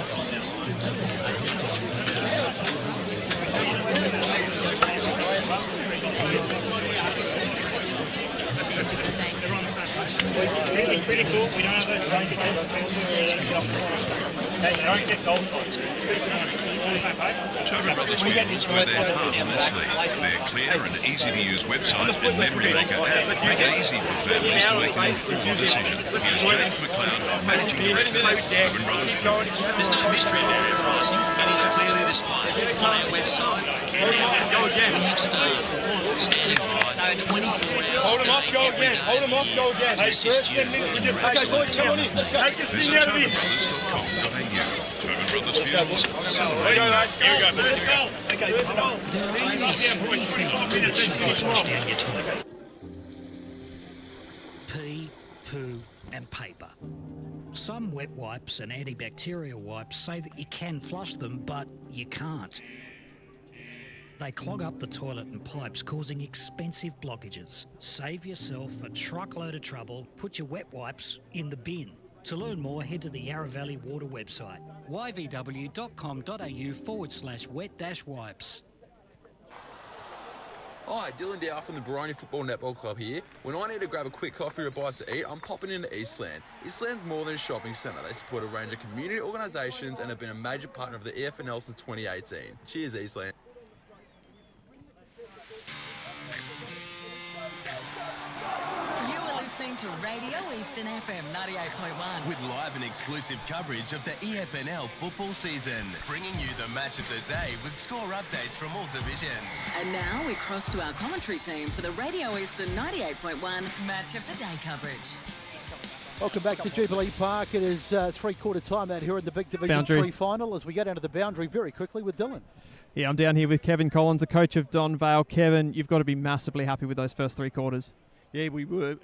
to Australian communities thrive. They have workers and taking responsibility there. It's Bendigo Bank. Pretty cool. We don't have it. Search Bendigo Bank. Search Tobin Brothers Funerals, where they're part on this league. Their clear and easy-to-use website and memory maker app make it easy for families to make an informed decision. Here's James McLeod, Managing Director at Tobin Brothers Funerals. There's no mystery about our pricing. It is clearly displayed on our website. And now we have staff standing by 24 hours a day, every day of the year to assist you in your absolute time of need. Visit TobinBrothers.com.au. Tobin Brothers Funerals, celebrating life. There are only three things that should be flushed down your toilet. Pee, poo and paper. Some wet wipes and antibacterial wipes say that you can flush them, but you can't. They clog up the toilet and pipes, causing expensive blockages. Save yourself a truckload of trouble. Put your wet wipes in the bin. To learn more, head to the Yarra Valley Water website, yvw.com.au/wet-wipes. Hi, Dylan Dow from the Baroni Football Netball Club here. When I need to grab a quick coffee or a bite to eat, I'm popping into Eastland. Eastland's more than a shopping centre. They support a range of community organisations and have been a major partner of the EFNL since 2018. Cheers, Eastland. Listening to Radio Eastern FM 98.1 with live and exclusive coverage of the EFNL football season, bringing you the match of the day with score updates from all divisions. And now we cross to our commentary team for the Radio Eastern 98.1 match of the day coverage. Welcome back to Jubilee Park. It is three-quarter time out here in the big Division Boundary 3 final as we go down to the boundary very quickly with Dylan. Yeah, I'm down here with Kevin Collins, the coach of Donvale. Kevin, you've got to be massively happy with those first three quarters. Yeah, we were.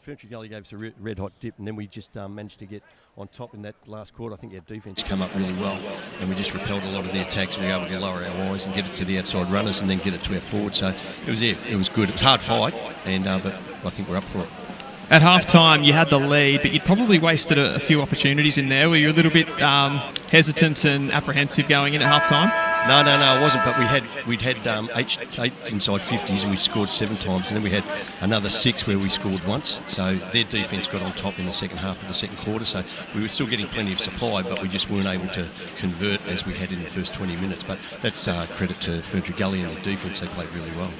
Ferntree Gully gave us a red hot dip, and then we just managed to get on top in that last quarter. I think our defence come up really well, and we just repelled a lot of the attacks, and we were able to lower our eyes and get it to the outside runners and then get it to our forwards. So it was good. It was a hard fight, and but I think we're up for it. At half-time, you had the lead, but you'd probably wasted a few opportunities in there. Were you a little bit hesitant and apprehensive going in at half-time? No, I wasn't. But we'd had eight inside 50s, and we scored 7 times, and then we had another 6 where we scored once. So their defence got on top in the second half of the second quarter. So we were still getting plenty of supply, but we just weren't able to convert as we had in the first 20 minutes. But that's credit to Ferntree Gully and their defence. They played really well.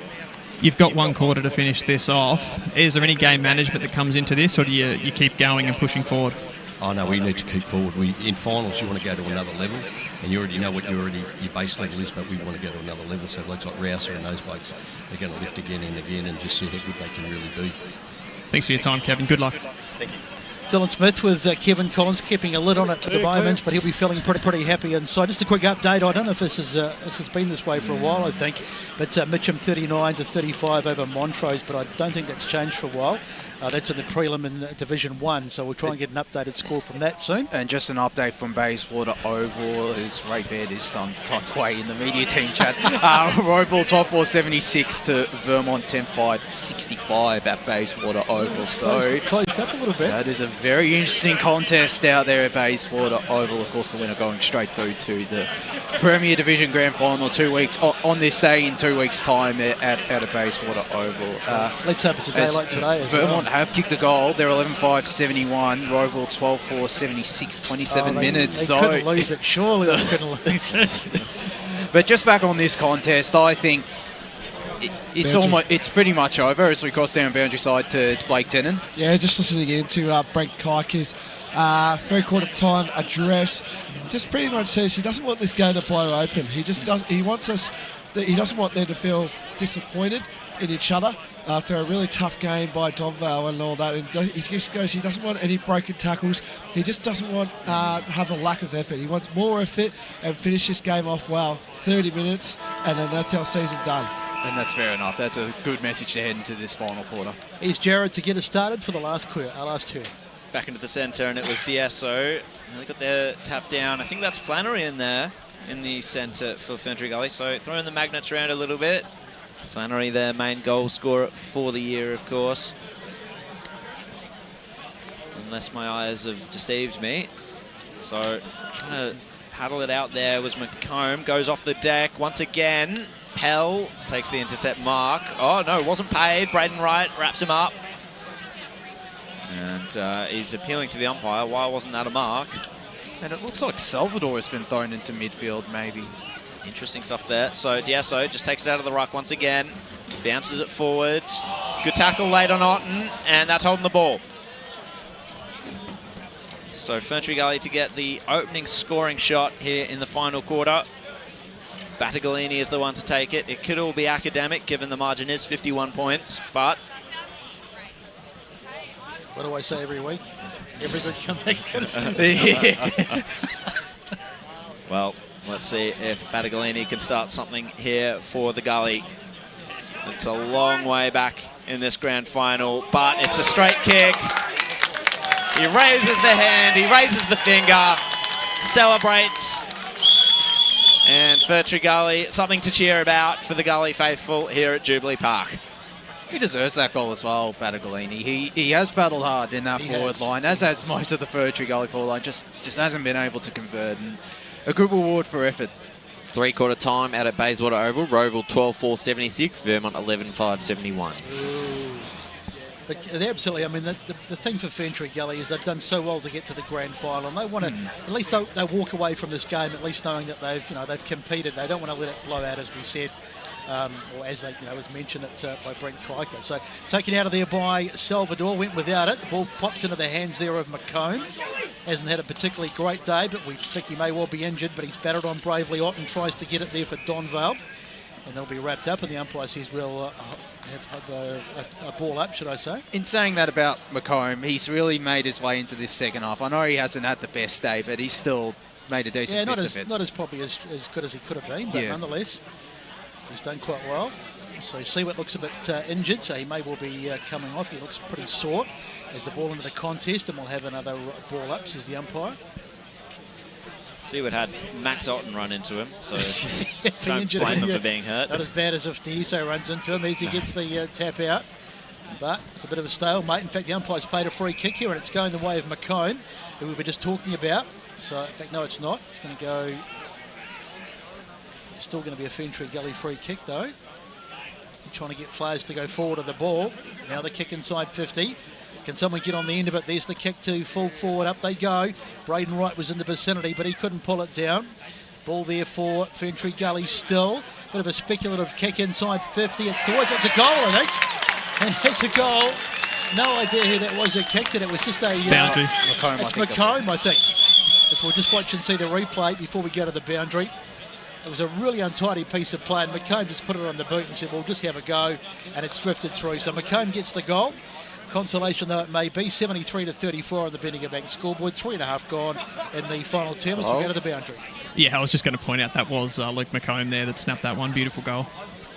You've got one quarter to finish this off. Is there any game management that comes into this, or do you keep going and pushing forward? Oh no, we need to keep forward. In finals, you want to go to another level, and you already know what your base level is, but we want to go to another level. So blokes like Rouser and those blokes, they're going to lift again and again and just see how good they can really be. Thanks for your time, Kevin. Good luck. Thank you. Dylan Smith with Kevin Collins keeping a lid on it at the moment, but he'll be feeling pretty happy inside. Just a quick update. I don't know if this has been this way for a while, I think, but Mitcham 39 to 35 over Montrose, but I don't think that's changed for a while. That's in the prelim in Division 1, so we'll try and get an updated score from that soon. And just an update from Bayswater Oval, as Ray Baird is starting to type away in the media team chat. Oval 12-4 76 to Vermont 10-5 65 at Bayswater Oval. So closed up a little bit. That is a very interesting contest out there at Bayswater Oval. Of course, the winner going straight through to the Premier Division Grand Final 2 weeks on this day in 2 weeks' time at a Bayswater Oval. Let's hope it's a day like today as Vermont well. have kicked a goal. They're 11-5 71. Roval 12-4 76 27 minutes. They couldn't lose it. Surely they couldn't lose it. But just back on this contest, I think it's pretty much over as we cross down boundary side to Blake Tennant. Yeah, just listening in to Brent Kuyker's third-quarter time address, just pretty much says he doesn't want this game to blow open. He just does. He wants us. He doesn't want them to feel disappointed in each other after a really tough game by Donvale and all that. And he just goes, he doesn't want any broken tackles. He just doesn't want have a lack of effort. He wants more effort and finish this game off well. 30 minutes, and then that's our season done. And that's fair enough. That's a good message to head into this final quarter. Here's Jared to get us started for the last turn. Back into the centre, and it was Diasso. They got their tap down. I think that's Flannery in there in the centre for Ferntree Gully. So throwing the magnets around a little bit. Flannery, their main goal scorer for the year, of course. Unless my eyes have deceived me. So trying to paddle it out there was McComb. Goes off the deck once again. Pell takes the intercept mark. Oh, no, wasn't paid. Braden Wright wraps him up. And he's appealing to the umpire. Why wasn't that a mark? And it looks like Salvador has been thrown into midfield, maybe. Interesting stuff there. So Diasso just takes it out of the ruck once again. Bounces it forward. Good tackle late on Otten, and that's holding the ball. So Ferntree Gully to get the opening scoring shot here in the final quarter. Battaglini is the one to take it. It could all be academic, given the margin is 51 points, but... What do I say every week? Every good comeback. Well, let's see if Battaglini can start something here for the Gully. It's a long way back in this grand final, but it's a straight kick. He raises the hand, he raises the finger, celebrates. And Ferntree Gully, something to cheer about for the Gully faithful here at Jubilee Park. He deserves that goal as well, Battaglini. He has battled hard in that forward line, as has most of the Ferntree Gully forward line, just hasn't been able to convert. And a good reward for effort. Three-quarter time out at Bayswater Oval. Roval 12-4 76, Vermont 11-5 71. But they're absolutely, I mean, the thing for Ferntree Gully is they've done so well to get to the grand final, and they want to, at least they walk away from this game, at least knowing that they've competed. They don't want to let it blow out, as we said, or as was mentioned by Brent Kuyker. So taken out of there by Salvador, went without it. The ball pops into the hands there of McComb. Hasn't had a particularly great day, but we think he may well be injured, but he's battled on bravely. Otten tries to get it there for Donvale, and they'll be wrapped up, and the umpire says we'll have a ball up, should I say. In saying that about McComb, he's really made his way into this second half. I know he hasn't had the best day, but he's still made a decent fist of it. Not as probably as good as he could have been, but nonetheless, he's done quite well. So Seward looks a bit injured, so he may well be coming off. He looks pretty sore as the ball into the contest, and we'll have another ball up, says the umpire. Seward had Max Otten run into him, so don't blame him for being hurt. Not as bad as if Diasso runs into him as he gets the tap out. But it's a bit of a stalemate. In fact, the umpire's played a free kick here, and it's going the way of McComb, who we were just talking about. So, in fact, no, it's not. It's going to go... It's still going to be a Ferntree Gully free kick, though. Trying to get players to go forward of the ball. Now the kick inside 50. Can someone get on the end of it? There's the kick to full forward. Up they go. Braden Wright was in the vicinity, but he couldn't pull it down. Ball there for Ferntree Gully still. Bit of a speculative kick inside 50. It's a goal, I think. And it's a goal. No idea who that was that kicked it. It was just a... boundary. It's McComb, I think. So we'll just watch and see the replay before we go to the boundary. It was a really untidy piece of play, and McComb just put it on the boot and said, well, just have a go, and it's drifted through. So McComb gets the goal. Consolation though it may be, 73-34 on the Bendigo Bank scoreboard. 3.5 gone in the final term as we go to the boundary. Yeah, I was just going to point out that was Luke McComb there that snapped that one. Beautiful goal.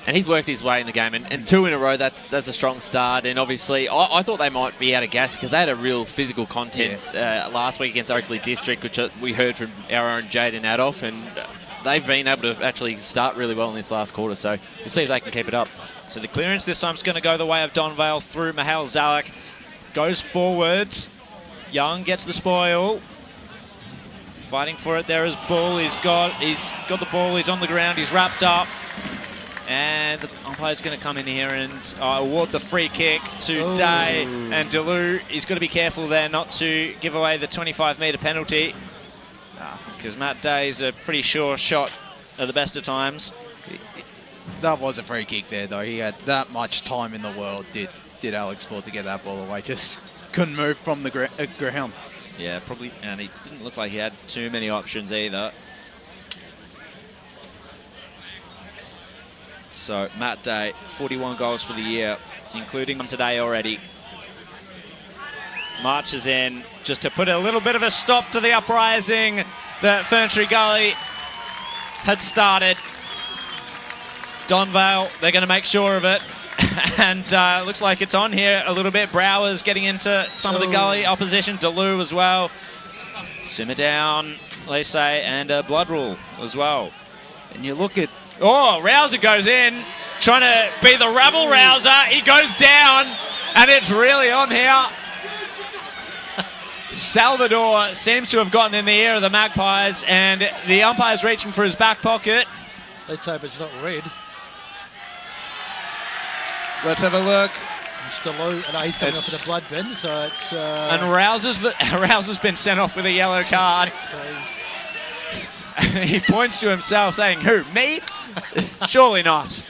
And he's worked his way in the game, and 2 in a row, that's a strong start. And obviously, I thought they might be out of gas because they had a real physical contest last week against Oakley District, which we heard from our own Jaden Adolf, and they've been able to actually start really well in this last quarter, so we'll see if they can keep it up. So the clearance this time is going to go the way of Donvale through Mahal Zalak. Goes forwards. Young gets the spoil. Fighting for it there is Bull. He's got the ball. He's on the ground. He's wrapped up. And the umpire's going to come in here and award the free kick to Day. And Delou, he's got to be careful there not to give away the 25-metre penalty. Because Matt Day's a pretty sure shot at the best of times. That was a free kick there, though. He had that much time in the world, did Alex Ford, to get that ball away. Just couldn't move from the ground. Yeah, probably, and he didn't look like he had too many options either. So Matt Day, 41 goals for the year, including them today already. Marches in just to put a little bit of a stop to the uprising that Ferntree Gully had started. Donvale, they're going to make sure of it. And looks like it's on here a little bit. Brower's getting into some of the Gully opposition. Delou as well. Simmer down, they say, and blood rule as well. And you look at... Oh, Rouser goes in, trying to be the rebel Rouser. He goes down, and it's really on here. Salvador seems to have gotten in the ear of the Magpies, and the umpire's reaching for his back pocket. Let's hope it's not red. Let's have a look. He's coming off in a blood bin, so it's... And Rouser's been sent off with a yellow card. He points to himself saying, who, me? Surely not.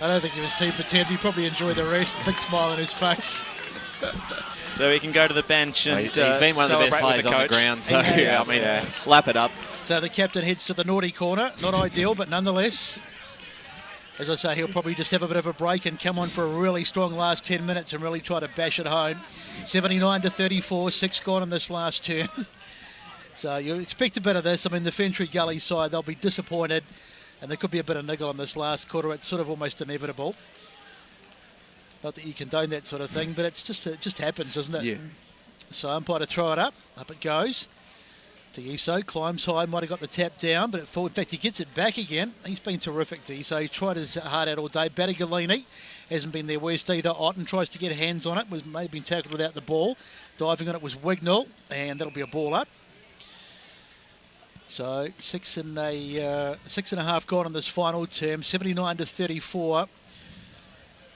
I don't think he was too perturbed. He probably enjoyed the rest. Big smile on his face. So he can go to the bench and he's been one of the best players on the ground, so lap it up. So the captain heads to the naughty corner. Not ideal, but nonetheless, as I say, he'll probably just have a bit of a break and come on for a really strong last 10 minutes and really try to bash it home. 79-34, 6 gone in this last turn. So you expect a bit of this. I mean, the Ferntree Gully side, they'll be disappointed, and there could be a bit of niggle in this last quarter. It's sort of almost inevitable. Not that you condone that sort of thing, but it just happens, doesn't it? Yeah. So umpire to throw it up. Up it goes. Teiso climbs high, might have got the tap down, but in fact he gets it back again. He's been terrific, Teiso. He tried his heart out all day. Battigalini hasn't been their worst either. Otten tries to get hands on it. May have been tackled without the ball. Diving on it was Wignall, and that'll be a ball up. So 6.5 gone in this final term. 79-34.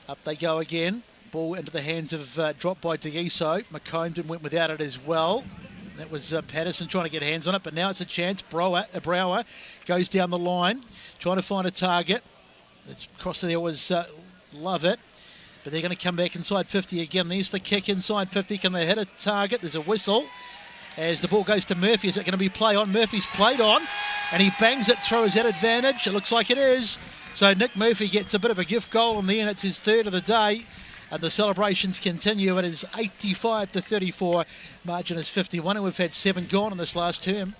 Up they go again. Ball into the hands of dropped by Teiso. McComben went without it as well. That was Patterson trying to get hands on it, but now it's a chance. Brower goes down the line, trying to find a target. It's across there was Love It, but they're going to come back inside 50 again. There's the kick inside 50. Can they hit a target? There's a whistle as the ball goes to Murphy. Is it going to be play on? Murphy's played on, and he bangs it through. Is that advantage? It looks like it is. So Nick Murphy gets a bit of a gift goal in the end. It's his third of the day. And the celebrations continue. It is 85-34. Margin is 51, and we've had 7 gone in this last term.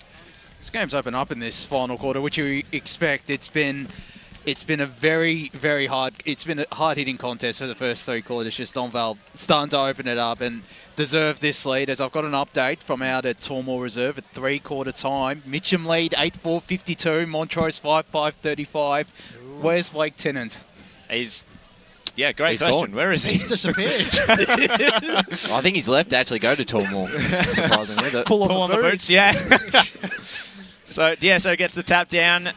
This game's open up in this final quarter, which you expect. It's been a very, very hard. It's been a hard-hitting contest for the first 3 quarters. Just Donvale starting to open it up and deserve this lead. As I've got an update from out at Tormore Reserve at 3-quarter time. Mitcham lead 8-4-52. Montrose 5-5-35. Where's Blake Tennant? Yeah, great question. Gone. Where is he? He's disappeared. I think he's left to actually go to Tormore, surprisingly. Pull on the boots, yeah. So DSO gets the tap down.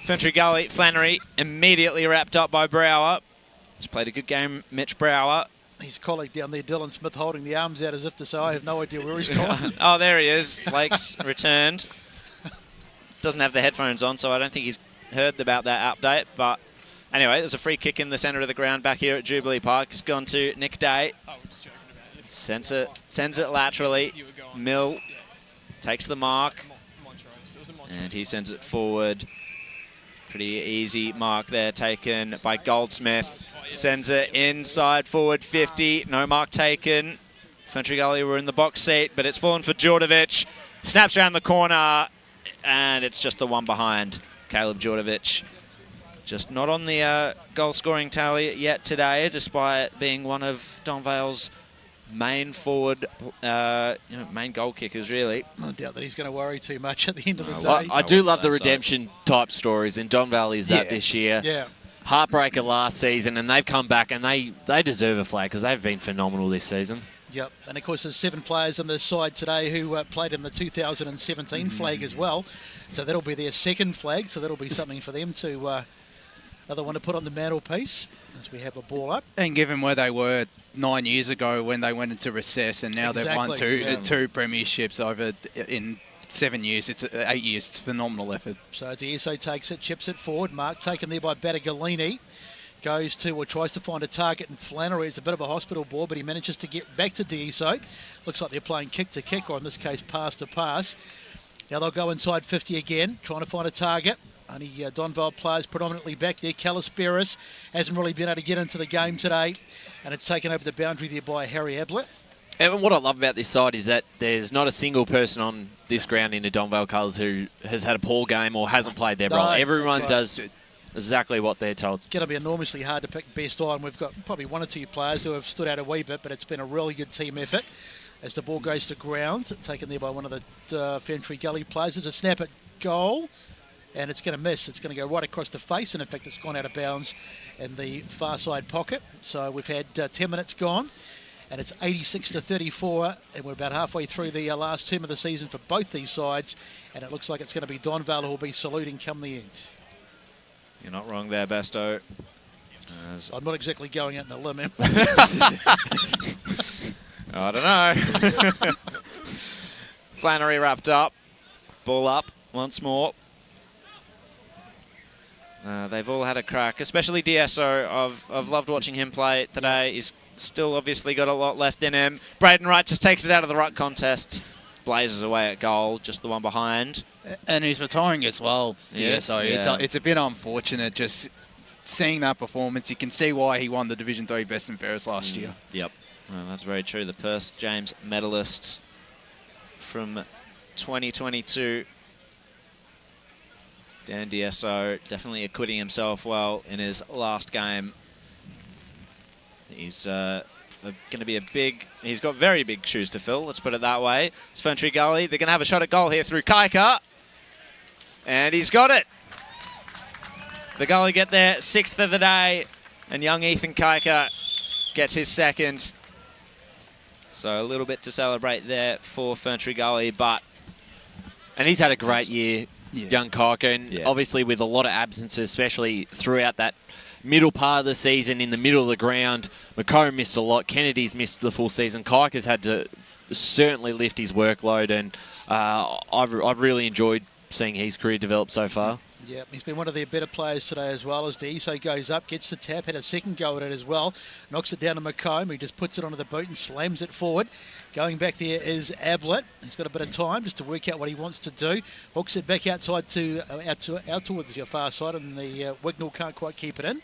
Ferntree Gully, Flannery, immediately wrapped up by Brower. He's played a good game, Mitch Brower. His colleague down there, Dylan Smith, holding the arms out as if to say, I have no idea where he's gone. Oh, there he is. Blake's returned. Doesn't have the headphones on, so I don't think he's heard about that update, but... Anyway, there's a free kick in the centre of the ground back here at Jubilee Park. It's gone to Nick Day. Sends it laterally. Mill takes the mark. And he sends it forward. Pretty easy mark there taken by Goldsmith. Sends it inside forward 50. No mark taken. Ferntree Gully were in the box seat, but it's fallen for Djordjevic. Snaps around the corner, and it's just the one behind. Caleb Djordjevic Just not on the goal-scoring tally yet today, despite being one of Donvale's main forward, main goal kickers, really. I doubt that he's going to worry too much at the end of the Well, day. I do love the redemption type stories, and Donvale is that this year. Yeah. Heartbreaker last season, and they've come back, and they deserve a flag because they've been phenomenal this season. Yep, and of course there's 7 players on the side today who played in the 2017 flag as well. So that'll be their second flag, so that'll be something for them to, another one to put on the mantelpiece as we have a ball up. And given where they were 9 years ago when they went into recess, and now they've won two premierships over in 7 years, it's 8 years, it's a phenomenal effort. So DSO takes it, chips it forward. Mark taken there by Battagalini. Goes to or tries to find a target in Flannery. It's a bit of a hospital ball, but he manages to get back to DSO. Looks like they're playing kick to kick, or in this case pass to pass. Now they'll go inside 50 again, trying to find a target. Only Donvale players predominantly back there. Calisperis hasn't really been able to get into the game today, and it's taken over the boundary there by Harry Ablett. And what I love about this side is that there's not a single person on this ground in the Donvale colours who has had a poor game or hasn't played their role. Everyone does exactly what they're told. It's going to be enormously hard to pick best on. We've got probably 1 or 2 players who have stood out a wee bit, but it's been a really good team effort. As the ball goes to ground, taken there by one of the Ferntree Gully players. There's a snap at goal, and it's going to miss. It's going to go right across the face, and in fact it's gone out of bounds in the far side pocket. So we've had 10 minutes gone, and it's 86-34, and we're about halfway through the last term of the season for both these sides, and it looks like it's going to be Donvale who will be saluting come the end. You're not wrong there, Besto. I'm not exactly going out on a limb. I don't know. Flannery wrapped up. Ball up once more. They've all had a crack, especially DSO. I've loved watching him play today. He's still obviously got a lot left in him. Braden Wright just takes it out of the ruck contest. Blazes away at goal, just the one behind. And he's retiring as well. Yes, so it's a bit unfortunate just seeing that performance. You can see why he won the Division 3 Best and Fairest last year. Yep, well, that's very true. The Perth James medalist from 2022. Dan DSO definitely acquitting himself well in his last game. He's going to be he's got very big shoes to fill, let's put it that way. It's Ferntree Gully. They're going to have a shot at goal here through Kaika. And he's got it. The Gully get their 6th of the day, and young Ethan Kaika gets his 2nd. So a little bit to celebrate there for Ferntree Gully, and he's had a great year, young Kaika, and obviously with a lot of absences, especially throughout that middle part of the season, in the middle of the ground. Macomb missed a lot. Kennedy's missed the full season. Kaika's had to certainly lift his workload, and I've really enjoyed seeing his career develop so far. Yeah, he's been one of their better players today as well. As DSO goes up, gets the tap, had a second go at it as well. Knocks it down to Macomb, who just puts it onto the boot and slams it forward. Going back there is Ablett. He's got a bit of time just to work out what he wants to do. Hooks it back outside out towards your far side, and the Wignall can't quite keep it in.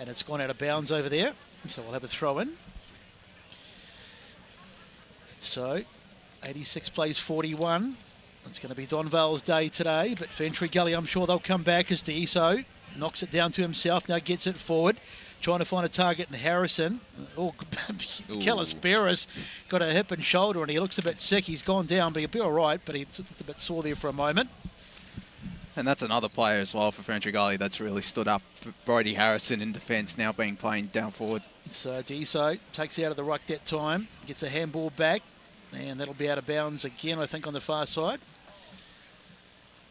And it's gone out of bounds over there. So we'll have a throw in. So 86 plays 41. It's going to be Donvale's day today, but Ferntree Gully, I'm sure they'll come back as DSO knocks it down to himself, now gets it forward, trying to find a target in Harrison. Oh, Calisperis got a hip and shoulder, and he looks a bit sick. He's gone down, but he'll be all right, but he's a bit sore there for a moment. And that's another player as well for Ferntree Gully that's really stood up. Brodie Harrison in defence, now being played down forward. So DSO takes it out of the ruck that time, gets a handball back, and that'll be out of bounds again, I think, on the far side.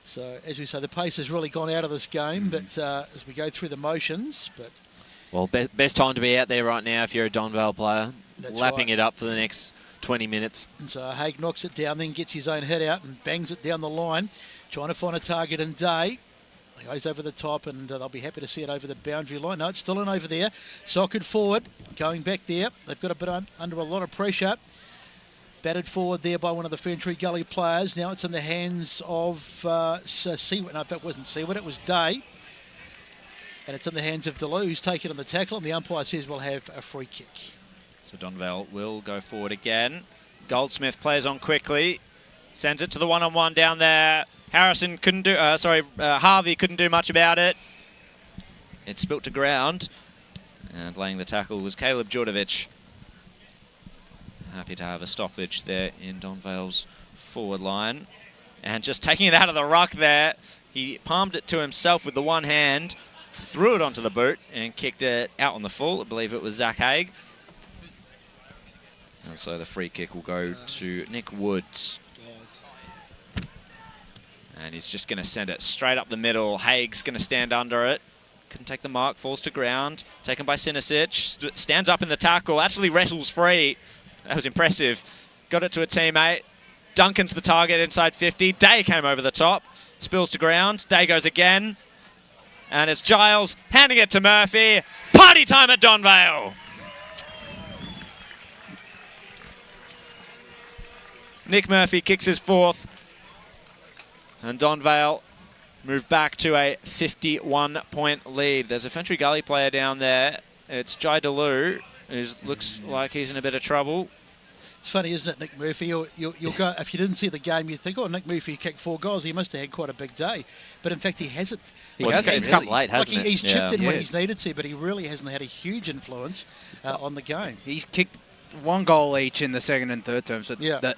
So, as we say, the pace has really gone out of this game, but as we go through the motions. Well, best time to be out there right now if you're a Donvale player, lapping it up for the next 20 minutes. And so Haig knocks it down, then gets his own hit out and bangs it down the line, trying to find a target in Day. He goes over the top, and they'll be happy to see it over the boundary line. No, it's still in over there. Socked forward, going back there. They've got a bit under a lot of pressure. Batted forward there by one of the Ferntree Gully players. Now it's in the hands of Seaward. No, if it wasn't Seaward, it was Day. And it's in the hands of Deleu, who's taken on the tackle, and the umpire says we'll have a free kick. So Donvale will go forward again. Goldsmith plays on quickly. Sends it to the one-on-one down there. Harrison couldn't do... Harvey couldn't do much about it. It's spilt to ground. And laying the tackle was Caleb Djordjevic. Happy to have a stoppage there in Donvale's forward line. And just taking it out of the ruck there, he palmed it to himself with the one hand, threw it onto the boot and kicked it out on the full. I believe it was Zach Haig. And so the free kick will go to Nick Woods. And he's just going to send it straight up the middle. Haig's going to stand under it. Couldn't take the mark, falls to ground. Taken by Sinisic. Stands up in the tackle, actually wrestles free. That was impressive. Got it to a teammate. Duncan's the target inside 50. Day came over the top. Spills to ground. Day goes again. And it's Giles handing it to Murphy. Party time at Donvale. Nick Murphy kicks his fourth. And Donvale move back to a 51-point lead. There's a Ferntree Gully player down there. It's Jai Delou, who looks like he's in a bit of trouble. It's funny, isn't it, Nick Murphy? You'll go, if you didn't see the game, you'd think, oh, Nick Murphy kicked 4 goals. He must have had quite a big day. But in fact, he hasn't. It's come late, hasn't it? He's chipped in when he's needed to, but he really hasn't had a huge influence on the game. He's kicked 1 goal each in the second and third term. So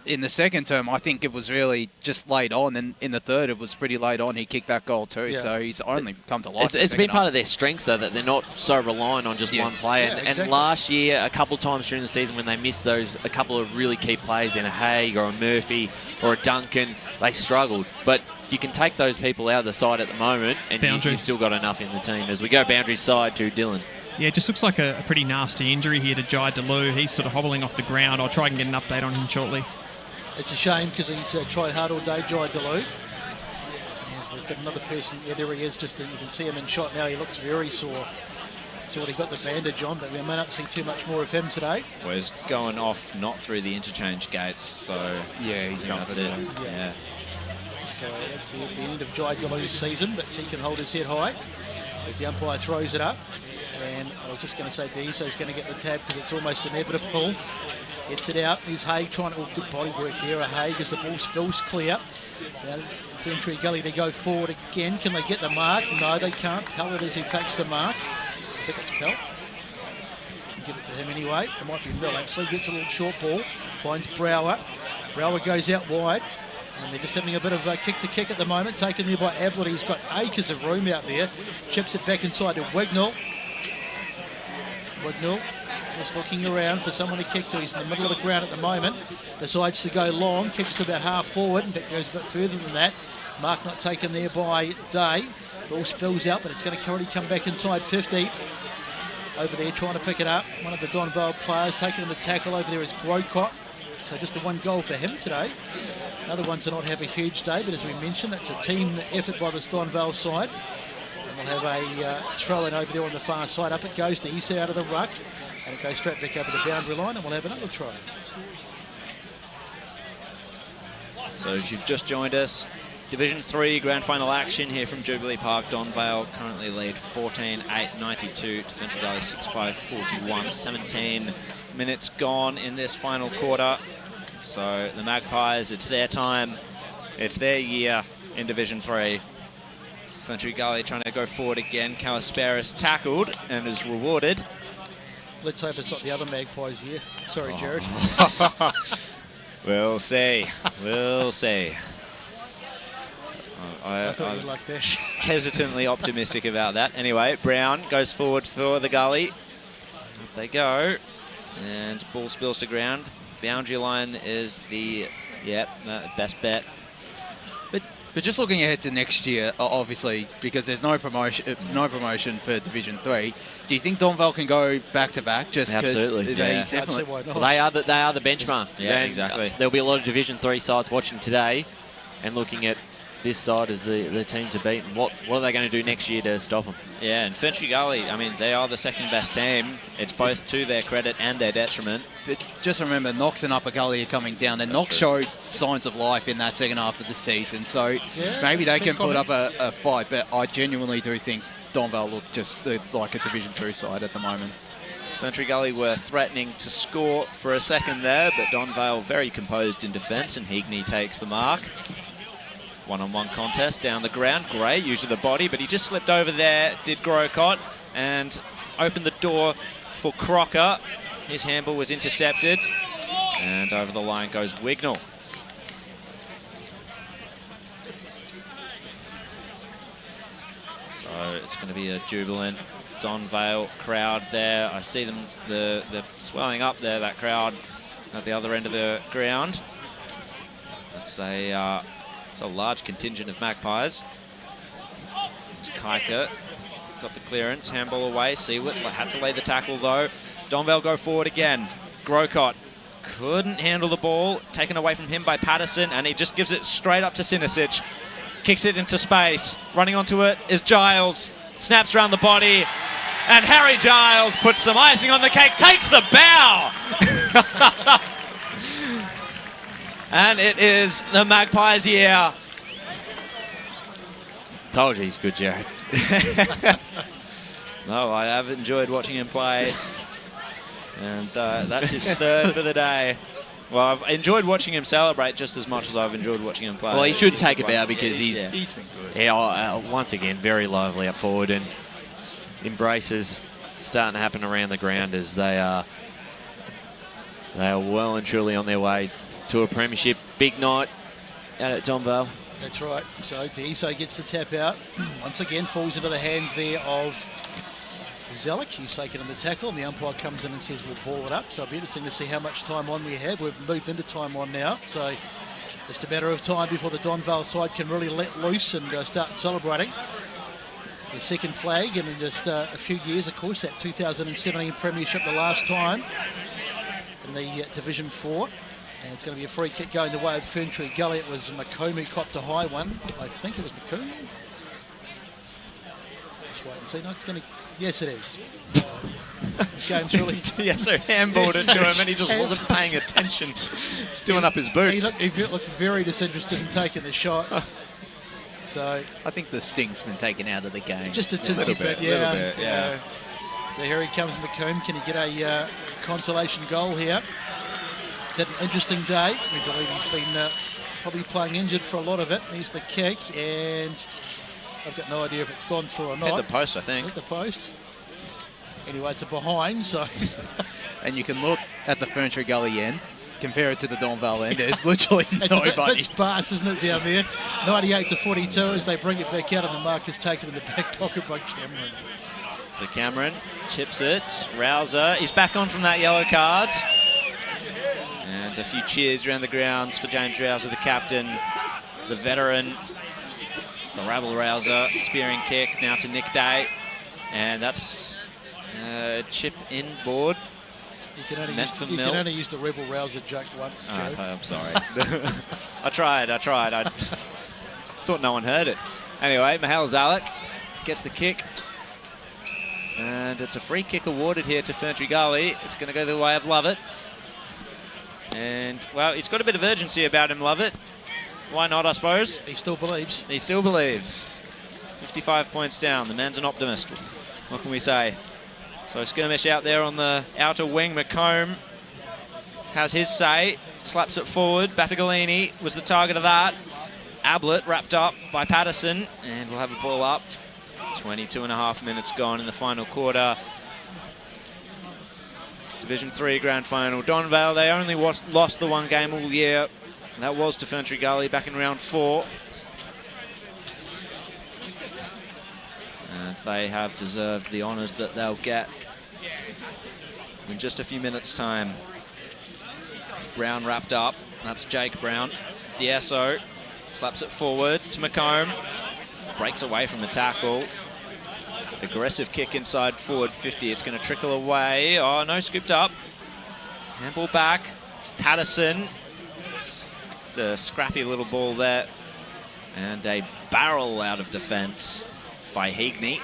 in the second term, I think it was really just late on. And in the third, it was pretty late on. He kicked that goal too. Yeah. So he's only come to life. It's been part of their strength, though, that they're not so reliant on just one player. And last year, a couple of times during the season when they missed a couple of really key players in a Haig or a Murphy or a Duncan, they struggled. But you can take those people out of the side at the moment and you've still got enough in the team. As we go boundary side to Dylan. Yeah, it just looks like a pretty nasty injury here to Jai Delou. He's sort of hobbling off the ground. I'll try and get an update on him shortly. It's a shame because he's tried hard all day, Jai Delou. We've got another person. Yeah, there he is. Just you can see him in shot now. He looks very sore. He's already got the bandage on, but we may not see too much more of him today. Well, he's going off not through the interchange gates, so yeah, he's not. That's it. Yeah. So that's the end of Jai Delou's season, but he can hold his head high as the umpire throws it up. And I was just going to say Deiso's going to get the tab because it's almost inevitable. Gets it out. Here's Haig trying to... good body work there. Haig as the ball spills clear. Down Ferntree Gully to go forward again. Can they get the mark? No, they can't. Pell it is who takes the mark. I think it's Pell. Give it to him anyway. It might be Mill actually. Gets a little short ball. Finds Brower. Brower goes out wide. And they're just having a bit of a kick-to-kick at the moment. Taken there by Ablett. He's got acres of room out there. Chips it back inside to Wignall. Wignall just looking around for someone to kick to. He's in the middle of the ground at the moment. Decides to go long. Kicks to about half forward. In fact, goes a bit further than that. Mark not taken there by Day. Ball spills out, but it's going to already come back inside 50. Over there trying to pick it up. One of the Donvale players taking the tackle over there is Grocott. So just a 1 goal for him today. Another one to not have a huge day, but as we mentioned, that's a team effort by this Donvale side. And we'll have a throw-in over there on the far side. Up it goes to Issa out of the ruck, and it goes straight back over the boundary line, and we'll have another throw. So if you've just joined us, Division 3 grand final action here from Jubilee Park. Donvale currently lead 14-8-92 to Ferntree Gully 6-5-41. 17 minutes gone in this final quarter. So the Magpies, it's their time, it's their year in Division 3. Ferntree Gully trying to go forward again. Kalasparis tackled and is rewarded. Let's hope it's not the other Magpies year. Sorry, Jared. We'll see. We'll see. I thought you'd like this. Hesitantly optimistic about that. Anyway, Brown goes forward for the Gully. Up they go. And ball spills to ground. Boundary line is the best bet. But just looking ahead to next year, obviously, because there's no promotion for Division 3, do you think Donvale can go back-to-back? Absolutely. Definitely. Well, they are the benchmark. Yeah, exactly. There'll be a lot of Division 3 sides watching today and looking at this side as the team to beat. And what are they going to do next year to stop them? Yeah, and Ferntree Gully, I mean, they are the second best team. It's both to their credit and their detriment. But just remember, Knox and Upper Gully are coming down, and Knox showed signs of life in that second half of the season. So maybe they can put up a fight, but I genuinely do think Donvale look just like a Division 2 side at the moment. Ferntree Gully were threatening to score for a second there, but Donvale very composed in defence, and Higney takes the mark. One-on-one contest down the ground. Gray using the body, but he just slipped over there, did Grocott. and opened the door for Crocker. His handball was intercepted, and over the line goes Wignall. So it's going to be a jubilant Donvale crowd there. I see them, the swelling up there, that crowd at the other end of the ground. It's a large contingent of Magpies. It's Kaika, got the clearance, handball away. Seawitt had to lay the tackle though. Donvale go forward again. Grocott couldn't handle the ball, taken away from him by Patterson, and he just gives it straight up to Sinisic. Kicks it into space. Running onto it is Giles. Snaps around the body, and Harry Giles puts some icing on the cake, takes the bow. And it is the Magpies' year. Told you he's good, Jared. No, I have enjoyed watching him play. And that's his third for the day. Well, I've enjoyed watching him celebrate just as much as I've enjoyed watching him play. Well, he should take a bow because he's been good. Yeah, once again, very lively up forward, and embraces starting to happen around the ground as they are well and truly on their way to a premiership. Big night out at Donvale. That's right. So Deiso gets the tap out. Once again, falls into the hands there of Zelic. He's taken in the tackle, and the umpire comes in and says we'll ball it up. So it'll be interesting to see how much time on we have. We've moved into time on now, so just a matter of time before the Donvale side can really let loose and start celebrating. The second flag, and in just a few years, of course, that 2017 premiership, the last time in the Division 4. And it's going to be a free kick going the way of Ferntree Gully. It was Macomb who copped a high one. I think it was Macomb. Let's wait and see. No, it's going to... Yes, it is. This game's really... Yeah, so handballed it to him, and he just wasn't paying attention. He's doing up his boots. He looked very disinterested in taking the shot. So I think the sting's been taken out of the game. Just a tinsy bit, yeah. So here he comes, Macomb. Can he get a consolation goal here? He's had an interesting day. We believe he's been probably playing injured for a lot of it. Here's the kick, and I've got no idea if it's gone through or not. Hit the post, I think. Hit the post. Anyway, it's a behind, so... And you can look at the Ferntree Gully end, compare it to the Donvale end. There's literally nobody. It's a bit sparse, isn't it, down there? 98-42 as they bring it back out, and the mark is taken in the back pocket by Cameron. So Cameron chips it. Rouser, he's back on from that yellow card. And a few cheers around the grounds for James Rouser, the captain, the veteran. The rabble-rouser, spearing kick now to Nick Day. And that's chip inboard. You can only use the rebel-rouser joke once, Joe. I'm sorry. I tried. I thought no one heard it. Anyway, Mahal Zalek gets the kick. And it's a free kick awarded here to Ferntree Gully. It's going to go the way of Lovett. And, well, he's got a bit of urgency about him, Lovett. Why not, I suppose? He still believes. He still believes. 55 points down. The man's an optimist. What can we say? So skirmish out there on the outer wing. Macomb has his say. Slaps it forward. Battagalini was the target of that. Ablett wrapped up by Patterson. And we'll have a ball up. 22.5 minutes gone in the final quarter. Division 3 grand final. Donvale, they only lost the one game all year. That was to Ferntree Gully back in round 4. And they have deserved the honours that they'll get in just a few minutes' time. Brown wrapped up. That's Jake Brown. D'Esso slaps it forward to Macomb. Breaks away from the tackle. Aggressive kick inside forward 50. It's going to trickle away. Oh, no, scooped up. Handball back. Patterson. It's a scrappy little ball there. And a barrel out of defence by Heagney.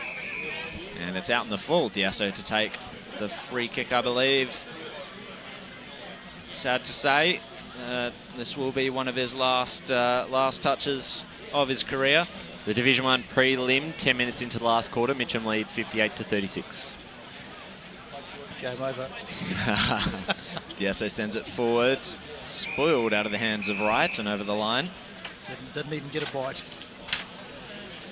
And it's out in the full. D'Esso to take the free kick, I believe. Sad to say. This will be one of his last touches of his career. The Division 1 prelim, 10 minutes into the last quarter. Mitcham lead 58-36. Game over. D'Esso sends it forward. Spoiled out of the hands of Wright and over the line. Didn't even get a bite.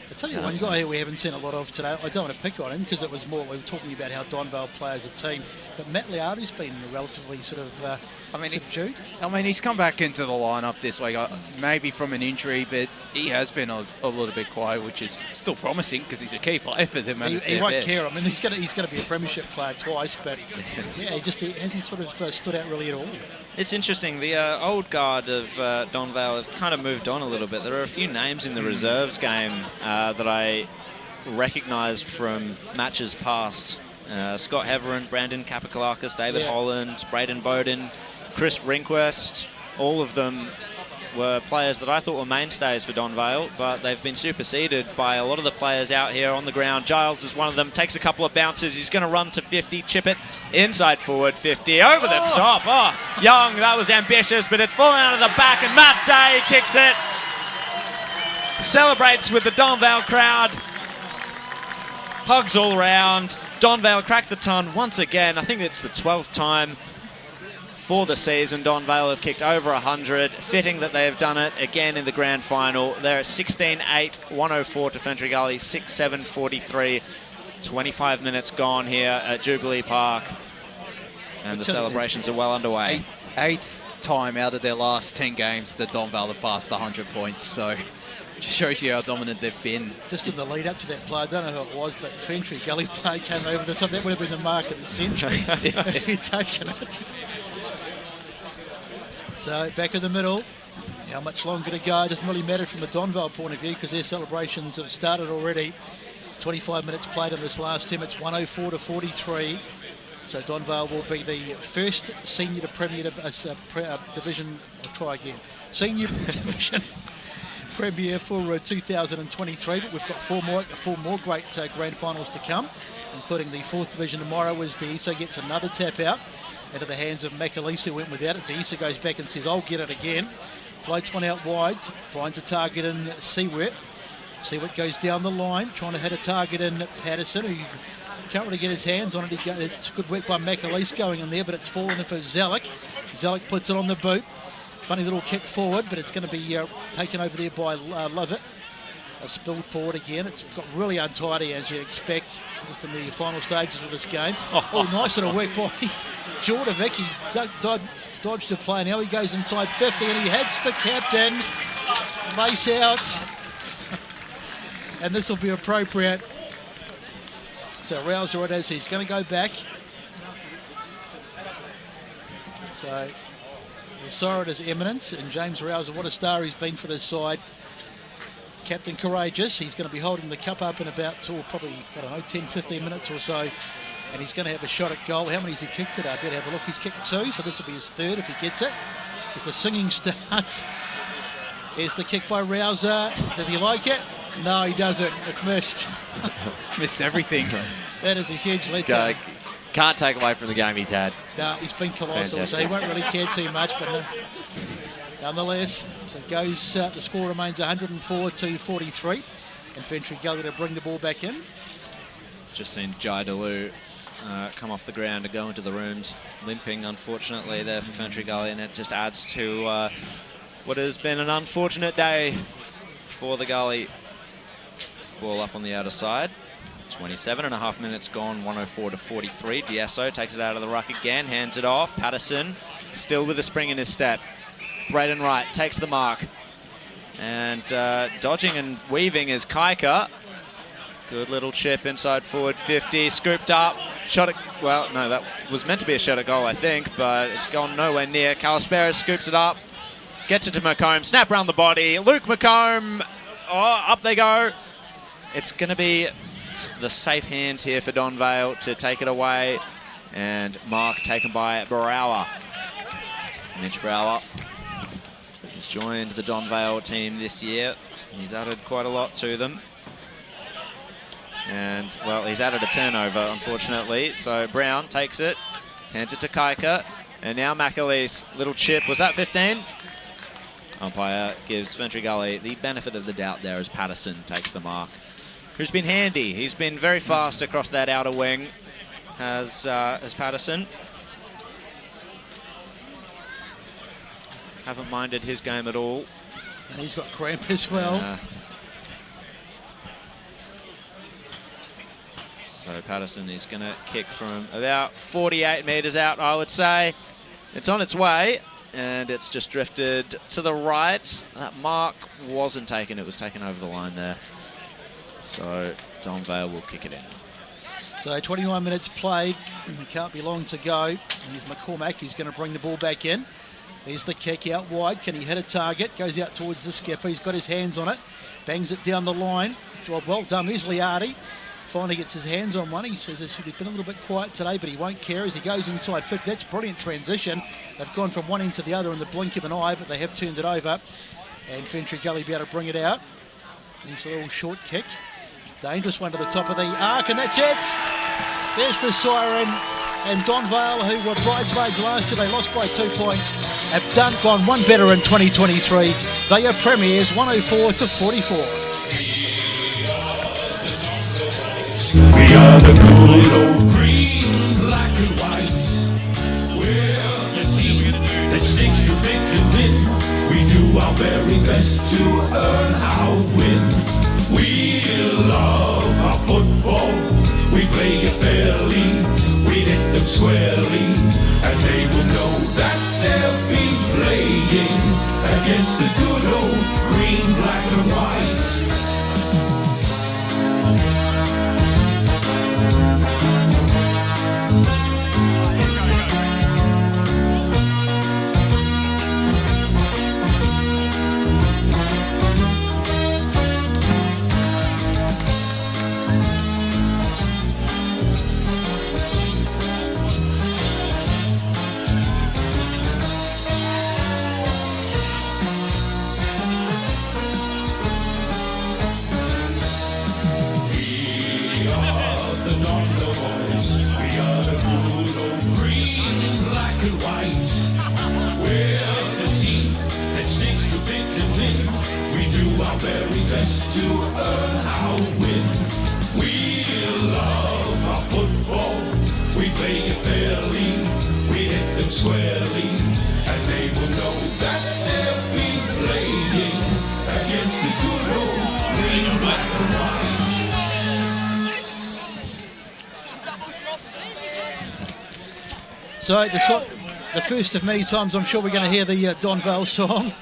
I'll tell you one guy we haven't seen a lot of today. I don't want to pick on him because it was more, we were talking about how Donvale play as a team, but Matt Liardi's been relatively sort of subdued. He's come back into the lineup this week, maybe from an injury, but he has been a little bit quiet, which is still promising because he's a key player for them. He won't care. I mean, he's going to be a premiership player twice, but yeah, he hasn't sort of stood out really at all. It's interesting. The old guard of Donvale have kind of moved on a little bit. There are a few names in the reserves game that I recognised from matches past. Scott Heverin, Brandon Kapakalakis, David Holland, Braden Bowden, Chris Rinquest. All of them were players that I thought were mainstays for Donvale, but they've been superseded by a lot of the players out here on the ground. Giles is one of them, takes a couple of bounces. He's going to run to 50, chip it inside forward 50, over the top. Oh, Young, that was ambitious, but it's fallen out of the back, and Matt Day kicks it. Celebrates with the Donvale crowd. Hugs all round. Donvale cracked the ton once again. I think it's the 12th time for the season. Donvale have kicked over 100. Fitting that they have done it again in the grand final. They're at 16-8, 104 to Ferntree Gully, 6-7, 43. 25 minutes gone here at Jubilee Park. And the celebrations are well underway. Eighth time out of their last 10 games that Donvale have passed 100 points. So just shows you how dominant they've been. Just in the lead up to that play, I don't know who it was, but Ferntree Gully play came over the top. That would have been the mark of the century if he'd taken it. So back in the middle, how much longer to go? It doesn't really matter from a Donvale point of view because their celebrations have started already. 25 minutes played in this last team. It's 104 to 43. So Donvale will be the first senior to premier division. I'll try again. Senior division premier for 2023. But we've got four more great grand finals to come, including the 4th division tomorrow as Deisa gets another tap out into the hands of McAleese, who went without it. Deisa goes back and says, I'll get it again. Floats one out wide, finds a target in Seward. Seward goes down the line, trying to hit a target in Patterson, who can't really get his hands on it. It's good work by McAleese going in there, but it's fallen in for Zelic. Zelic puts it on the boot. Funny little kick forward, but it's going to be taken over there by Lovett. Spilled forward again. It's got really untidy, as you'd expect, just in the final stages of this game. Oh, nice little work by Jordovic. He dodged the play. Now he goes inside 50 and he hits the captain. Lace out. And this will be appropriate. So Rouser it is. He's going to go back. So the Sorrett is eminent. And James Rouser, what a star he's been for this side. Captain Courageous. He's going to be holding the cup up in about, probably, 10, 15 minutes or so. And he's going to have a shot at goal. How many has he kicked today? I better have a look. He's kicked 2, so this will be his 3rd if he gets it. As the singing starts. Here's the kick by Rouser. Does he like it? No, he doesn't. It's missed. Missed everything. That is a huge letdown. Can't take away from the game he's had. No, he's been colossal, Fantastic. so he won't really care too much, but nonetheless, so it goes, the score remains 104 to 43, and Ferntree Gully to bring the ball back in. Just seen Jai Dalu come off the ground to go into the rooms, limping, unfortunately, there for Ferntree Gully, and it just adds to what has been an unfortunate day for the Gully. Ball up on the outer side. 27.5 minutes gone, 104 to 43. Diasso takes it out of the ruck again, hands it off. Patterson still with a spring in his step. Braden Wright takes the mark. And dodging and weaving is Kaika. Good little chip inside forward 50, scooped up. Shot at, well, no, that was meant to be a shot at goal, I think, but it's gone nowhere near. Kalisperis scoops it up, gets it to McComb, snap around the body. Luke McComb, up they go. It's going to be the safe hands here for Donvale to take it away. And mark taken by Brower. Mitch Brower has joined the Donvale team this year. He's added quite a lot to them. And, well, he's added a turnover, unfortunately. So Brown takes it, hands it to Kaika. And now McAleese, little chip. Was that 15? Umpire gives Ferntree Gully the benefit of the doubt there as Patterson takes the mark. Who's been handy. He's been very fast across that outer wing as Patterson. Haven't minded his game at all. And he's got cramp as well. So Patterson is going to kick from about 48 metres out, I would say. It's on its way, and it's just drifted to the right. That mark wasn't taken. It was taken over the line there. So Donvale will kick it in. So 21 minutes played. It can't be long to go. Here's McCormack, who's going to bring the ball back in. Here's the kick out wide. Can he hit a target? Goes out towards the skipper. He's got his hands on it. Bangs it down the line. Job well done. There's Liardi. Finally gets his hands on one. He says he's been a little bit quiet today, but he won't care as he goes inside 50. That's brilliant transition. They've gone from one end to the other in the blink of an eye, but they have turned it over. And Ferntree Gully be able to bring it out. Here's a little short kick. Dangerous one to the top of the arc, and that's it. There's the siren. And Donvale, who were bridesmaids last year, they lost by 2 points, have gone one better in 2023. They are premiers, 104-44. We are the good old green, black and white. We're the team that sticks to thick and thin. We do our very best to earn our win. We love our football. We play it fairly. We hit them squarely, and they will know that they'll be playing against the good old green, black and white. Very best to earn our win. We love our football. We play it fairly. We hit them squarely, and they will know that they'll be playing against the good old green, black and white. So the first of many times I'm sure we're going to hear the Donvale song.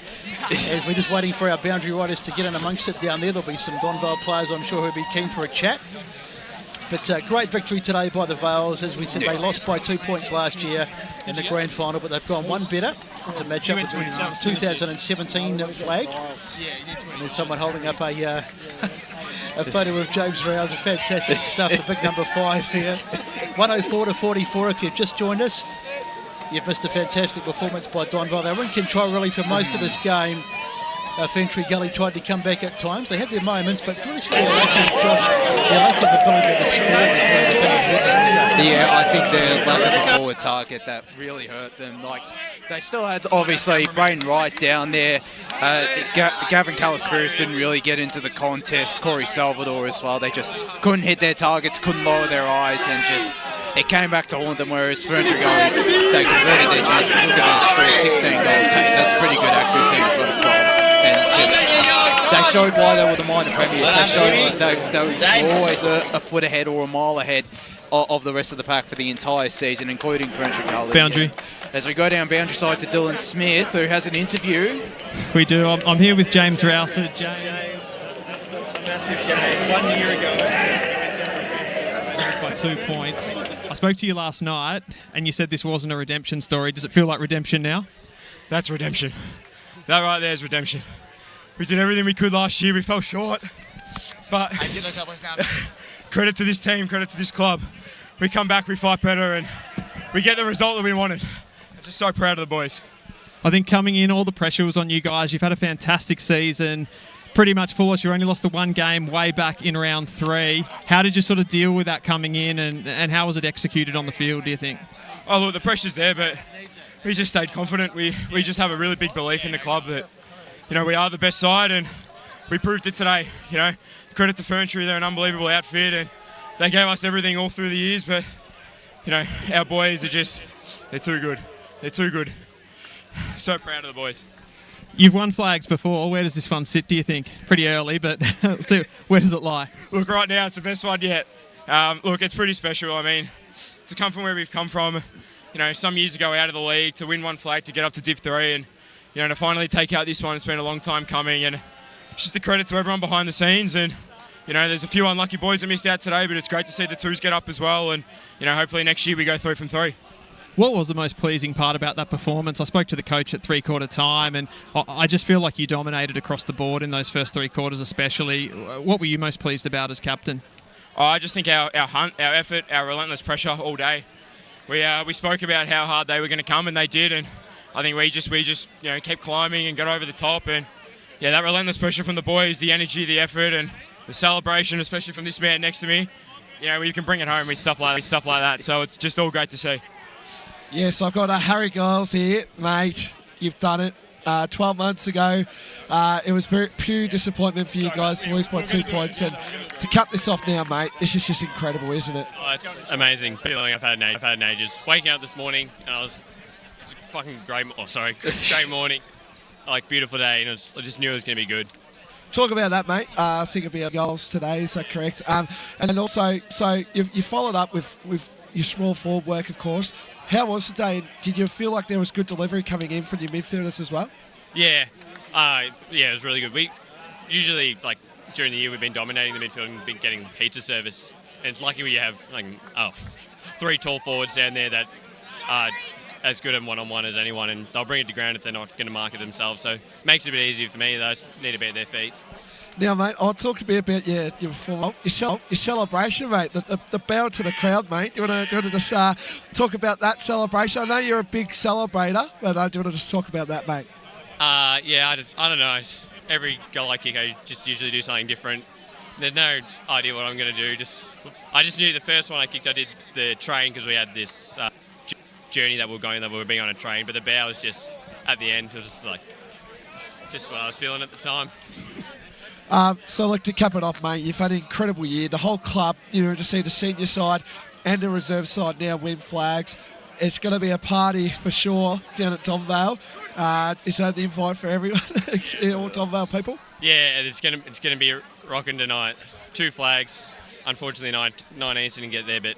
As we're just waiting for our boundary riders to get in amongst it down there. There'll be some Donvale players, I'm sure, who'll be keen for a chat. But great victory today by the Vales. As we said, they lost by 2 points last year in the grand final, but they've gone one better. It's a match-up with the 2017 flag. And there's someone holding up a photo of James Rouse. Fantastic stuff, the big number 5 here. 104-44 if you've just joined us. You've missed a fantastic performance by Donvale. They were in control really for most of this game. Ferntree Gully tried to come back at times. They had their moments, but really their lack of ability to score. Yeah, I think their lack of a forward target that really hurt them. Like they still had obviously Braden Wright down there. Gavin Calaspiris didn't really get into the contest. Corey Salvador as well. They just couldn't hit their targets, couldn't lower their eyes, and just. It came back to haunt them, whereas Ferntree Gully, they converted their chances. Look at them, scored 16 goals. Hey, that's pretty good accuracy in front of goal. And just, they showed why they were the minor premiers. They showed they were always a foot ahead or a mile ahead of the rest of the pack for the entire season, including Ferntree Gully. Boundary. As we go down boundary side to Dylan Smith, who has an interview. We do. I'm here with James Rouse. James, massive game 1 year ago. By 2 points. I spoke to you last night and you said this wasn't a redemption story. Does it feel like redemption now? That's redemption. That right there is redemption. We did everything we could last year. We fell short. But credit to this team, credit to this club. We come back, we fight better, and we get the result that we wanted. I'm just so proud of the boys. I think coming in, all the pressure was on you guys. You've had a fantastic season. Pretty much foolish. You only lost the one game way back in round 3. How did you sort of deal with that coming in, and how was it executed on the field, do you think? Oh, look, the pressure's there, but we just stayed confident. We just have a really big belief in the club that, you know, we are the best side, and we proved it today. You know, credit to Ferntree, they're an unbelievable outfit, and they gave us everything all through the years, but, you know, our boys are just, they're too good. They're too good. So proud of the boys. You've won flags before. Where does this one sit, do you think? Pretty early, but so where does it lie? Look, right now it's the best one yet. Look, it's pretty special. I mean, to come from where we've come from, some years ago out of the league, to win one flag, to get up to Div 3, and, to finally take out this one, it's been a long time coming, and it's just a credit to everyone behind the scenes, and, there's a few unlucky boys that missed out today, but it's great to see the twos get up as well, and, hopefully next year we go 3 from 3. What was the most pleasing part about that performance? I spoke to the coach at three-quarter time, and I just feel like you dominated across the board in those first 3 quarters especially. What were you most pleased about as captain? I just think our hunt, our effort, our relentless pressure all day. We spoke about how hard they were going to come, and they did, and I think we just kept climbing and got over the top, and that relentless pressure from the boys, the energy, the effort, and the celebration, especially from this man next to me, we can bring it home with stuff like that. So it's just all great to see. Yes, I've got Harry Giles here, mate. You've done it. 12 months ago, it was pure disappointment for you guys to lose by 2 points, and to cut this off now, mate, this is just incredible, isn't it? Oh, it's amazing. Feeling I've had in ages. Waking up this morning, and it's a fucking great morning. Beautiful day, and I just knew it was going to be good. Talk about that, mate. I think it'll be our goals today, is that correct? And then also, so you followed up with your small forward work, of course. How was the day? Did you feel like there was good delivery coming in from your midfielders as well? Yeah, it was really good. We usually, during the year, we've been dominating the midfield and been getting pizza service. And it's lucky we have 3 tall forwards down there that are as good at one-on-one as anyone, and they'll bring it to ground if they're not going to mark it themselves. So it makes it a bit easier for me. They need to be at their feet. Now, mate, I'll talk a bit about your celebration, mate. The bow to the crowd, mate. Do you want to just talk about that celebration? I know you're a big celebrator, but do you want to just talk about that, mate? I don't know. Every goal I kick, I just usually do something different. There's no idea what I'm going to do. I just knew the first one I kicked, I did the train because we had this journey that we were being on a train. But the bow was just at the end. It was just what I was feeling at the time. So, to cap it off, mate, you've had an incredible year. The whole club, to see the senior side and the reserve side now win flags. It's going to be a party for sure down at Donvale. Is that the invite for everyone, all Donvale people? Yeah, it's going to be rocking tonight. 2 flags. Unfortunately, 19 didn't get there, but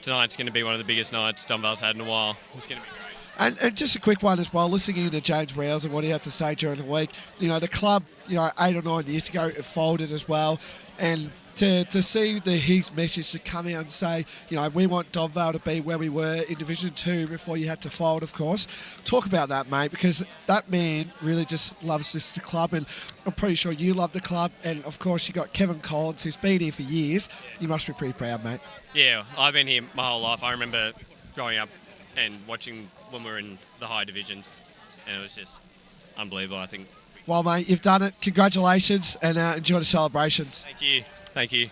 tonight's going to be one of the biggest nights Donvale's had in a while. It's going to be great. And just a quick one as well, listening to James Rouse and what he had to say during the week, the club, 8 or 9 years ago, it folded as well. And to see his message to come out and say, we want Donvale to be where we were in Division 2 before you had to fold, of course. Talk about that, mate, because that man really just loves this club, and I'm pretty sure you love the club. And, of course, you got Kevin Collins, who's been here for years. You must be pretty proud, mate. Yeah, I've been here my whole life. I remember growing up and watching when we were in the high divisions, and it was just unbelievable, I think. Well, mate, you've done it. Congratulations, and enjoy the celebrations. Thank you.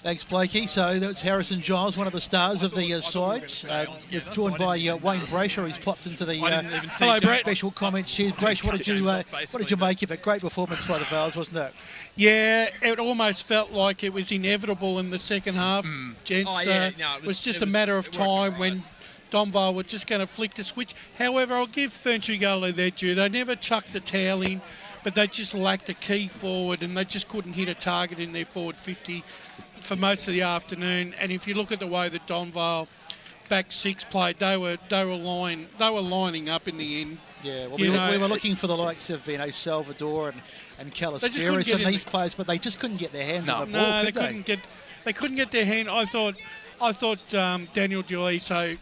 Thanks, Blakey. So that's Harrison Giles, one of the stars of the sides. Joined by Wayne Brayshaw. He's popped into the hello, Brett. Special comments. Cheers, Brayshaw. What did you make of it? Great performance by the Vales, wasn't it? Yeah, it almost felt like it was inevitable in the second half, gents. It was just a matter of time when Donvale were just going to flick the switch. However, I'll give Ferntree Gully their due. They never chucked the towel in, but they just lacked a key forward, and they just couldn't hit a target in their forward 50 for most of the afternoon. And if you look at the way that Donvale back 6 played, they were lining up in the end. Yeah, well, we were looking for the likes of Salvador and Calisperis and these players, but they just couldn't get their hands on the ball. They couldn't get their hand. I thought Daniel Giuliso,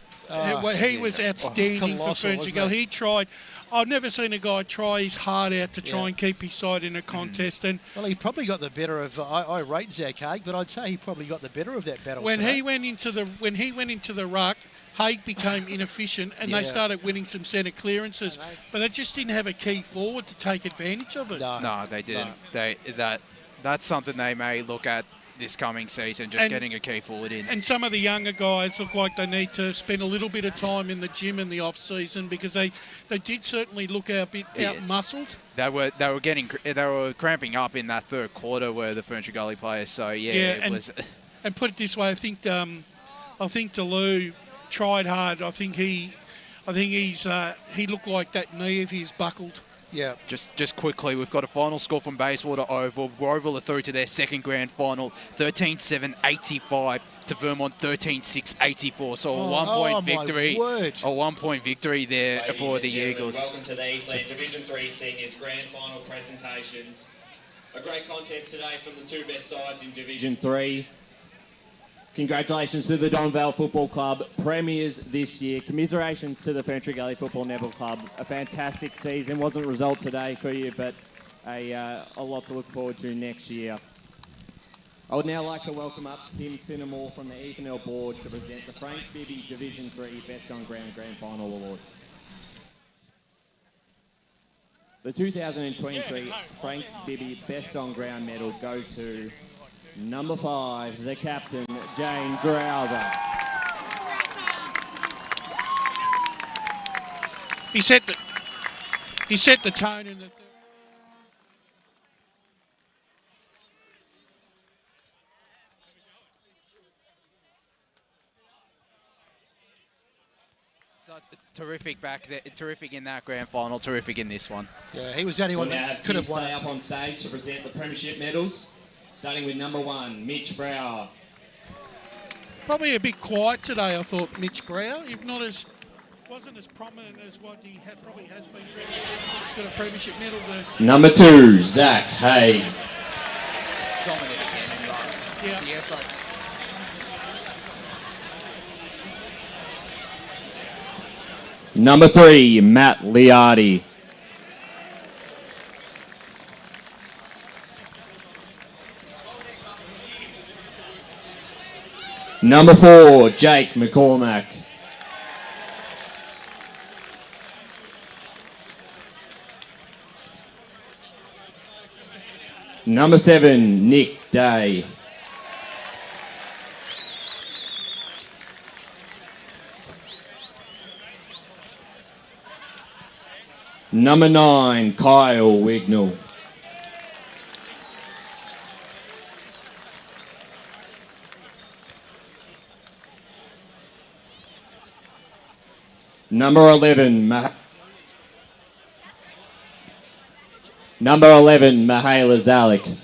he was outstanding for Ferntree Gully. He tried. I've never seen a guy try his heart out to try and keep his side in a contest. And well, he probably got the better of. I rate Zach Haig, but I'd say he probably got the better of that battle. When he went into the ruck, Haig became inefficient, and they started winning some centre clearances. But they just didn't have a key forward to take advantage of it. No, they didn't. No. That's something they may look at this coming season, getting a key forward in. And some of the younger guys look like they need to spend a little bit of time in the gym in the off-season, because they did certainly look a bit out-muscled. They were cramping up in that third quarter where the Ferntree Gully players. So it was. And put it this way, I think Deleu tried hard. I think he looked like that knee of his buckled. Yeah. Just quickly, we've got a final score from Bayswater Oval. Waverley are through to their second grand final, 13-7-85 to Vermont 13-6-84. So a 1 point victory. A 1 point victory there for the Eagles. Welcome to the Eastland Division 3 Seniors Grand Final presentations. A great contest today from the two best sides in Division 3. Congratulations to the Donvale Football Club, premiers this year. Commiserations to the Ferntree Gully Football Netball Club. A fantastic season. Wasn't a result today for you, but a lot to look forward to next year. I would now like to welcome up Tim Finnemore from the EFNL board to present the Frank Bibby Division 3 Best on Ground Grand Final Award. The 2023 Frank Bibby Best on Ground medal goes to number 5, the captain, James Rouser. He set the tone in the. So it's terrific back there, terrific in that grand final, terrific in this one. Yeah, he was the only one that could have won. Stay up on stage to present the premiership medals, starting with number 1, Mitch Brower. Probably a bit quiet today, I thought, Mitch Brower. Wasn't as prominent as what he probably has been through the season. He's got a premiership medal. Number 2, Zach Hay. Dominant again. Yeah. Number 3, Matt Liardi. Number 4, Jake McCormack. Number 7, Nick Day. Number 9, Kyle Wignall. Number 11, Mihaela Zalik.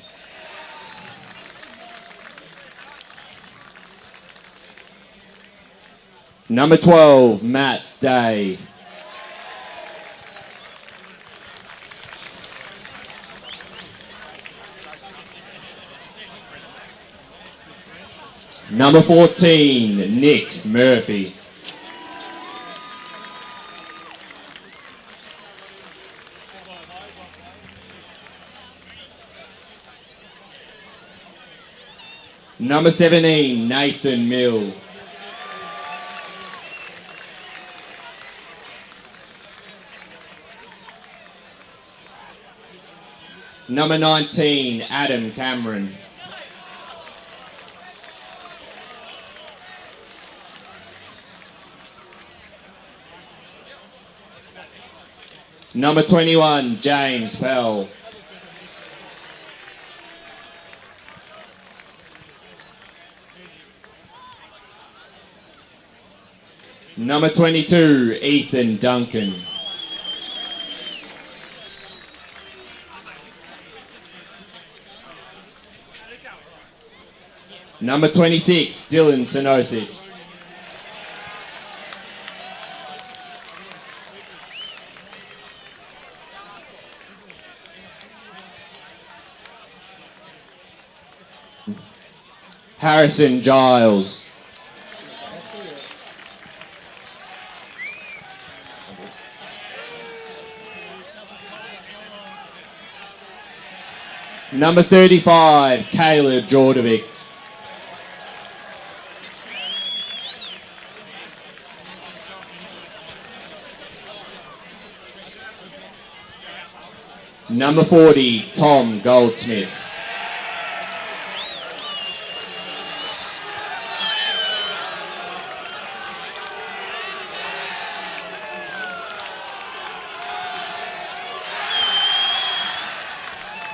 Number 12, Matt Day. Number 14, Nick Murphy. Number 17, Nathan Mill. Number 19, Adam Cameron. Number 21, James Pell. Number 22, Ethan Duncan. Number 26, Dylan Sinosic. Harrison Giles. Number 35, Caleb Jordovic. Number 40, Tom Goldsmith.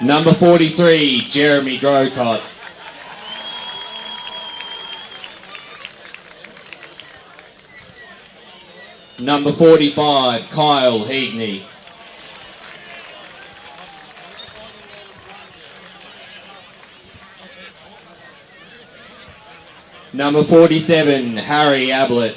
Number 43, Jeremy Grocott. Number 45, Kyle Heagney. Number 47, Harry Ablett.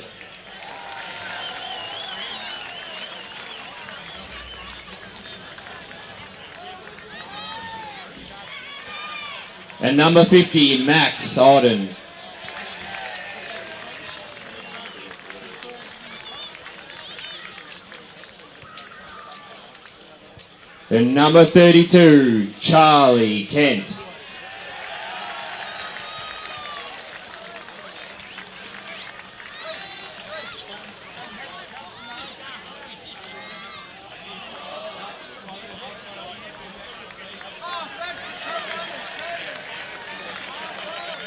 And number 50, Max Arden. And number 32, Charlie Kent.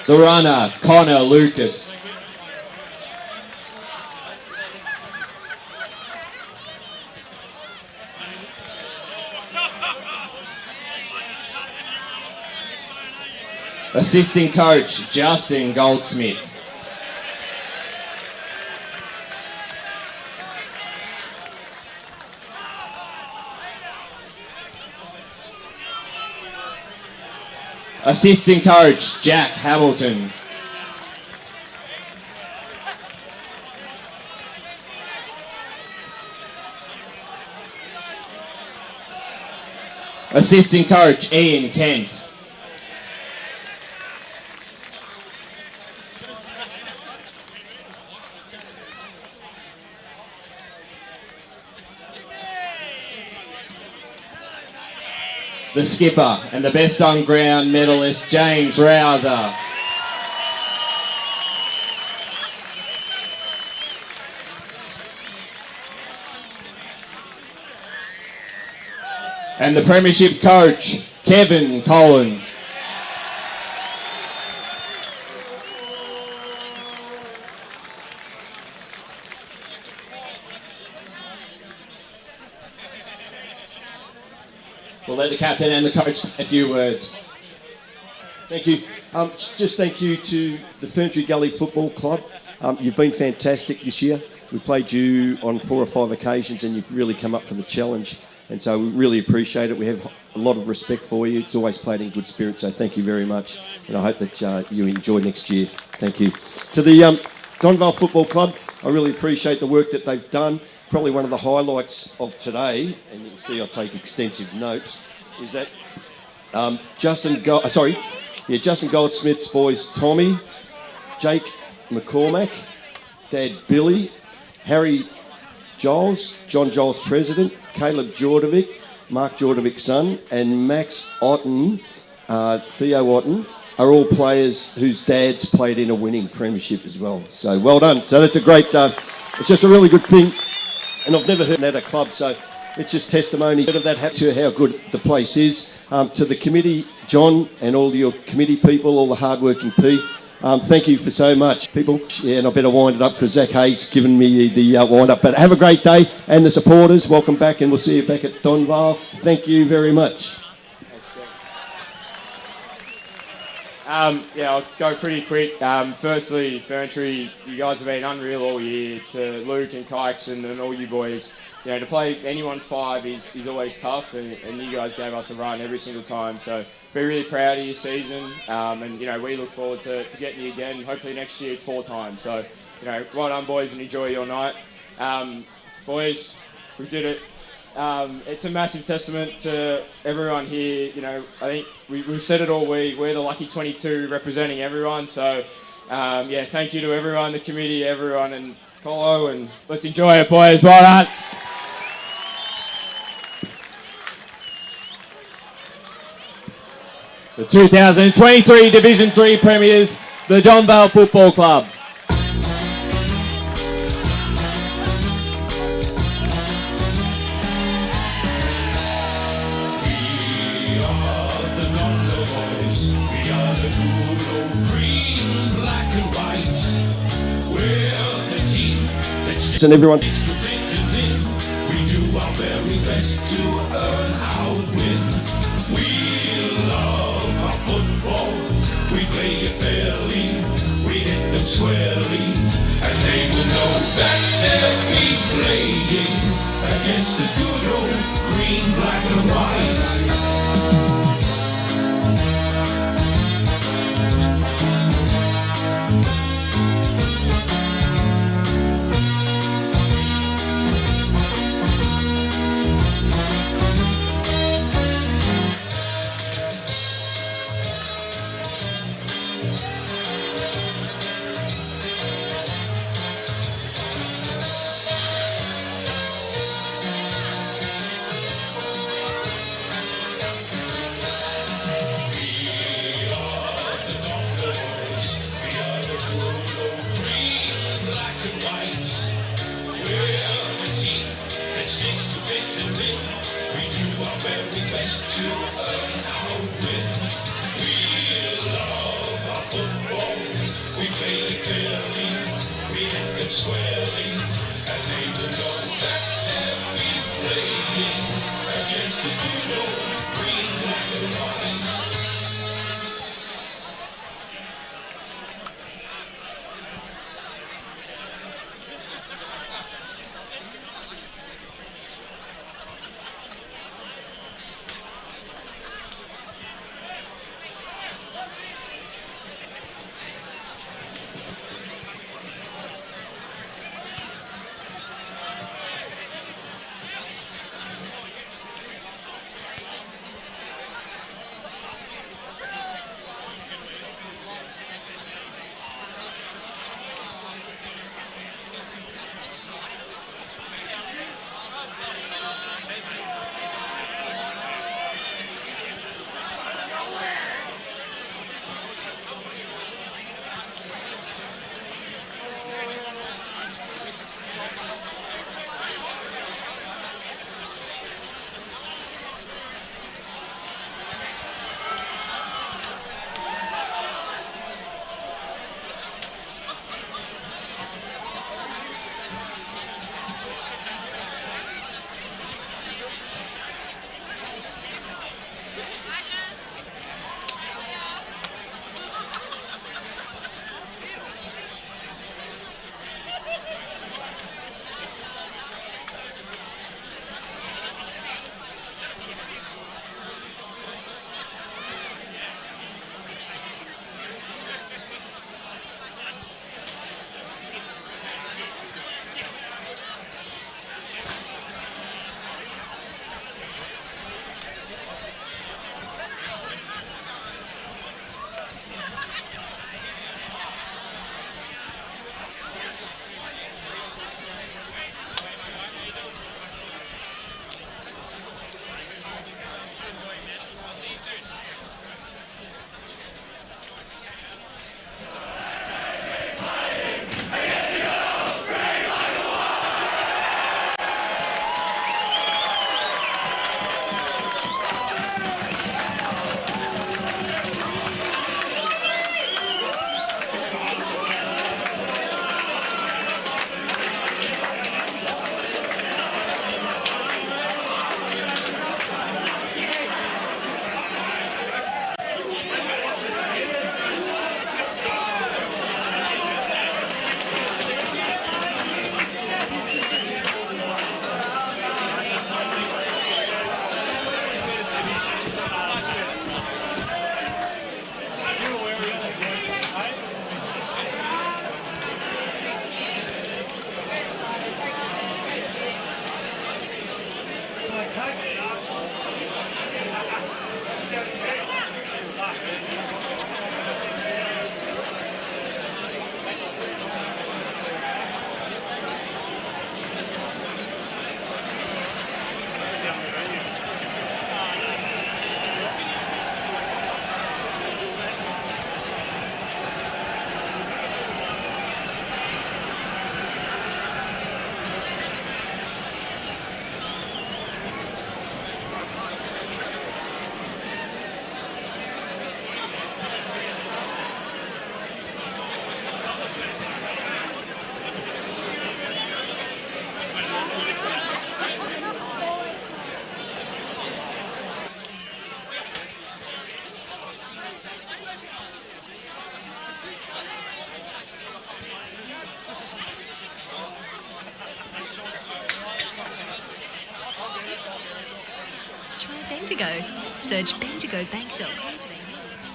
The runner, Connor Lucas. Assistant coach, Justin Goldsmith. Assistant coach, Jack Hamilton. Assistant coach, Ian Kent. The skipper and the best on ground medalist, James Rouser. And the premiership coach, Kevin Collins. We'll let the captain and the coach say a few words. Thank you. Just thank you to the Ferntree Gully Football Club. You've been fantastic this year. We've played you on 4 or 5 occasions and you've really come up for the challenge. And so we really appreciate it. We have a lot of respect for you. It's always played in good spirit, so thank you very much. And I hope that you enjoy next year. Thank you. To the Donvale Football Club, I really appreciate the work that they've done. Probably one of the highlights of today, and you can see I take extensive notes, is that Justin Goldsmith's boys Tommy, Jake McCormack, Dad Billy, Harry Giles, John Giles President, Caleb Jordovic, Mark Jordovic's son, and Max Otten, Theo Otten, are all players whose dads played in a winning premiership as well. So well done. So that's a great, it's just a really good thing. And I've never heard that at a club, so it's just testimony of that to how good the place is. To the committee, John, and all your committee people, all the hard-working thank you for so much, people. Yeah, and I better wind it up because Zach Haig's given me the wind-up. But have a great day, and the supporters, welcome back, and we'll see you back at Donvale. Thank you very much. Yeah, I'll go pretty quick. Firstly, Ferntree, you guys have been unreal all year. To Luke and Kikes and all you boys, you know, to play anyone 5 is always tough, and you guys gave us a run every single time. So be really proud of your season, and you know we look forward to getting you again. Hopefully next year it's 4 times. So you know, well done boys, and enjoy your night. Boys, we did it. It's a massive testament to everyone here. You know, I think we've said it all week. We're the lucky 22 representing everyone. So, yeah, thank you to everyone, the committee, everyone, and Colo, and let's enjoy it, boys. Well done. The 2023 Division 3 Premiers, the Donvale Football Club. And everyone. We do our very best to earn our win. We love our football. We play it fairly. We hit them squarely. And they will know that they'll be playing against the good old green, black and white. Bendigo. Search bendigobank.com today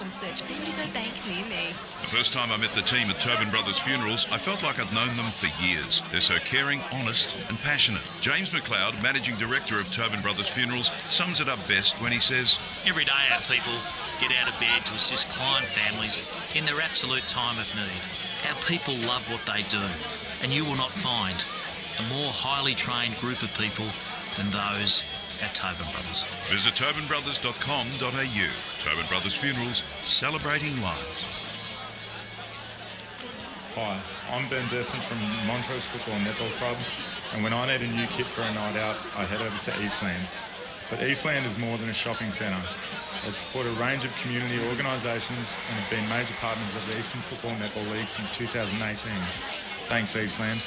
or search Bendigo Bank near me. The first time I met the team at Tobin Brothers Funerals, I felt like I'd known them for years. They're so caring, honest and passionate. James McLeod, Managing Director of Tobin Brothers Funerals, sums it up best when he says, "Every day our people get out of bed to assist client families in their absolute time of need. Our people love what they do, and you will not find a more highly trained group of people than those at Tobin Brothers." Visit tobinbrothers.com.au. Tobin Brothers Funerals, celebrating lives. Hi, I'm Ben Desson from Montrose Football Netball Club, and when I need a new kit for a night out, I head over to Eastland. But Eastland is more than a shopping centre. They support a range of community organisations and have been major partners of the Eastern Football Netball League since 2018. Thanks, Eastland.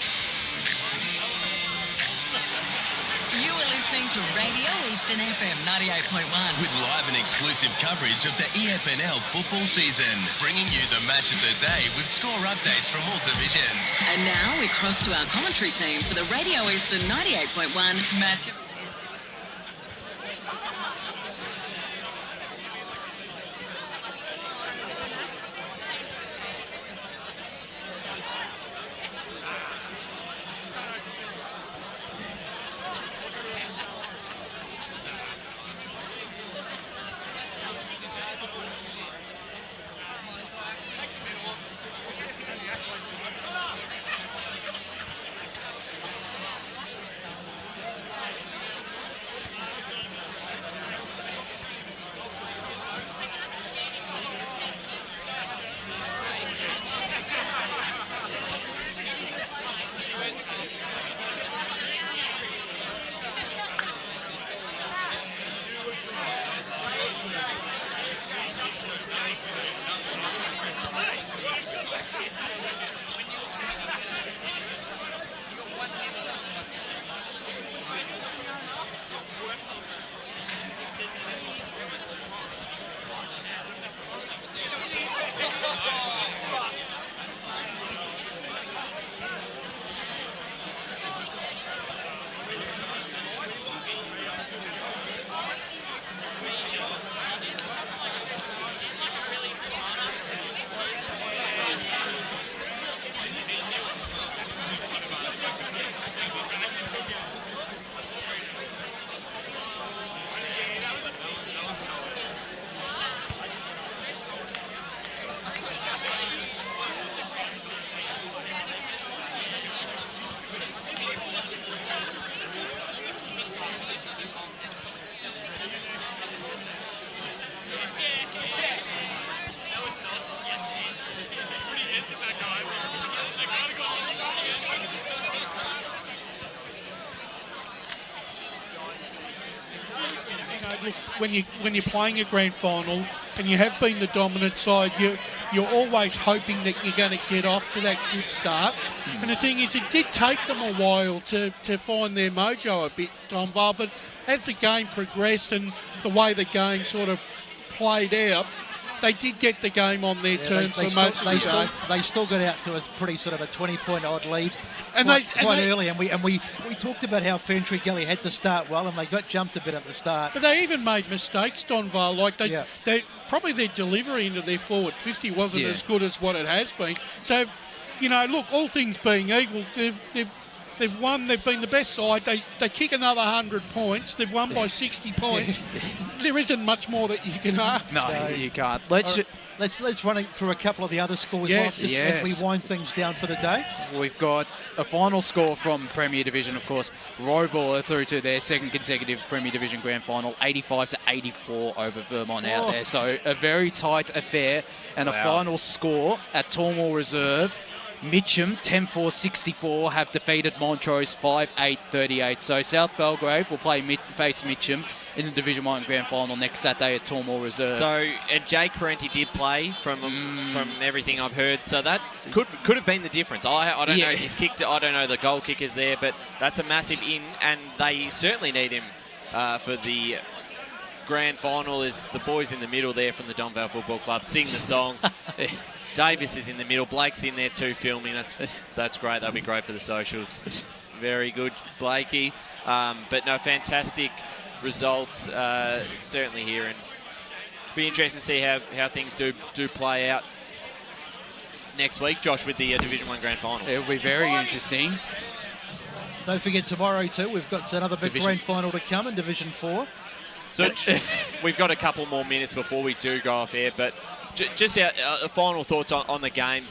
You are listening to Radio Eastern FM 98.1. With live and exclusive coverage of the EFNL football season, bringing you the match of the day with score updates from all divisions. And now we cross to our commentary team for the Radio Eastern 98.1 match. When you're playing a grand final and you have been the dominant side, you're always hoping that you're going to get off to that good start. And the thing is, it did take them a while to find their mojo a bit, Donvale, but as the game progressed and the way the game sort of played out, they did get the game on their terms for most of the game. They still got out to us pretty sort of a 20-point odd lead quite early, and we talked about how Ferntree Gully had to start well, and they got jumped a bit at the start. But they even made mistakes, Donvale. Like they probably their delivery into their forward 50 wasn't as good as what it has been. So, look, all things being equal, they've won. They've been the best side. They kick another 100 points. They've won by 60 points. There isn't much more that you can ask. No, you can't. Let's run through a couple of the other scores as we wind things down for the day. We've got a final score from Premier Division, of course. Waverley are through to their second consecutive Premier Division Grand Final, 85-84 over Vermont out there. So a very tight affair. And a final score at Tormore Reserve. Mitcham, 10-4-64, have defeated Montrose 5-8-38. So South Belgrave will face Mitcham in the Division 1 Grand Final next Saturday at Tormore Reserve. So Jake Parenti did play from everything I've heard. So that could have been the difference. I don't know his kick. I don't know the goal kickers there, but that's a massive in, and they certainly need him for the Grand Final. Is the boys in the middle there from the Donvale Football Club sing the song. Davis is in the middle. Blake's in there too filming. That's great. That'll be great for the socials. Very good, Blakey. But no, fantastic results certainly here, and be interesting to see how things do play out next week, Josh, with the Division 1 Grand Final. It'll be very interesting. Don't forget tomorrow too, we've got another big Grand Final to come in Division 4. So we've got a couple more minutes before we do go off air, but just our final thoughts on the game,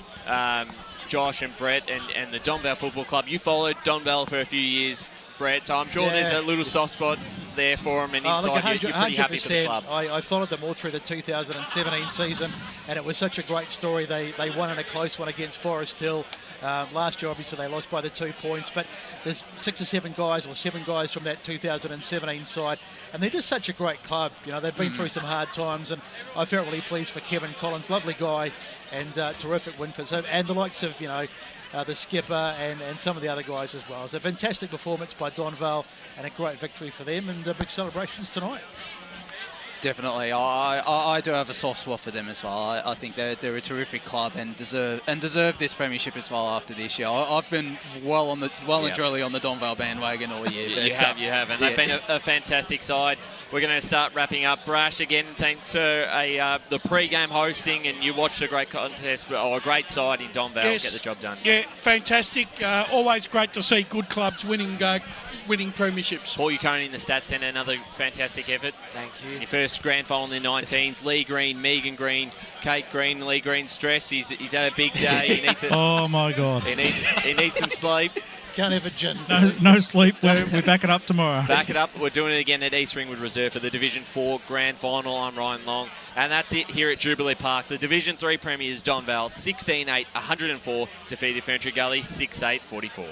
Josh and Brett and the Donvale Football Club. You followed Donvale for a few years, Brett, so I'm sure there's a little soft spot there for them, and inside you're pretty happy for the club. I followed them all through the 2017 season, and it was such a great story. They won in a close one against Forest Hill. Last year, obviously, they lost by the 2 points, but there's 6 or 7 guys, or 7 guys from that 2017 side, and they're just such a great club. You know, they've been through some hard times, and I felt really pleased for Kevin Collins, lovely guy, and terrific win for them, and the likes of, the skipper and some of the other guys as well. It's a fantastic performance by Donvale and a great victory for them, and big celebrations tonight. Definitely, I do have a soft spot for them as well. I think they're a terrific club and deserve this premiership as well after this year. I've been and truly on the Donvale bandwagon all year. You have, and they've been a fantastic side. We're going to start wrapping up. Brash, again, thanks to the pre-game hosting, and you watched a great contest, or a great side in Donvale get the job done. Yeah, fantastic. Always great to see good clubs winning premierships. Paul Uconi in the Stats Centre, another fantastic effort. Thank you. Your first grand final in the 19s. Lee Green, Megan Green, Kate Green. Lee Green stressed. He's had a big day. He needs oh my God. He needs some sleep. Can't have a gin. No sleep. We back it up tomorrow. Back it up. We're doing it again at East Ringwood Reserve for the Division 4 Grand Final. I'm Ryan Long. And that's it here at Jubilee Park. The Division 3 premiers Donvale 16-8, 104, defeated Ferntree Gully 6-8, 44.